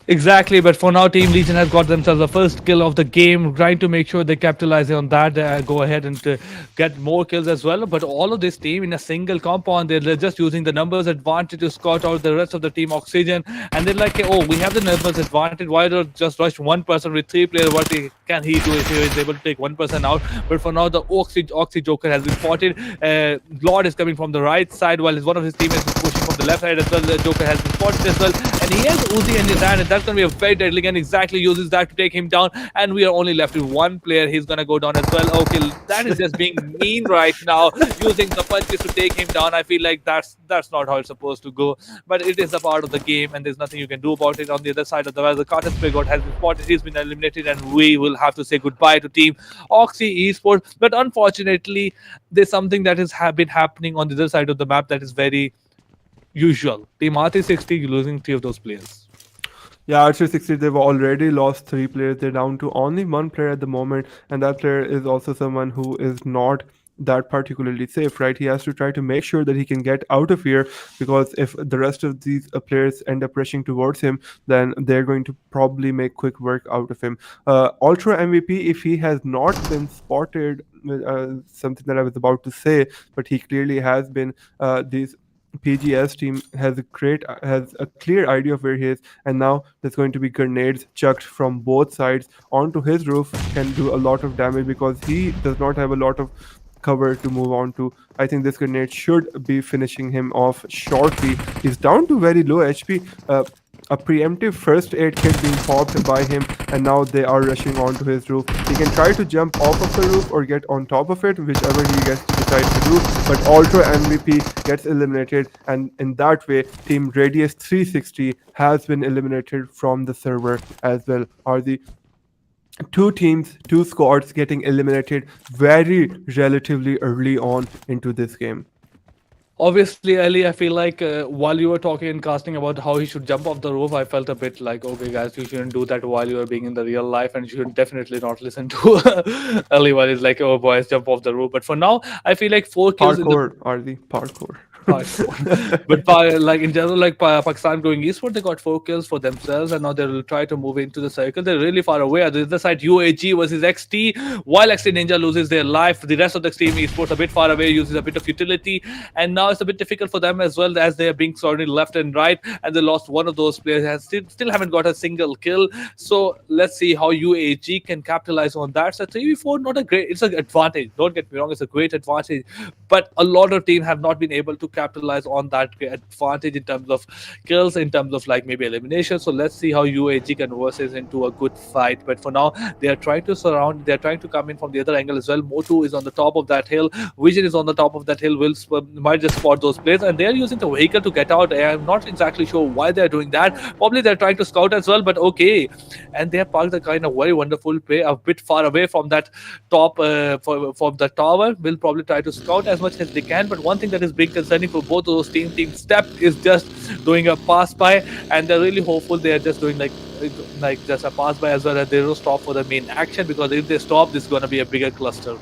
Exactly, but for now, Team Legion has got themselves the first kill of the game, trying to make sure they capitalize on that, go ahead and get more kills as well. But all of this team in a single compound, they're just using the numbers advantage to scout out the rest of the team Oxygen, and they're like, oh, we have the numbers advantage, why not just rush one person with three players? What can he do if he is able to take one person out? But for now, the Oxy Joker has been spotted. Dlord is coming from the right side, while one of his teammates is pushing from the left side as well. The Joker has been spotted as well, and he has Uzi in his hand, and that's going to be a very deadly gun. Exactly uses that to take him down, and we are only left with one player. He's going to go down as well. Okay, that is just being mean right now, using the punches to take him down. I feel like that's not how it's supposed to go, but it is a part of the game, and there's nothing you can do about it. On the other side of the Carter Spigot has been spotted. He's been eliminated, and we will have to say goodbye to Team Oxy Esports. But unfortunately, there's something that has been happening on the other side of the map that is very usual. Team R360 losing three of those players. Yeah, Archer 60, they've already lost 3 players. They're down to only 1 player at the moment, and that player is also someone who is not that particularly safe, right? He has to try to make sure that he can get out of here, because if the rest of these players end up rushing towards him, then they're going to probably make quick work out of him. Ultra MVP, if he has not been spotted, something that I was about to say, but he clearly has been. These PGS team has a clear idea of where he is, and now there's going to be grenades chucked from both sides onto his roof. Can do a lot of damage because he does not have a lot of cover to move on to. I think this grenade should be finishing him off shortly. He's down to very low HP. A preemptive first aid kit being popped by him, and now they are rushing onto his roof. He can try to jump off of the roof or get on top of it, whichever he gets to decide to do, but Ultra MVP gets eliminated, and in that way Team Radius 360 has been eliminated from the server as well. Are the 2 squads getting eliminated very relatively early on into this game. Obviously, Ali, I feel like while you were talking and casting about how he should jump off the roof, I felt a bit like, okay, guys, you shouldn't do that while you are being in the real life, and you should definitely not listen to Ali while he's like, oh, boys, jump off the roof. But for now, I feel like 4 kills Parkour, are the parkour. But like in general, like Pakistan going eastward, they got 4 kills for themselves, and now they will try to move into the circle. They're really far away. On the other side, UAG versus XT. While XT Ninja loses their life, the rest of the XTREME Esports a bit far away, uses a bit of utility, and now it's a bit difficult for them as well, as they are being surrounded left and right, and they lost one of those players. Has still haven't got a single kill. So let's see how UAG can capitalize on that. So 3v4, not a great. It's an advantage. Don't get me wrong, it's a great advantage, but a lot of teams have not been able to capitalize on that advantage in terms of kills, in terms of like maybe elimination. So let's see how UAG converses into a good fight. But for now, they are trying to surround, they're trying to come in from the other angle as well. Motu is on the top of that hill, Vision is on the top of that hill, might just spot those players, and they're using the vehicle to get out. I'm not exactly sure why they're doing that. Probably they're trying to scout as well, but okay. And they have parked the kind of very wonderful play a bit far away from that top from the tower. Will probably try to scout as much as they can, but one thing that is big concerning for both those teams, Team Step is just doing a pass by, and they're really hopeful they are just doing like just a pass by as well, and they don't stop for the main action, because if they stop, this is going to be a bigger cluster.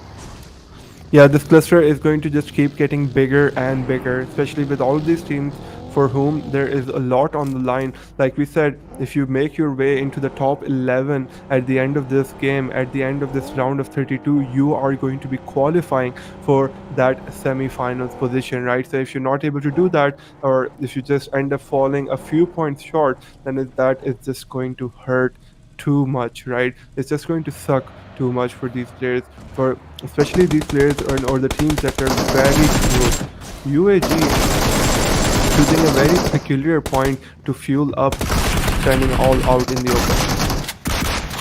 Yeah, this cluster is going to just keep getting bigger and bigger, especially with all these teams for whom there is a lot on the line. Like we said, if you make your way into the top 11 at the end of this game, at the end of this round of 32, you are going to be qualifying for that semi-finals position, right? So if you're not able to do that, or if you just end up falling a few points short, then that is just going to hurt too much, right? It's just going to suck too much for these players, for especially these players or the teams that are very close. UAG choosing a very peculiar point to fuel up, standing all out in the open.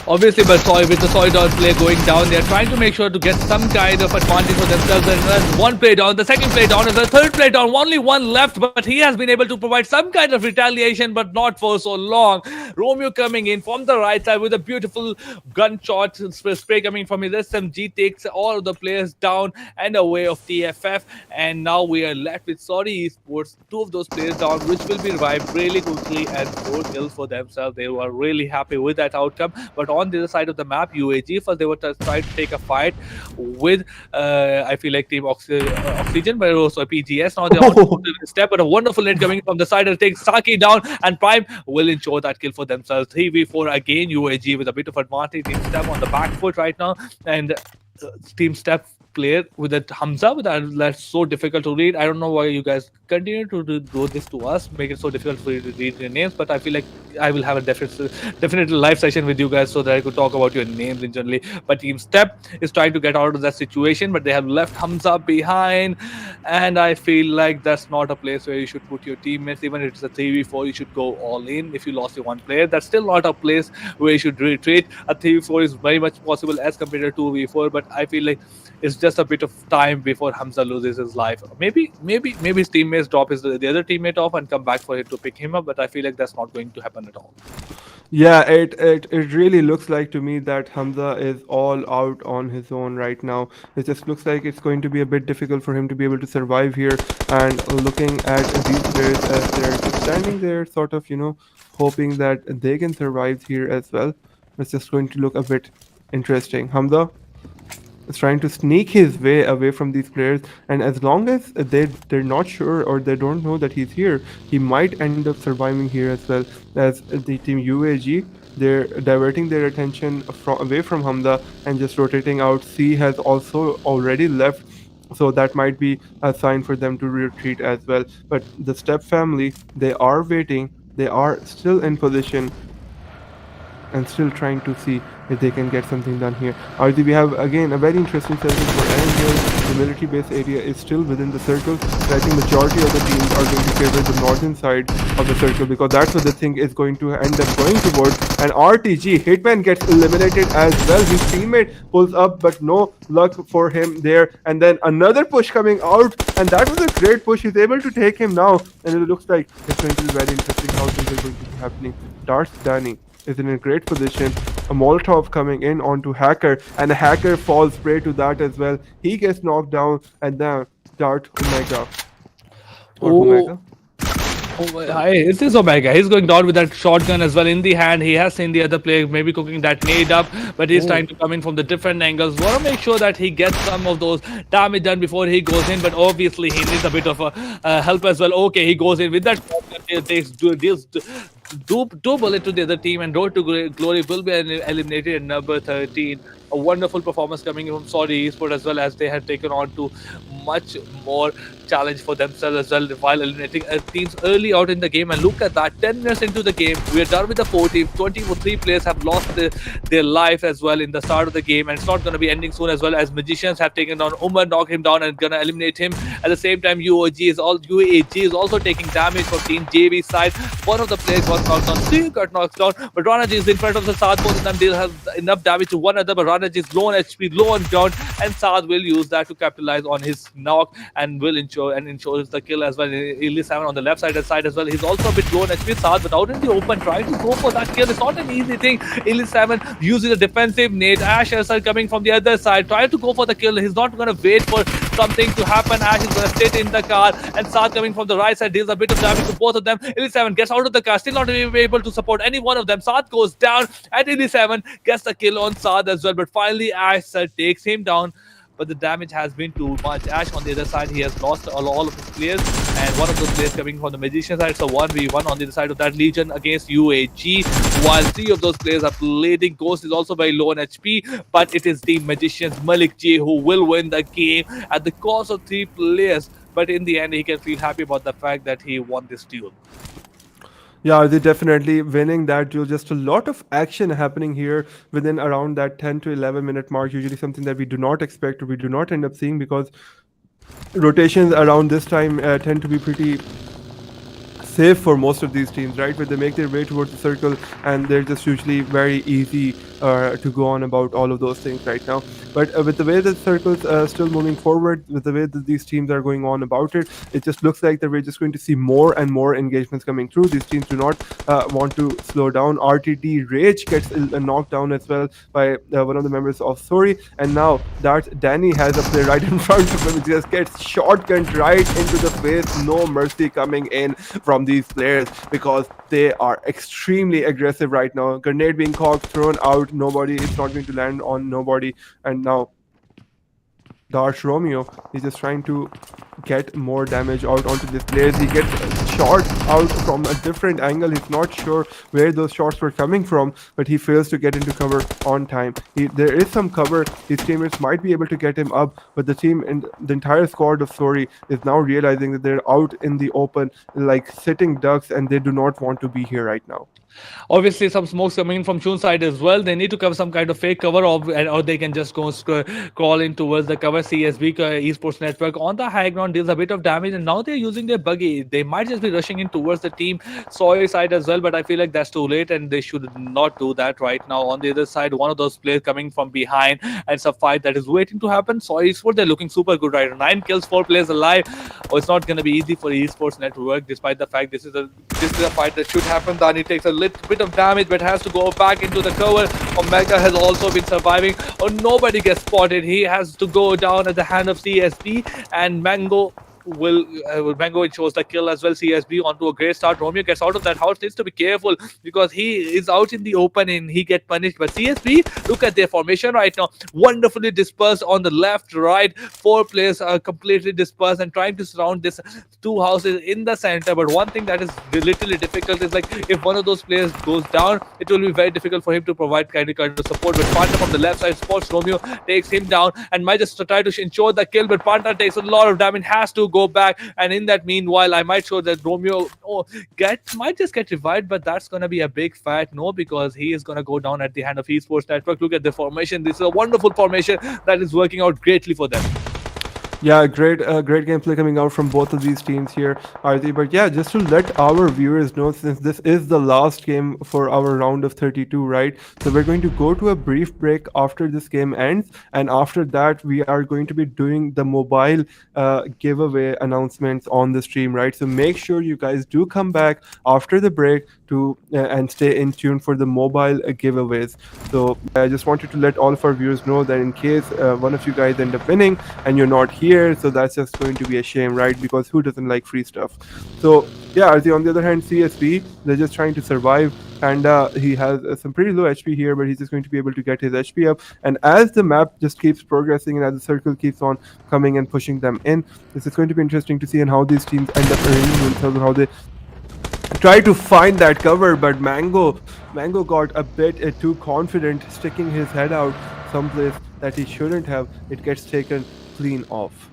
Obviously, but with the Soy Dog play going down, they're trying to make sure to get some kind of advantage for themselves. And then 1 play down, the 2nd play down, and the 3rd play down, only 1 left, but he has been able to provide some kind of retaliation, but not for so long. Romeo coming in from the right side with a beautiful gunshot spray coming from his SMG, takes all of the players down and away of TFF. And now we are left with SORRYxDARTHH, 2 of those players down, which will be revived really quickly, and 4 kills for themselves. They were really happy with that outcome. But on the other side of the map, UAG, first they were trying to take a fight with I feel like Team Oxygen, but also PGS. Now they're on the step, but a wonderful net coming from the side to take Saki down, and Prime will ensure that kill for themselves. 3v4 again, UAG with a bit of advantage. Team Step on the back foot right now, and Team Step player with that Hamza, with that's so difficult to read. I don't know why you guys continue to do this to us, make it so difficult for you to read your names, but I feel like I will have a definite live session with you guys so that I could talk about your names in generally. But Team Step is trying to get out of that situation, but they have left Hamza behind, and I feel like that's not a place where you should put your teammates. Even if it's a 3v4, you should go all in. If you lost your 1 player, that's still not a place where you should retreat. A 3v4 is very much possible as compared to 2v4, but I feel like it's just a bit of time before Hamza loses his life. Maybe his teammates drop the other teammate off and come back for him to pick him up, but I feel like that's not going to happen at all. Yeah, it really looks like to me that Hamza is all out on his own right now. It just looks like it's going to be a bit difficult for him to be able to survive here. And looking at these players as they're just standing there, sort of, hoping that they can survive here as well. It's just going to look a bit interesting. Hamza is trying to sneak his way away from these players, and as long as they're not sure or they don't know that he's here, he might end up surviving here as well. As the team UAG, they're diverting their attention away from Hamza and just rotating out. C has also already left, so that might be a sign for them to retreat as well. But the Step family, they are waiting, they are still in position and still trying to see if they can get something done here. RZ, we have again a very interesting circle for Erangel. The military base area is still within the circle, but I think majority of the teams are going to favor the northern side of the circle because that's what the thing is going to end up going towards. And RTG, Hitman gets eliminated as well. His teammate pulls up, but no luck for him there. And then another push coming out, and that was a great push. He's able to take him now, and it looks like it's going to be very interesting how things are going to be happening. Darth Danny is in a great position. A Molotov coming in onto Hacker, and a Hacker falls prey to that as well. He gets knocked down, and then Dart Omega. Or Omega. It is Omega. He's going down with that shotgun as well in the hand. He has seen the other player maybe cooking that nade up, but he's trying to come in from the different angles. Want to make sure that he gets some of those damage done before he goes in, but obviously he needs a bit of a help as well. Okay, he goes in with that shotgun. It takes two bullet to the other team, and Road to Glory will be eliminated at number 13. A wonderful performance coming from SORRYxDARTHH as well, as they had taken on to much more challenge for themselves as well while eliminating teams early out in the game. And look at that, 10 minutes into the game, we are done with the 4 teams. 23 players have lost their life as well in the start of the game, and it's not going to be ending soon as well, as Magicians have taken down Umar, knocked him down and gonna eliminate him. At the same time, UAG is also taking damage from Team JB side. One of the players got knocked down, 3 got knocked down, but Ranaj is in front of the Saad. Both of them, they'll have enough damage to one another, but Ranaj is low on HP, low on ground, and Saad will use that to capitalize on his knock and will ensure the kill as well. Ellie7 on the left side as well. He's also a bit low on HP. Saad, but out in the open, trying to go for that kill. It's not an easy thing. Ellie7 using a defensive nade. Ash as well coming from the other side, trying to go for the kill. He's not going to wait for something to happen. Ash is going to sit in the car, and Saad coming from the right side deals a bit of damage to both of them. Ellie7 gets out of the car, still not able to support any one of them. Saad goes down, and Ellie7 gets the kill on Saad as well, but finally Ash takes him down. But the damage has been too much. Ash on the other side, he has lost all of his players, and one of those players coming from the Magician side. So 1v1 on the other side of that, Legion against UAG, while 3 of those players are bleeding. Ghost is also very low on HP, but it is the Magicians, Malik J, who will win the game at the cost of 3 players. But in the end, he can feel happy about the fact that he won this duel. Yeah, they're definitely winning that duel. Just a lot of action happening here within around that 10 to 11 minute mark. Usually something that we do not expect or we do not end up seeing, because rotations around this time tend to be pretty safe for most of these teams, right? Where they make their way towards the circle, and they're just usually very easy to go on about all of those things right now. But with the way the circle's still moving forward, with the way that these teams are going on about it, it just looks like that we're just going to see more and more engagements coming through. These teams do not want to slow down. RTD Rage gets knocked down as well by one of the members of Sorry, and now that Danny has a play right in front of him, just gets shotgunned right into the face. No mercy coming in from these players, because they are extremely aggressive right now. Grenade being cocked, thrown out, nobody, it's not going to land on nobody. And now Darsh Romeo is just trying to get more damage out onto these players. He gets shot out from a different angle. He's not sure where those shots were coming from, but he fails to get into cover on time. There is some cover. His teammates might be able to get him up, but the team and the entire squad of Sorry is now realizing that they're out in the open like sitting ducks, and they do not want to be here right now. Obviously, some smokes coming in from Chun side as well. They need to cover some kind of fake cover, or they can just go crawl in towards the cover. CSB Esports Network on the high ground deals a bit of damage, and now they're using their buggy. They might just be rushing in towards the team Soy side as well, but I feel like that's too late and they should not do that right now. On the other side, one of those players coming from behind, and it's a fight that is waiting to happen. Soy Esports, they're looking super good right now. 9 kills, 4 players alive. Oh, it's not going to be easy for Esports Network, despite the fact this is a fight that should happen. Dani takes a little bit of damage, but has to go back into the cover. Omega has also been surviving. Oh, nobody gets spotted. He has to go down at the hand of CSB, and Mango ensures the kill as well. CSB onto a great start. Romeo gets out of that house, needs to be careful because he is out in the open and he get punished. But CSB, look at their formation right now, wonderfully dispersed on the left, right. 4 players are completely dispersed and trying to surround this 2 houses in the center. But one thing that is literally difficult is like if one of those players goes down, it will be very difficult for him to provide kind of support. But Panta from the left side spots Romeo, takes him down and might just try to ensure the kill. But Panta takes a lot of damage, has to go back, and in that meanwhile I might show that Romeo might just get revived, but that's gonna be a big fat no, because he is gonna go down at the hand of Esports Network. Look at the formation. This is a wonderful formation that is working out greatly for them. Yeah, great gameplay coming out from both of these teams here, Arti. But yeah, just to let our viewers know, since this is the last game for our round of 32, right? So we're going to go to a brief break after this game ends, and after that, we are going to be doing the mobile giveaway announcements on the stream, right? So make sure you guys do come back after the break to and stay in tune for the mobile giveaways. So I just wanted to let all of our viewers know that in case one of you guys end up winning and you're not here, so that's just going to be a shame, right? Because who doesn't like free stuff? So yeah, on the other hand, CSB, they're just trying to survive, and he has some pretty low HP here, but he's just going to be able to get his HP up. And as the map just keeps progressing and as the circle keeps on coming and pushing them in, this is going to be interesting to see and how these teams end up arranging themselves and how they try to find that cover. But Mango got a bit too confident, sticking his head out someplace that he shouldn't have. It gets taken clean off.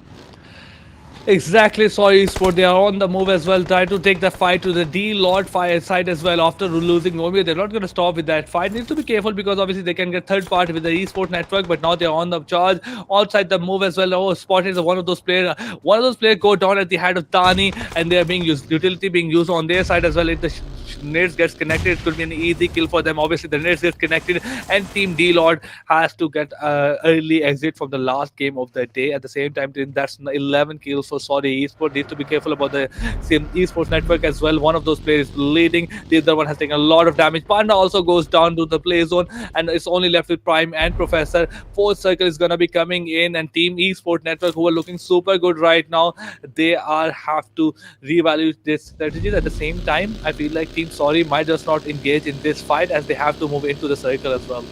Exactly, Sorry Sport. They are on the move as well, trying to take the fight to the Dlord fire side as well. After losing Romeo, they're not going to stop with that fight. Needs to be careful because obviously they can get third party with the Esports Network, but now they're on the charge. Outside the move as well. Oh, Spot is one of those players. One of those players go down at the head of Dani, and they are being used, utility being used on their side as well. If the nades gets connected, it could be an easy kill for them. Obviously, the nades gets connected, and Team Dlord has to get early exit from the last game of the day. At the same time, that's 11 kills for Sorry Esports. Needs to be careful about the same Esports Network as well. One of those players is leading, the other one has taken a lot of damage. Panda also goes down to the play zone, and it's only left with Prime and Professor. Fourth circle is gonna be coming in, and Team Esports Network, who are looking super good right now, they have to reevaluate their strategies. At the same time, I feel like Team Sorry might just not engage in this fight as they have to move into the circle as well.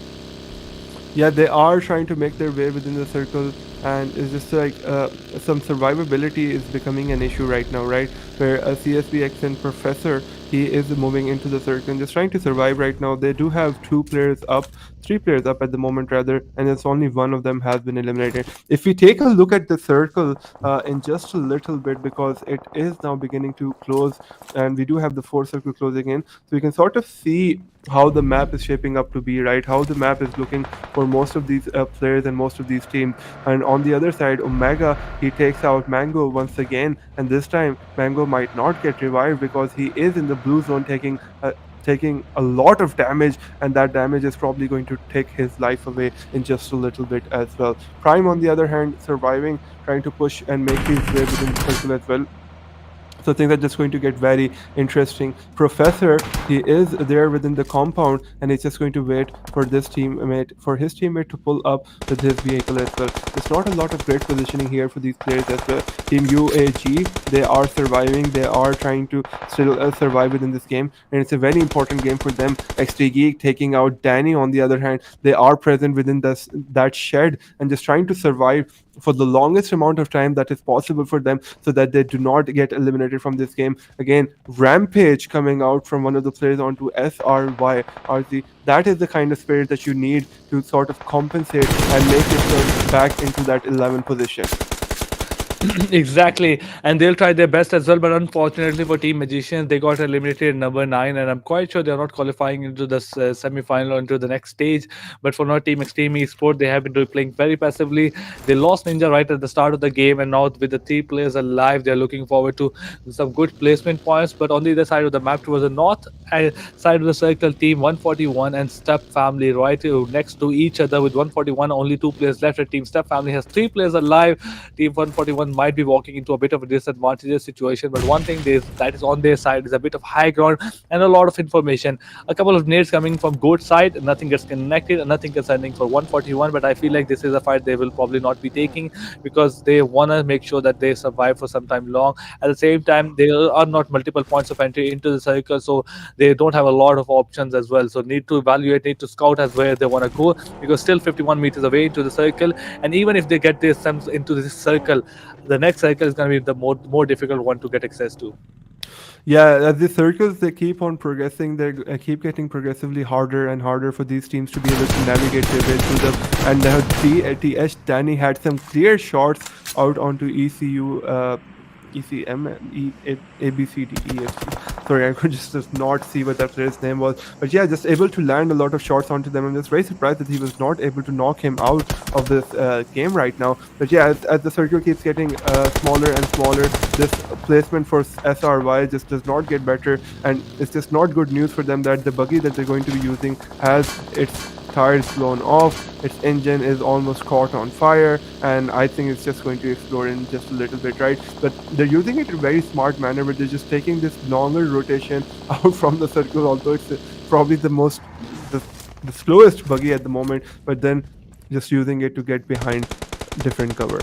Yeah, they are trying to make their way within the circle, and it's just like some survivability is becoming an issue right now, right? Where CSBX and Professor, he is moving into the circle and just trying to survive right now. They do have 3 players up at the moment rather, and it's only one of them has been eliminated. If we take a look at the circle in just a little bit, because it is now beginning to close, and we do have the 4th circle closing in, so we can sort of see how the map is shaping up to be, right? How the map is looking for most of these players and most of these teams. And on the other side, Omega, he takes out Mango once again, and this time Mango might not get revived because he is in the blue zone taking a lot of damage, and that damage is probably going to take his life away in just a little bit as well. Prime, on the other hand, surviving, trying to push and make his way within the circle as well. So things are just going to get very interesting. Professor, he is there within the compound, and he's just going to wait for his teammate to pull up with his vehicle as well. There's not a lot of great positioning here for these players as well. Team UAG, they are surviving. They are trying to still survive within this game, and it's a very important game for them. XTREME taking out Danny. On the other hand, they are present within that shed and just trying to survive for the longest amount of time that is possible for them, so that they do not get eliminated from this game. Again, Rampage coming out from one of the players onto SRYRZ. That is the kind of spirit that you need to sort of compensate and make yourself back into that 11 position. Exactly, and they'll try their best as well. But unfortunately for Team Magicians, they got eliminated in number 9, and I'm quite sure they're not qualifying into the semi-final or into the next stage. But for now, Team Extreme Esports, they have been playing very passively. They lost Ninja right at the start of the game, and now with the 3 players alive, they're looking forward to some good placement points. But on the other side of the map, towards the north side of the circle, Team 141 and Step Family right next to each other with 141, only 2 players left. And Team Step Family has 3 players alive. Team 141 might be walking into a bit of a disadvantageous situation, but one thing that is on their side is a bit of high ground and a lot of information. A couple of nades coming from Goat side, nothing gets connected, and nothing concerning for 141. But I feel like this is a fight they will probably not be taking because they want to make sure that they survive for some time long. At the same time, there are not multiple points of entry into the circle, so they don't have a lot of options as well. So need to evaluate, need to scout as where they want to go, because still 51 meters away into the circle, and even if they get this into this circle, the next circle is going to be the more difficult one to get access to. Yeah, as the circles they keep on progressing, they keep getting progressively harder and harder for these teams to be able to navigate their way through them. And TH Danny had some clear shots out onto ECU, ECM, ABCDEFC. Sorry, I could just not see what that player's name was. But yeah, just able to land a lot of shots onto them. I'm just very surprised that he was not able to knock him out of this game right now. But yeah, as the circle keeps getting smaller and smaller, this placement for SRY just does not get better. And it's just not good news for them that the buggy that they're going to be using has its tires blown off, its engine is almost caught on fire, and I think it's just going to explode in just a little bit, right? But they're using it in a very smart manner, but they're just taking this longer rotation out from the circle, although it's probably the slowest buggy at the moment, but then just using it to get behind different cover.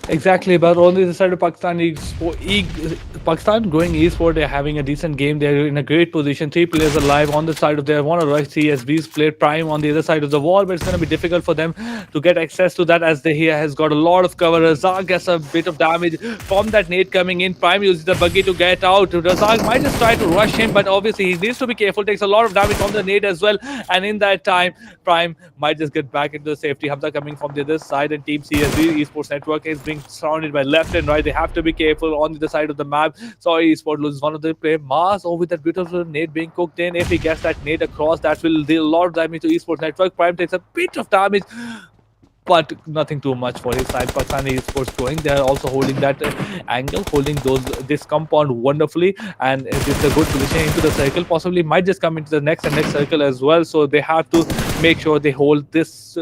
Exactly, but on the other side of Pakistan, Pakistan going Esports, they're having a decent game. They're in a great position. 3 players alive on the side of their one of CSB's played Prime on the other side of the wall, but it's going to be difficult for them to get access to that as he has got a lot of cover. Razak gets a bit of damage from that nade coming in. Prime uses the buggy to get out. Razak might just try to rush him, but obviously he needs to be careful. Takes a lot of damage from the nade as well, and in that time, Prime might just get back into the safety. Hamza coming from the other side, and Team CSB Esports Network is being surrounded by left and right. They have to be careful on the side of the map. Sorry, Esports loses one of the players. Mars with that beautiful nade being cooked in. If he gets that nade across, that will deal a lot of damage to Esports Network. Prime takes a bit of damage, but nothing too much for his side. Pakistani Esports going. They are also holding that angle, holding this compound wonderfully, and it's a good position into the circle. Possibly might just come into the next circle as well. So they have to make sure they hold this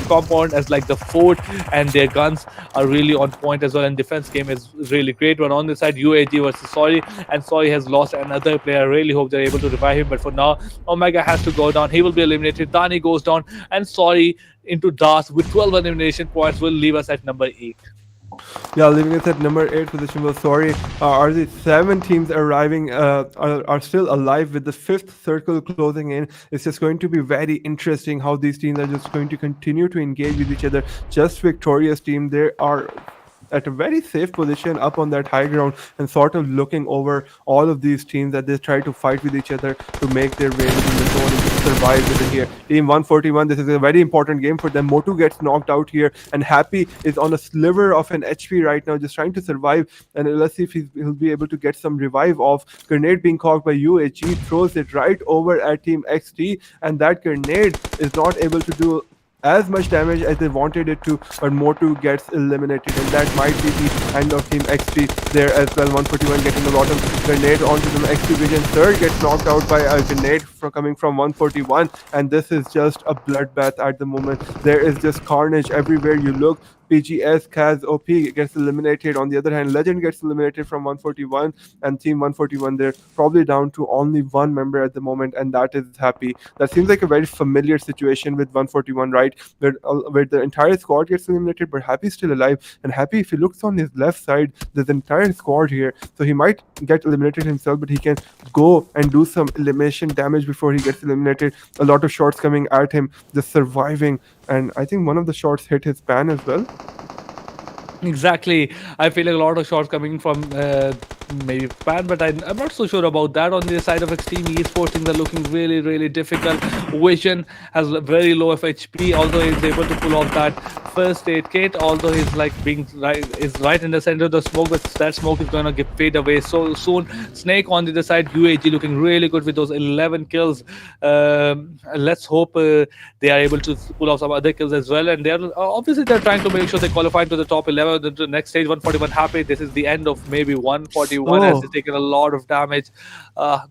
compound as like the fort, and their guns are really on point as well. And defense game is really great. But on the side, UAG versus Sorry, and Sorry has lost another player. I really hope they're able to revive him. But for now, Omega has to go down. He will be eliminated. Dani goes down, and Sorry into Das with 12 elimination points will leave us at number 8. Yeah, leaving us at number 8 position was Sorry. Are the 7 teams arriving are still alive with the 5th circle closing in? It's just going to be very interesting how these teams are just going to continue to engage with each other. Just Victorious team, they are at a very safe position up on that high ground and sort of looking over all of these teams that they try to fight with each other to make their way within the zone and to survive within here. Team 141, this is a very important game for them. Motu gets knocked out here, and Happy is on a sliver of an HP right now, just trying to survive. And let's see if he'll be able to get some revive off. Grenade being cocked by UAG, throws it right over at Team XT, and that grenade is not able to do as much damage as they wanted it to, but Motu gets eliminated, and that might be the end of Team XT there as well. 141 getting a lot of grenade onto them. XT Vision Third gets knocked out by a grenade coming from 141, and this is just a bloodbath at the moment. There is just carnage everywhere you look. PGS, Kaz, OP gets eliminated. On the other hand, Legend gets eliminated from 141, and Team 141, they're probably down to only one member at the moment, and that is Happy. That seems like a very familiar situation with 141, right? Where the entire squad gets eliminated, but Happy's still alive. And Happy, if he looks on his left side, there's an entire squad here. So he might get eliminated himself, but he can go and do some elimination damage before he gets eliminated. A lot of shots coming at him, just surviving. And I think one of the shots hit his pan as well. Exactly. I feel like a lot of shots coming from maybe Pan, but I'm not so sure about that. On the side of Extreme Esports, things are looking really, really difficult. Vision has very low FHP, although he's able to pull off that first aid kit, although he's like is right in the center of the smoke, but that smoke is gonna get fade away so soon. Snake on the other side, UAG looking really good with those 11 kills. Let's hope they are able to pull off some other kills as well. And they're obviously they're trying to make sure they qualify to the top 11. The next stage, 141 happy. This is the end of maybe 141 as they've taken a lot of damage.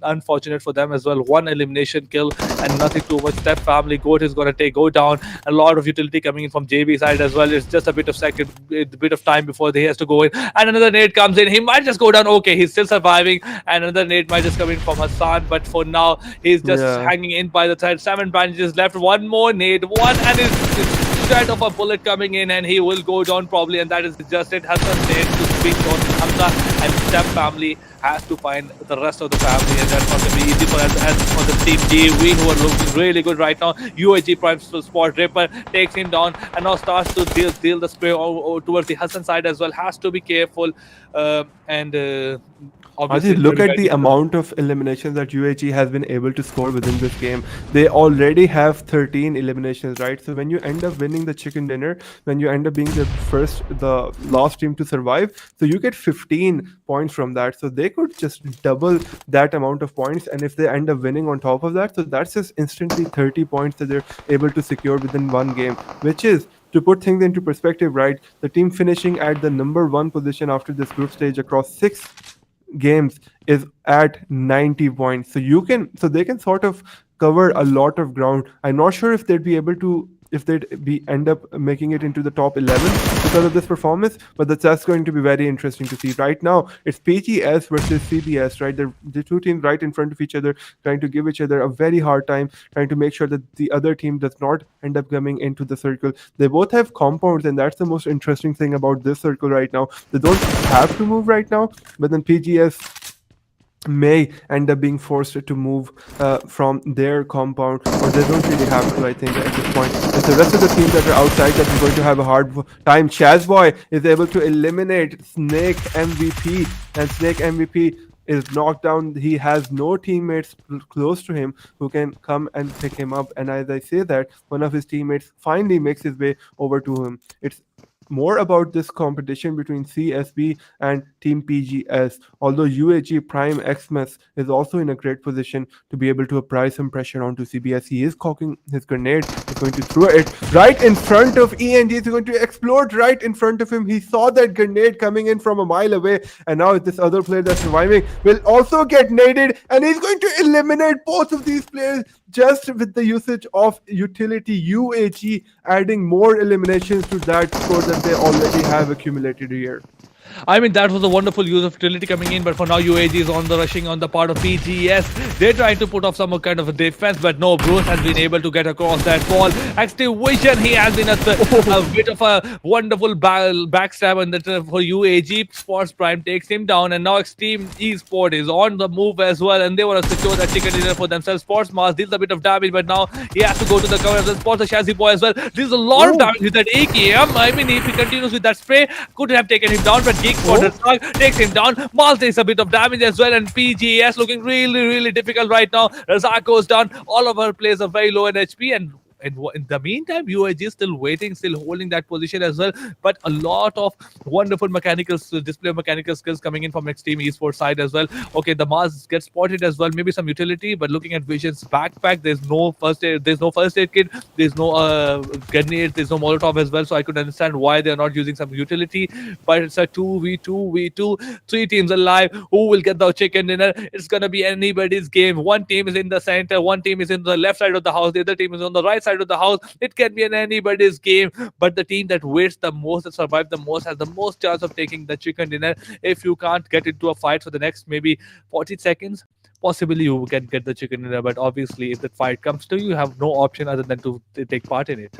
Unfortunate for them as well. One elimination kill and nothing too much. Step family, Goat is gonna go down. A lot of utility coming in from JB side as well. It's just a bit of time before he has to go in. And another nade comes in. He might just go down. Okay, he's still surviving. And another nade might just come in from Hassan. But for now, he's just hanging in by the side. 7 bandages left. One more nade. And it's shred of a bullet coming in, and he will go down probably. And that is just it. Hassan nade to speak on Hamza, and Step family has to find the rest of the family, and that's not going to be easy for us. And for the team GV, who are looking really good right now. UAG Prime Spot Ripper takes him down and now starts to deal the spray towards the Hassan side as well. Has to be careful. Obviously, look at the amount of eliminations that UAG has been able to score within this game. They already have 13 eliminations, right? So when you end up winning the chicken dinner, when you end up being the last team to survive, so you get 15 points from that. So they could just double that amount of points, and if they end up winning on top of that, so that's just instantly 30 points that they're able to secure within one game, which is, to put things into perspective, right, the team finishing at the number 1 position after this group stage across 6 games is at 90 points. So they can sort of cover a lot of ground. I'm not sure if they'd be able to end up making it into the top 11 because of this performance, but that's going to be very interesting to see. Right now, it's PGS versus CBS, right? The two teams right in front of each other, trying to give each other a very hard time, trying to make sure that the other team does not end up coming into the circle. They both have compounds, and that's the most interesting thing about this circle right now. They don't have to move right now, but then PGS may end up being forced to move from their compound, or they don't really have to, I think, at this point. It's the rest of the teams that are outside that are going to have a hard time. Chazboy is able to eliminate Snake MVP, and Snake MVP is knocked down. He has no teammates close to him who can come and pick him up, and as I say that, one of his teammates finally makes his way over to him. It's more about this competition between CSB and Team PGS, although UAG Prime Xmas is also in a great position to be able to apply some pressure onto CBS. He is cocking his grenade, he's going to throw it right in front of ENG, he's going to explode right in front of him. He saw that grenade coming in from a mile away, and now this other player that's surviving will also get naded, and he's going to eliminate both of these players just with the usage of utility. UAG adding more eliminations to that score that they already have accumulated here. I mean, that was a wonderful use of utility coming in, but for now, UAG is on the rushing on the part of PGS. They're trying to put off some kind of a defense, but no, Bruce has been able to get across that wall. XTREME, he has been a bit of a wonderful backstab, and that for UAG, Sports Prime takes him down, and now Extreme Esports is on the move as well, and they want to secure that chicken dinner for themselves. Sports Mars deals a bit of damage, but now he has to go to the cover as well. Sports Shazzy Boy as well. There's a lot of damage with that AKM. I mean, if he continues with that spray, could have taken him down, but Geek for the slug takes him down. Mal takes a bit of damage as well, and PGS looking really difficult right now. Razak goes down. All of our players are very low in HP, and in the meantime, UAG is still waiting, still holding that position as well. But a lot of wonderful display of mechanical skills coming in from Extreme Esports side as well. Okay, the Mars gets spotted as well, maybe some utility, but looking at Vision's backpack, there's no first aid kit, there's no grenade, there's no Molotov as well. So I could understand why they're not using some utility. But it's a 2v2, 3 teams alive. Who will get the chicken dinner? It's gonna be anybody's game. One team is in the center, one team is in the left side of the house, the other team is on the right side of the house. It can be anybody's game, but the team that waits the most, that survives the most, has the most chance of taking the chicken dinner. If you can't get into a fight for the next maybe 40 seconds, possibly you can get the chicken dinner, but obviously if that fight comes to you, you have no option other than to take part in it.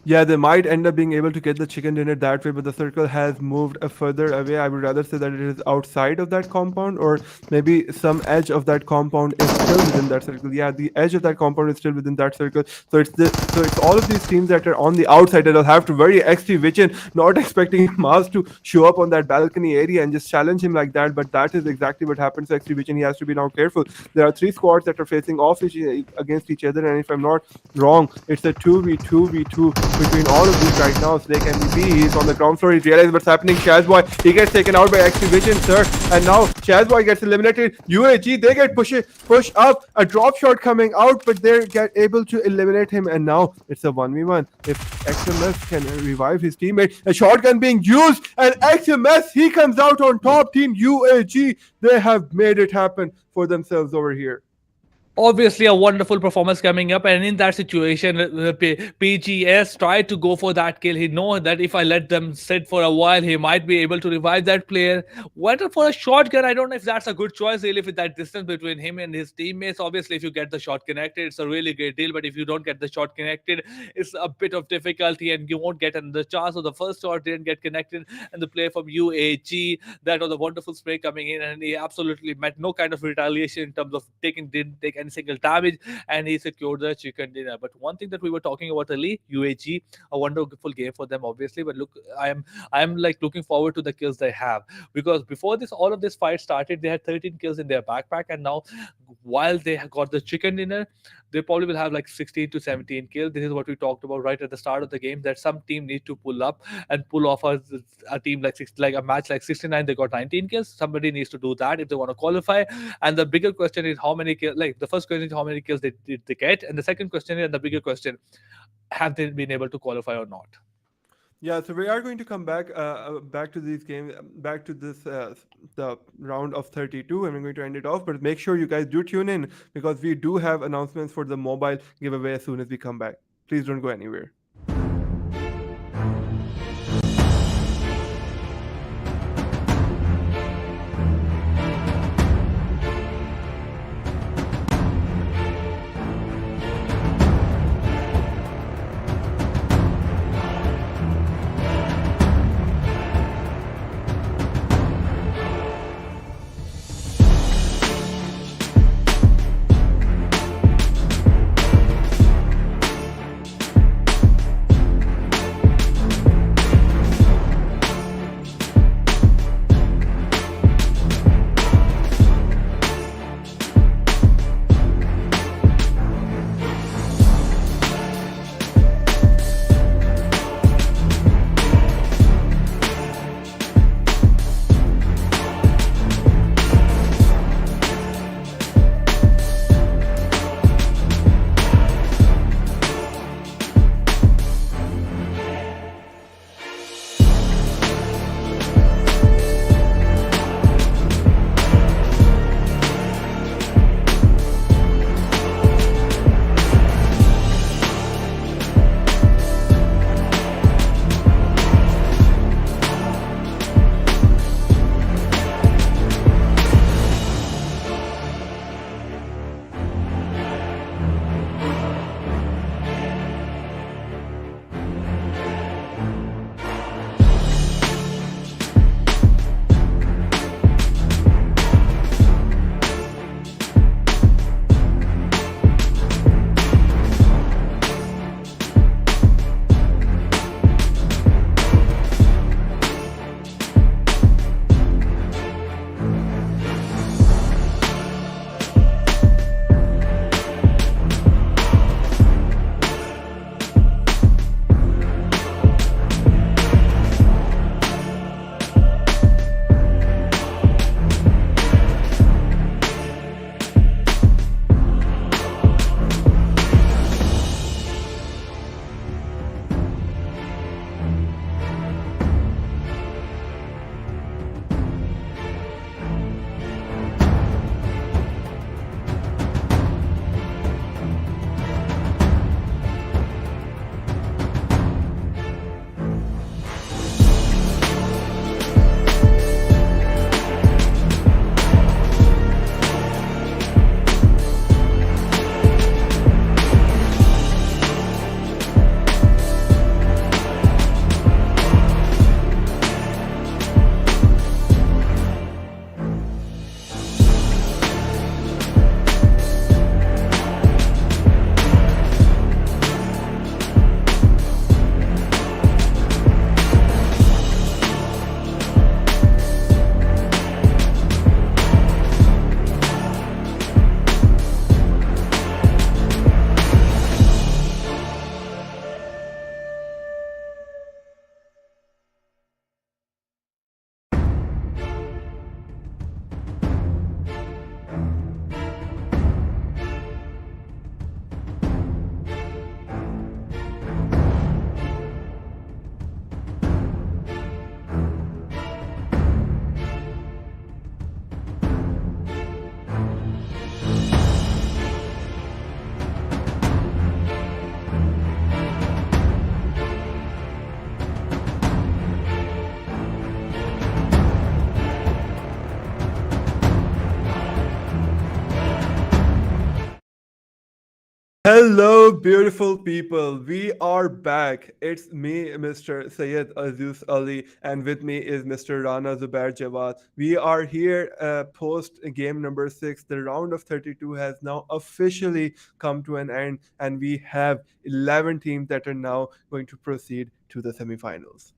Yeah, they might end up being able to get the chicken dinner that way, but the circle has moved further away. I would rather say that it is outside of that compound, or maybe some edge of that compound is still within that circle. Yeah, the edge of that compound is still within that circle. So it's all of these teams that are on the outside that will have to very Vision, not expecting Mars to show up on that balcony area and just challenge him like that. But that is exactly what happens to Vision. He has to be now careful. There are 3 squads that are facing off against each other, and if I'm not wrong, it's a 2v2v2 between all of these right now. Slake MVP, he's on the ground floor. He realizes what's happening. Shazboy, he gets taken out by Activision, sir. And now Shazboy gets eliminated. UAG, they get push up. A drop shot coming out, but they get able to eliminate him. And now it's a 1v1. If XMS can revive his teammate, a shotgun being used, and XMS, he comes out on top. Team UAG, they have made it happen for themselves over here. Obviously a wonderful performance coming up, and in that situation PGS tried to go for that kill. He knows that if I let them sit for a while, he might be able to revive that player. Whether for a shotgun, I don't know if that's a good choice really, with that distance between him and his teammates. Obviously if you get the shot connected, it's a really great deal, but if you don't get the shot connected, it's a bit of difficulty and you won't get another chance. So the first shot didn't get connected, and the player from UAG, that was a wonderful spray coming in, and he absolutely met no kind of retaliation in terms of didn't take any single damage, and he secured the chicken dinner. But one thing that we were talking about early, UAG, a wonderful game for them obviously, but look, I am like looking forward to the kills they have, because before this, all of this fight started, they had 13 kills in their backpack, and now while they have got the chicken dinner, they probably will have like 16 to 17 kills. This is what we talked about right at the start of the game, that some team needs to pull up and pull off a team like a match like 69, they got 19 kills. Somebody needs to do that if they want to qualify. And the bigger question is how many kills, like the first question is how many kills did they get, and the second question is, and the bigger question, have they been able to qualify or not? Yeah, so we are going to come back back to these games, back to this the round of 32, and we're going to end it off. But make sure you guys do tune in, because we do have announcements for the mobile giveaway as soon as we come back. Please don't go anywhere. Hello, beautiful people. We are back. It's me, Mr. Syed Aziz Ali, and with me is Mr. Rana Zubair Jawad. We are here post game number 6. The round of 32 has now officially come to an end, and we have 11 teams that are now going to proceed to the semifinals.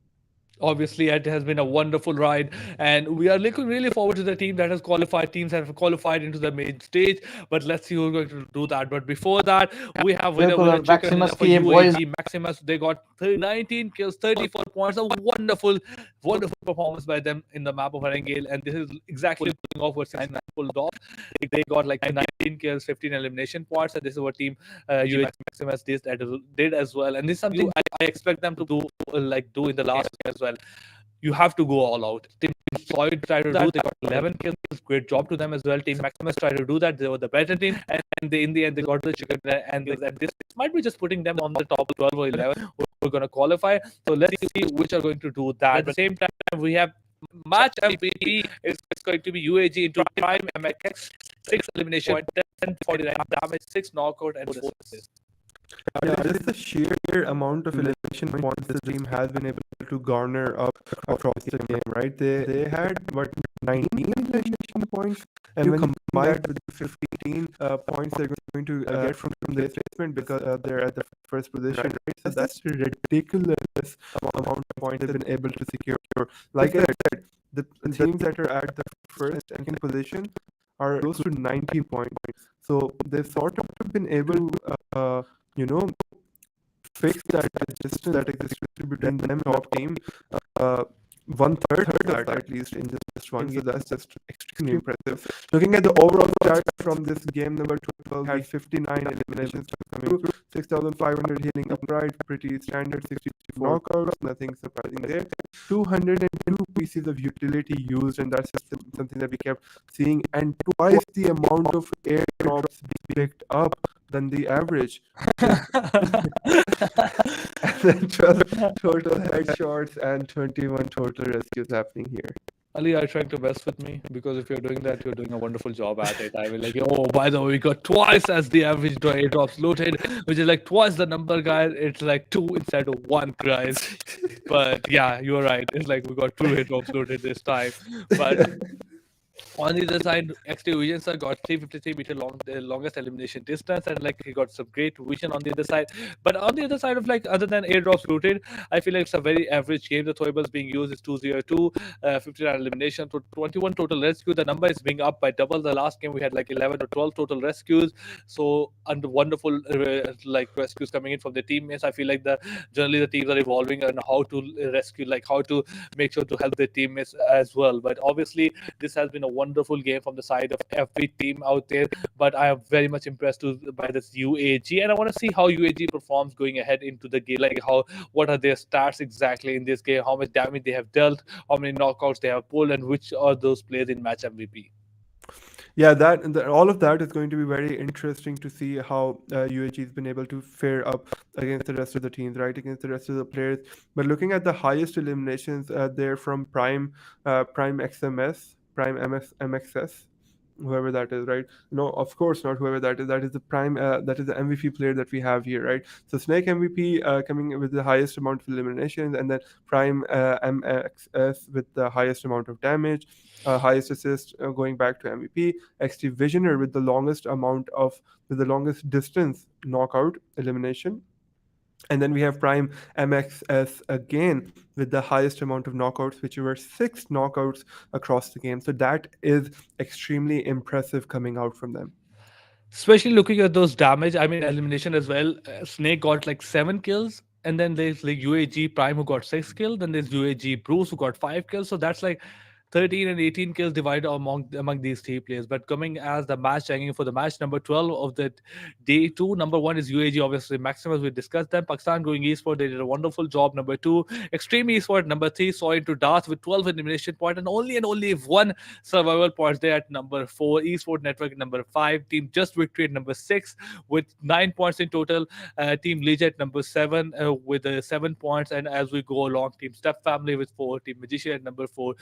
Obviously, it has been a wonderful ride, and we are looking really forward to the team that has qualified, teams that have qualified into the main stage. But let's see who's going to do that. But before that, we have winner chicken Maximus for की ये boys UAGxMAXIMUS. They got 19 kills, 34 points. A wonderful performance by them in the map of Erangel, and this is exactly pulling off what Sanhok pulled off. They got like 19 kills, 15 elimination points, and this is what team UAGxMAXIMUS did as well. And this is something I expect them to do do in the last game as well. You have to go all out. Team Solid tried to do. They got 11 kills. Great job to them as well. Team Maximus tried to do that. They were the better team, and in the end they got the chicken. And this might be just putting them on the top 12 or 11. We're going to qualify. So let's see which are going to do that. At the same time, we have match MVP is going to be UAG into Prime MX 6 elimination, 10 49 damage, 6 knockout, and 4 assists. Yeah, just the sheer amount of elimination points this team has been able to garner up across the game, right? They had what 19 elimination points, and when you combine that with the 15 points they're going to get from the placement because they're at the first position, right? So that's a ridiculous amount of points they've been able to secure. Like I said, the teams that are at the first and second position are close to 90 points. So they've sort of been able to fix that distance that existed between them and top team. One third of that at least in just one game. So that's just extremely impressive. Looking at the overall stats from this game number 12, had 59 eliminations coming through, 6,500 healing upright, pretty standard, 64 knockouts, nothing surprising there. 202 pieces of utility used, and that's just something that we kept seeing, and twice the amount of airdrops picked up than the average. And then 12 total headshots and 21 total rescues happening here. Ali, are you trying to mess with me? Because if you're doing that, you're doing a wonderful job at it. I mean, like, oh, by the way, we got twice as the average airdrops looted, which is like twice the number, guys. It's like 2 instead of 1, guys. But yeah, you're right. It's like we got 2 airdrops looted this time. But on the other side, XTREME got 353 meter long, the longest elimination distance, and like he got some great vision on the other side. But on the other side of like other than airdrops looted, I feel like it's a very average game. The throwables being used is 202, 59 elimination, 21 total rescue. The number is being up by double. The last game we had like 11 or 12 total rescues. So under wonderful like rescues coming in from the teammates. I feel like generally the teams are evolving on how to rescue, like how to make sure to help their teammates as well. But obviously this has been a wonderful game from the side of every team out there, but I am very much impressed by this UAG, and I want to see how UAG performs going ahead into the game, like what are their stats exactly in this game, how much damage they have dealt, how many knockouts they have pulled, and which are those players in match MVP. Yeah, all of that is going to be very interesting to see how UAG has been able to fare up against the rest of the teams, right? Against the rest of the players. But looking at the highest eliminations, they're from Prime XMS, Prime MXS, whoever that is, right? No, of course not whoever that is. That is the Prime, that is the MVP player that we have here, right? So Snake MVP coming with the highest amount of eliminations, and then Prime MXS with the highest amount of damage, highest assist going back to MVP. XT Visioner with the longest distance knockout elimination. And then we have Prime MXS again with the highest amount of knockouts, which were 6 knockouts across the game. So that is extremely impressive coming out from them. Especially looking at those damage, I mean, elimination as well. Snake got like 7 kills. And then there's like UAG Prime who got 6 kills. Then there's UAG Bruce who got 5 kills. So that's like 13 and 18 kills divided among these 3 players. But coming as the match ranking for the match number 12 of the day 2, number 1 is UAG, obviously Maximus. We discussed them. Pakistan going Esports, they did a wonderful job. Number 2, XTREME Esports. Number 3, SORRYxDARTHH with 12 elimination points and only 1 survival points there at number 4. Esports Network at number 5. Team Just Victory at number 6 with 9 points in total. Team Legion at number 7 with 7 points. And as we go along, Team Step Family with 4. Team Magician at number 4.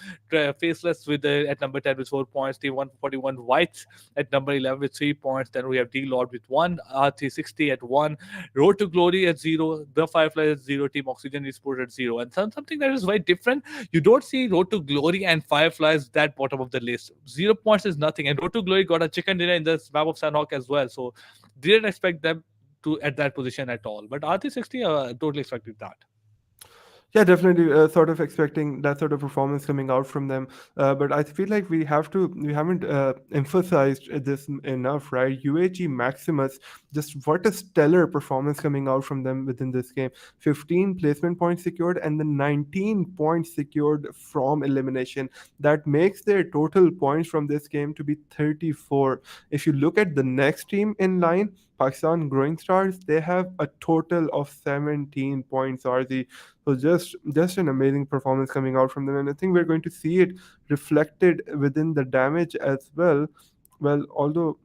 Faceless with at number 10 with 4 points. Team 141 Whites at number 11 with 3 points. Then we have Dlord with 1, R360 at 1, Road to Glory at 0, The Fireflies at 0, Team Oxygen Esports at 0. And something that is very different, you don't see Road to Glory and Fireflies that bottom of the list. 0 points is nothing. And Road to Glory got a chicken dinner in the map of Sanhok as well. So didn't expect them to at that position at all. But R360 totally expected that. Yeah, definitely. Sort of expecting that sort of performance coming out from them, but I feel like we haven't emphasized this enough, right? UAGxMAXIMUS, just what a stellar performance coming out from them within this game. 15 placement points secured, and then 19 points secured from elimination. That makes their total points from this game to be 34. If you look at the next team in line, Pakistan Growing Stars, they have a total of 17 points. So just an amazing performance coming out from them, and I think we're going to see it reflected within the damage as well. Well, although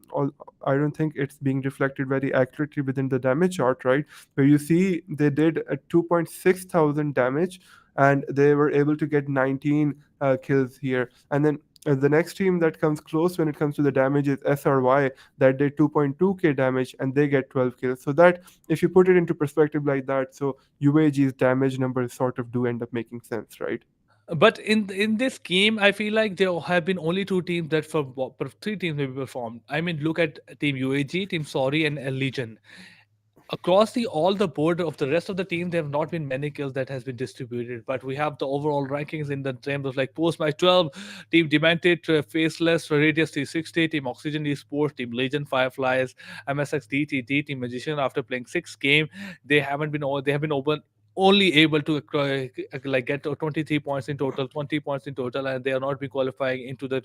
I don't think it's being reflected very accurately within the damage chart, right? Where you see they did a 2.6 thousand damage, and they were able to get 19 kills here, and then. The next team that comes close when it comes to the damage is SRY, that did 2.2k damage, and they get 12 kills. So that, if you put it into perspective like that, so UAG's damage numbers sort of do end up making sense, right? But in this game, I feel like there have been only 2 teams that for 3 teams maybe performed. I mean, look at Team UAG, Team Sorry, and Legion. Across all the board of the rest of the team, there have not been many kills that has been distributed. But we have the overall rankings in the terms of like post match 12, Team Demented, Faceless, Radius 360, Team Oxygen Esports, Team Legend Fireflies, MSX DTD, Team Magician. After playing 6 games, they have been open only able to like get 23 points in total, 20 points in total, and they are not be qualifying into the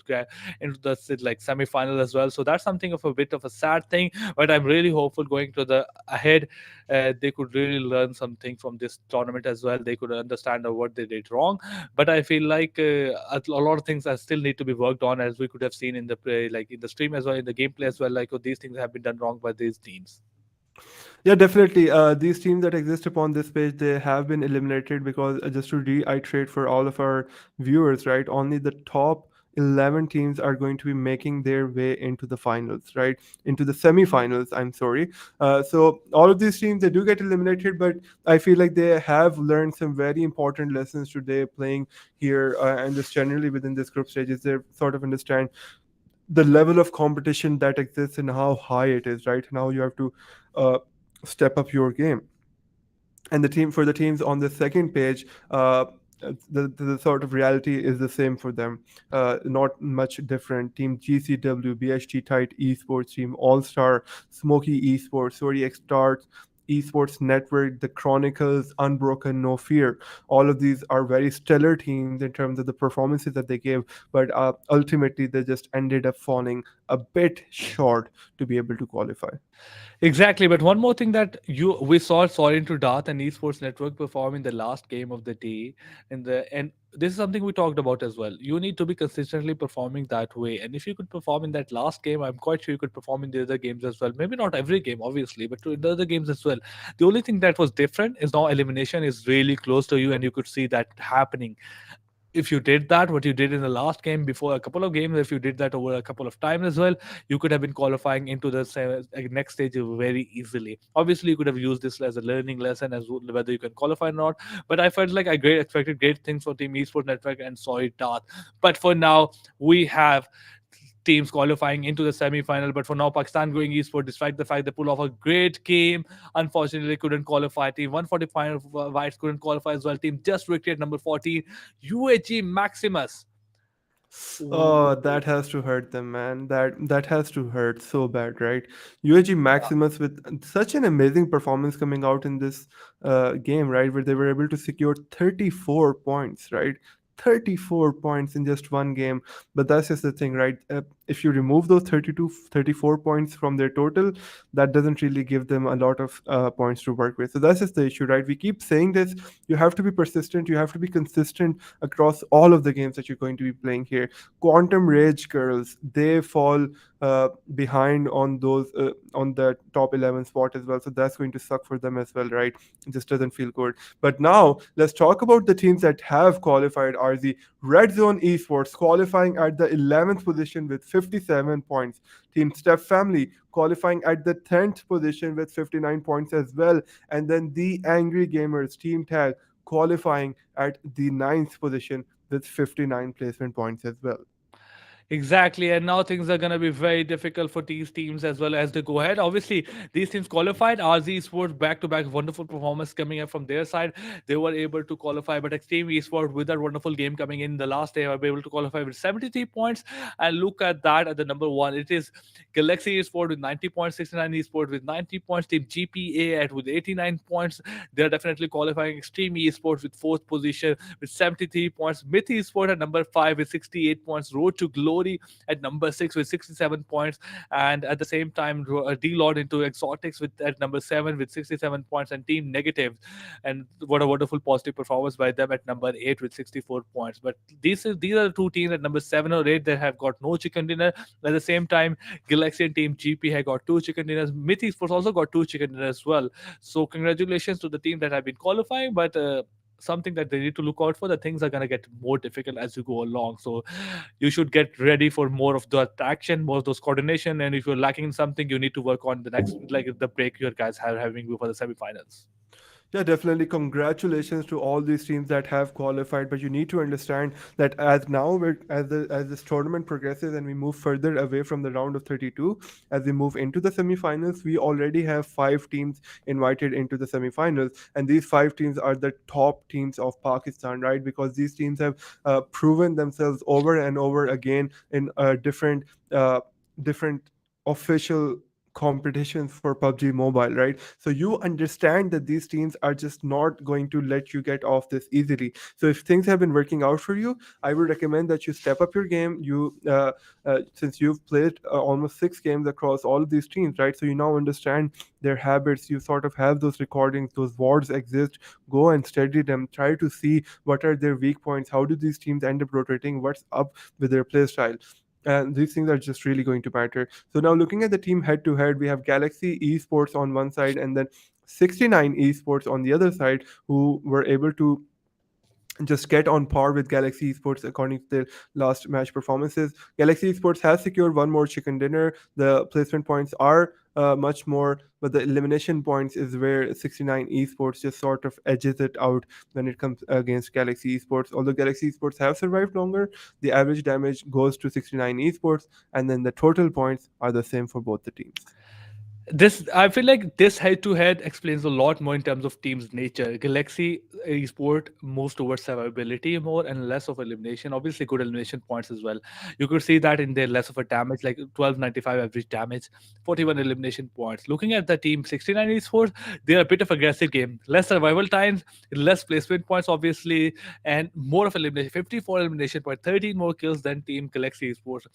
like semi-final as well. So that's something of a bit of a sad thing, but I'm really hopeful going to the ahead, they could really learn something from this tournament as well. They could understand what they did wrong, but I feel like a lot of things are still need to be worked on, as we could have seen in the play, like in the stream as well, in the gameplay as well. Like, oh, these things have been done wrong by these teams. Yeah, definitely. These teams that exist upon this page, they have been eliminated because, just to reiterate for all of our viewers, right, only the top 11 teams are going to be making their way into the finals, right? Into the semi-finals, I'm sorry. So all of these teams, they do get eliminated, but I feel like they have learned some very important lessons today playing here, and just generally within this group stages. They sort of understand the level of competition that exists and how high it is, right? Now you have to step up your game. And the teams on the second page, the sort of reality is the same for them, not much different. Team GCW, BHT Tight Esports, Team All Star, Smoky Esports, SORRYxDARTHH, Esports Network, The Chronicles, Unbroken, No Fear. All of these are very stellar teams in terms of the performances that they gave, but ultimately they just ended up falling a bit short to be able to qualify. Exactly, but one more thing that we saw SORRYxDARTHH and Esports Network perform in the last game of the day, and this is something we talked about as well. You need to be consistently performing that way, and if you could perform in that last game, I'm quite sure you could perform in the other games as well. Maybe not every game, obviously, but in the other games as well. The only thing that was different is now elimination is really close to you, and you could see that happening. If you did that, what you did in the last game before a couple of games, if you did that over a couple of times as well, you could have been qualifying into the next stage very easily. Obviously, you could have used this as a learning lesson as whether you can qualify or not. But I felt like I expected great things for Team Esports Network and SORRYxDARTHH. But for now, we have teams qualifying into the semi-final. But for now, Pakistan Growing Esports, despite the fact they pulled off a great game, unfortunately couldn't qualify. Team 145 Whites couldn't qualify as well. Team just victory at number 14, UAGxMAXIMUS. Oh, that has to hurt them, man. That has to hurt so bad, right? UAGxMAXIMUS with such an amazing performance coming out in this game, right, where they were able to secure 34 points, right? 34 points in just one game. But that's just the thing, right? if you remove those 32, 34 points from their total, that doesn't really give them a lot of points to work with. So that's just the issue, right? We keep saying this. You have to be persistent. You have to be consistent across all of the games that you're going to be playing here. Quantum Rage girls, they fall behind on those on the top 11 spot as well. So that's going to suck for them as well, right? It just doesn't feel good. But now let's talk about the teams that have qualified. Are the Red Zone Esports qualifying at the 11th position with 57 points. Team Steph Family qualifying at the 10th position with 59 points as well. And then the Angry Gamers Team Tag qualifying at the 9th position with 59 placement points as well. Exactly, and now things are going to be very difficult for these teams as well as they go ahead. Obviously, these teams qualified. RZ Esports back-to-back wonderful performance coming up from their side. They were able to qualify, but XTREME Esports with that wonderful game coming in the last day, were able to qualify with 73 points. And look at that at the number one. It is Galaxy Esports with 90 points, 69 Esports with 90 points, Team GPA at with 89 points. They're definitely qualifying. XTREME Esports with 4th position with 73 points. Myth Esports at number 5 with 68 points. Road to Glory at number 6 with 67 points, and at the same time Dlord into Xotics with at number 7 with 67 points, and Team Negative, and what a wonderful positive performance by them at number 8 with 64 points. But these are the two teams at number 7 or 8 that have got no chicken dinner. At the same time, Galaxy and Team GP have got 2 chicken dinners. Myth Esports also got 2 chicken dinners as well. So congratulations to the team that have been qualifying, but something that they need to look out for, that things are going to get more difficult as you go along. So you should get ready for more of the action, more of those coordination, and if you're lacking in something, you need to work on the next, like the break your guys are having before the semifinals. Yeah, definitely. Congratulations to all these teams that have qualified. But you need to understand that as now, as this tournament progresses and we move further away from the round of 32, as we move into the semifinals, we already have 5 teams invited into the semifinals, and these 5 teams are the top teams of Pakistan, right? Because these teams have proven themselves over and over again in different official competitions for PUBG Mobile, right? So you understand that these teams are just not going to let you get off this easily. So if things have been working out for you, I would recommend that you step up your game. You since you've played almost 6 games across all of these teams, right? So you now understand their habits. You sort of have those recordings, those wards exist. Go and study them. Try to see what are their weak points. How do these teams end up rotating? What's up with their play style? And these things are just really going to matter. So now looking at the team head to head, we have Galaxy Esports on one side and then 69 Esports on the other side, who were able to just get on par with Galaxy Esports according to their last match performances. Galaxy Esports has secured 1 more chicken dinner. The placement points are much more, but the elimination points is where 69 Esports just sort of edges it out when it comes against Galaxy Esports. Although Galaxy Esports have survived longer, the average damage goes to 69 Esports, and then the total points are the same for both the teams. This, I feel like this head-to-head explains a lot more in terms of team's nature. Galaxy Esport moves towards survivability more and less of elimination. Obviously, good elimination points as well. You could see that in their less of a damage, like 1295 average damage, 41 elimination points. Looking at the team 69 Esports, they're a bit of aggressive game. Less survival times, less placement points, obviously, and more of elimination. 54 elimination points, 13 more kills than Team Galaxy Esports.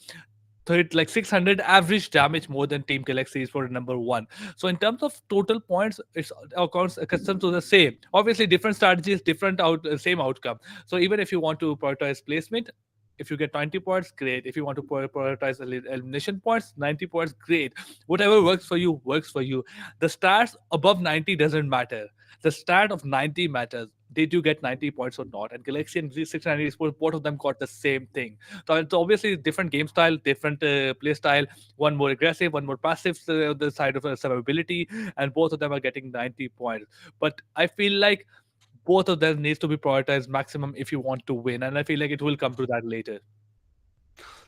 Like 600 average damage more than Team Galaxy is for number 1. So in terms of total points, it's accounts accustomed to the same. Obviously, different strategies, different same outcome. So even if you want to prioritize placement, if you get 20 points, great. If you want to prioritize elimination points, 90 points, great. Whatever works for you, works for you. The stats above 90 doesn't matter. The stat of 90 matters. Did you get 90 points or not? And Galaxy and 690 Esports, both of them got the same thing. So it's obviously different game style, different play style. One more aggressive, one more passive, the side of survivability, and both of them are getting 90 points. But I feel like both of them needs to be prioritized maximum if you want to win, and I feel like it will come to that later.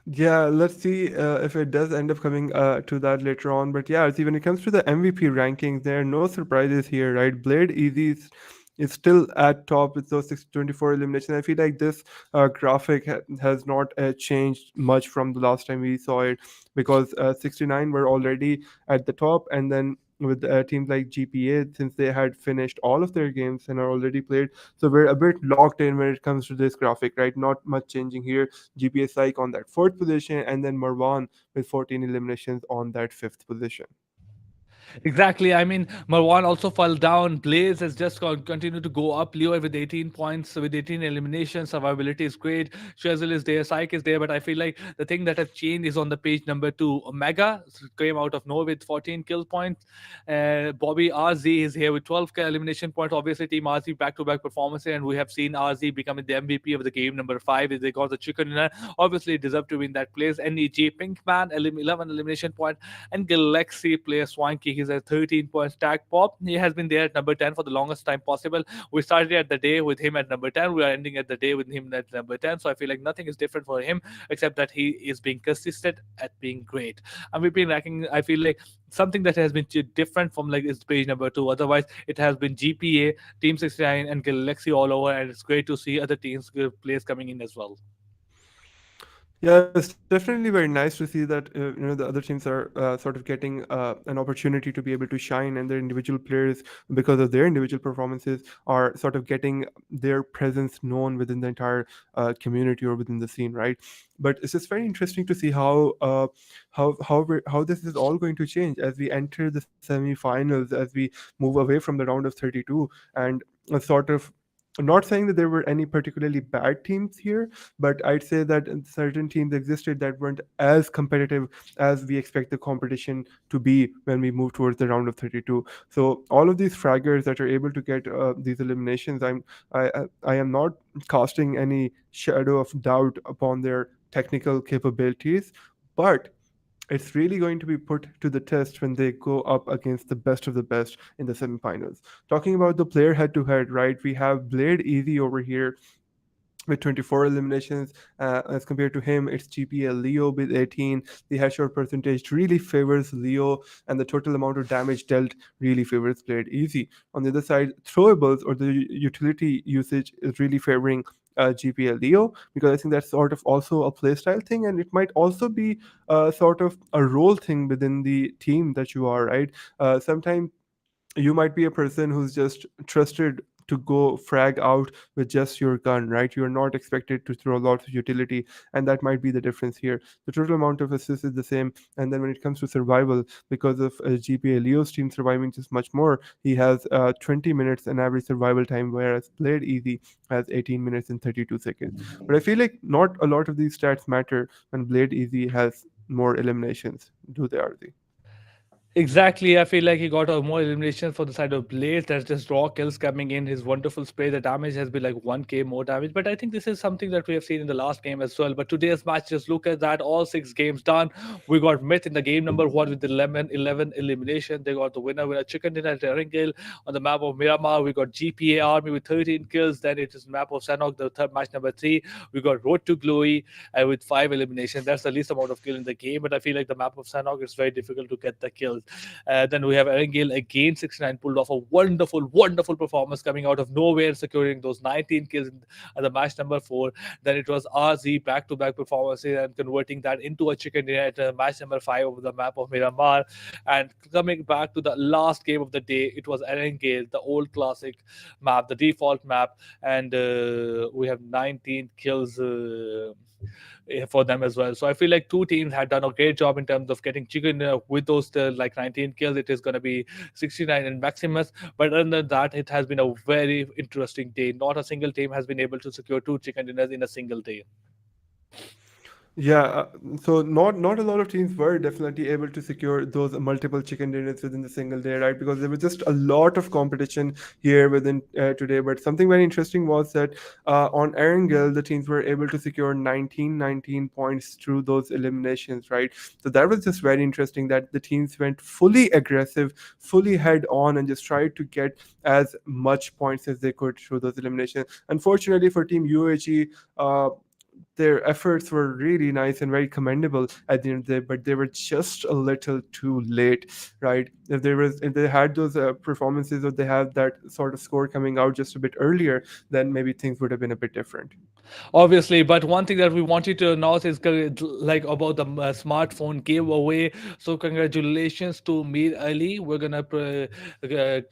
Yeah, let's see if it does end up coming to that later on. But yeah, see, when it comes to the MVP rankings, there are no surprises here, right? Blade Easy is still at top with those 624 eliminations. I feel like this graphic has not changed much from the last time we saw it, because 69 were already at the top, and then with teams like GPA, since they had finished all of their games and are already played. So we're a bit locked in when it comes to this graphic, right? Not much changing here. GPA Psych on that fourth position, and then Marwan with 14 eliminations on that fifth position. Exactly. I mean, Marwan also fell down. Blaze has just continued to go up. Leo with 18 points, with 18 eliminations. Survivability is great. Shazil is there. Psych is there. But I feel like the thing that have changed is on the page number 2. Omega came out of nowhere with 14 kill points. Bobby RZ is here with 12 elimination points. Obviously, Team RZ back-to-back performance. And we have seen RZ becoming the MVP of the game. Number 5 is they got the chicken dinner. Obviously, deserve to win that place. NEG, Pinkman, 11 elimination point. And Galaxy player Swanky. He's a 13-point stack pop. He has been there at number 10 for the longest time possible. We started at the day with him at number 10. We are ending at the day with him at number 10. So I feel like nothing is different for him except that he is being consistent at being great. And we've been lacking, I feel like, something that has been different from like is page number 2. Otherwise, it has been GPA, Team 69, and Galaxy all over. And it's great to see other teams players coming in as well. Yeah, it's definitely very nice to see that the other teams are sort of getting an opportunity to be able to shine, and their individual players, because of their individual performances, are sort of getting their presence known within the entire community or within the scene, right? But it's just very interesting to see how this is all going to change as we enter the semi-finals, as we move away from the round of 32, and sort of. I'm not saying that there were any particularly bad teams here, but I'd say that certain teams existed that weren't as competitive as we expect the competition to be when we move towards the round of 32. So all of these fraggers that are able to get these eliminations, I am not casting any shadow of doubt upon their technical capabilities, but it's really going to be put to the test when they go up against the best of the best in the semifinals. Talking about the player head to head, right? We have Blade Easy over here with 24 eliminations. As compared to him, it's GPL Leo with 18. The headshot percentage really favors Leo, and the total amount of damage dealt really favors Blade Easy. On the other side, throwables or the utility usage is really favoring GPL Leo, because I think that's sort of also a playstyle thing, and it might also be sort of a role thing within the team that you are, right? Sometimes you might be a person who's just trusted to go frag out with just your gun, right? You're not expected to throw lots of utility, and that might be the difference here. The total amount of assists is the same, and then when it comes to survival, because of GPA Leo's team surviving just much more, he has 20 minutes an average survival time, whereas Played Easy has 18 minutes and 32 seconds. But I feel like not a lot of these stats matter when Blade Easy has more eliminations, do they, Arthi? Exactly. I feel like he got more eliminations for the side of Blaze. There's just raw kills coming in. His wonderful spray. The damage has been like 1k more damage. But I think this is something that we have seen in the last game as well. But today's match, just look at that. All 6 games done. We got Myth in the game number 1 with 11 elimination. They got the winner chicken dinner at Erangel on the map of Miramar. We got GPA Army with 13 kills. Then it is map of Sanhok, the third match number 3. We got Road to Glory with 5 eliminations. That's the least amount of kill in the game. But I feel like the map of Sanhok is very difficult to get the kills. Then we have Erangel again, 69, pulled off a wonderful performance coming out of nowhere, securing those 19 kills at the match number 4. Then it was RZ back-to-back performances and converting that into a chicken dinner at match number 5 over the map of Miramar. And coming back to the last game of the day, it was Erangel, the old classic map, the default map, and we have 19 kills for them as well. So I feel like 2 teams had done a great job in terms of getting chicken with those like 19 kills. It is going to be 69 in Maximus. But other than that, it has been a very interesting day. Not a single team has been able to secure 2 chicken dinners in a single day. Yeah, so not a lot of teams were definitely able to secure those multiple chicken dinners within the single day, right? Because there was just a lot of competition here within today. But something very interesting was that on Erangel, the teams were able to secure 19 points through those eliminations, right? So that was just very interesting that the teams went fully aggressive, fully head on, and just tried to get as much points as they could through those eliminations. Unfortunately for Team UAG, their efforts were really nice and very commendable at the end of the day, but they were just a little too late, right? If they had those performances, or they had that sort of score coming out just a bit earlier, then maybe things would have been a bit different. Obviously, but one thing that we wanted to announce is like about the smartphone giveaway. So congratulations to Mir Ali. We're gonna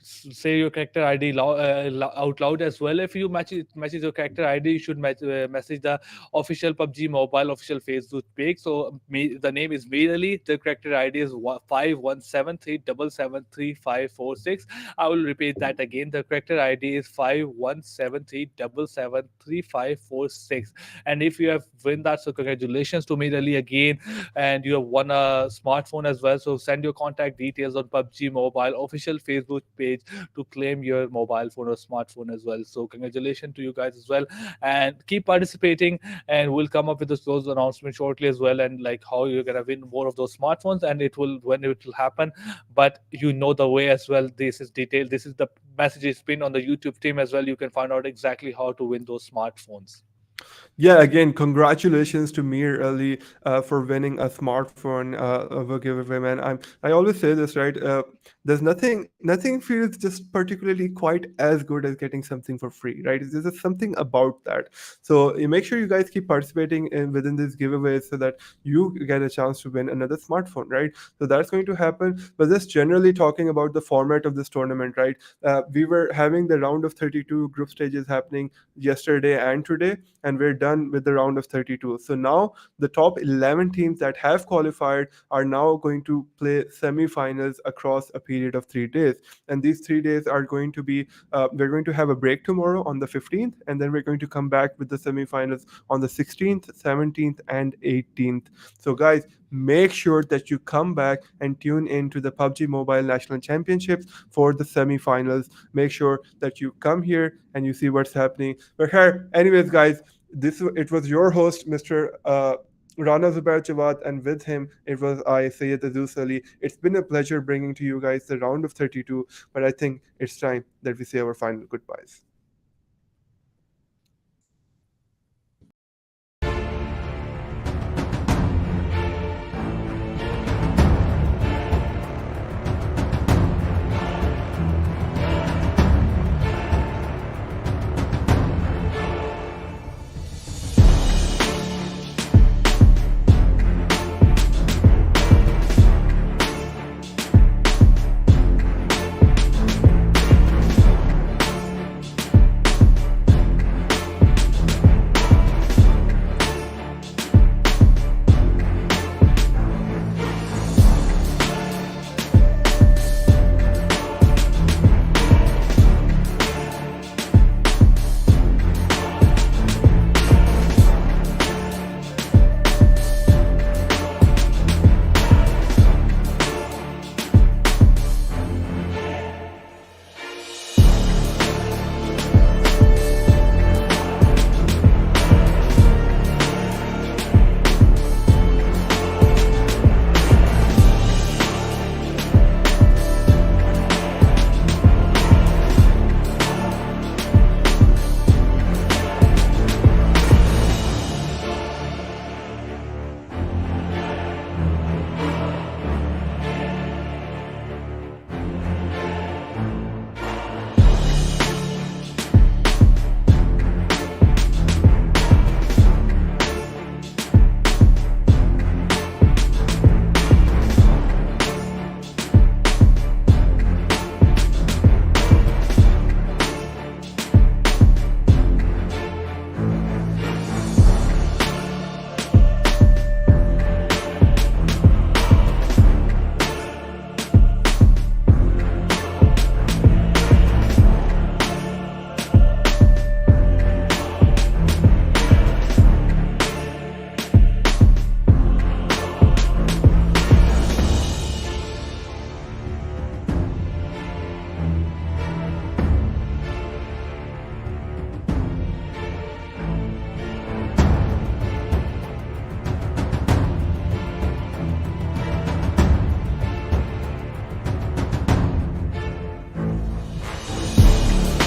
say your character ID out loud as well. If you matches your character ID, you should message the official PUBG Mobile official Facebook page. So the name is Mir Ali. The character ID is 5173773546. I will repeat that again. The character ID is 5173773546. And if you have win that, so congratulations to Mir Ali again. And you have won a smartphone as well. So send your contact details on PUBG Mobile official Facebook page to claim your mobile phone or smartphone as well. So congratulations to you guys as well. And keep participating, and we'll come up with those announcements shortly as well, and like how you're gonna win more of those smartphones, and it will when it will happen. But you know the way as well. This is detailed. This is the message is pinned on the YouTube team as well. You can find out exactly how to win those smartphones. Yeah, again, congratulations to Mir Ali for winning a smartphone of a giveaway, man. I always say this, right? There's nothing feels just particularly quite as good as getting something for free, right? There's just something about that. So you make sure you guys keep participating within these giveaways so that you get a chance to win another smartphone, right? So that's going to happen. But just generally talking about the format of this tournament, right? We were having the round of 32 group stages happening yesterday and today, and we're done with the round of 32. So now the top 11 teams that have qualified are now going to play semi-finals across a period of 3 days. And these 3 days are going to be, we're going to have a break tomorrow on the 15th, and then we're going to come back with the semi-finals on the 16th, 17th, and 18th. So guys, make sure that you come back and tune in to the PUBG Mobile National Championships for the semi-finals. Make sure that you come here and you see what's happening. But here, anyways, guys, it was your host, Mr. Rana Zubair Jawad, and with him it was I, Sayyid Azuz Ali. It's been a pleasure bringing to you guys the round of 32, but I think it's time that we say our final goodbyes.